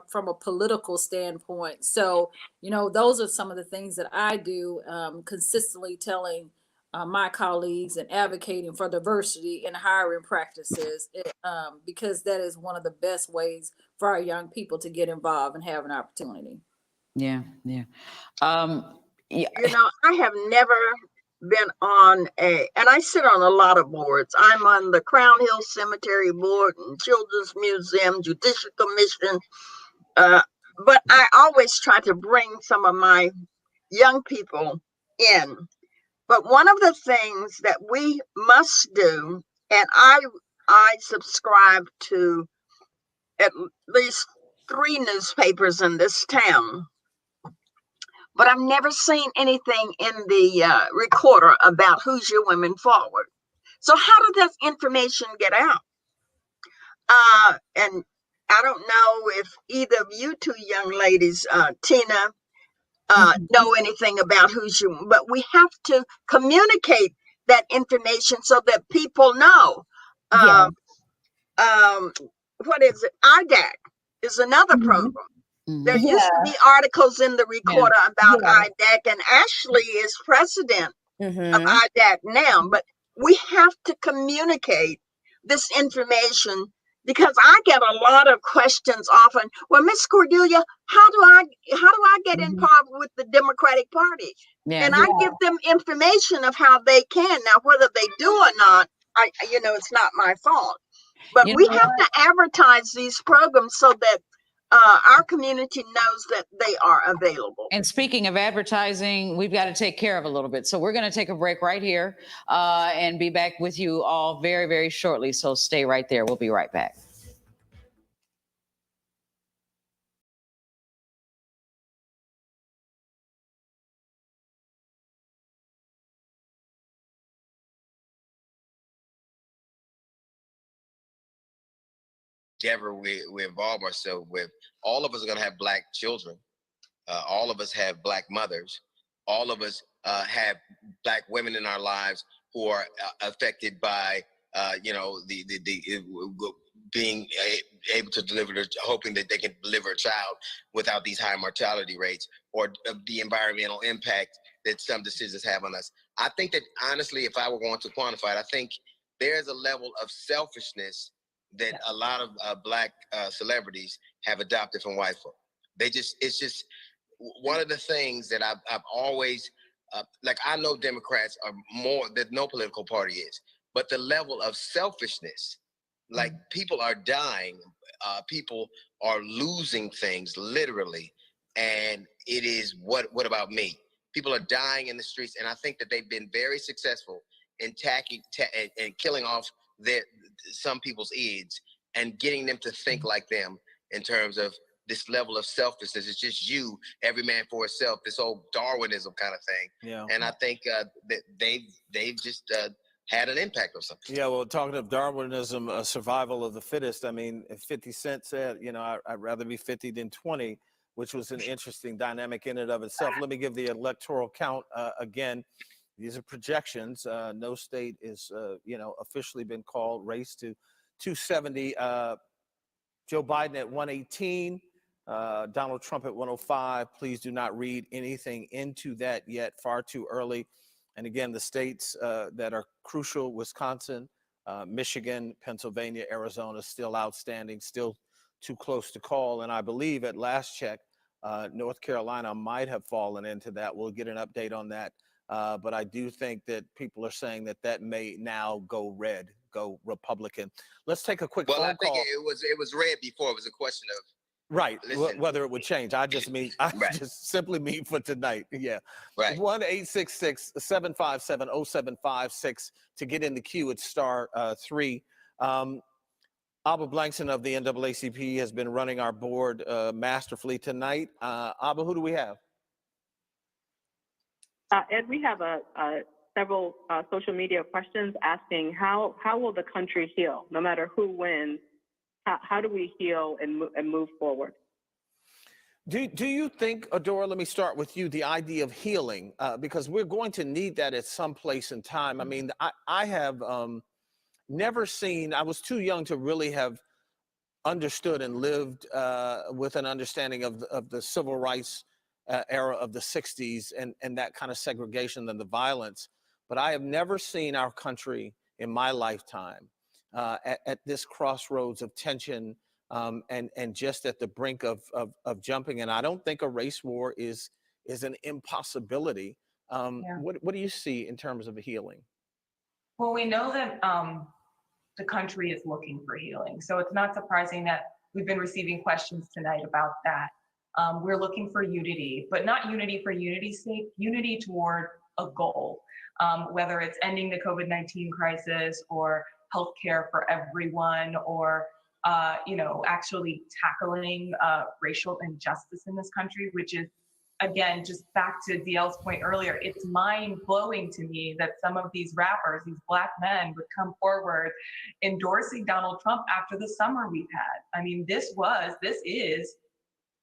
from a political standpoint. So, those are some of the things that I do, consistently telling my colleagues and advocating for diversity in hiring practices, because that is one of the best ways for our young people to get involved and have an opportunity. Yeah. I have never been on and I sit on a lot of boards. I'm on the Crown Hill Cemetery Board and Children's Museum, Judicial Commission. But I always try to bring some of my young people in. But one of the things that we must do, and I subscribe to at least 3 newspapers in this town, but I've never seen anything in the recorder about Hoosier Women Forward. So how did that information get out? And I don't know if either of you two young ladies, Tina, know anything about Hoosier, but we have to communicate that information so that people know. What is it? IDAC is another program. There used to be articles in the recorder about IDAC, and Ashley is president of IDAC now. But we have to communicate this information, because I get a lot of questions often. Well, Miss Cordelia, how do I get involved with the Democratic Party? And I give them information of how they can. Now, whether they do or not, it's not my fault. But we have to advertise these programs so that our community knows that they are available. And speaking of advertising, we've got to take care of a little bit. So we're going to take a break right here and be back with you all very, very shortly. So stay right there. We'll be right back. endeavor we involve ourselves with, all of us are going to have Black children. All of us have Black mothers. All of us have Black women in our lives who are affected by, being able to deliver, hoping that they can deliver a child without these high mortality rates, or the environmental impact that some decisions have on us. I think that, honestly, if I were going to quantify it, I think there's a level of selfishness that a lot of Black celebrities have adopted from white folk. It's just one of the things that I've always, I know Democrats are more than no political party is, but the level of selfishness, like people are dying, people are losing things literally, and it is what about me? People are dying in the streets, and I think that they've been very successful in and killing off some people's ids and getting them to think like them in terms of this level of selflessness. It's just you, every man for himself, this old Darwinism kind of thing. Yeah. And I think that they've just had an impact on something. Yeah, well, talking of Darwinism, survival of the fittest, I mean, if 50 Cent said, I'd rather be 50 than 20, which was an interesting dynamic in and of itself. Let me give the electoral count again. These are projections. No state is, officially been called. Race to 270. Joe Biden at 118. Donald Trump at 105. Please do not read anything into that yet. Far too early. And again, the states that are crucial: Wisconsin, Michigan, Pennsylvania, Arizona, still outstanding, still too close to call. And I believe at last check, North Carolina might have fallen into that. We'll get an update on that. But I do think that people are saying that may now go red, go Republican. Let's take a quick phone call. Well, I think it was red before. It was a question of right, whether it would change. I just simply mean for tonight. Yeah. Right. 1-866-757-0756 to get in the queue. It's *3. Abba Blankson of the NAACP has been running our board masterfully tonight. Abba, who do we have? Ed, we have several social media questions asking how will the country heal no matter who wins? How do we heal and move forward? Do you think, Adora, let me start with you, the idea of healing, because we're going to need that at some place in time. I mean, I have never seen, I was too young to really have understood and lived with an understanding of the civil rights era of the 60s and that kind of segregation and the violence. But I have never seen our country in my lifetime at this crossroads of tension and just at the brink of jumping. And I don't think a race war is an impossibility. What do you see in terms of healing? Well, we know that the country is looking for healing. So it's not surprising that we've been receiving questions tonight about that. We're looking for unity, but not unity for unity's sake, unity toward a goal, whether it's ending the COVID-19 crisis or healthcare for everyone, or actually tackling racial injustice in this country, which is, again, just back to DL's point earlier, it's mind-blowing to me that some of these rappers, these Black men, would come forward endorsing Donald Trump after the summer we've had. I mean, this is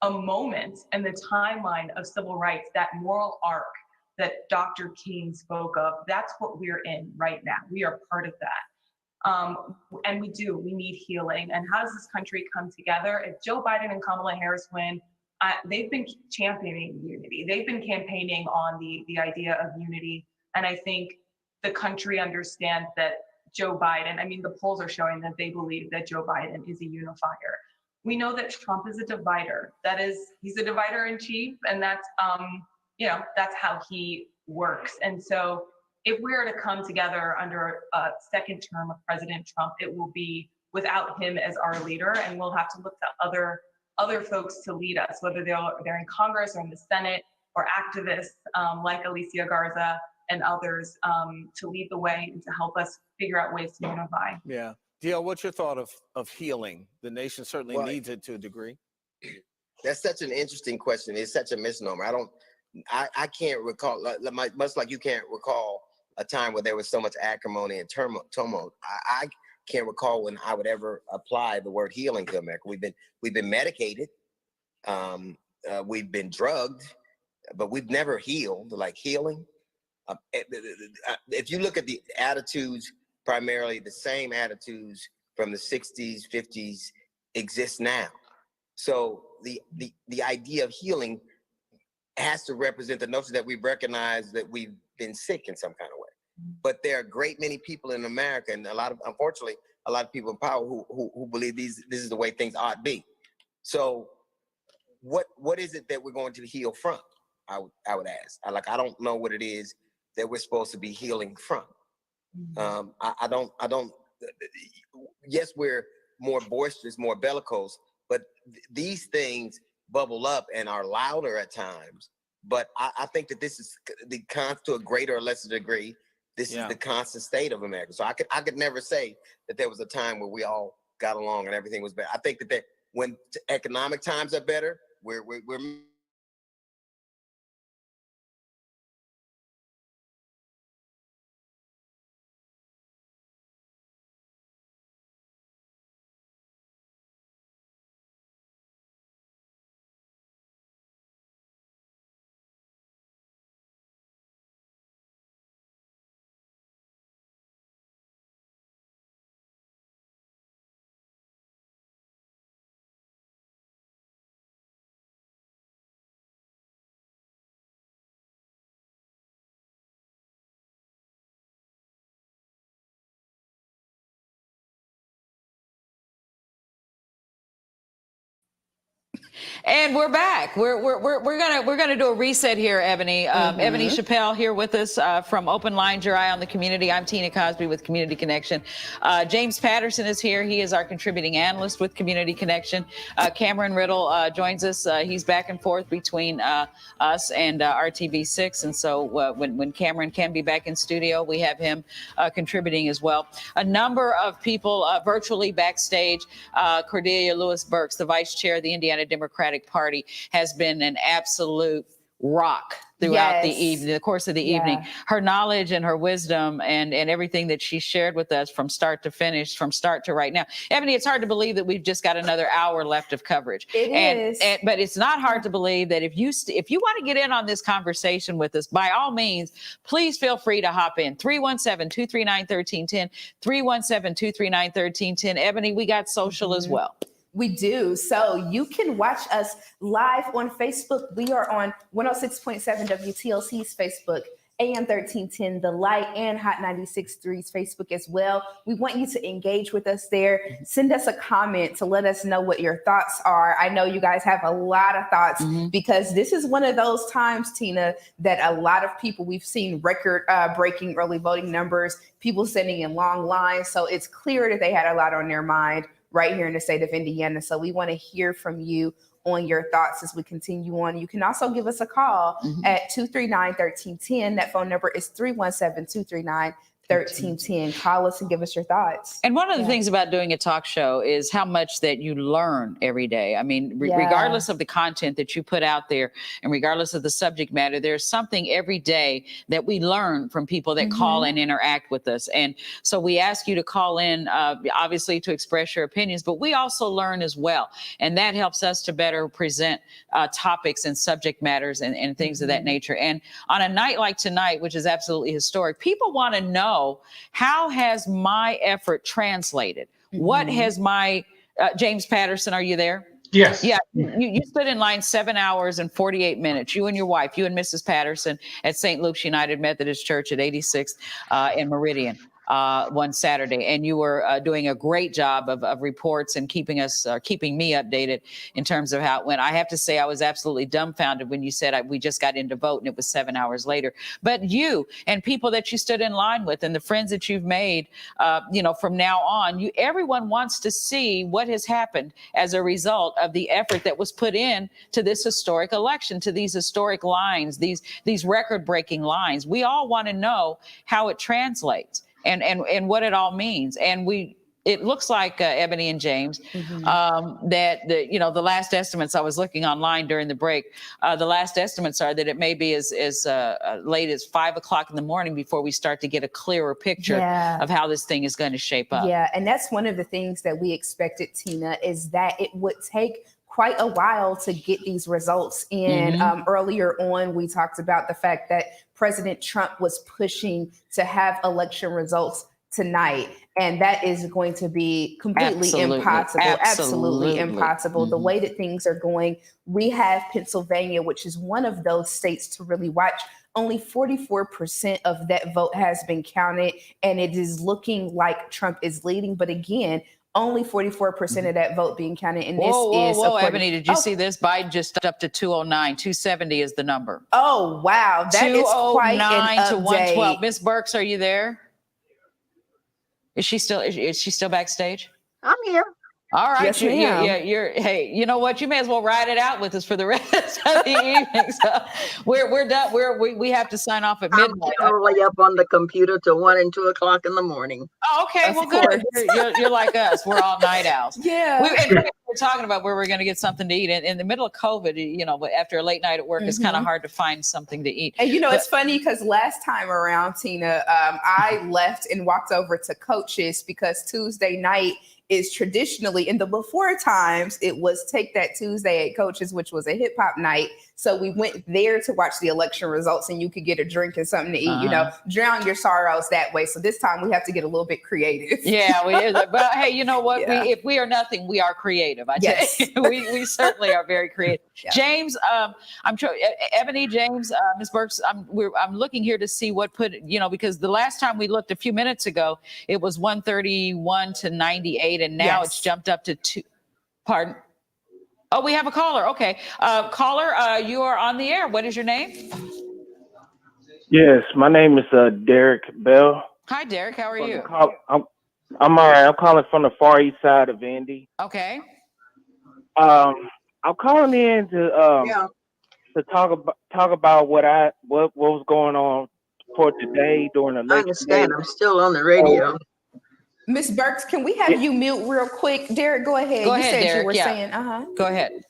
a moment in the timeline of civil rights, that moral arc that Dr. King spoke of. That's what we're in right now. We are part of that. And we need healing. And how does this country come together? If Joe Biden and Kamala Harris win, they've been championing unity. They've been campaigning on the idea of unity. And I think the country understands that Joe Biden, I mean, the polls are showing that they believe that Joe Biden is a unifier. We know that Trump is a divider. He's a divider in chief, and that's how he works. And so if we are to come together under a second term of President Trump, it will be without him as our leader, and we'll have to look to other folks to lead us, whether they're in Congress or in the Senate, or activists like Alicia Garza and others to lead the way and to help us figure out ways to unify. Yeah. DL, what's your thought of healing? The nation certainly needs it to a degree. That's such an interesting question. It's such a misnomer. I can't recall, much like you can't recall a time where there was so much acrimony and turmoil. can't recall when I would ever apply the word healing to America. We've been medicated, we've been drugged, but we've never healed. Like healing. If you look at the attitudes, primarily the same attitudes from the 60s, 50s exist now. So the idea of healing has to represent the notion that we recognize that we've been sick in some kind of way. But there are a great many people in America, and unfortunately, a lot of people in power who believe this is the way things ought to be. So what is it that we're going to heal from? I would ask. I don't know what it is that we're supposed to be healing from. I don't. Yes, we're more boisterous, more bellicose, but these things bubble up and are louder at times. But I think that this is to a greater or lesser degree, this is the constant state of America. So I could never say that there was a time where we all got along and everything was better. I think that when economic times are better, we're And we're back. We're gonna do a reset here, Ebony. Ebony Chappelle here with us from Open Lines, Your Eye on the Community. I'm Tina Cosby with Community Connection. James Patterson is here. He is our contributing analyst with Community Connection. Cameron Riddle joins us. He's back and forth between us and RTV6, and so when Cameron can be back in studio, we have him contributing as well. A number of people virtually backstage. Cordelia Lewis Burks, the vice chair of the Indiana Democratic Party, has been an absolute rock throughout the course of the evening. Her knowledge and her wisdom and everything that she shared with us from start to finish, from start to right now. Ebony, it's hard to believe that we've just got another hour left of coverage. It is. But it's not hard to believe that if you want to get in on this conversation with us, by all means, please feel free to hop in. 317-239-1310, 317-239-1310. Ebony, we got social as well. We do. So you can watch us live on Facebook. We are on 106.7 WTLC's Facebook, AM 1310, The Light, and Hot 96.3's Facebook as well. We want you to engage with us there. Send us a comment to let us know what your thoughts are. I know you guys have a lot of thoughts because this is one of those times, Tina, that a lot of people, we've seen record breaking early voting numbers, people sitting in long lines. So it's clear that they had a lot on their mind right here in the state of Indiana. So we want to hear from you on your thoughts as we continue on. You can also give us a call at 239-1310. That phone number is 317-239-1310. Call us and give us your thoughts. And one of the things about doing a talk show is how much that you learn every day. I mean, regardless of the content that you put out there and regardless of the subject matter, there's something every day that we learn from people that call and interact with us. And so we ask you to call in, obviously to express your opinions, but we also learn as well. And that helps us to better present topics and subject matters and things of that nature. And on a night like tonight, which is absolutely historic, people want to know, how has my effort translated? What has my, James Patterson, are you there? Yes. Yeah. You stood in line 7 hours and 48 minutes. You and your wife, you and Mrs. Patterson at St. Luke's United Methodist Church at 86th and Meridian. One Saturday, and you were doing a great job of reports and keeping me updated in terms of how it went. I have to say I was absolutely dumbfounded when you said we just got in to vote and it was 7 hours later. But you and people that you stood in line with and the friends that you've made, from now on, everyone wants to see what has happened as a result of the effort that was put in to this historic election, to these historic lines, these record-breaking lines. We all want to know how it translates. And what it all means. And it looks like Ebony and James, that the last estimates, I was looking online during the break, the last estimates are that it may be as late as 5 o'clock in the morning before we start to get a clearer picture of how this thing is going to shape up. Yeah, and that's one of the things that we expected, Tina, is that it would take quite a while to get these results in. Earlier on, we talked about the fact that President Trump was pushing to have election results tonight, and that is going to be completely impossible. Absolutely impossible. The way that things are going, we have Pennsylvania, which is one of those states to really watch. Only 44% of that vote has been counted, and it is looking like Trump is leading. But again, only 44% of that vote being counted. And this is Ebony, did you see this? Biden just up to 209. 270 is the number. Oh, wow. That is quite an update. 112. Miss Burks, are you there? Is she still backstage? I'm here. All right. Yes, ma'am. Hey, you know what? You may as well ride it out with us for the rest of the evening. So we're done. We have to sign off at midnight. I'm generally up on the computer till 1 and 2 o'clock in the morning. Oh, okay. Well, good. You're like us. We're all night owls. Yeah. We're talking about where we're going to get something to eat. In the middle of COVID, but after a late night at work, it's kind of hard to find something to eat. And it's funny because last time around, Tina, I left and walked over to Coach's because Tuesday night is traditionally, in the before times, it was Take That Tuesday at Coach's, which was a hip hop night. So we went there to watch the election results, and you could get a drink and something to eat, drown your sorrows that way. So this time we have to get a little bit creative. Yeah, but hey, you know what? Yeah. If we are nothing, we are creative. Yes. We certainly are very creative. Yeah. James, Ebony, James, Ms. Burks, I'm looking here to see what because the last time we looked a few minutes ago, it was 131 to 98, and now it's jumped up to 2. Pardon? Oh, we have a caller. Okay. Caller, you are on the air. What is your name? Yes, my name is Derek Bell. Hi, Derek. How are you? I'm all right. I'm calling from the far east side of Indy. Okay. I'm calling in to talk about what was going on for today during the election. I understand. I'm still on the radio. Miss Burks, can we have you mute real quick? Derek, go ahead. Go you ahead, said Derek. you were saying, Go ahead.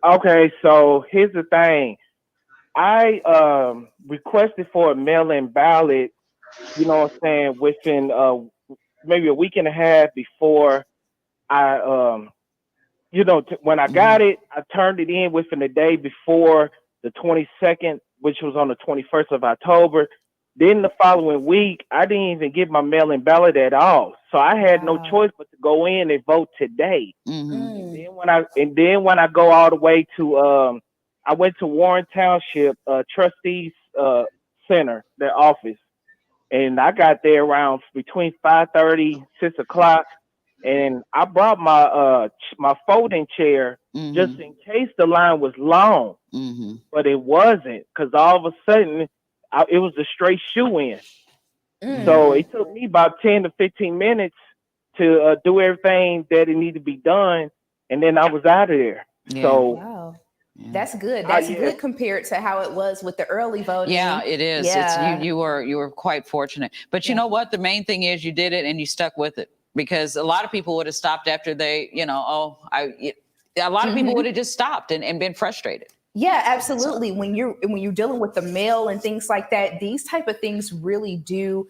Okay, so here's the thing. I requested for a mail-in ballot, within maybe a week and a half before I, when I got it, I turned it in within the day before the 22nd, which was on the 21st of October. Then the following week, I didn't even get my mail-in ballot at all. So I had no choice but to go in and vote today. And then when I go all the way to, I went to Warren Township Trustees Center, their office, and I got there around between 5:30, 6 o'clock, and I brought my my folding chair just in case the line was long, but it wasn't, because all of a sudden it was a straight shoe-in. So it took me about 10 to 15 minutes to do everything that it needed to be done, and then I was out of there. Yeah. So wow. That's good. That's good compared to how it was with the early voting. Yeah, it is. Yeah. It's, you were quite fortunate. But you know what? The main thing is you did it and you stuck with it, because a lot of people would have stopped after they, a lot of people would have just stopped and been frustrated. Yeah, absolutely. When you're dealing with the mail and things like that, these type of things really do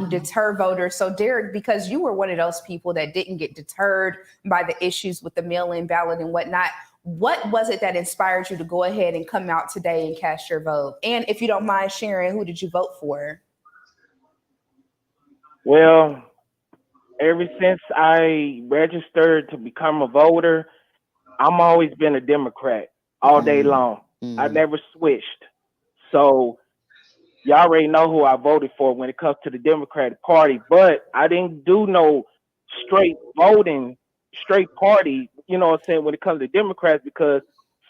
deter voters. So Derek, because you were one of those people that didn't get deterred by the issues with the mail-in ballot and whatnot, what was it that inspired you to go ahead and come out today and cast your vote? And if you don't mind sharing, who did you vote for? Well, ever since I registered to become a voter, I'm always been a Democrat all day long. I never switched. So y'all already know who I voted for when it comes to the Democratic Party, but I didn't do no straight voting, straight party, when it comes to Democrats, because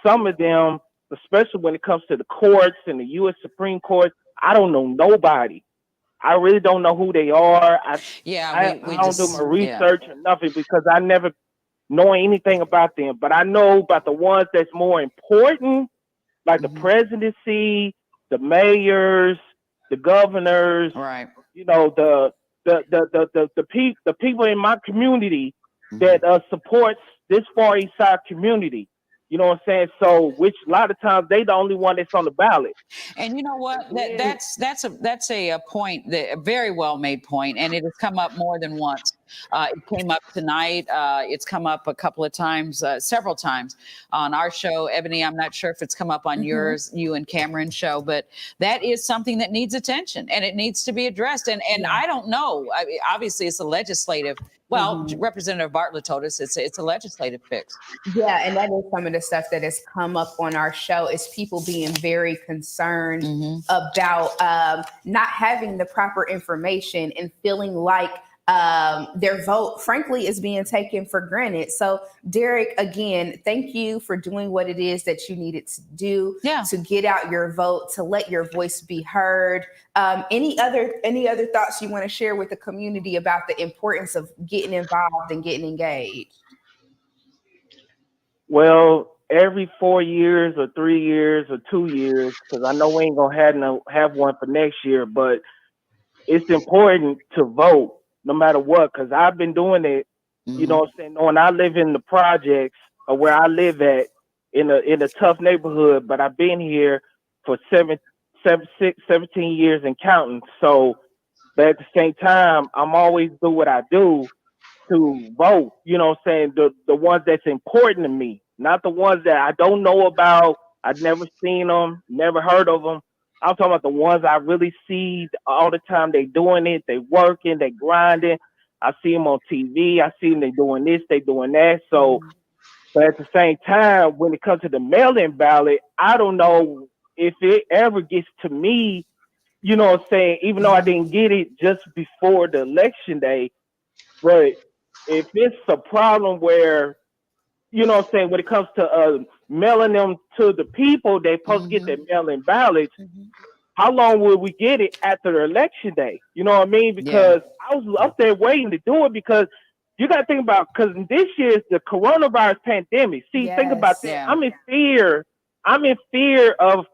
some of them, especially when it comes to the courts and the U.S. Supreme Court, I don't know nobody. I really don't know who they are. I don't do my research or nothing, because I never know anything about them. But I know about the ones that's more important, like the presidency, the mayors, the governors, right? The the people in my community that supports this Far East Side community. You know what I'm saying? So, which a lot of times they the only one that's on the ballot. And you know what? That's a point, that a very well made point, and it has come up more than once. It came up tonight. It's come up a couple of times, several times on our show. Ebony, I'm not sure if it's come up on yours, you and Cameron's show, but that is something that needs attention and it needs to be addressed. And I don't know. I mean, obviously, it's a legislative. Well, Representative Bartlett told us it's a legislative fix. Yeah, and that is some of the stuff that has come up on our show is people being very concerned about not having the proper information and feeling like their vote, frankly, is being taken for granted. So, Derek, again, thank you for doing what it is that you needed to do to get out your vote, to let your voice be heard. Any other thoughts you want to share with the community about the importance of getting involved and getting engaged? Well, every 4 years or 3 years or 2 years, because I know we ain't gonna have one for next year, but it's important to vote no matter what, because I've been doing it, you know what I'm saying? When I live in the projects or where I live at in a tough neighborhood, but I've been here for 17 years and counting. So, but at the same time, I'm always do what I do to vote, you know what I'm saying? The ones that's important to me, not the ones that I don't know about. I've never seen them, never heard of them. I'm talking about the ones I really see all the time. They doing it, they working, they grinding. I see them on TV. I see them, they doing this, they doing that. So, but at the same time, when it comes to the mail-in ballot, I don't know if it ever gets to me, you know what I'm saying, even though I didn't get it just before the election day. But if it's a problem where, you know what I'm saying, when it comes to mailing them to the people, they supposed to get their mail-in ballots, how long will we get it after the election day? You know what I mean? Because I was up there waiting to do it, because you got to think about, because this year is the coronavirus pandemic. See, think about that. I'm in fear of,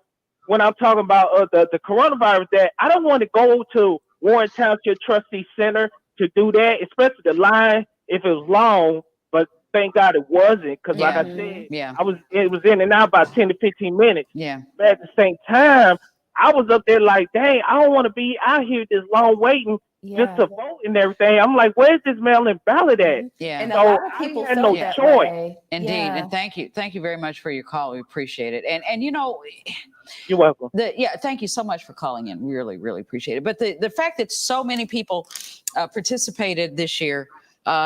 when I'm talking about the coronavirus, that I don't want to go to Warren Township Trustee Center to do that, especially the line if it was long. But thank God it wasn't, because like I said, it was in and out about 10 to 15 minutes. But at the same time, I was up there like, dang, I don't want to be out here this long waiting just to vote and everything. I'm like, where's this mail-in ballot at? And so a lot of people had no choice. Indeed, and thank you very much for your call. We appreciate it. And you know, you're welcome. Thank you so much for calling in. We really, really appreciate it. But the fact that so many people participated this year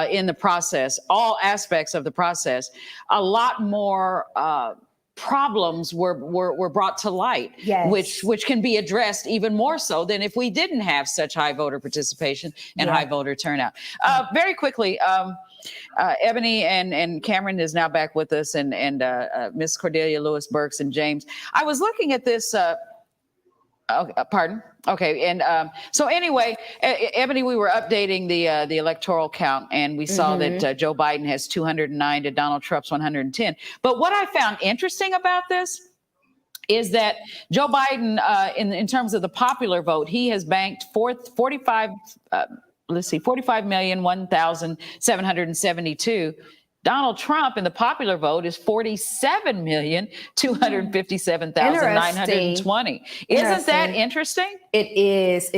in the process, all aspects of the process, a lot more problems were brought to light, which can be addressed even more so than if we didn't have such high voter participation and high voter turnout. Very quickly, Ebony and Cameron is now back with us, and Miss Cordelia Lewis Burks and James. I was looking at this. Pardon? Okay. And so anyway, Ebony, we were updating the electoral count, and we saw that Joe Biden has 209 to Donald Trump's 110. But what I found interesting about this is that Joe Biden, in terms of the popular vote, he has banked 45,001,772. Donald Trump in the popular vote is 47,257,920. Isn't that interesting? It is.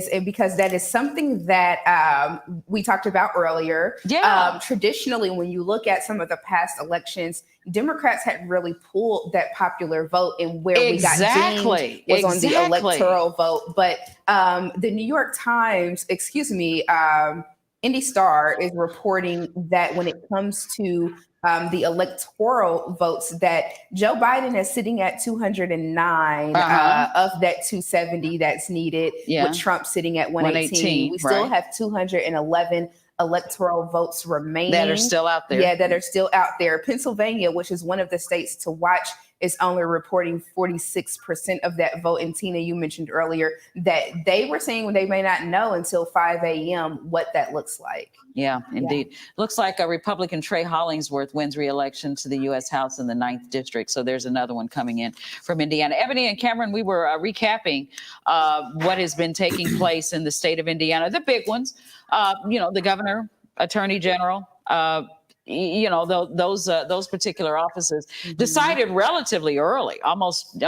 And because that is something that we talked about earlier. Traditionally, when you look at some of the past elections, Democrats had really pulled that popular vote, and where we got dinged was on the electoral vote. But the New York Times, Indy Star is reporting that when it comes to the electoral votes, that Joe Biden is sitting at 209 of that 270 that's needed, with Trump sitting at 118. We still have 211 electoral votes remaining that are still out there. That are still out there. Pennsylvania, which is one of the states to watch, is only reporting 46% of that vote. And Tina, you mentioned earlier that they were saying they may not know until 5 a.m. what that looks like. Yeah, indeed. Looks like a Republican Trey Hollingsworth wins re-election to the U.S. House in the 9th District. So there's another one coming in from Indiana. Ebony and Cameron, we were recapping what has been taking place in the state of Indiana. The big ones, the governor, attorney general, those particular offices decided relatively early, almost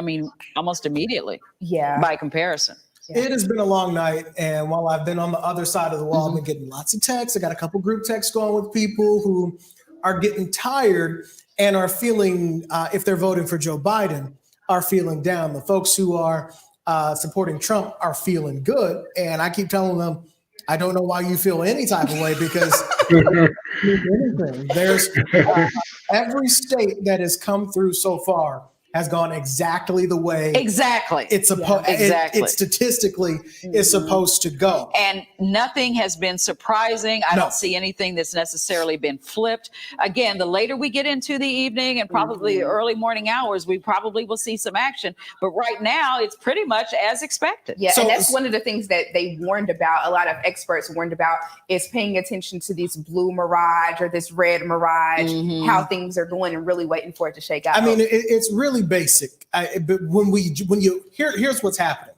immediately. Yeah. By comparison. It has been a long night, and while I've been on the other side of the wall, I've been getting lots of texts. I got a couple group texts going with people who are getting tired and are feeling, if they're voting for Joe Biden, are feeling down. The folks who are supporting Trump are feeling good, and I keep telling them, I don't know why you feel any type of way, because there's every state that has come through so far has gone exactly the way it's supposed it statistically is supposed to go. And nothing has been surprising. I don't see anything that's necessarily been flipped. Again, the later we get into the evening and probably the early morning hours, we probably will see some action. But right now, it's pretty much as expected. Yeah, and that's one of the things that they warned about, a lot of experts warned about, is paying attention to this blue mirage or this red mirage, how things are going, and really waiting for it to shake out. I mean, it's really basic. But here's what's happening.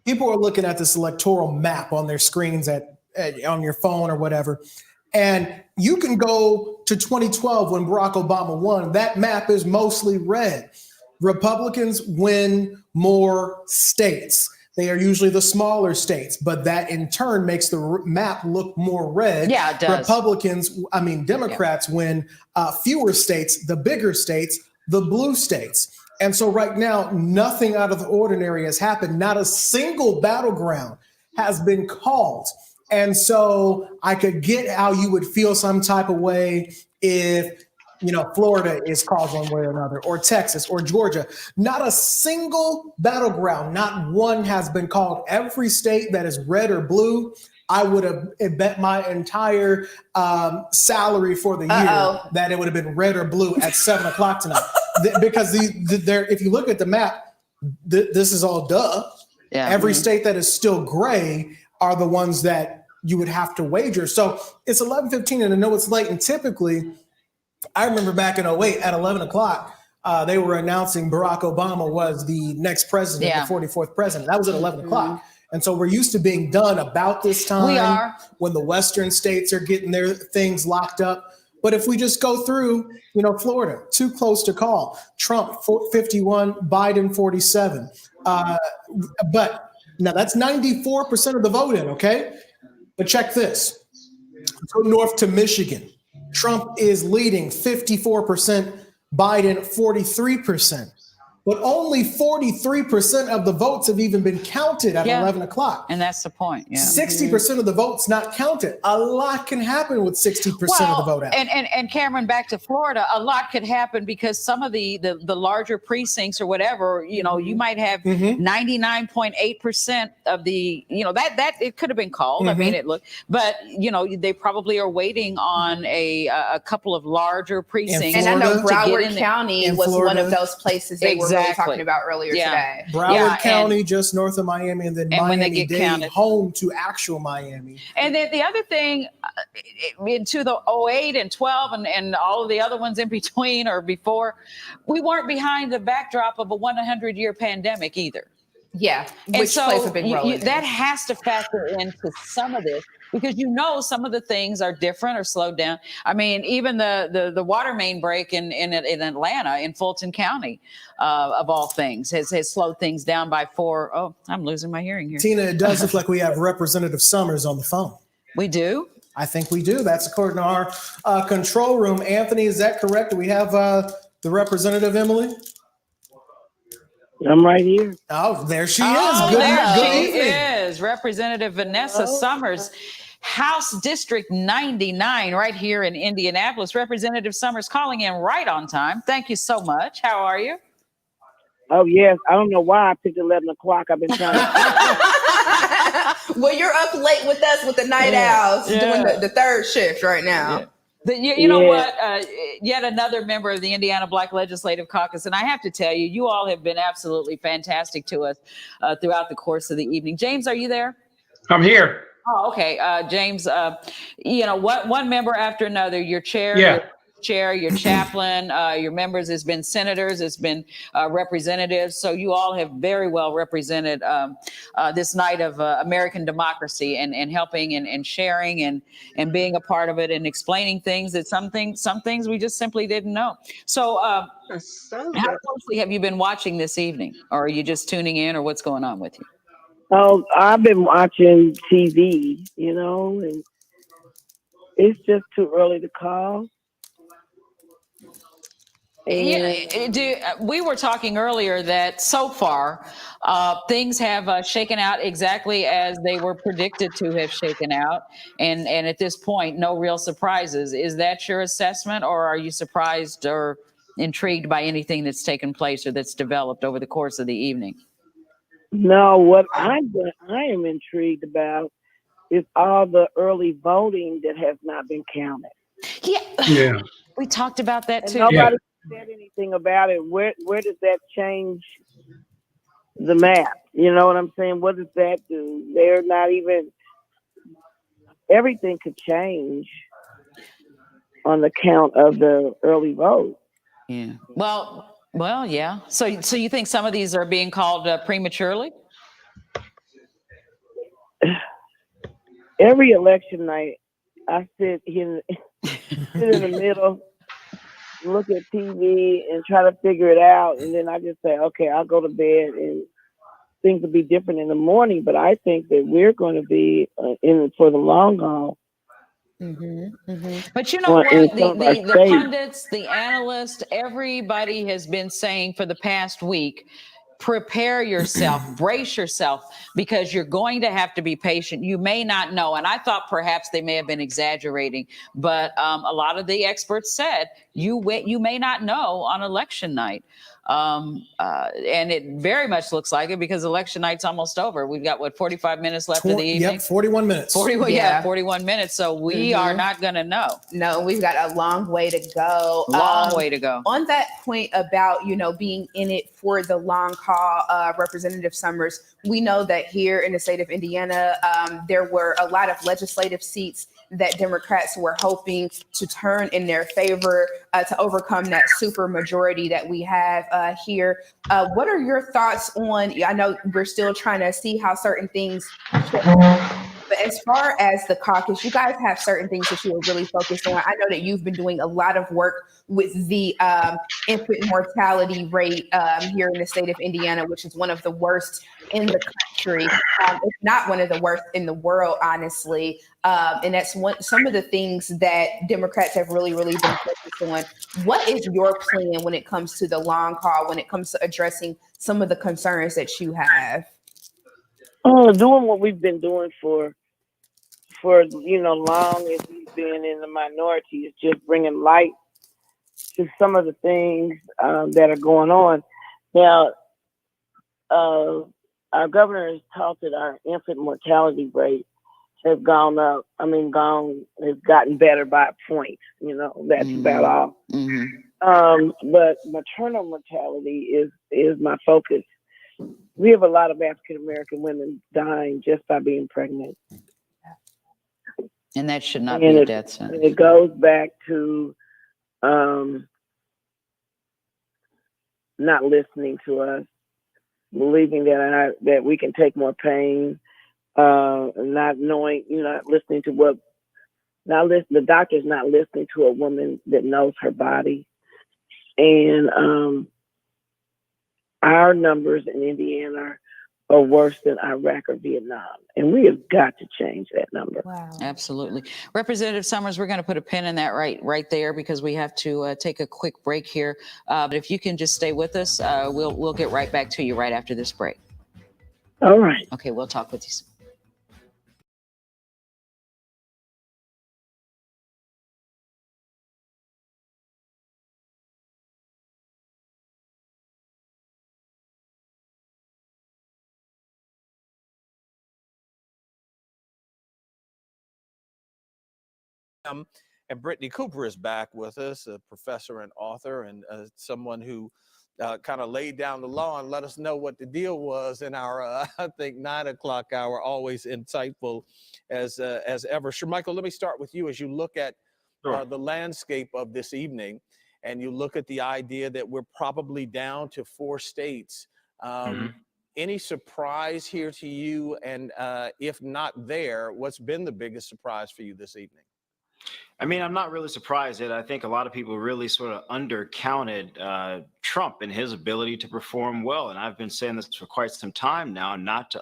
People are looking at this electoral map on their screens on your phone or whatever, and you can go to 2012 when Barack Obama won. That map is mostly red. Republicans win more states. They are usually the smaller states, but that in turn makes the map look more red. Yeah, it does. Democrats win fewer states, the bigger states, the blue states. And so right now, nothing out of the ordinary has happened. Not a single battleground has been called. And so I could get how you would feel some type of way if, Florida is called one way or another, or Texas or Georgia. Not a single battleground, not one has been called. Every state that is red or blue, I would have bet my entire salary for the year that it would have been red or blue at 7 o'clock tonight. Because if you look at the map, this is all duh. Yeah. Every state that is still gray are the ones that you would have to wager. So it's 11:15, and I know it's late. And typically, I remember back in 2008 at 11 o'clock, they were announcing Barack Obama was the next president, the 44th president. That was at 11 o'clock. And so we're used to being done about this time. We are. When the Western states are getting their things locked up. But if we just go through, Florida, too close to call. Trump, 51, Biden, 47. But now that's 94% of the vote in, okay? But check this. Go north to Michigan. Trump is leading 54%, Biden 43%. But only 43% of the votes have even been counted at 11 o'clock. And that's the point. Yeah. 60% of the votes not counted. A lot can happen with 60% of the vote out. And Cameron, back to Florida, a lot could happen because some of the larger precincts or whatever, you might have 99.8% of the, that it could have been called. I mean, it looked, but they probably are waiting on a couple of larger precincts. And I know Broward County was one of those places they were really talking about earlier today. Broward County, just north of Miami, and then Miami-Dade, counted, home to actual Miami. And then the other thing, into the 08 and 12 and all of the other ones in between or before, we weren't behind the backdrop of a 100-year pandemic either. Yeah, which plays a big role. That has to factor into some of this, because some of the things are different or slowed down. I mean, even the water main break in Atlanta, in Fulton County, of all things, has slowed things down by 4. Oh, I'm losing my hearing here. Tina, it does look like we have Representative Summers on the phone. We do? I think we do. That's according to our control room. Anthony, is that correct? Do we have the representative, Emily? I'm right here. Oh, there she is. Good evening. Representative Vanessa Summers, House District 99, right here in Indianapolis. Representative Summers calling in right on time. Thank you so much. How are you? Oh, yes. I don't know why I picked 11 o'clock. I've been trying to. Well, you're up late with us with the night owls doing the third shift right now. You know Yeah. what? Yet another member of the Indiana Black Legislative Caucus. And I have to tell you, you all have been absolutely fantastic to us throughout the course of the evening. James, are you there? I'm here. Oh, okay. James, you know, what one member after another, your chair, Yeah. your chair, your chaplain, your members has been senators, it's been representatives. So you all have very well represented this night of American democracy and helping and sharing and being a part of it and explaining things that some things we just simply didn't know. So how closely have you been watching this evening? Or are you just tuning in, or what's going on with you? Oh, I've been watching TV, and it's just too early to call. We were talking earlier that so far things have shaken out exactly as they were predicted to have shaken out, and at this point, no real surprises. Is that your assessment, or are you surprised or intrigued by anything that's taken place or that's developed over the course of the evening? No, what I am intrigued about is all the early voting that has not been counted. Yeah. We talked about that And too. nobody said anything about it. Where does that change the map? You know what I'm saying? What does that do? They're not even. Everything could change on the count of the early vote. Yeah. Well, yeah. So you think some of these are being called prematurely? Every election night, I sit in the middle, look at TV, and try to figure it out, and then I just say, okay, I'll go to bed, and things will be different in the morning. But I think that we're going to be in for the long haul. But you know what? In some of our The states. pundits, the analysts, everybody has been saying for the past week, prepare yourself, brace yourself, because you're going to have to be patient. You may not know. And I thought perhaps they may have been exaggerating, but a lot of the experts said you may not know on election night. And it very much looks like it because election night's almost over. We've got 45 minutes left of the evening. Yep, 41 minutes. 41 minutes. So we are not going to know. No, we've got a long way to go. Long way to go. On that point about, being in it for the long haul, Representative Summers, we know that here in the state of Indiana, there were a lot of legislative seats that Democrats were hoping to turn in their favor to overcome that super majority that we have here. What are your thoughts on, I know we're still trying to see how certain things, but as far as the caucus, you guys have certain things that you are really focused on. I know that you've been doing a lot of work with the infant mortality rate here in the state of Indiana, which is one of the worst in the country, if not one of the worst in the world, honestly. And that's some of the things that Democrats have really been focused on. What is your plan when it comes to the long haul, when it comes to addressing some of the concerns that you have? Doing what we've been doing for long as we've been in the minority is just bringing light to some of the things that are going on. Now, our governor has talked that our infant mortality rate has gone up. Has gotten better by a point. That's about all. But maternal mortality is my focus. We have a lot of African American women dying just by being pregnant. And that should not be a death sentence. It goes back to not listening to us, believing that we can take more pain, not knowing, not listening to the doctor's not listening to a woman that knows her body. And our numbers in Indiana are worse than Iraq or Vietnam. And we have got to change that number. Wow. Absolutely. Representative Summers, we're going to put a pin in that right there because we have to take a quick break here. But if you can just stay with us, we'll get right back to you right after this break. All right. Okay, we'll talk with you soon. And Brittany Cooper is back with us, a professor and author, and someone who kind of laid down the law and let us know what the deal was in our, I think, 9 o'clock hour. Always insightful as ever. Michael, let me start with you. As you look at the landscape of this evening, and you look at the idea that we're probably down to 4 states, any surprise here to you? And if not there, what's been the biggest surprise for you this evening? I mean, I'm not really surprised that I think a lot of people really sort of undercounted Trump and his ability to perform well. And I've been saying this for quite some time now, not to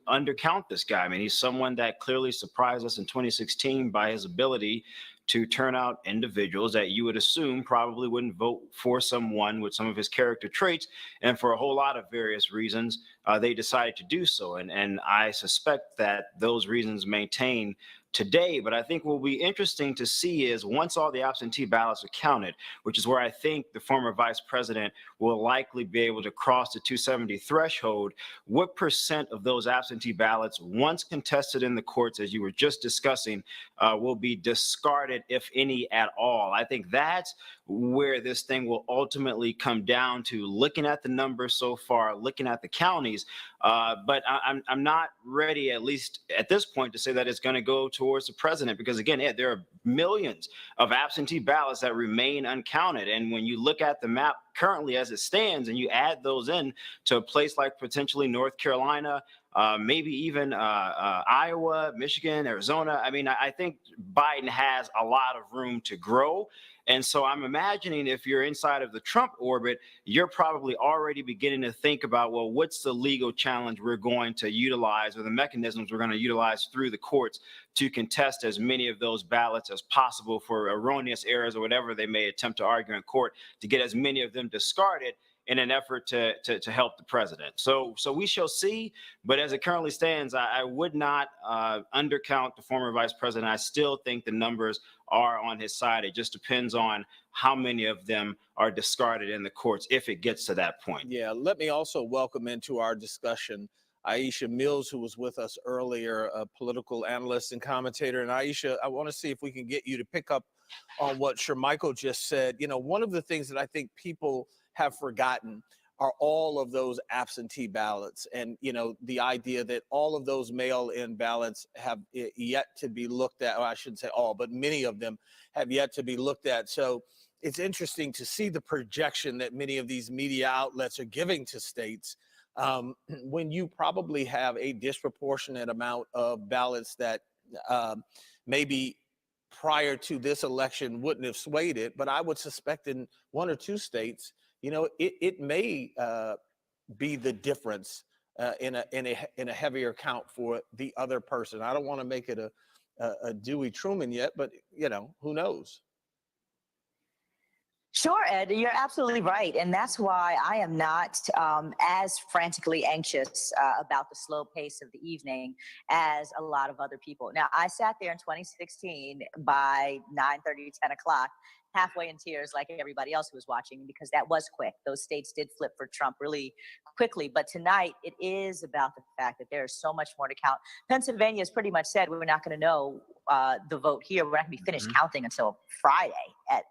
undercount this guy. I mean, he's someone that clearly surprised us in 2016 by his ability to turn out individuals that you would assume probably wouldn't vote for someone with some of his character traits. And for a whole lot of various reasons, they decided to do so. And I suspect that those reasons maintain today. But I think what will be interesting to see is once all the absentee ballots are counted, which is where I think the former vice president will likely be able to cross the 270 threshold, what percent of those absentee ballots, once contested in the courts, as you were just discussing, will be discarded, if any at all? I think that's where this thing will ultimately come down to, looking at the numbers so far, looking at the counties. But I'm not ready, at least at this point, to say that it's going to go towards the president, because again, there are millions of absentee ballots that remain uncounted. And when you look at the map currently as it stands, and you add those in to a place like potentially North Carolina, maybe even Iowa, Michigan, Arizona, I mean, I think Biden has a lot of room to grow. And so I'm imagining if you're inside of the Trump orbit, you're probably already beginning to think about, well, what's the legal challenge we're going to utilize, or the mechanisms we're going to utilize through the courts to contest as many of those ballots as possible for erroneous errors or whatever they may attempt to argue in court, to get as many of them discarded in an effort to help the president. So we shall see. But as it currently stands, I would not undercount the former vice president. I still think the numbers are on his side. It just depends on how many of them are discarded in the courts if it gets to that point. Yeah, let me also welcome into our discussion Aisha Mills, who was with us earlier, a political analyst and commentator. And Aisha, I want to see if we can get you to pick up on what Michael just said. You know, one of the things that I think people have forgotten are all of those absentee ballots, and you know, the idea that all of those mail-in ballots have yet to be looked at. Or I shouldn't say all, but many of them have yet to be looked at. So it's interesting to see the projection that many of these media outlets are giving to states, when you probably have a disproportionate amount of ballots that maybe prior to this election wouldn't have swayed it. But I would suspect in 1 or 2 states, you know, it may be the difference in a heavier count for the other person. I don't want to make it a Dewey Truman yet, but you know, who knows? Sure, Ed, you're absolutely right. And that's why I am not as frantically anxious about the slow pace of the evening as a lot of other people. Now, I sat there in 2016 by 9:30, 10 o'clock, halfway in tears like everybody else who was watching, because that was quick. Those states did flip for Trump really quickly. But tonight, it is about the fact that there is so much more to count. Pennsylvania has pretty much said we're not going to know the vote here. We're not going to be finished counting until Friday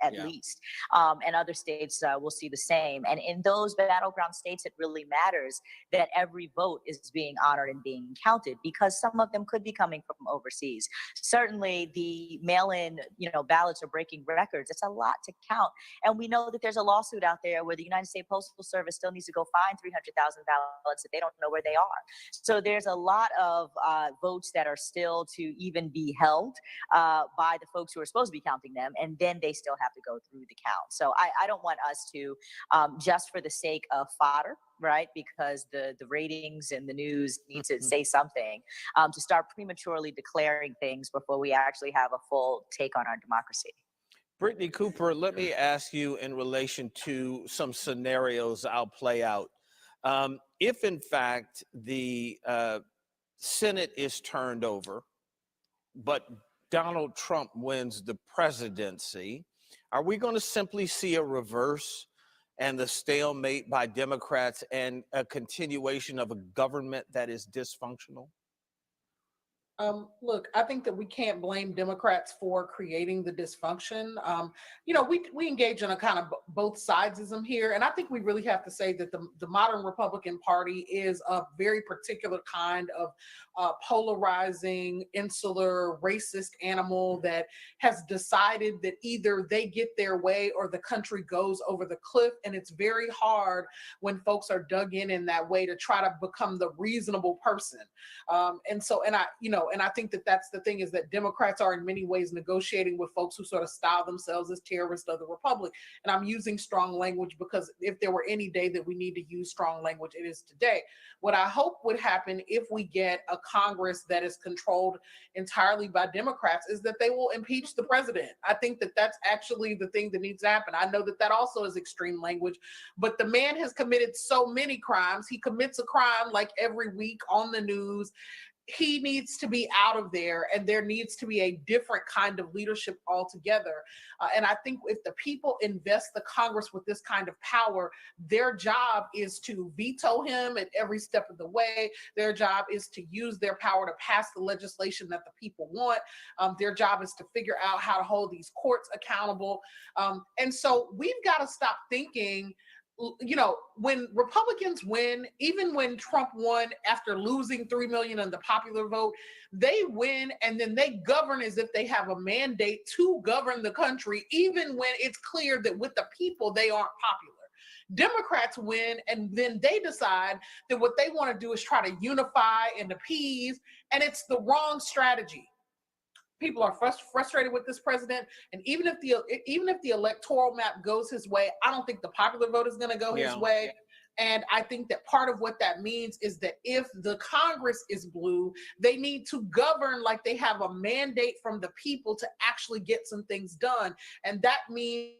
at least. And other states will see the same. And in those battleground states, it really matters that every vote is being honored and being counted, because some of them could be coming from overseas. Certainly the mail-in, ballots are breaking records. It's a lot to count. And we know that there's a lawsuit out there where the United States Postal Service still needs to go find 300,000 ballots that they don't know where they are. So there's a lot of votes that are still to even be held by the folks who are supposed to be counting them, and then they still have to go through the count. So I don't want us to, just for the sake of fodder, right, because the ratings and the news need to say something, to start prematurely declaring things before we actually have a full take on our democracy. Brittany Cooper, let me ask you in relation to some scenarios I'll play out. If in fact the Senate is turned over, but Donald Trump wins the presidency, are we going to simply see a reverse and the stalemate by Democrats and a continuation of a government that is dysfunctional? Look, I think that we can't blame Democrats for creating the dysfunction. We engage in a kind of both sidesism here, and I think we really have to say that the modern Republican Party is a very particular kind of polarizing, insular, racist animal that has decided that either they get their way or the country goes over the cliff, and it's very hard when folks are dug in that way to try to become the reasonable person. And I think that that's the thing, is that Democrats are in many ways negotiating with folks who sort of style themselves as terrorists of the Republic. And I'm using strong language because if there were any day that we need to use strong language, it is today. What I hope would happen if we get a Congress that is controlled entirely by Democrats is that they will impeach the president. I think that that's actually the thing that needs to happen. I know that that also is extreme language, but the man has committed so many crimes. He commits a crime like every week on the news. He needs to be out of there, and there needs to be a different kind of leadership altogether. And I think if the people invest the Congress with this kind of power, their job is to veto him at every step of the way. Their job is to use their power to pass the legislation that the people want. Their job is to figure out how to hold these courts accountable. And so we've got to stop thinking, when Republicans win, even when Trump won after losing 3 million in the popular vote, they win and then they govern as if they have a mandate to govern the country, even when it's clear that with the people, they aren't popular. Democrats win and then they decide that what they want to do is try to unify and appease, and it's the wrong strategy. People are frustrated with this president, and even if the electoral map goes his way, I don't think the popular vote is going to go his way. And I think that part of what that means is that if the Congress is blue, they need to govern like they have a mandate from the people to actually get some things done, and that means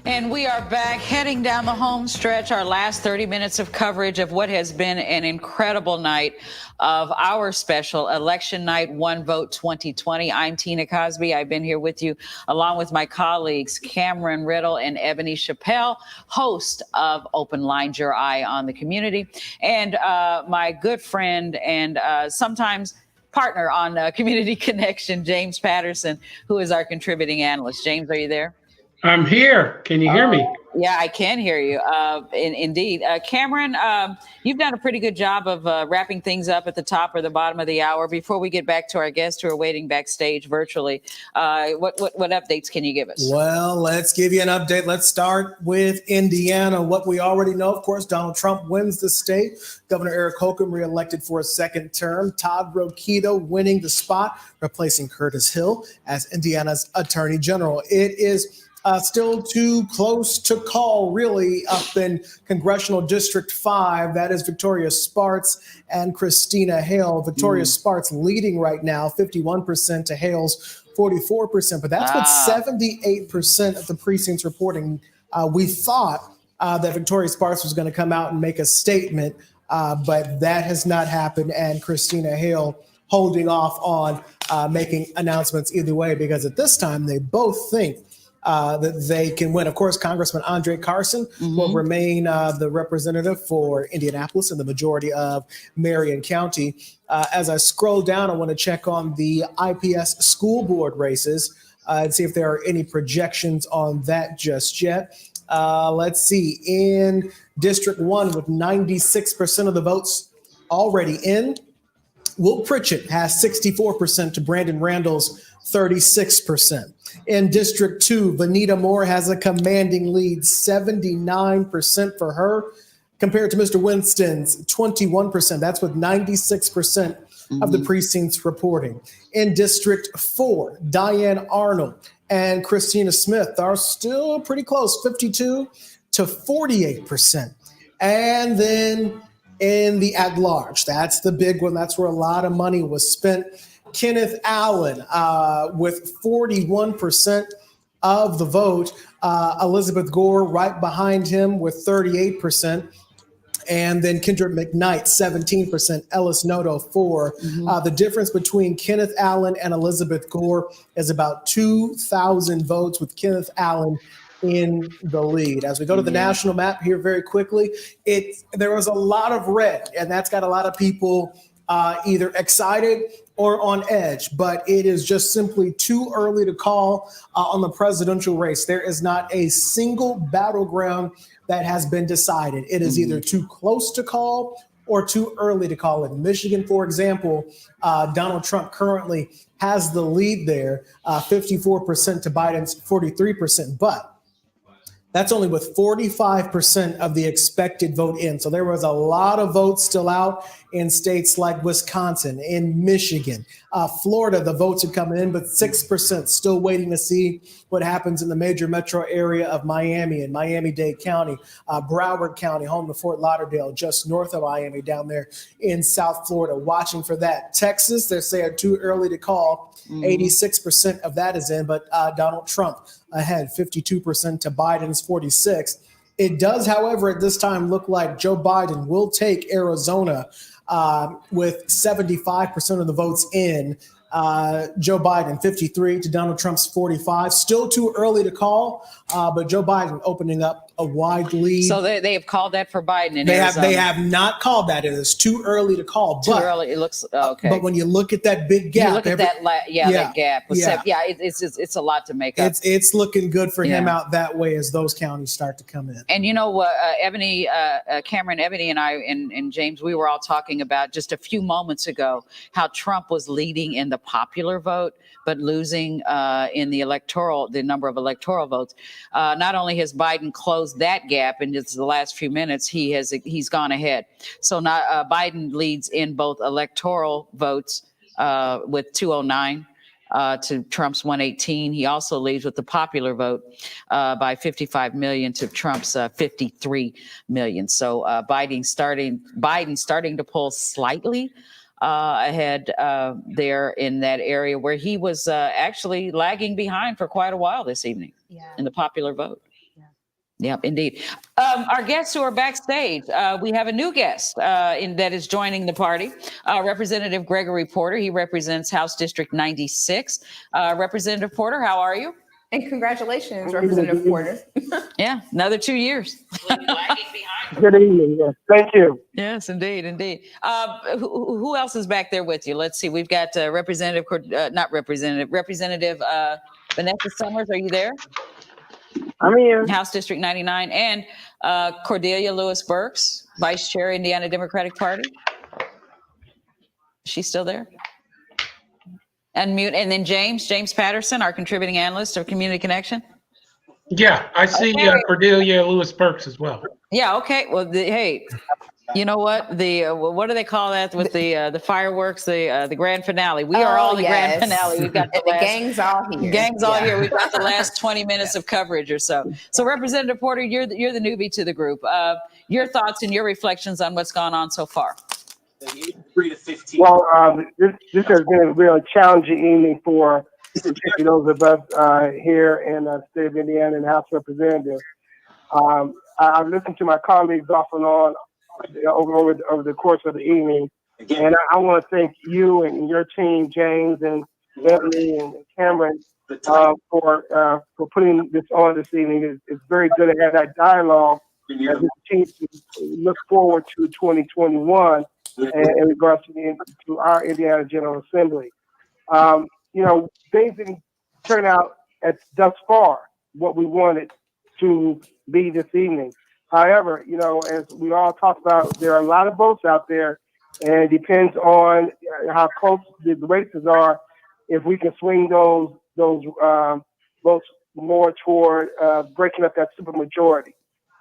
And we are back heading down the home stretch, our last 30 minutes of coverage of what has been an incredible night of our special Election Night One Vote 2020. I'm Tina Cosby. I've been here with you along with my colleagues, Cameron Riddle and Ebony Chappelle, host of Open Lines, Your Eye on the Community, and my good friend and sometimes partner on Community Connection, James Patterson, who is our contributing analyst. James, are you there? I'm here. Can you hear me? Yeah, I can hear you. Indeed. Cameron, you've done a pretty good job of wrapping things up at the top or the bottom of the hour. Before we get back to our guests who are waiting backstage virtually, what updates can you give us? Well, let's give you an update. Let's start with Indiana. What we already know, of course, Donald Trump wins the state. Governor Eric Holcomb reelected for a second term. Todd Rokita winning the spot, replacing Curtis Hill as Indiana's Attorney General. It is still too close to call, really, up in Congressional District 5. That is Victoria Spartz and Christina Hale. Victoria Spartz leading right now, 51% to Hale's 44%. But that's what 78% of the precincts reporting. We thought that Victoria Spartz was going to come out and make a statement, but that has not happened. And Christina Hale holding off on making announcements either way, because at this time they both think that they can win. Of course, Congressman Andre Carson will remain the representative for Indianapolis in the majority of Marion County. As I scroll down, I want to check on the IPS school board races and see if there are any projections on that just yet. Let's see. In District 1, with 96% of the votes already in, Will Pritchett has 64% to Brandon Randall's 36%. In District 2, Vanita Moore has a commanding lead, 79% for her, compared to Mr. Winston's 21%. That's with 96% of the precincts reporting. In District 4, Diane Arnold and Christina Smith are still pretty close, 52 to 48%. And then in the at-large, that's the big one. That's where a lot of money was spent. Kenneth Allen with 41% of the vote. Elizabeth Gore right behind him with 38%. And then Kendra McKnight, 17%, Ellis Noto, 4%. The difference between Kenneth Allen and Elizabeth Gore is about 2,000 votes, with Kenneth Allen in the lead. As we go to the national map here very quickly, there was a lot of red, and that's got a lot of people either excited or on edge, but it is just simply too early to call on the presidential race. There is not a single battleground that has been decided. It is either too close to call or too early to call. In Michigan, for example, Donald Trump currently has the lead there, 54% to Biden's 43%, but that's only with 45% of the expected vote in. So there was a lot of votes still out in states like Wisconsin, in Michigan, Florida. The votes are coming in, but 6% still waiting to see what happens in the major metro area of Miami and Miami-Dade County, Broward County, home to Fort Lauderdale, just north of Miami down there in South Florida, watching for that. Texas, they're saying too early to call. 86% of that is in, but Donald Trump ahead, 52% to Biden's 46%. It does, however, at this time look like Joe Biden will take Arizona with 75% of the votes in. Joe Biden, 53 to Donald Trump's 45. Still too early to call, but Joe Biden opening up a wide lead. So they have called that for Biden in They Arizona. have not called that. It is too early to call. Too early. It looks okay. But when you look at that big gap, you look at that gap. With yeah. It's a lot to make up. It's looking good for him Yeah. out that way as those counties start to come in. And you know what, Cameron, Ebony, and I, and James, we were all talking about just a few moments ago how Trump was leading in the popular vote, but losing in the number of electoral votes. Not only has Biden closed that gap in just the last few minutes, he's gone ahead. So now Biden leads in both electoral votes with 209. To Trump's 118. He also leads with the popular vote by 55 million to Trump's 53 million. So Biden starting to pull slightly ahead there in that area where he was actually lagging behind for quite a while this evening in the popular vote. Yep, indeed. Our guests who are backstage, we have a new guest that is joining the party, Representative Gregory Porter. He represents House District 96. Representative Porter, how are you? And congratulations, Representative Porter. Yeah, another 2 years. Good evening. Yes, thank you. Yes, indeed, indeed. Who else is back there with you? Let's see. We've got Representative Vanessa Summers. Are you there? I'm here. House District 99, and Cordelia Lewis Burks, Vice Chair, Indiana Democratic Party. She's still there. Unmute, and then James Patterson, our contributing analyst of Community Connection. Yeah, I see Cordelia Lewis Burks as well. Yeah. Okay. Well, hey, you know what? What do they call that with the fireworks? The grand finale. We are all the grand finale. We've got the gang's all here. Gang's all here. We've got the last 20 minutes of coverage or so. So, Representative Porter, you're the newbie to the group. Your thoughts and your reflections on what's gone on so far. 3 to 15. Well, this has been a really challenging evening for those of us here in the state of Indiana and House Representatives. I've listened to my colleagues off and on over the course of the evening, and I want to thank you and your team, James and Ebony and Cameron, for putting this on this evening. It's very good to have that dialogue as we continue to look forward to 2021 in regards to our Indiana General Assembly. Things didn't turn out thus far what we wanted to be this evening. However, as we all talked about, there are a lot of votes out there, and it depends on how close the races are if we can swing those votes more toward breaking up that supermajority.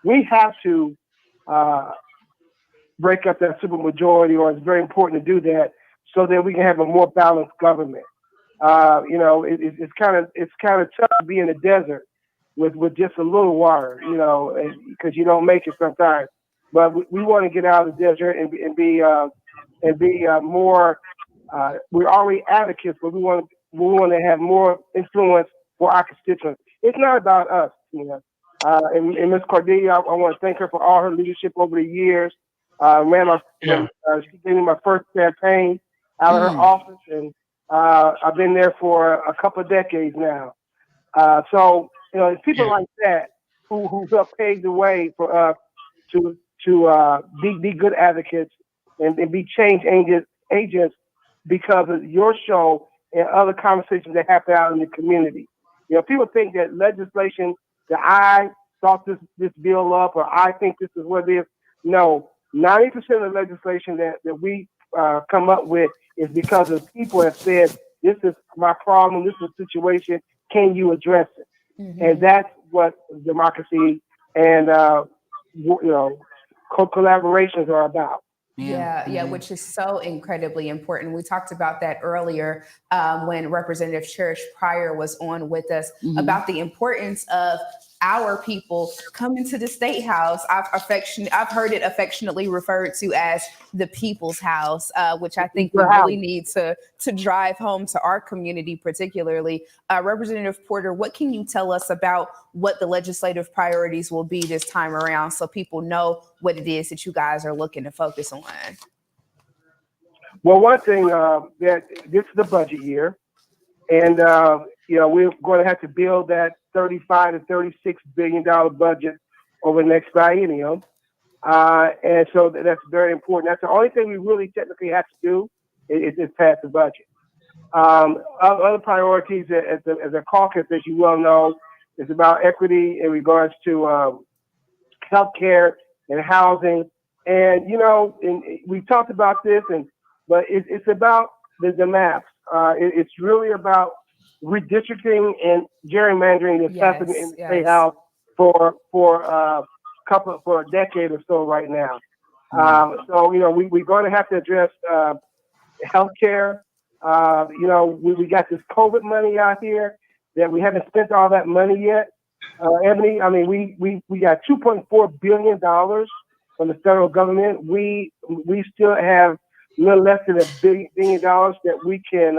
We have to break up that supermajority, or it's very important to do that so that we can have a more balanced government. It's kind of tough to be in the desert with just a little water, because you don't make it sometimes. But we want to get out of the desert and be more. We're already advocates, but we want to have more influence for our constituents. It's not about us, And Ms. Cordelia, I want to thank her for all her leadership over the years. She gave me my first campaign out of her office, and I've been there for a couple of decades now. So it's people like that who help pave the way for us to be good advocates and be change agents because of your show and other conversations that happen out in the community. People think that legislation that I thought this bill up, or I think this is what it is. No, 90% of the legislation that we come up with is because of people have said, this is my problem, this is a situation, can you address it? Mm-hmm. And that's what democracy and collaborations are about. Yeah, which is so incredibly important. We talked about that earlier when Representative Cherish Pryor was on with us about the importance of our people coming to the State House. I've heard it affectionately referred to as the People's House, which I think we really need to drive home to our community, particularly. Representative Porter, what can you tell us about what the legislative priorities will be this time around so people know what it is that you guys are looking to focus on? Well, one thing that this is the budget year, and we're going to have to build that $35 to $36 billion budget over the next biennium, and so that's very important. That's the only thing we really technically have to do is pass the budget. Other priorities as a caucus, as you well know, is about equity in regards to healthcare and housing, and we talked about this, but it's about the maps. It's really about redistricting and gerrymandering the assessment in the State House for a decade or so right now. So we're going to have to address healthcare. We got this COVID money out here that we haven't spent all that money yet. Ebony, I mean, we got $2.4 billion from the federal government. We still have a little less than $1 billion that we can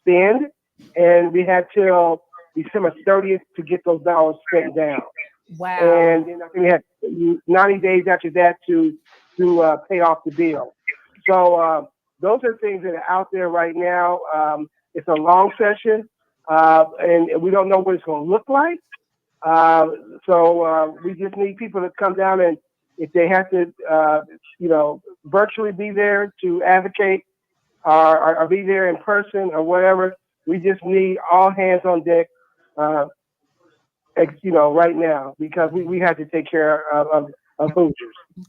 spend, and we had till December 30th to get those dollars spent down. Wow! And then I think we had 90 days after that to pay off the bill. So those are things that are out there right now. It's a long session, and we don't know what it's going to look like. So we just need people to come down, and if they have to, virtually be there to advocate or be there in person or whatever, we just need all hands on deck, right now, because we have to take care of Hoosiers.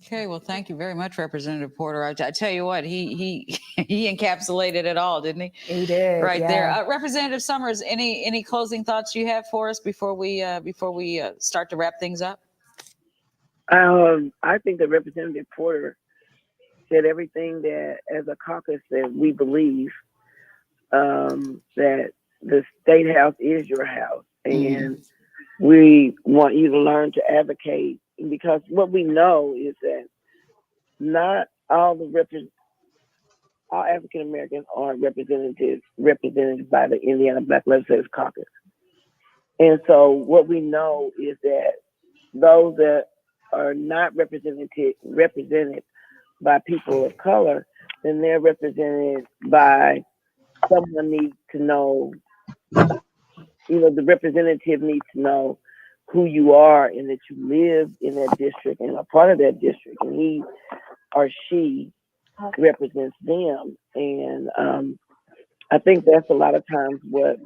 Okay, well, thank you very much, Representative Porter. I tell you what, he encapsulated it all, didn't he? He did, right yeah. there. Representative Summers, any closing thoughts you have for us before we start to wrap things up? I think that Representative Porter said everything that, as a caucus, that we believe that the State House is your house, and we want you to learn to advocate, because what we know is that not all African Americans are represented by the Indiana Black Legislative Caucus. And so what we know is that those that are not represented by people of color, then they're represented by someone needs to know, the representative needs to know who you are and that you live in that district and are part of that district, and he or she represents them. And I think that's a lot of times what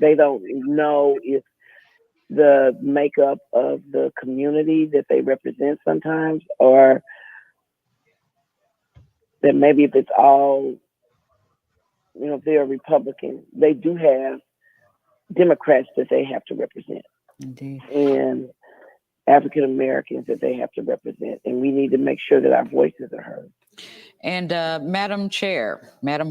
they don't know is the makeup of the community that they represent sometimes, or that maybe if it's all if they're a Republican, they do have Democrats that they have to represent. Indeed. And African Americans that they have to represent. And we need to make sure that our voices are heard. And Madam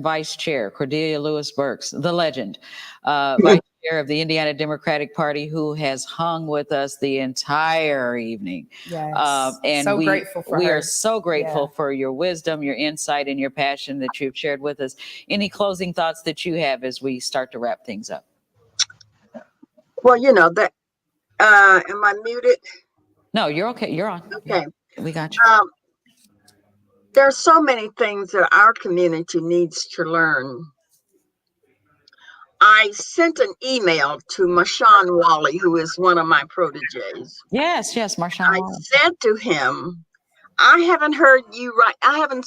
Vice Chair, Cordelia Lewis Burks, the legend, Vice Chair of the Indiana Democratic Party, who has hung with us the entire evening. Yes. And So grateful for we her. are so grateful Yeah. for your wisdom, your insight, and your passion that you've shared with us. Any closing thoughts that you have as we start to wrap things up? Well, that, am I muted? No, you're okay. You're on. Okay. We got you. There are so many things that our community needs to learn. I sent an email to Marshawn Wally, who is one of my proteges. Yes, Marshawn I Wally. said to him, I haven't heard you write, I haven't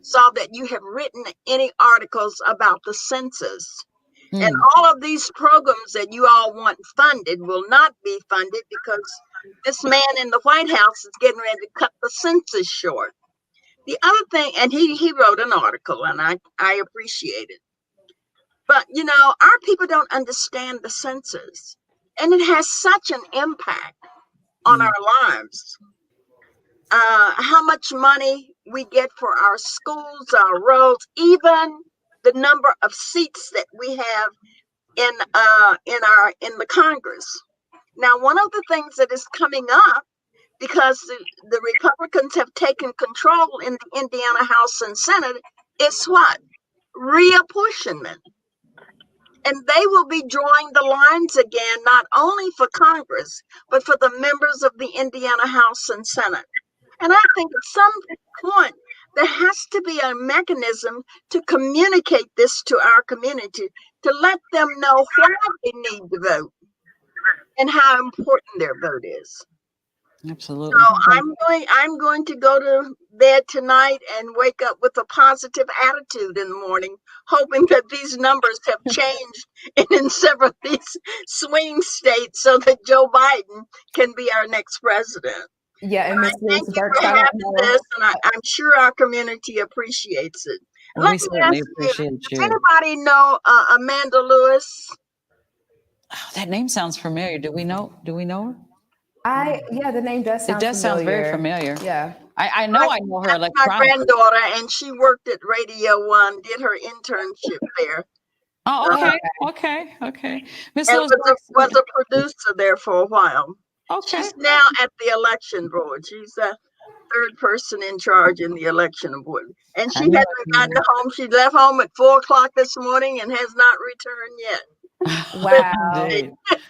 saw that you have written any articles about the census. And all of these programs that you all want funded will not be funded because this man in the White House is getting ready to cut the census short. The other thing, and he wrote an article, and I appreciate it. But, our people don't understand the census, and it has such an impact on our lives. How much money we get for our schools, our roads, even the number of seats that we have in the Congress. Now, one of the things that is coming up, because the Republicans have taken control in the Indiana House and Senate, is what? Reapportionment. And they will be drawing the lines again, not only for Congress, but for the members of the Indiana House and Senate. And I think at some point, there has to be a mechanism to communicate this to our community, to let them know why they need to vote and how important their vote is. Absolutely. So I'm going to go to bed tonight and wake up with a positive attitude in the morning, hoping that these numbers have changed in several of these swing states so that Joe Biden can be our next president. Yeah, and Ms. Thank you for having this, and I'm sure our community appreciates it. We Let me certainly ask appreciate does you. anybody know Amanda Lewis? Oh, that name sounds familiar. Do we know her? The name does sound It does sound very familiar. Yeah. I know her That's my electronically. granddaughter, and she worked at Radio One, did her internship there. Oh, okay. Miss And Lewis was a producer there for a while. Okay. She's now at the election board. She's the third person in charge in the election board. And she hasn't gotten home. She left home at 4:00 this morning and has not returned yet. Wow.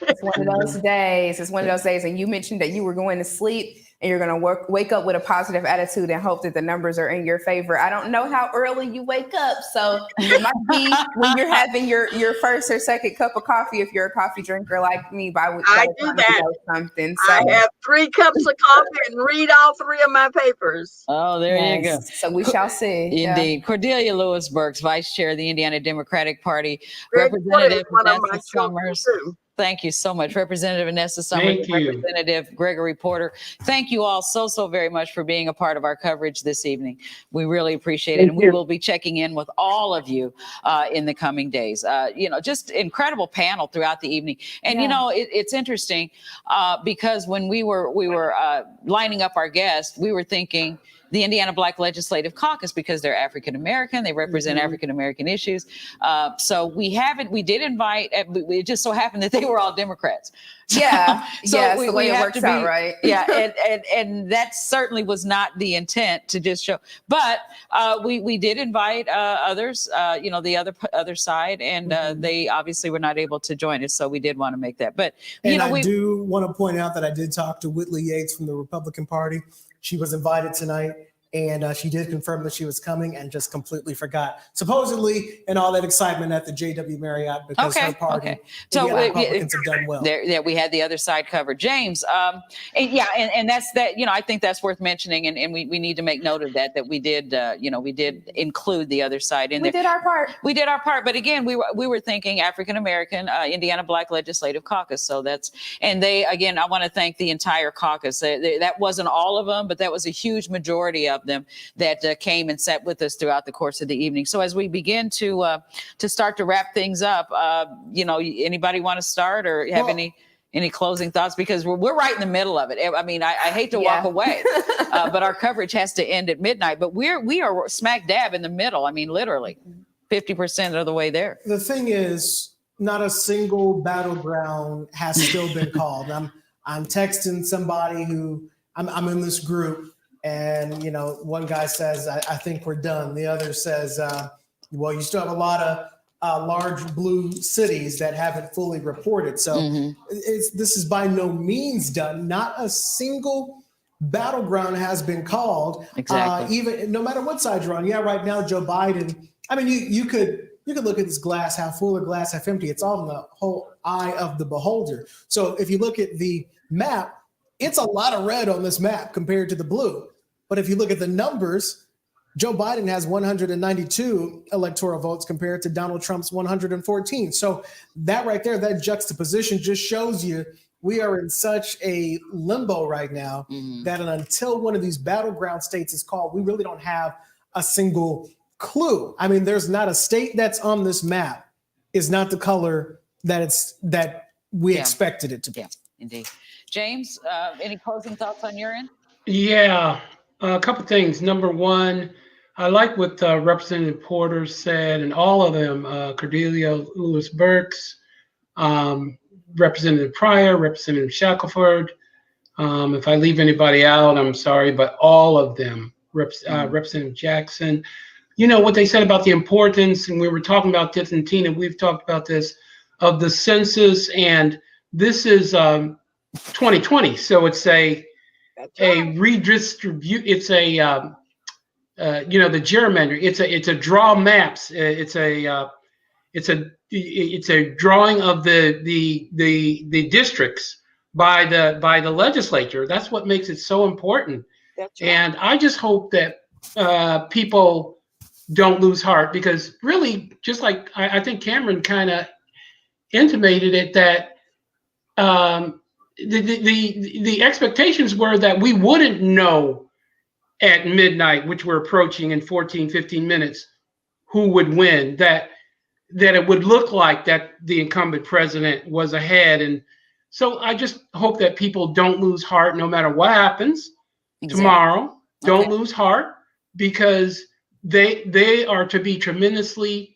It's one of those days. It's one of those days. And you mentioned that you were going to sleep and you're going to wake up with a positive attitude and hope that the numbers are in your favor. I don't know how early you wake up. So it might be when you're having your first or second cup of coffee, if you're a coffee drinker like me. I do that. Something. So. I have 3 cups of coffee and read all 3 of my papers. Oh, there you go. So we shall see. Indeed. Yeah. Cordelia Lewis Burks, Vice Chair of the Indiana Democratic Party. Greg Representative one of my Vanessa Summers. Thank you so much. Representative Vanessa Summers, Representative Gregory Porter. Thank you all so very much for being a part of our coverage this evening. We really appreciate it. And we will be checking in with all of you in the coming days. Just incredible panel throughout the evening. And, it's interesting because when we were lining up our guests, we were thinking the Indiana Black Legislative Caucus, because they're African American, they represent African American issues. So we did invite, it just so happened that they were all Democrats. Yeah, so yes, the way it works out, right? Yeah, and that certainly was not the intent to just show. But we did invite others, the other side, and they obviously were not able to join us. So we did want to make that. But I do want to point out that I did talk to Whitley Yates from the Republican Party. She was invited tonight, and she did confirm that she was coming and just completely forgot, supposedly in all that excitement at the JW Marriott, because her party, so Republicans have done well. There, we had the other side covered. James, and that's that. I think that's worth mentioning, and we need to make note of that we did, we did include the other side in there. We did our part. We did our part, but again, we were thinking African American Indiana Black Legislative Caucus. So I want to thank the entire caucus. That wasn't all of them, but that was a huge majority of of them that came and sat with us throughout the course of the evening. So as we begin to start to wrap things up, anybody want to start or have any closing thoughts? Because we're right in the middle of it. I mean, I hate to walk away, but our coverage has to end at midnight. But we are smack dab in the middle. I mean, literally 50% of the way there. The thing is, not a single battleground has still been called. I'm texting somebody who I'm in this group, and one guy says, I think we're done. The other says, well, you still have a lot of large blue cities that haven't fully reported. So this is by no means done. Not a single battleground has been called. Exactly. Even no matter what side you're on. Yeah, right now, Joe Biden, I mean, you could look at this glass half full or glass half empty. It's all in the whole eye of the beholder. So if you look at the map, it's a lot of red on this map compared to the blue. But if you look at the numbers, Joe Biden has 192 electoral votes compared to Donald Trump's 114. So that right there, that juxtaposition just shows you we are in such a limbo right now that until one of these battleground states is called, we really don't have a single clue. I mean, there's not a state that's on this map is not the color that we expected it to be. Yeah, indeed. James, any closing thoughts on your end? Yeah, a couple things. Number one, I like what Representative Porter said, and all of them, Cordelia Lewis Burks, Representative Pryor, Representative Shackelford. If I leave anybody out, I'm sorry, but all of them, Representative Jackson. What they said about the importance, and we were talking about this, and Tina, we've talked about this, of the census, and this is 2020, so it's a redistribute. It's a the gerrymander. It's a draw maps. It's a drawing of the districts by the legislature. That's what makes it so important. And I just hope that people don't lose heart, because really, just like I think Cameron kind of intimated it, that the expectations were that we wouldn't know at midnight, which we're approaching in 15 minutes, who would win, that it would look like that the incumbent president was ahead. And so I just hope that people don't lose heart no matter what happens tomorrow. Don't lose heart, because they are to be tremendously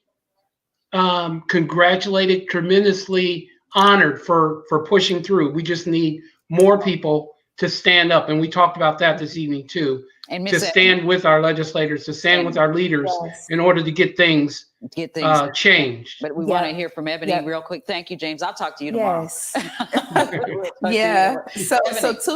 congratulated, tremendously honored for pushing through. We just need more people to stand up, and we talked about that this evening too. And to stand with our legislators, to stand with our leaders in order to get things changed. But we want to hear from Ebony real quick. Thank you, James. I'll talk to you tomorrow. So to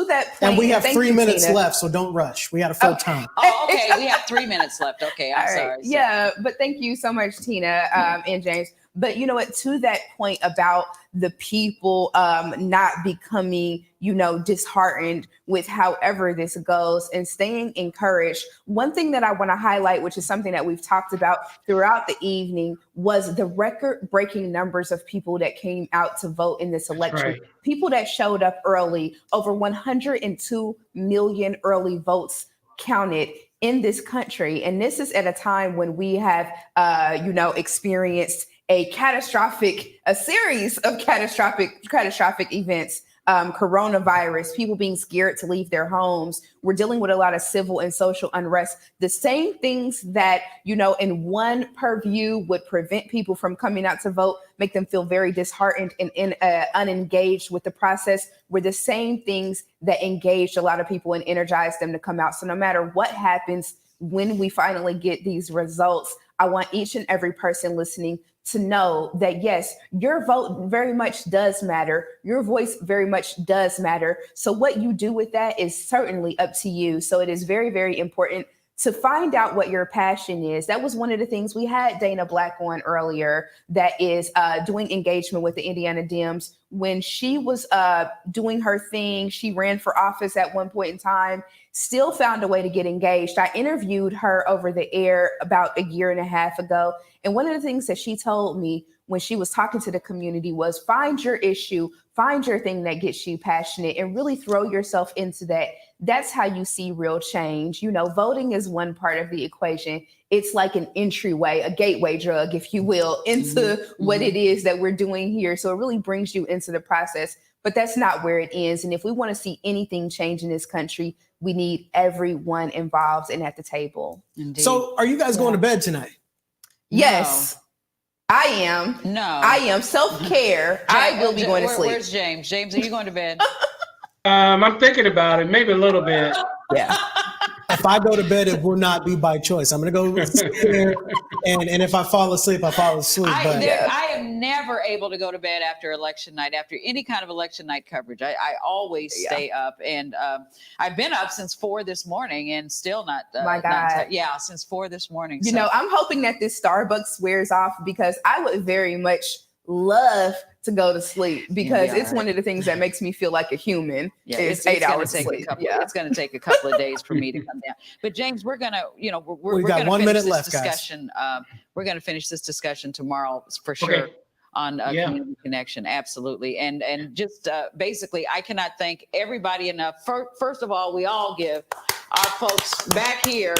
that point, and we have 3 minutes left, so don't rush. We had a full time. Oh, okay. We have 3 minutes left. Okay, I'm sorry. Yeah, but thank you so much, Tina and James. But you know what, to that point about the people not becoming, disheartened with however this goes and staying encouraged. One thing that I want to highlight, which is something that we've talked about throughout the evening, was the record-breaking numbers of people that came out to vote in this election. Right. People that showed up early, over 102 million early votes counted in this country. And this is at a time when we have, experienced a series of catastrophic events, coronavirus, people being scared to leave their homes. We're dealing with a lot of civil and social unrest. The same things that, in one purview would prevent people from coming out to vote, make them feel very disheartened and unengaged with the process, were the same things that engaged a lot of people and energized them to come out. So no matter what happens when we finally get these results, I want each and every person listening to know that, yes, your vote very much does matter. Your voice very much does matter. So what you do with that is certainly up to you. So it is very, very important to find out what your passion is. That was one of the things we had Dana Black on earlier, that is doing engagement with the Indiana Dems. When she was doing her thing, she ran for office at one point in time, still found a way to get engaged. I interviewed her over the air about a year and a half ago. And one of the things that she told me when she was talking to the community was find your issue, find your thing that gets you passionate, and really throw yourself into that. That's how you see real change. You know, voting is one part of the equation. It's like an entryway, a gateway drug, if you will, into what it is that we're doing here. So it really brings you into the process, but that's not where it ends. And if we want to see anything change in this country, we need everyone involved and at the table. Indeed. So are you guys going to bed tonight? Yes. I am. No. I am. Self-care. I will be going to sleep. Where's James? James, are you going to bed? I'm thinking about it, maybe a little bit. Yeah. If I go to bed, it will not be by choice. I'm going to go sit there, and if I fall asleep, I fall asleep. I am never able to go to bed after election night, after any kind of election night coverage. I always stay up, and I've been up since 4 this morning and still not. My God. Since 4 this morning. You know, I'm hoping that this Starbucks wears off because I would very much love to go to sleep because it's one of the things that makes me feel like a human. Is 8 hours sleep. It's going to take a couple of days for me to come down. But James, we're going to, we're got going to 1 finish minute this left, discussion. We're going to finish this discussion tomorrow for sure. Okay. On Community Connection, absolutely, and just basically, I cannot thank everybody enough. First of all, we all give our folks back here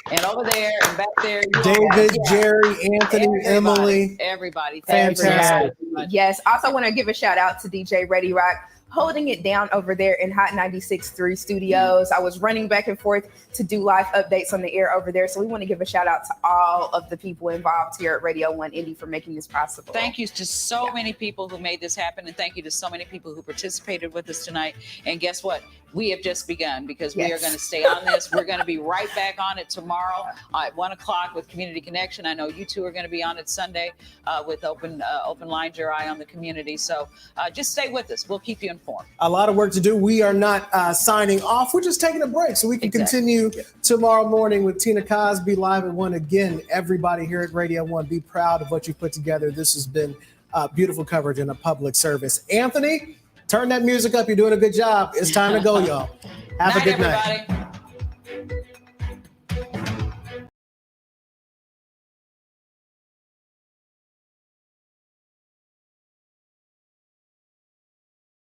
and over there and back there. David, Jerry, Anthony, Emily. Everybody. Thank you Fantastic. so much. Yes. Also want to give a shout out to DJ Ready Rock, holding it down over there in Hot 96.3 studios. I was running back and forth to do live updates on the air over there. So we want to give a shout out to all of the people involved here at Radio 1 Indy for making this possible. Thank you to so many people who made this happen. And thank you to so many people who participated with us tonight. And guess what? We have just begun because we are going to stay on this. We're going to be right back on it tomorrow at 1 o'clock with Community Connection. I know you two are going to be on it Sunday with Open Lines, Your Eye on the Community. So just stay with us. We'll keep you informed. A lot of work to do. We are not signing off. We're just taking a break so we can continue tomorrow morning with Tina Cosby live at 1. Again, everybody here at Radio 1, be proud of what you put together. This has been beautiful coverage and a public service. Anthony, turn that music up. You're doing a good job. It's time to go, y'all. Have a good night. Everybody.